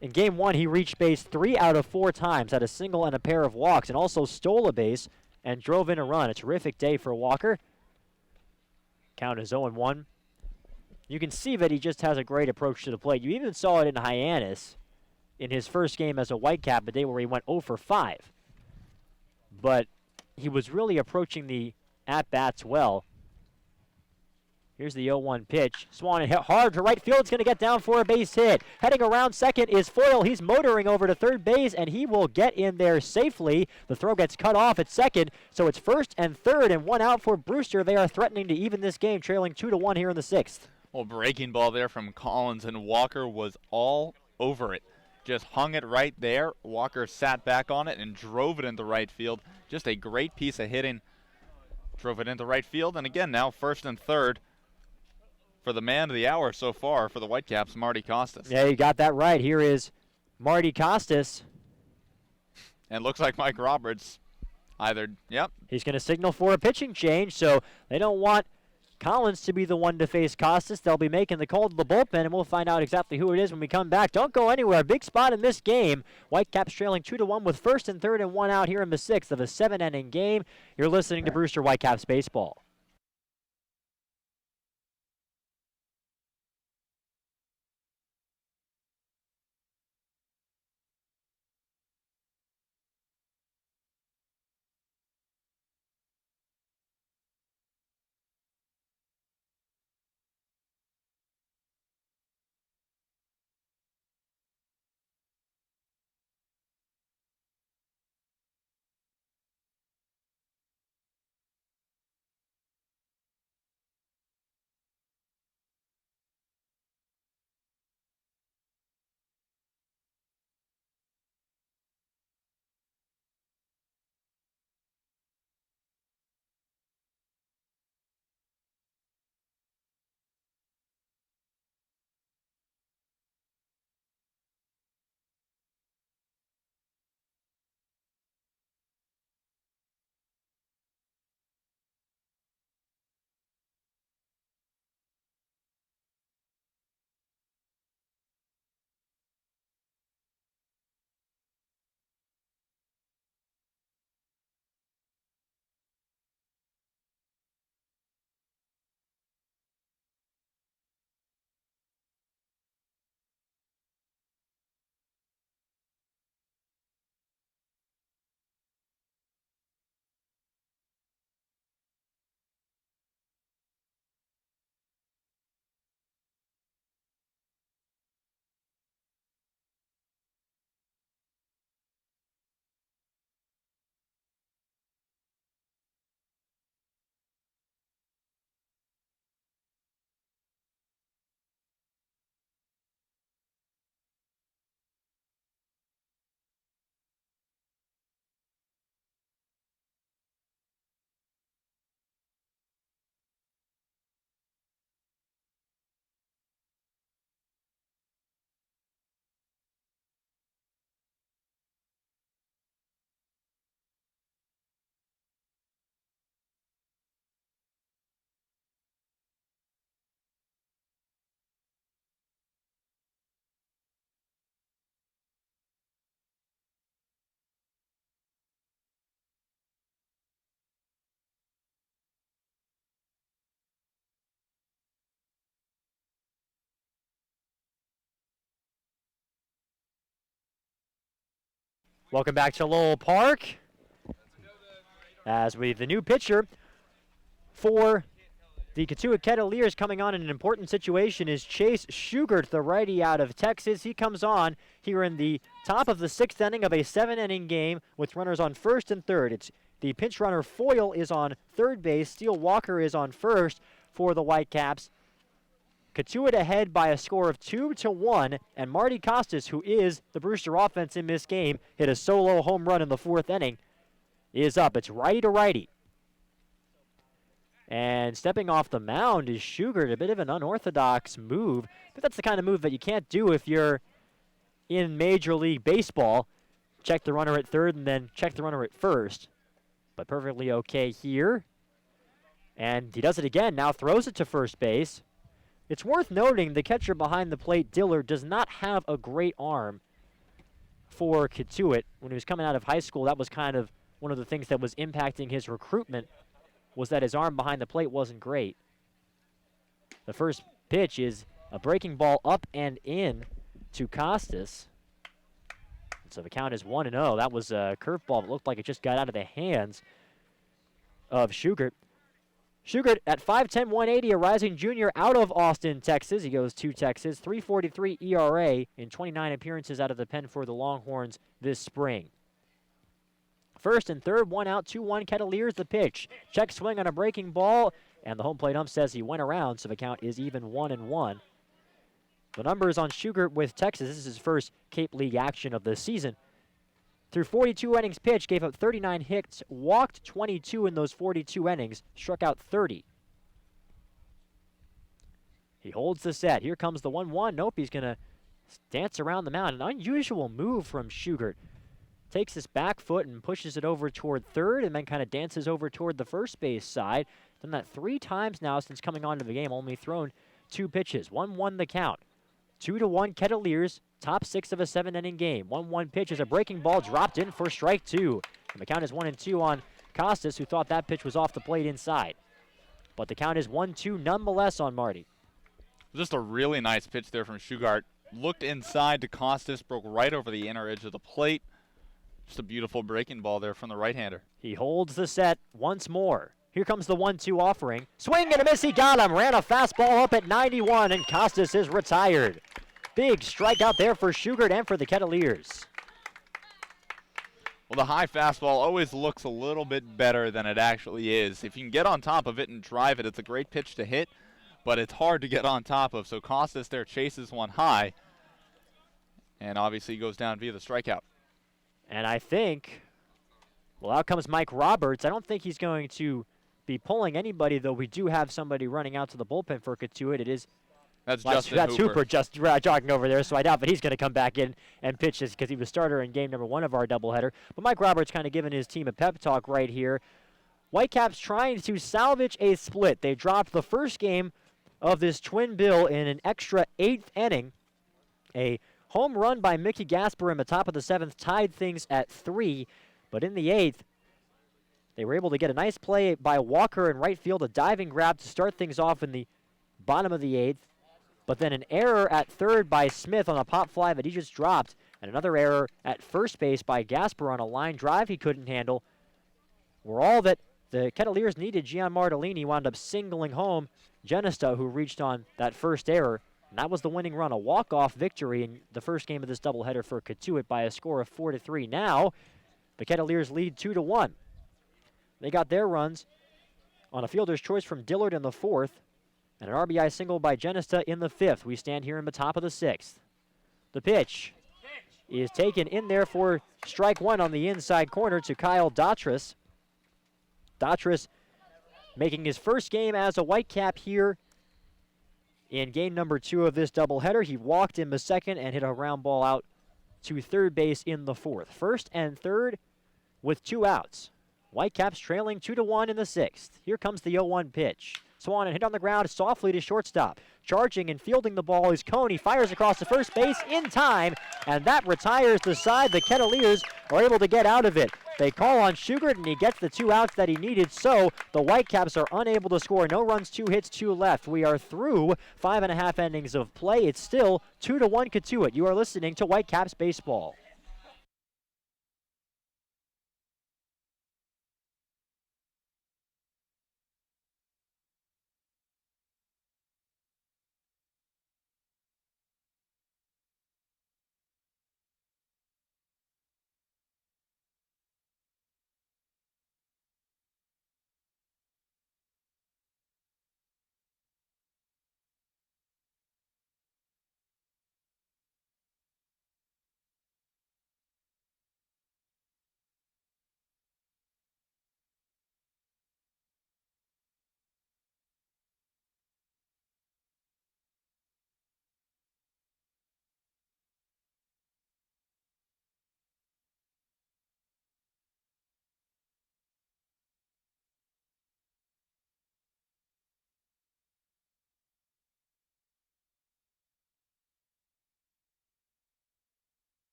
In Game 1, he reached base 3 out of 4 times, had a single and a pair of walks, and also stole a base and drove in a run. A terrific day for Walker. Count is 0-1. You can see that he just has a great approach to the plate. You even saw it in Hyannis in his first game as a Whitecap, a day where he went 0 for 5. But he was really approaching the at-bats well. Here's the 0-1 pitch. Swan hit hard to right field. It's going to get down for a base hit. Heading around second is Foyle. He's motoring over to third base, and he will get in there safely. The throw gets cut off at second, so it's first and third and one out for Brewster. They are threatening to even this game, trailing 2-1 here in the sixth. Well, breaking ball there from Collins, and Walker was all over it. Just hung it right there. Walker sat back on it and drove it into right field. Just a great piece of hitting. Drove it into right field, and again, now first and third for the man of the hour so far for the Whitecaps, Marty Costas. Yeah, you got that right. Here is Marty Costas. And looks like Mike Roberts yep. He's going to signal for a pitching change, so they don't want Collins to be the one to face Costas. They'll be making the call to the bullpen, and we'll find out exactly who it is when we come back. Don't go anywhere. Big spot in this game. Whitecaps trailing 2-1 with first and third and one out here in the sixth of a 7-inning game. You're listening to Brewster Whitecaps Baseball. Welcome back to Lowell Park. As we the new pitcher for the Cotuit Kettleers coming on in an important situation is Chase Shugart, the righty out of Texas. He comes on here in the top of the 6th inning of a 7-inning game with runners on first and third. It's the pinch runner Foyle is on third base. Steele Walker is on first for the Whitecaps. Cotuit ahead by a score of 2-1, and Marty Costas, who is the Brewster offense in this game, hit a solo home run in the 4th inning, is up. It's righty to righty. And stepping off the mound is Shugart, a bit of an unorthodox move, but that's the kind of move that you can't do if you're in Major League Baseball. Check the runner at third and then check the runner at first. But perfectly okay here. And he does it again, now throws it to first base. It's worth noting the catcher behind the plate, Dillard, does not have a great arm for Cotuit. When he was coming out of high school, that was kind of one of the things that was impacting his recruitment, was that his arm behind the plate wasn't great. The first pitch is a breaking ball up and in to Costas. And so the count is 1-0. That was a curveball that looked like it just got out of the hands of Shugart. Shugart at 5'10", 180, a rising junior out of Austin, Texas. He goes to Texas. 3.43 ERA in 29 appearances out of the pen for the Longhorns this spring. First and third, 1 out, 2-1. Kettleers the pitch. Check swing on a breaking ball, and the home plate ump says he went around, so the count is even 1-1. The numbers on Shugart with Texas. This is his first Cape League action of the season. Through 42 innings pitched, gave up 39 hits, walked 22 in those 42 innings, struck out 30. He holds the set. Here comes the 1-1. Nope, he's going to dance around the mound. An unusual move from Shugart. Takes his back foot and pushes it over toward third and then kind of dances over toward the first base side. Done that 3 times now since coming onto the game, only thrown 2 pitches. 1-1 the count. 2-1 Kettleers, top 6 of a 7-inning game. 1-1 pitch is a breaking ball dropped in for strike 2. And the count is 1-2 on Costas, who thought that pitch was off the plate inside. But the count is 1-2 nonetheless on Marty. Just a really nice pitch there from Shugart. Looked inside to Costas, broke right over the inner edge of the plate. Just a beautiful breaking ball there from the right-hander. He holds the set once more. Here comes the 1-2 offering. Swing and a miss, he got him. Ran a fastball up at 91, and Costas is retired. Big strikeout there for Shugart and for the Kettleers. Well, the high fastball always looks a little bit better than it actually is. If you can get on top of it and drive it, it's a great pitch to hit, but it's hard to get on top of. So Costas there chases one high, and obviously goes down via the strikeout. And I think, well, out comes Mike Roberts. I don't think he's going to be pulling anybody, though we do have somebody running out to the bullpen for Cotuit. It is that's Hooper just jogging over there, so I doubt that he's going to come back in and pitch this because he was starter in game number 1 of our doubleheader. But Mike Roberts kind of giving his team a pep talk right here. Whitecaps trying to salvage a split. They dropped the first game of this twin bill in an extra 8th inning. A home run by Mickey Gasper in the top of the 7th tied things at 3, but in the 8th, they were able to get a nice play by Walker in right field, a diving grab to start things off in the bottom of the 8th, but then an error at third by Smith on a pop fly that he just dropped, and another error at first base by Gasper on a line drive he couldn't handle, were all that the Kettleers needed. Gian Martellini wound up singling home Genesta, who reached on that first error. And that was the winning run, a walk-off victory in the first game of this doubleheader for Cotuit by a score of 4-3. Now, the Kettleers lead 2-1. They got their runs on a fielder's choice from Dillard in the 4th and an RBI single by Genesta in the 5th. We stand here in the top of the 6th. The pitch is taken in there for strike 1 on the inside corner to Kyle Dautris. Dautris making his first game as a Whitecap here in game number 2 of this doubleheader. He walked in the 2nd and hit a ground ball out to third base in the 4th. First and third with 2 outs. Whitecaps trailing 2-1 in the 6th. Here comes the 0-1 pitch. Swan and hit on the ground softly to shortstop. Charging and fielding the ball is Coney. Fires across the first base in time, and that retires the side. The Kettleers are able to get out of it. They call on Shugart, and he gets the 2 outs that he needed, so the Whitecaps are unable to score. No runs, 2 hits, 2 left. We are through 5.5 innings of play. It's still 2-1 Cotuit. You are listening to Whitecaps Baseball.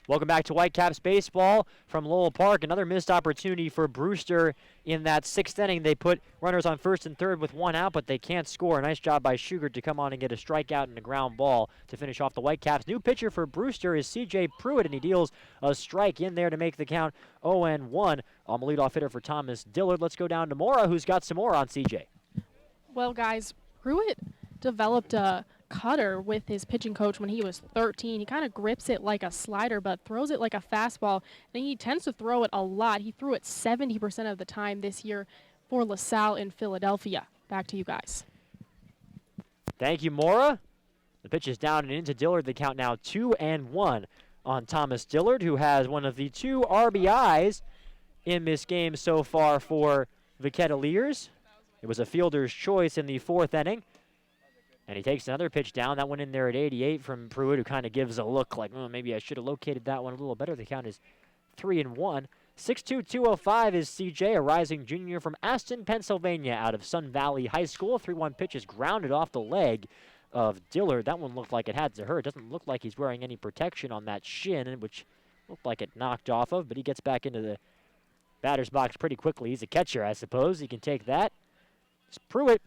Welcome back to Whitecaps baseball from Lowell Park. Another missed opportunity for Brewster in that 6th inning. They put runners on 1st and 3rd with 1 out, but they can't score. Nice job by Schugert to come on and get a strikeout and a ground ball to finish off the Whitecaps. New pitcher for Brewster is C.J. Pruitt, and he deals a strike in there to make the count 0-1 on the leadoff hitter for Thomas Dillard. Let's go down to Mora, who's got some more on C.J. Well, guys, Pruitt developed a cutter with his pitching coach when he was 13. He kind of grips it like a slider but throws it like a fastball, and he tends to throw it a lot. He threw it 70% of the time this year for LaSalle in Philadelphia. Back to you guys. Thank you, Mora. The pitch is down and into Dillard. The count now 2-1 on Thomas Dillard, who has one of the 2 RBIs in this game so far for the Kettleers. It was a fielder's choice in the 4th inning. And he takes another pitch down. That one in there at 88 from Pruitt, who kind of gives a look like, oh, maybe I should have located that one a little better. The count is 3-1. 6'2", 205 is CJ, a rising junior from Aston, Pennsylvania, out of Sun Valley High School. 3-1 pitch is grounded off the leg of Dillard. That one looked like it had to hurt. Doesn't look like he's wearing any protection on that shin, which looked like it knocked off of, but he gets back into the batter's box pretty quickly. He's a catcher, I suppose. He can take that. It's Pruitt.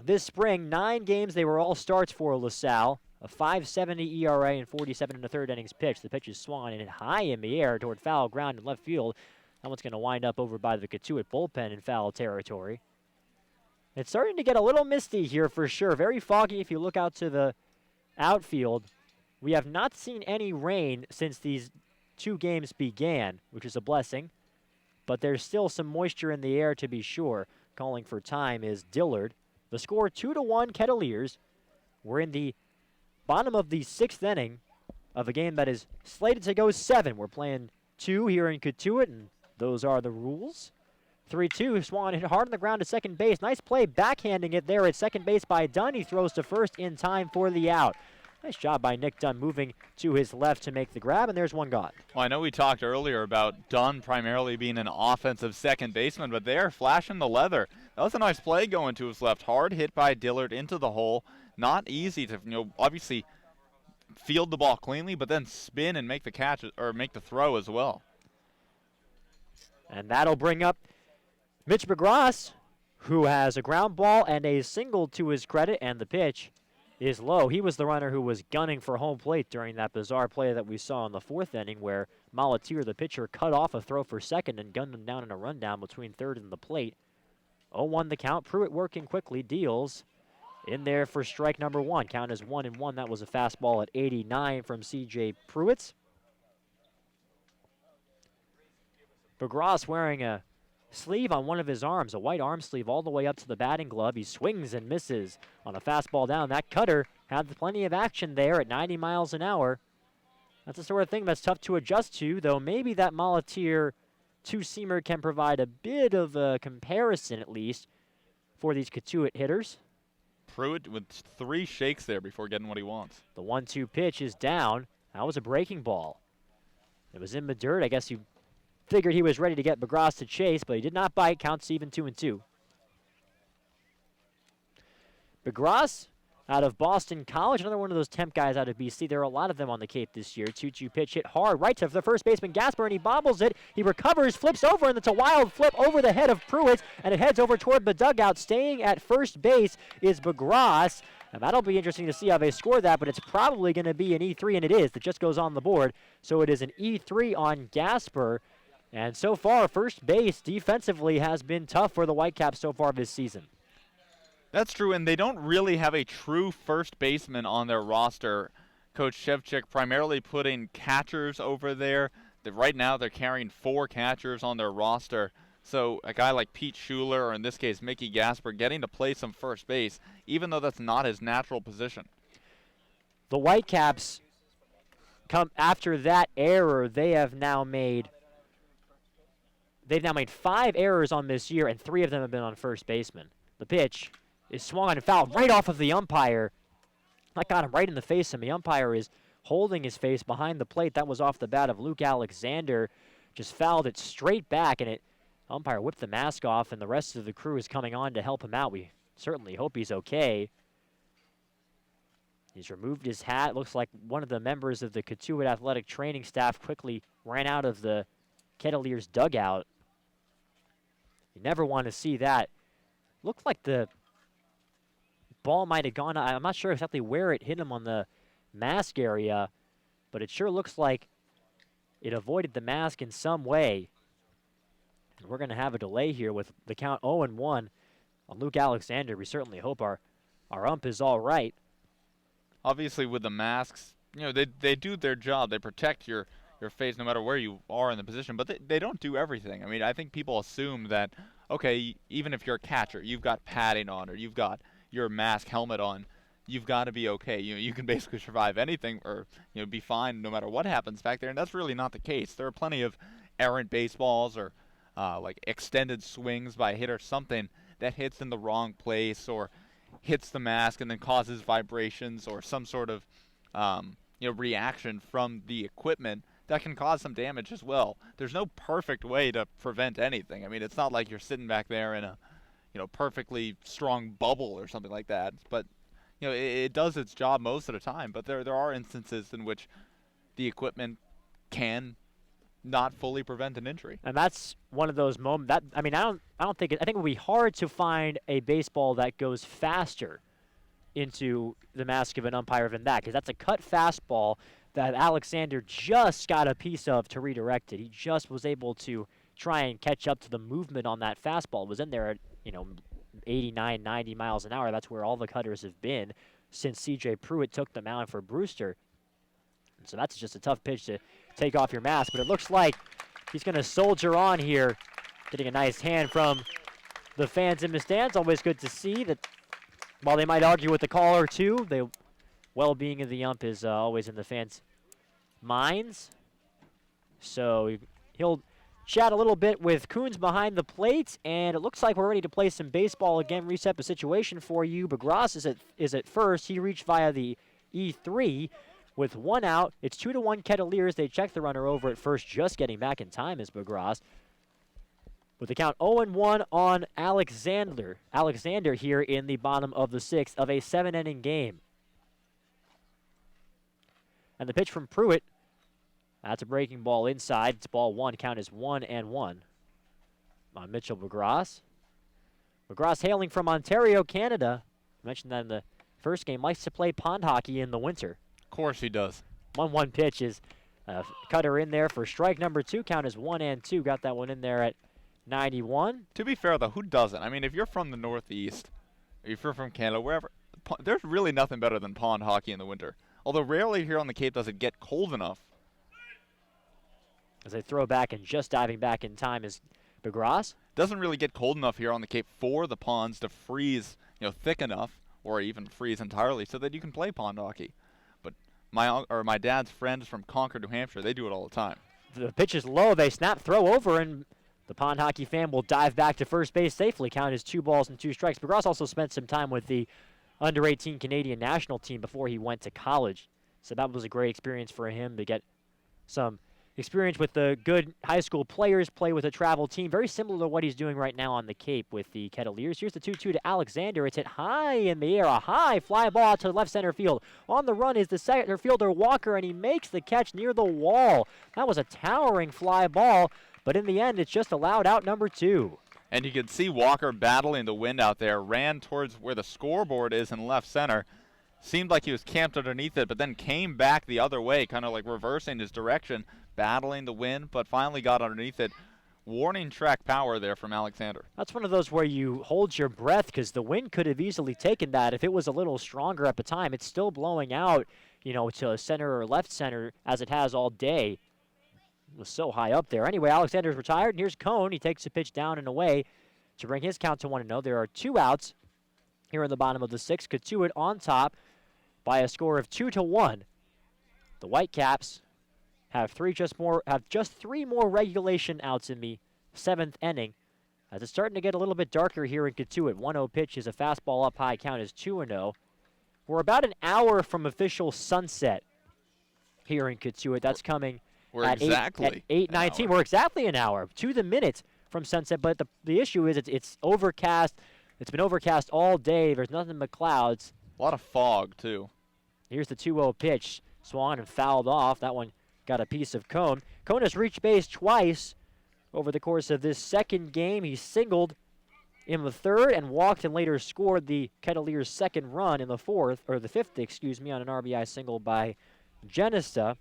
This spring, 9 games, they were all starts for LaSalle. A 5.70 ERA and 47 in the 3rd innings pitch. The pitch is swung and high in the air toward foul ground in left field. That one's going to wind up over by the Cotuit bullpen in foul territory. It's starting to get a little misty here for sure. Very foggy if you look out to the outfield. We have not seen any rain since these 2 games began, which is a blessing. But there's still some moisture in the air to be sure. Calling for time is Dillard. The score 2-1 Kettleers. We're in the bottom of the 6th inning of a game that is slated to go 7. We're playing 2 here in Cotuit, and those are the rules. 3-2, Swan hit hard on the ground to second base. Nice play backhanding it there at second base by Dunn. He throws to first in time for the out. Nice job by Nick Dunn moving to his left to make the grab, and there's one gone. Well, I know we talked earlier about Dunn primarily being an offensive second baseman, but they're flashing the leather. That was a nice play going to his left. Hard hit by Dillard into the hole. Not easy to, obviously field the ball cleanly, but then spin and make the catch or make the throw as well. And that'll bring up Mitch McGrath, who has a ground ball and a single to his credit, and the pitch is low. He was the runner who was gunning for home plate during that bizarre play that we saw in the 4th inning where Malatir, the pitcher, cut off a throw for second and gunned him down in a rundown between 3rd and the plate. 0-1 the count. Pruitt working quickly, deals in there for strike number 1. Count is 1-1. That was a fastball at 89 from C.J. Pruitt. McGrath wearing a sleeve on one of his arms, a white arm sleeve all the way up to the batting glove. He swings and misses on a fastball down. That cutter had plenty of action there at 90 miles an hour. That's the sort of thing that's tough to adjust to, though maybe that Malatir two-seamer can provide a bit of a comparison, at least, for these Cotuit hitters. Pruitt with 3 shakes there before getting what he wants. The 1-2 pitch is down. That was a breaking ball. It was in the dirt. I guess he figured he was ready to get McGrath to chase, but he did not bite. Counts even 2-2. McGrath out of Boston College, another one of those temp guys out of BC. There are a lot of them on the Cape this year. 2-2 pitch hit hard right to the first baseman Gasper, and he bobbles it. He recovers, flips over, and it's a wild flip over the head of Pruitt, and it heads over toward the dugout. Staying at first base is McGrath. And that'll be interesting to see how they score that, but it's probably going to be an E3, and it is. It just goes on the board. So it is an E3 on Gasper. And so far, first base defensively has been tough for the Whitecaps so far this season. That's true, and they don't really have a true first baseman on their roster. Coach Shevchik primarily putting catchers over there. Right now, they're carrying 4 catchers on their roster. So a guy like Pete Schuler, or in this case, Mickey Gasper, getting to play some first base, even though that's not his natural position. The Whitecaps, come after that error, they've now made 5 errors on this year, and 3 of them have been on first baseman. The pitch is swung and fouled right off of the umpire. That got him right in the face, and the umpire is holding his face behind the plate. That was off the bat of Luke Alexander. Just fouled it straight back, and umpire whipped the mask off, and the rest of the crew is coming on to help him out. We certainly hope he's okay. He's removed his hat. Looks like one of the members of the Cotuit athletic training staff quickly ran out of the Kettleers dugout. You never want to see that. Looked like the ball might have gone. I'm not sure exactly where it hit him on the mask area, but it sure looks like it avoided the mask in some way. And we're going to have a delay here with the count 0-1 on Luke Alexander. We certainly hope our ump is all right. Obviously, with the masks, they do their job. They protect your face no matter where you are in the position, but they don't do everything. I mean, I think people assume that, okay, even if you're a catcher, you've got padding on or you've got your mask helmet on, you've got to be okay. You can basically survive anything or be fine no matter what happens back there, and that's really not the case. There are plenty of errant baseballs or like extended swings by a hitter, something that hits in the wrong place or hits the mask and then causes vibrations or some sort of reaction from the equipment that can cause some damage as well. There's no perfect way to prevent anything. I mean, it's not like you're sitting back there in a perfectly strong bubble or something like that. But it does its job most of the time. But there are instances in which the equipment can not fully prevent an injury. And that's one of those moments that I think it would be hard to find a baseball that goes faster into the mask of an umpire than that, because that's a cut fastball that Alexander just got a piece of to redirect it. He just was able to try and catch up to the movement on that fastball. It was in there at 89, 90 miles an hour. That's where all the cutters have been since C.J. Pruitt took the mound for Brewster. And so that's just a tough pitch to take off your mask, but it looks like he's going to soldier on here, getting a nice hand from the fans in the stands. Always good to see that while they might argue with the caller too, the well-being of the ump is always in the fans' minds. So he'll chat a little bit with Coons behind the plate, and it looks like we're ready to play some baseball again. Reset the situation for you. Begras is at first. He reached via the E3 with one out. It's 2-1 Kettleers. They check the runner over at first, just getting back in time is Begras. With the count 0-1 on Alexander here in the bottom of the sixth of a 7-inning game. And the pitch from Pruitt, that's a breaking ball inside. It's ball one. Count is 1-1 on Mitchell Begras. Begras hailing from Ontario, Canada. I mentioned that in the first game. Likes to play pond hockey in the winter. Of course he does. 1-1 pitch is cutter in there for strike number 2. Count is 1-2. Got that one in there at 91. To be fair, though, who doesn't? I mean, if you're from the Northeast, if you're from Canada, wherever, there's really nothing better than pond hockey in the winter. Although rarely here on the Cape does it get cold enough. As they throw back and just diving back in time is Begras. Doesn't really get cold enough here on the Cape for the ponds to freeze, thick enough, or even freeze entirely, so that you can play pond hockey. But my dad's friends from Concord, New Hampshire, they do it all the time. The pitch is low. They snap, throw over, and the pond hockey fan will dive back to first base safely. Count is 2 balls and 2 strikes. Begras also spent some time with the under-18 Canadian national team before he went to college. So that was a great experience for him to get some experience with the good high school players, play with a travel team. Very similar to what he's doing right now on the Cape with the Kettleers. Here's the 2-2 to Alexander. It's hit high in the air. A high fly ball out to left center field. On the run is the center fielder Walker, and he makes the catch near the wall. That was a towering fly ball, but in the end, it's just allowed out number 2. And you could see Walker battling the wind out there, ran towards where the scoreboard is in left center. Seemed like he was camped underneath it, but then came back the other way, kind of like reversing his direction, battling the wind, but finally got underneath it. Warning track power there from Alexander. That's one of those where you hold your breath because the wind could have easily taken that. If it was a little stronger at the time, it's still blowing out, to center or left center as it has all day. It was so high up there. Anyway, Alexander's retired, and here's Cone. He takes the pitch down and away to bring his count to 1-0. There are 2 outs here in the bottom of the 6th. Cotuit on top by a score of 2-1. The Whitecaps have just 3 more regulation outs in the 7th inning. As it's starting to get a little bit darker here in Cotuit. 1-0 pitch is a fastball up high. Count is 2-0. We're about an hour from official sunset here in Cotuit. That's coming at 8:19. We're exactly an hour to the minute from sunset. But the issue is it's overcast. It's been overcast all day. There's nothing but clouds. A lot of fog, too. Here's the 2-0 pitch. Swung and fouled off. That one got a piece of Cone. Cone has reached base twice over the course of this second game. He singled in the third and walked and later scored the Kettleers' second run in the fifth, on an RBI single by Genesta.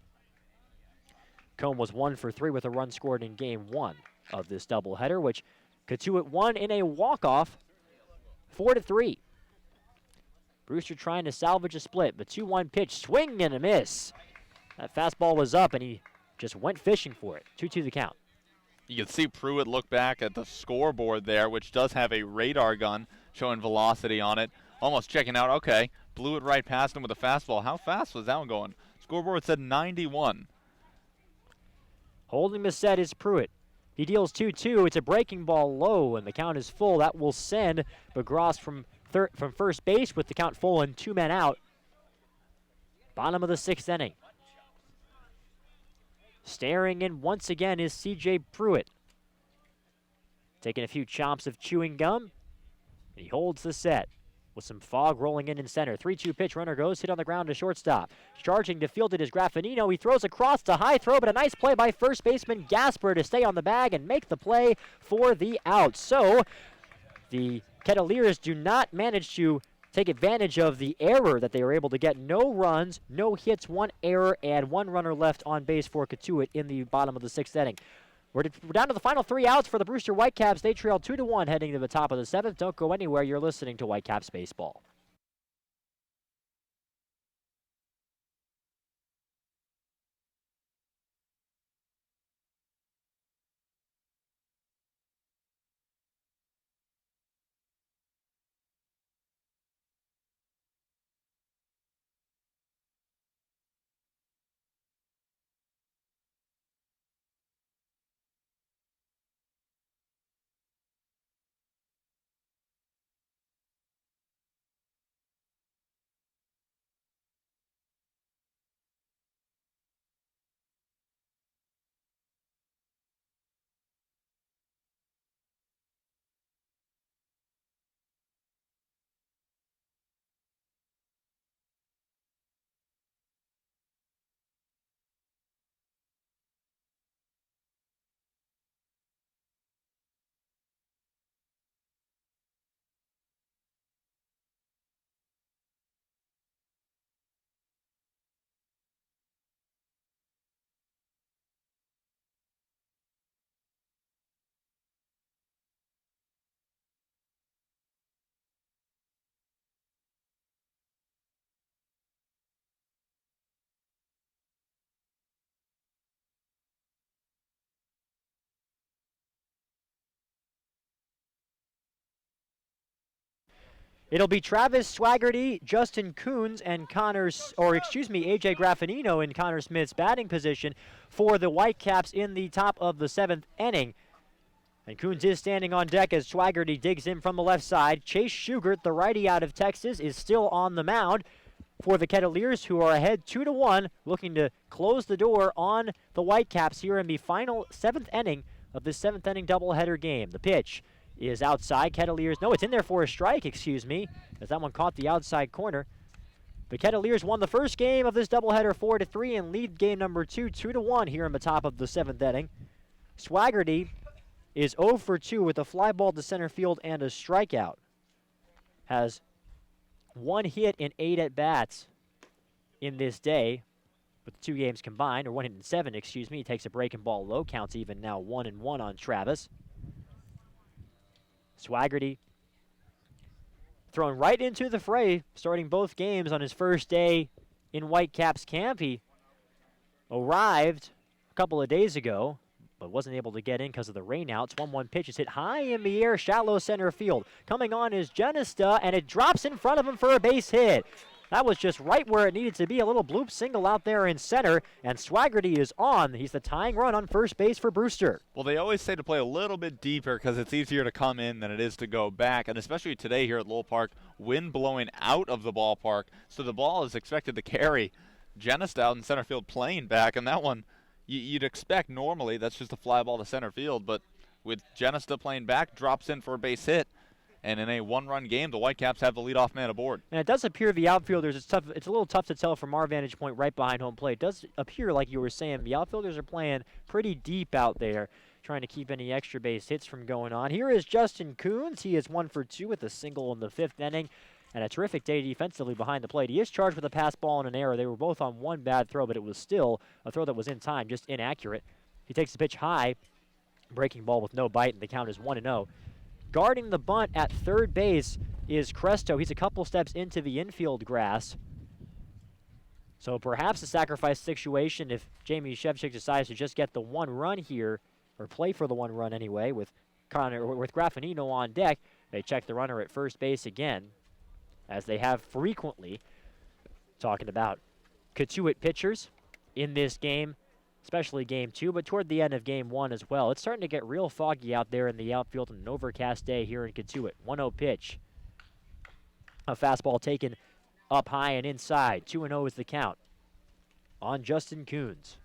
Cone was 1 for 3 with a run scored in game 1 of this doubleheader, which Cotuit won in a walk-off 4-3. Brewster trying to salvage a split. The 2-1 pitch, swing and a miss. That fastball was up, and he just went fishing for it. 2-2 the count. You can see Pruitt look back at the scoreboard there, which does have a radar gun showing velocity on it. Almost checking out, okay, blew it right past him with a fastball. How fast was that one going? Scoreboard said 91. Holding the set is Pruitt. He deals 2-2. It's a breaking ball low, and the count is full. That will send McGross from first base with the count full and 2 men out. Bottom of the 6th inning. Staring in once again is C.J. Pruitt. Taking a few chomps of chewing gum. He holds the set with some fog rolling in center. 3-2 pitch, runner goes, hit on the ground to shortstop. Charging to field it is Graffinino. He throws across to high throw, but a nice play by first baseman Gasper to stay on the bag and make the play for the out. So the Kettleers do not manage to take advantage of the error that they were able to get. No runs, no hits, 1 error, and 1 runner left on base for Cotuit in the bottom of the 6th inning. We're down to the final 3 outs for the Brewster Whitecaps. They trail 2-1 heading to the top of the 7th. Don't go anywhere. You're listening to Whitecaps Baseball. It'll be Travis Swaggerty, Justin Coons, and AJ Graffinino in Connor Smith's batting position for the Whitecaps in the top of the 7th inning. And Coons is standing on deck as Swaggerty digs in from the left side. Chase Shugart, the righty out of Texas, is still on the mound for the Kettleers, who are ahead 2-1, looking to close the door on the Whitecaps here in the final 7th inning of this 7th inning doubleheader game. The pitch is outside. Kettleers, no, it's in there for a strike, as that one caught the outside corner. The Kettleers won the first game of this doubleheader 4-3 and lead game number 2 2-1 here in the top of the 7th inning. Swaggerty is 0 for 2 with a fly ball to center field and a strikeout. Has 1 hit in 8 at-bats in this day with the 2 games combined, or 1 hit in 7, He takes a breaking ball low, counts even now 1-1 on Travis. Swaggerty thrown right into the fray, starting both games on his first day in Whitecaps camp. He arrived a couple of days ago, but wasn't able to get in because of the rainouts. 1-1 pitch is hit high in the air, shallow center field. Coming on is Genesta, and it drops in front of him for a base hit. That was just right where it needed to be. A little bloop single out there in center, and Swaggerty is on. He's the tying run on first base for Brewster. Well, they always say to play a little bit deeper because it's easier to come in than it is to go back, and especially today here at Lowell Park, wind blowing out of the ballpark, so the ball is expected to carry. Genesta out in center field playing back, and that one you'd expect normally that's just a fly ball to center field, but with Genesta playing back, drops in for a base hit. And in a one-run game, the Whitecaps have the leadoff man aboard. And it does appear the outfielders, it's a little tough to tell from our vantage point right behind home plate. It does appear, like you were saying, the outfielders are playing pretty deep out there, trying to keep any extra base hits from going on. Here is Justin Coons. He is 1 for 2 with a single in the 5th inning. And a terrific day defensively behind the plate. He is charged with a pass ball and an error. They were both on one bad throw, but it was still a throw that was in time, just inaccurate. He takes the pitch high, breaking ball with no bite, and the count is 1-0. Guarding the bunt at third base is Cresto. He's a couple steps into the infield grass. So perhaps a sacrifice situation if Jamie Shevchik decides to just get the 1 run here, or play for the 1 run anyway, with Graffinino on deck. They check the runner at first base again, as they have frequently. Talking about Cotuit pitchers in this game, especially Game 2, but toward the end of Game 1 as well. It's starting to get real foggy out there in the outfield on an overcast day here in Cotuit. 1-0 pitch. A fastball taken up high and inside. 2-0 is the count on Justin Coons.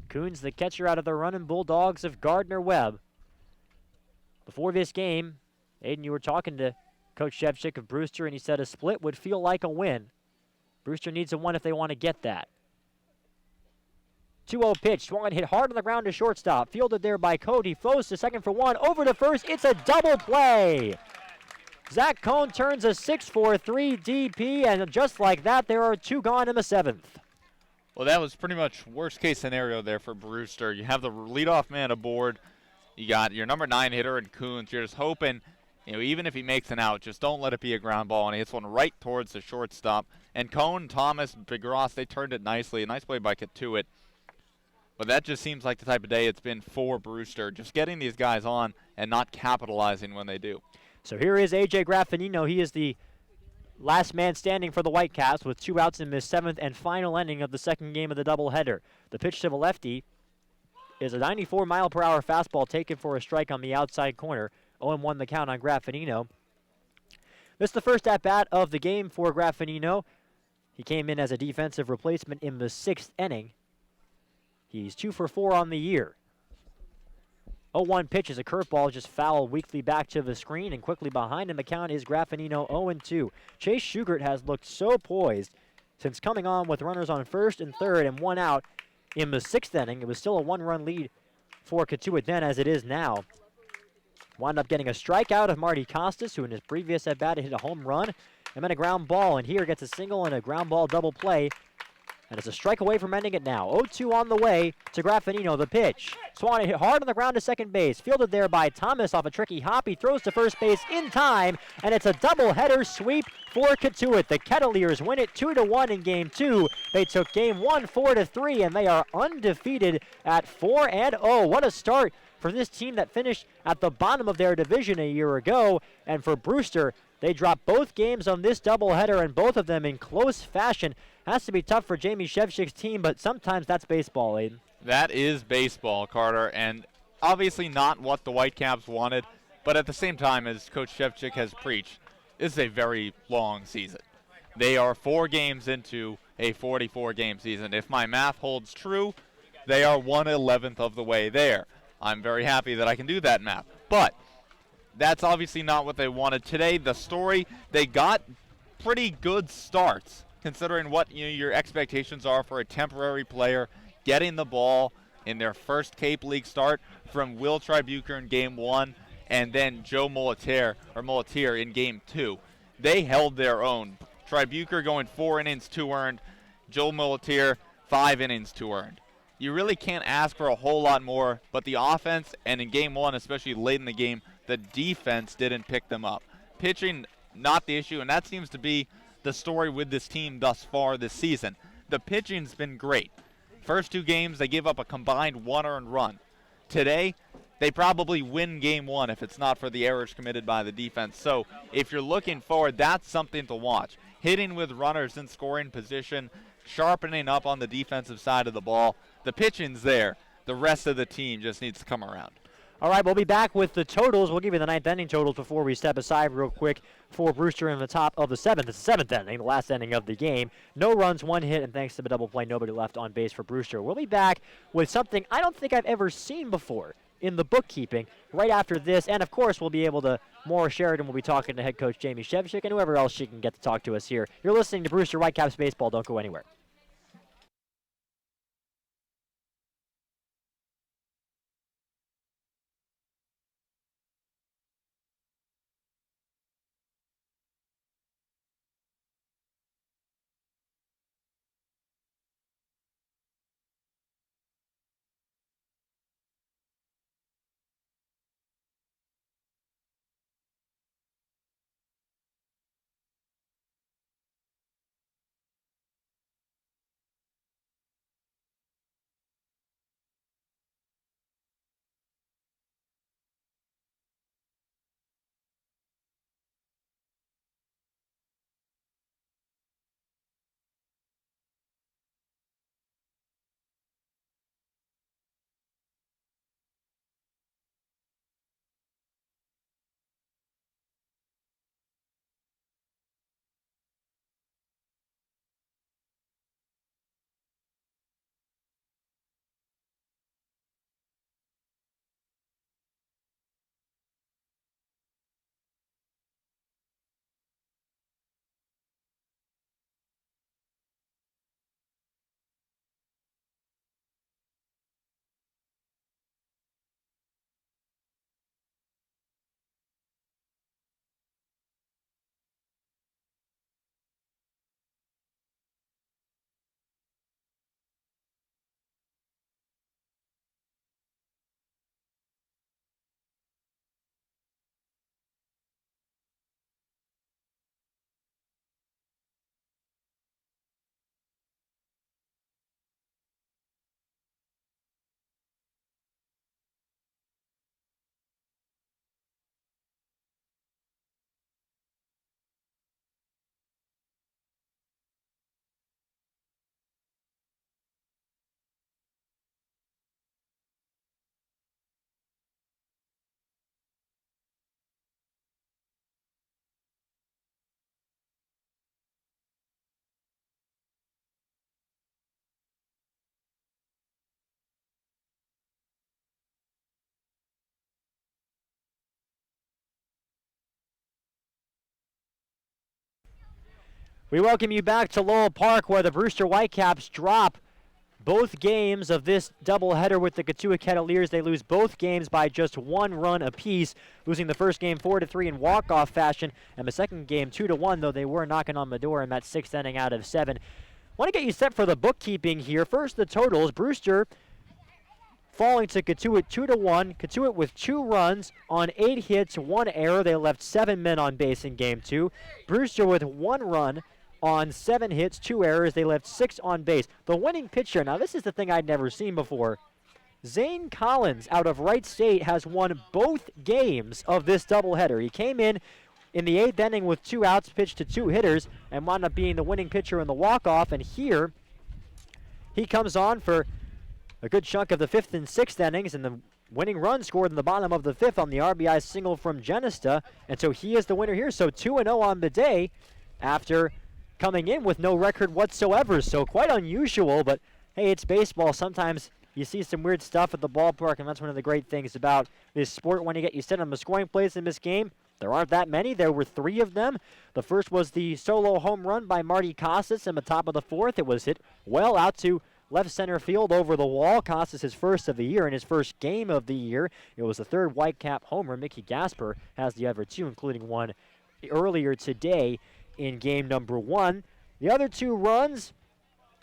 Coons, the catcher out of the running Bulldogs of Gardner-Webb. Before this game, Aiden, you were talking to Coach Shevchik of Brewster, and he said a split would feel like a win. Brewster needs a 1 if they want to get that. 2-0 pitch, swung and hit hard on the ground to shortstop. Fielded there by Cody. Flows to second for 1. Over to first. It's a double play. Zach Cohn turns a 6-4-3 DP, and just like that, there are 2 gone in the 7th. Well, that was pretty much worst case scenario there for Brewster. You have the leadoff man aboard. You got your number 9 hitter in Coons. You're just hoping, even if he makes an out, just don't let it be a ground ball, and he hits one right towards the shortstop. And Cohn, Thomas, Big Ross, they turned it nicely. A nice play by Cotuit. But that just seems like the type of day it's been for Brewster, just getting these guys on and not capitalizing when they do. So here is A.J. Graffinino. He is the last man standing for the Whitecaps with 2 outs in this 7th and final inning of the second game of the doubleheader. The pitch to the lefty is a 94-mile-per-hour fastball taken for a strike on the outside corner. 0-1 the count on Graffinino. This is the first at-bat of the game for Graffinino. He came in as a defensive replacement in the 6th inning. He's 2 for 4 on the year. 0-1 pitch is a curveball, just fouled weakly back to the screen, and quickly behind him the count is Graffinino 0-2. Chase Schugert has looked so poised since coming on with runners on first and third and 1 out in the 6th inning. It was still a 1-run lead for Cotuit then, as it is now. Wound up getting a strikeout of Marty Costas, who in his previous at-bat hit a home run, and then a ground ball, and here gets a single and a ground ball double play. And it's a strike away from ending it now. 0-2 on the way to Graffinino. The pitch. Swan hit hard on the ground to second base. Fielded there by Thomas off a tricky hop. He throws to first base in time. And it's a doubleheader sweep for Cotuit. The Kettleers win it 2-1 in Game 2. They took Game 1 4-3, and they are undefeated at 4-0. What a start for this team that finished at the bottom of their division a year ago. And for Brewster, they dropped both games on this doubleheader, and both of them in close fashion. Has to be tough for Jamie Shevchik's team, but sometimes that's baseball, Aiden. That is baseball, Carter, and obviously not what the Whitecaps wanted, but at the same time, as Coach Shevchik has preached, this is a very long season. They are 4 games into a 44-game season. If my math holds true, they are 1/11th of the way there. I'm very happy that I can do that math, but that's obviously not what they wanted today. The story, they got pretty good starts, considering what your expectations are for a temporary player getting the ball in their first Cape League start from Will Tribuker in Game 1 and then Joe Molitier in Game 2. They held their own. Tribuker going 4 innings, 2 earned. Joe Molitier, 5 innings, 2 earned. You really can't ask for a whole lot more, but the offense, and in Game 1, especially late in the game, the defense didn't pick them up. Pitching, not the issue, and that seems to be the story with this team thus far this season. The pitching's been great. First 2 games, they gave up a combined 1 earned run. Today, they probably win Game 1 if it's not for the errors committed by the defense. So if you're looking forward, that's something to watch. Hitting with runners in scoring position, sharpening up on the defensive side of the ball. The pitching's there. The rest of the team just needs to come around. All right, we'll be back with the totals. We'll give you the 9th inning totals before we step aside real quick for Brewster in the top of the 7th. It's the 7th inning, the last inning of the game. No runs, 1 hit, and thanks to the double play, nobody left on base for Brewster. We'll be back with something I don't think I've ever seen before in the bookkeeping right after this. And, of course, we'll be able to, Maura Sheridan will be talking to head coach Jamie Shevchik and whoever else she can get to talk to us here. You're listening to Brewster Whitecaps Baseball. Don't go anywhere. We welcome you back to Lowell Park, where the Brewster Whitecaps drop both games of this doubleheader with the Cotuit Kettleers. They lose both games by just 1 run apiece, losing the first game 4-3 in walk-off fashion, and the second game 2-1, though they were knocking on the door in that 6th inning out of 7. Want to get you set for the bookkeeping here. First, the totals. Brewster falling to Cotuit 2-1. Cotuit with 2 runs on 8 hits, 1 error. They left 7 men on base in game 2. Brewster with 1 run on 7 hits, 2 errors. They left 6 on base. The winning pitcher, now this is the thing I'd never seen before. Zane Collins out of Wright State has won both games of this doubleheader. He came in the 8th inning with 2 outs, pitched to 2 hitters, and wound up being the winning pitcher in the walk-off. And here he comes on for a good chunk of the 5th and 6th innings, and the winning run scored in the bottom of the 5th on the RBI single from Genesta. And so he is the winner here. So 2-0 on the day after coming in with no record whatsoever. So quite unusual, but hey, it's baseball. Sometimes you see some weird stuff at the ballpark, and that's one of the great things about this sport. When you set on the scoring plays in this game, there aren't that many. There were 3 of them. The first was the solo home run by Marty Costas in the top of the 4th. It was hit well out to left center field over the wall. Costas his first of the year and his first game of the year. It was the 3rd Whitecap homer. Mickey Gasper has the other 2, including one earlier today in game number 1. The other 2 runs,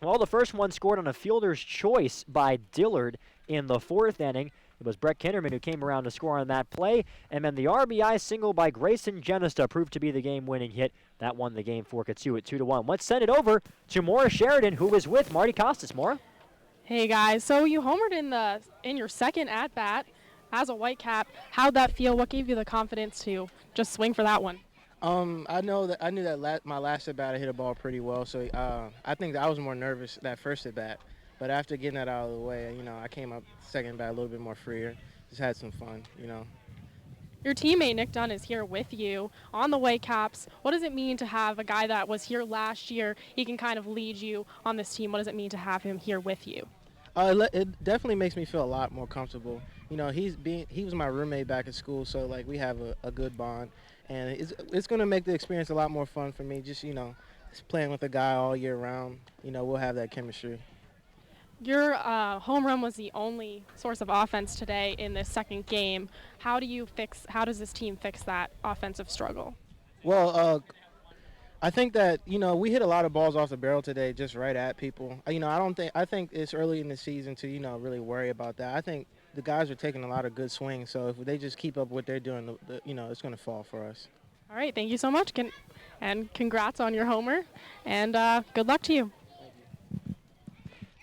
well, the first one scored on a fielder's choice by Dillard in the 4th inning. It was Brett Kinderman who came around to score on that play. And then the RBI single by Grayson Genesta proved to be the game-winning hit. That won the game for Cotuit 2-1. Let's send it over to Maura Sheridan, who is with Marty Costas. Maura? Hey guys, so you homered in your second at-bat as a Whitecap. How'd that feel? What gave you the confidence to just swing for that one? I knew that my last at bat I hit a ball pretty well, so I think that I was more nervous that first at bat. But after getting that out of the way, I came up second bat a little bit more freer. Just had some fun, Your teammate Nick Dunn is here with you on the Whitecaps. What does it mean to have a guy that was here last year? He can kind of lead you on this team. What does it mean to have him here with you? It definitely makes me feel a lot more comfortable. You know, he was my roommate back at school, so like we have a good bond, and it's going to make the experience a lot more fun for me. Just just playing with a guy all year round. We'll have that chemistry. Your home run was the only source of offense today in this second game. How does this team fix that offensive struggle? Well, I think that we hit a lot of balls off the barrel today, just right at people. I think it's early in the season to really worry about that. I think the guys are taking a lot of good swings, so if they just keep up what they're doing, it's going to fall for us. All right, thank you so much, and congrats on your homer, and good luck to you.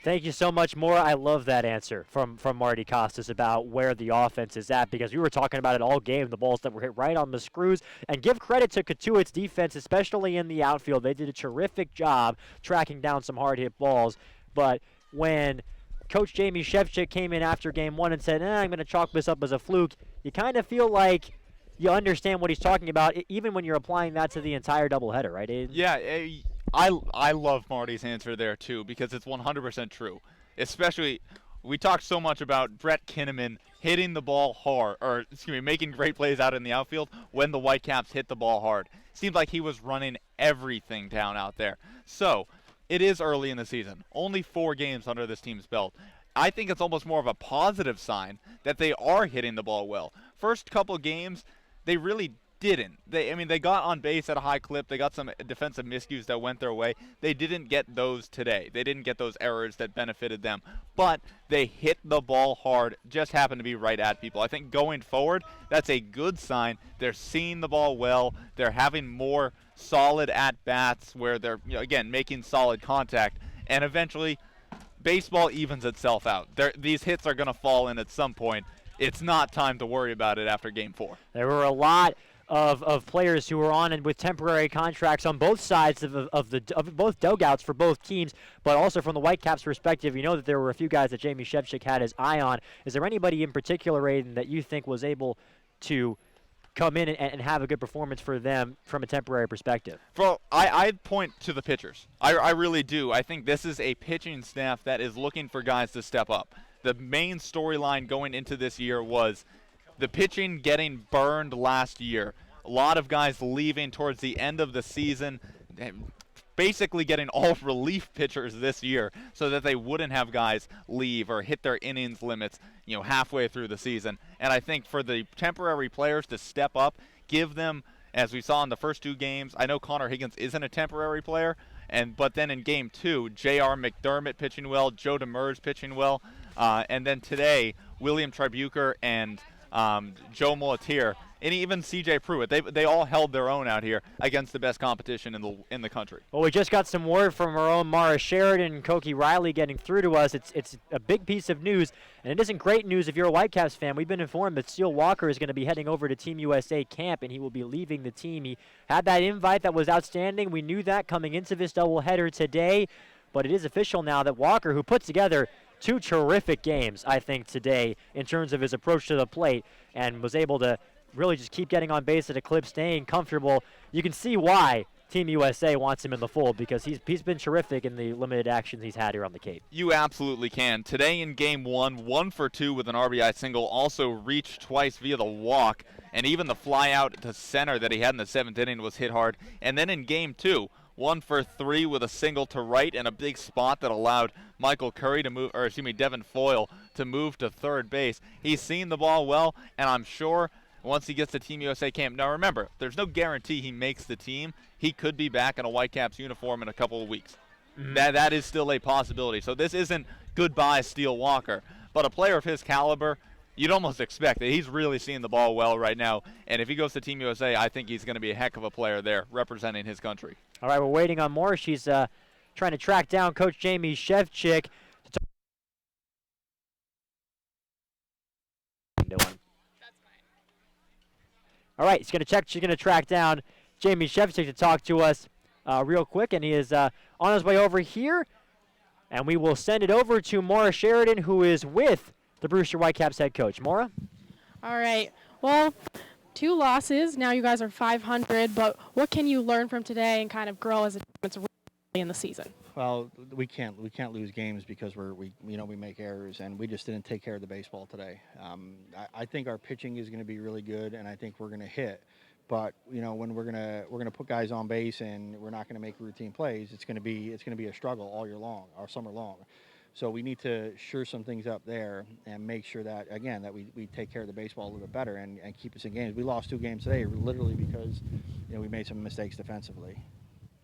Thank you so much, Maura. I love that answer from Marty Costas about where the offense is at, because we were talking about it all game, the balls that were hit right on the screws. And give credit to Cotuit's defense, especially in the outfield. They did a terrific job tracking down some hard-hit balls. But when Coach Jamie Shevchik came in after game one and said, I'm going to chalk this up as a fluke, you kind of feel like you understand what he's talking about, even when you're applying that to the entire doubleheader, right, Aiden? Yeah, I love Marty's answer there too, because it's 100% true. Especially, we talked so much about Brett Kinnaman hitting the ball hard, making great plays out in the outfield when the Whitecaps hit the ball hard. Seemed like he was running everything down out there. So, it is early in the season. Only 4 games under this team's belt. I think it's almost more of a positive sign that they are hitting the ball well. First couple games, they really didn't. They got on base at a high clip. They got some defensive miscues that went their way. They didn't get those today. They didn't get those errors that benefited them. But they hit the ball hard, just happened to be right at people. I think going forward, that's a good sign. They're seeing the ball well. They're having more solid at-bats where they're, again, making solid contact. And eventually, baseball evens itself out. These hits are going to fall in at some point. It's not time to worry about it after Game 4. There were a lot of players who were on and with temporary contracts on both sides of both dugouts for both teams, but also from the Whitecaps' perspective, that there were a few guys that Jamie Shevchik had his eye on. Is there anybody in particular, Aiden, that you think was able to come in and have a good performance for them from a temporary perspective? Well, I'd point to the pitchers. I really do. I think this is a pitching staff that is looking for guys to step up. The main storyline going into this year was the pitching getting burned last year. A lot of guys leaving towards the end of the season, basically getting all relief pitchers this year so that they wouldn't have guys leave or hit their innings limits, halfway through the season. And I think for the temporary players to step up, give them, as we saw in the first 2 games, I know Connor Higgins isn't a temporary player, but then in Game 2, J.R. McDermott pitching well, Joe Demers pitching well, and then today, William Tribuker and Joe Molatier, and even C.J. Pruitt. They all held their own out here against the best competition in the country. Well, we just got some word from our own Mara Sheridan and Koki Riley getting through to us. It's a big piece of news, and it isn't great news if you're a Whitecaps fan. We've been informed that Steele Walker is going to be heading over to Team USA camp, and he will be leaving the team. He had that invite that was outstanding. We knew that coming into this doubleheader today, but it is official now that Walker, who put together 2 terrific games, I think, today in terms of his approach to the plate and was able to really just keep getting on base at a clip, staying comfortable. You can see why Team USA wants him in the fold, because he's been terrific in the limited actions he's had here on the Cape. You absolutely can. Today in Game 1, 1 for 2 with an RBI single, also reached twice via the walk, and even the fly out to center that he had in the 7th inning was hit hard. And then in Game 2, 1 for 3 with a single to right and a big spot that allowed Michael Curry to move, Devin Foyle to move to third base. He's seen the ball well, and I'm sure once he gets to Team USA camp. Now remember, there's no guarantee he makes the team. He could be back in a Whitecaps uniform in a couple of weeks. Mm-hmm. That is still a possibility. So this isn't goodbye Steele Walker, but a player of his caliber, you'd almost expect that he's really seeing the ball well right now. And if he goes to Team USA, I think he's going to be a heck of a player there representing his country. All right, we're waiting on more. She's trying to track down Coach Jamie Shevchik. All right, she's going to track down Jamie Shevchik to talk to us real quick, and he is on his way over here. And we will send it over to Maura Sheridan, who is with the Brewster Whitecaps head coach. Maura? All right. Well, 2 losses. Now you guys are 500, but what can you learn from today and kind of grow as a team? It's really early in the season? Well, we can't lose games because we make errors, and we just didn't take care of the baseball today. I think our pitching is going to be really good, and I think we're going to hit. But when we're gonna put guys on base and we're not going to make routine plays, it's going to be a struggle all year long, all summer long. So we need to shore some things up there and make sure that we take care of the baseball a little bit better and keep us in games. We lost 2 games today literally because we made some mistakes defensively.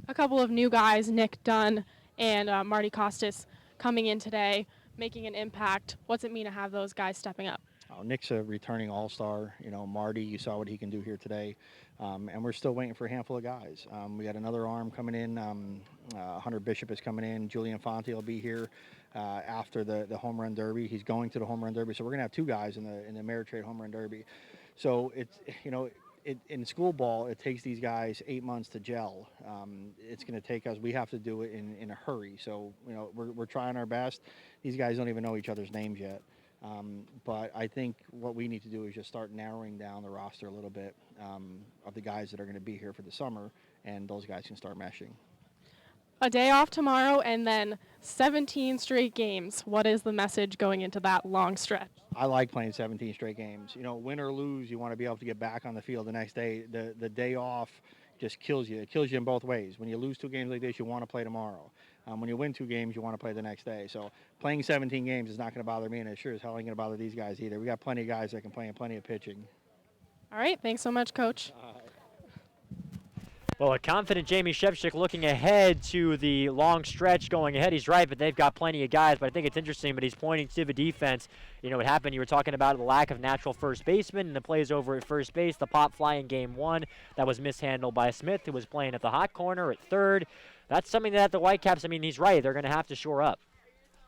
A couple of new guys, Nick Dunn and Marty Costas, coming in today, making an impact. What's it mean to have those guys stepping up? Nick's a returning all-star. Marty, you saw what he can do here today. And we're still waiting for a handful of guys. We got another arm coming in. Hunter Bishop is coming in. Julian Fonte will be here after the home run derby. He's going to the home run derby. So we're going to have 2 guys in the Ameritrade home run derby. So it's, in school ball, it takes these guys 8 months to gel. It's going to take us. We have to do it in a hurry. So we're trying our best. These guys don't even know each other's names yet. But I think what we need to do is just start narrowing down the roster a little bit of the guys that are going to be here for the summer, and those guys can start meshing. A day off tomorrow and then 17 straight games. What is the message going into that long stretch? I like playing 17 straight games. Win or lose, you want to be able to get back on the field the next day. The day off just kills you. It kills you in both ways. When you lose 2 games like this, you want to play tomorrow. When you win 2 games, you want to play the next day. So playing 17 games is not going to bother me, and it sure as hell ain't going to bother these guys either. We got plenty of guys that can play and plenty of pitching. All right, thanks so much, Coach. Well, a confident Jamie Shevchik looking ahead to the long stretch going ahead. He's right, but they've got plenty of guys. But I think it's interesting, but he's pointing to the defense. What happened, you were talking about the lack of natural first baseman and the plays over at first base. The pop fly in game 1 that was mishandled by Smith, who was playing at the hot corner at third. That's something that the Whitecaps, he's right. They're going to have to shore up.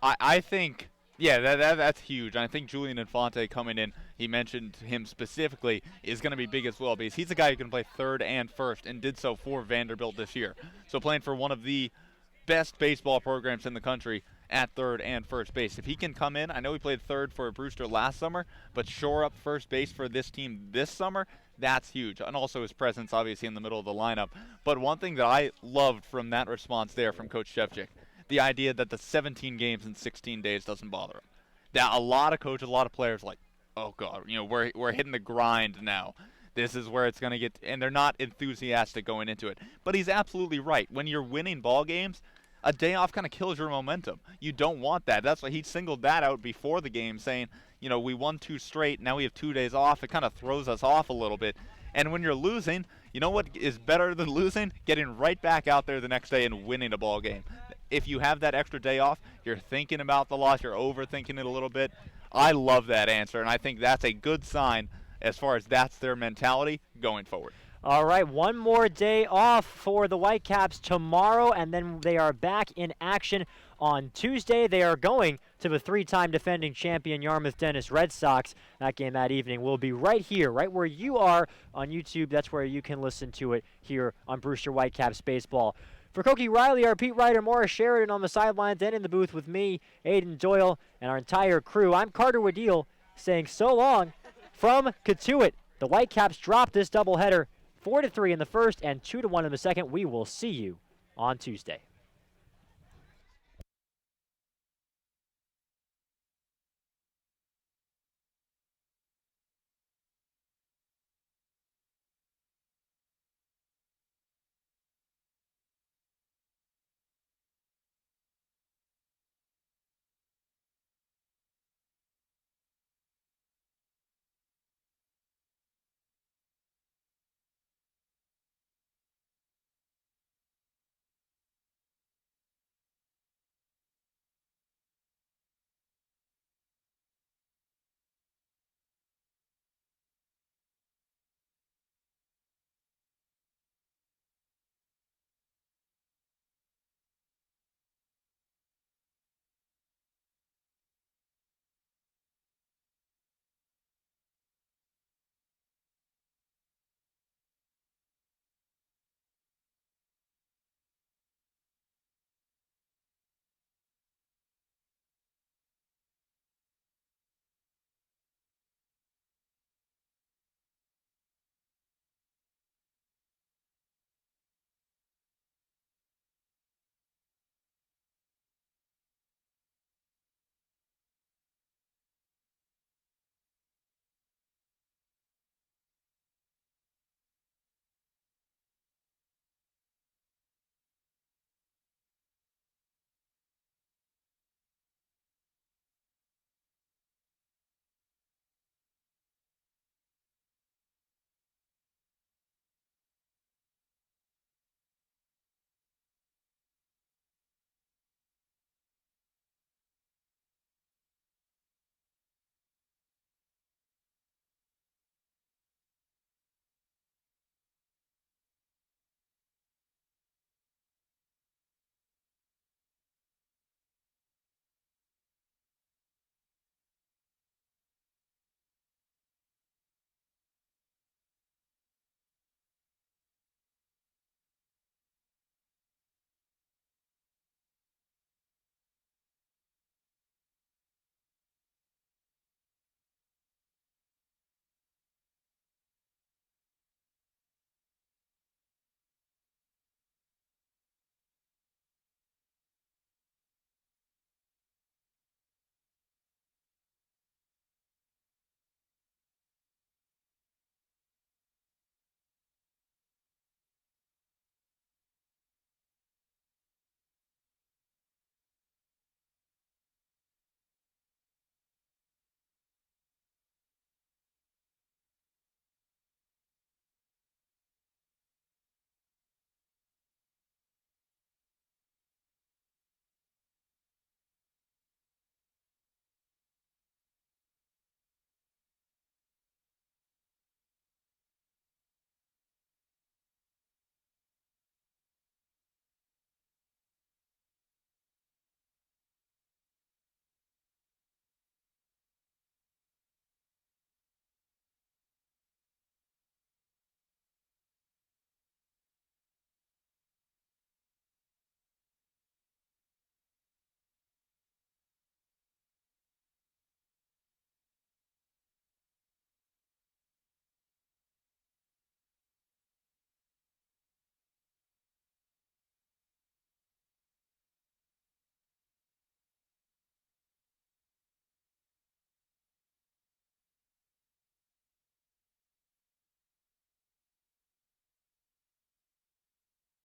I think, that's huge. I think Julian Infante coming in, he mentioned him specifically, is going to be big as well because he's a guy who can play third and first and did so for Vanderbilt this year. So playing for one of the best baseball programs in the country at third and first base. If he can come in, I know he played third for Brewster last summer, but shore up first base for this team this summer, that's huge. And also his presence, obviously, in the middle of the lineup. But one thing that I loved from that response there from Coach Shevchik, the idea that the 17 games in 16 days doesn't bother him. That a lot of coaches, a lot of players like, oh, God, we're hitting the grind now. This is where it's going to get, and they're not enthusiastic going into it. But he's absolutely right. When you're winning ball games, a day off kind of kills your momentum. You don't want that. That's why he singled that out before the game, saying, we won 2 straight. Now we have 2 days off. It kind of throws us off a little bit. And when you're losing, you know what is better than losing? Getting right back out there the next day and winning a ball game. If you have that extra day off, you're thinking about the loss. You're overthinking it a little bit. I love that answer, and I think that's a good sign as far as that's their mentality going forward. All right, one more day off for the Whitecaps tomorrow, and then they are back in action on Tuesday. They are going to the 3-time defending champion Yarmouth Dennis Red Sox. That game that evening will be right here, right where you are on YouTube. That's where you can listen to it here on Brewster Whitecaps Baseball. For Koki Riley, our beat writer, Morris Sheridan on the sidelines and in the booth with me, Aiden Doyle, and our entire crew, I'm Carter Wadil saying so long from Cotuit. The Whitecaps drop this doubleheader 4-3 in the first and 2-1 in the second. We will see you on Tuesday.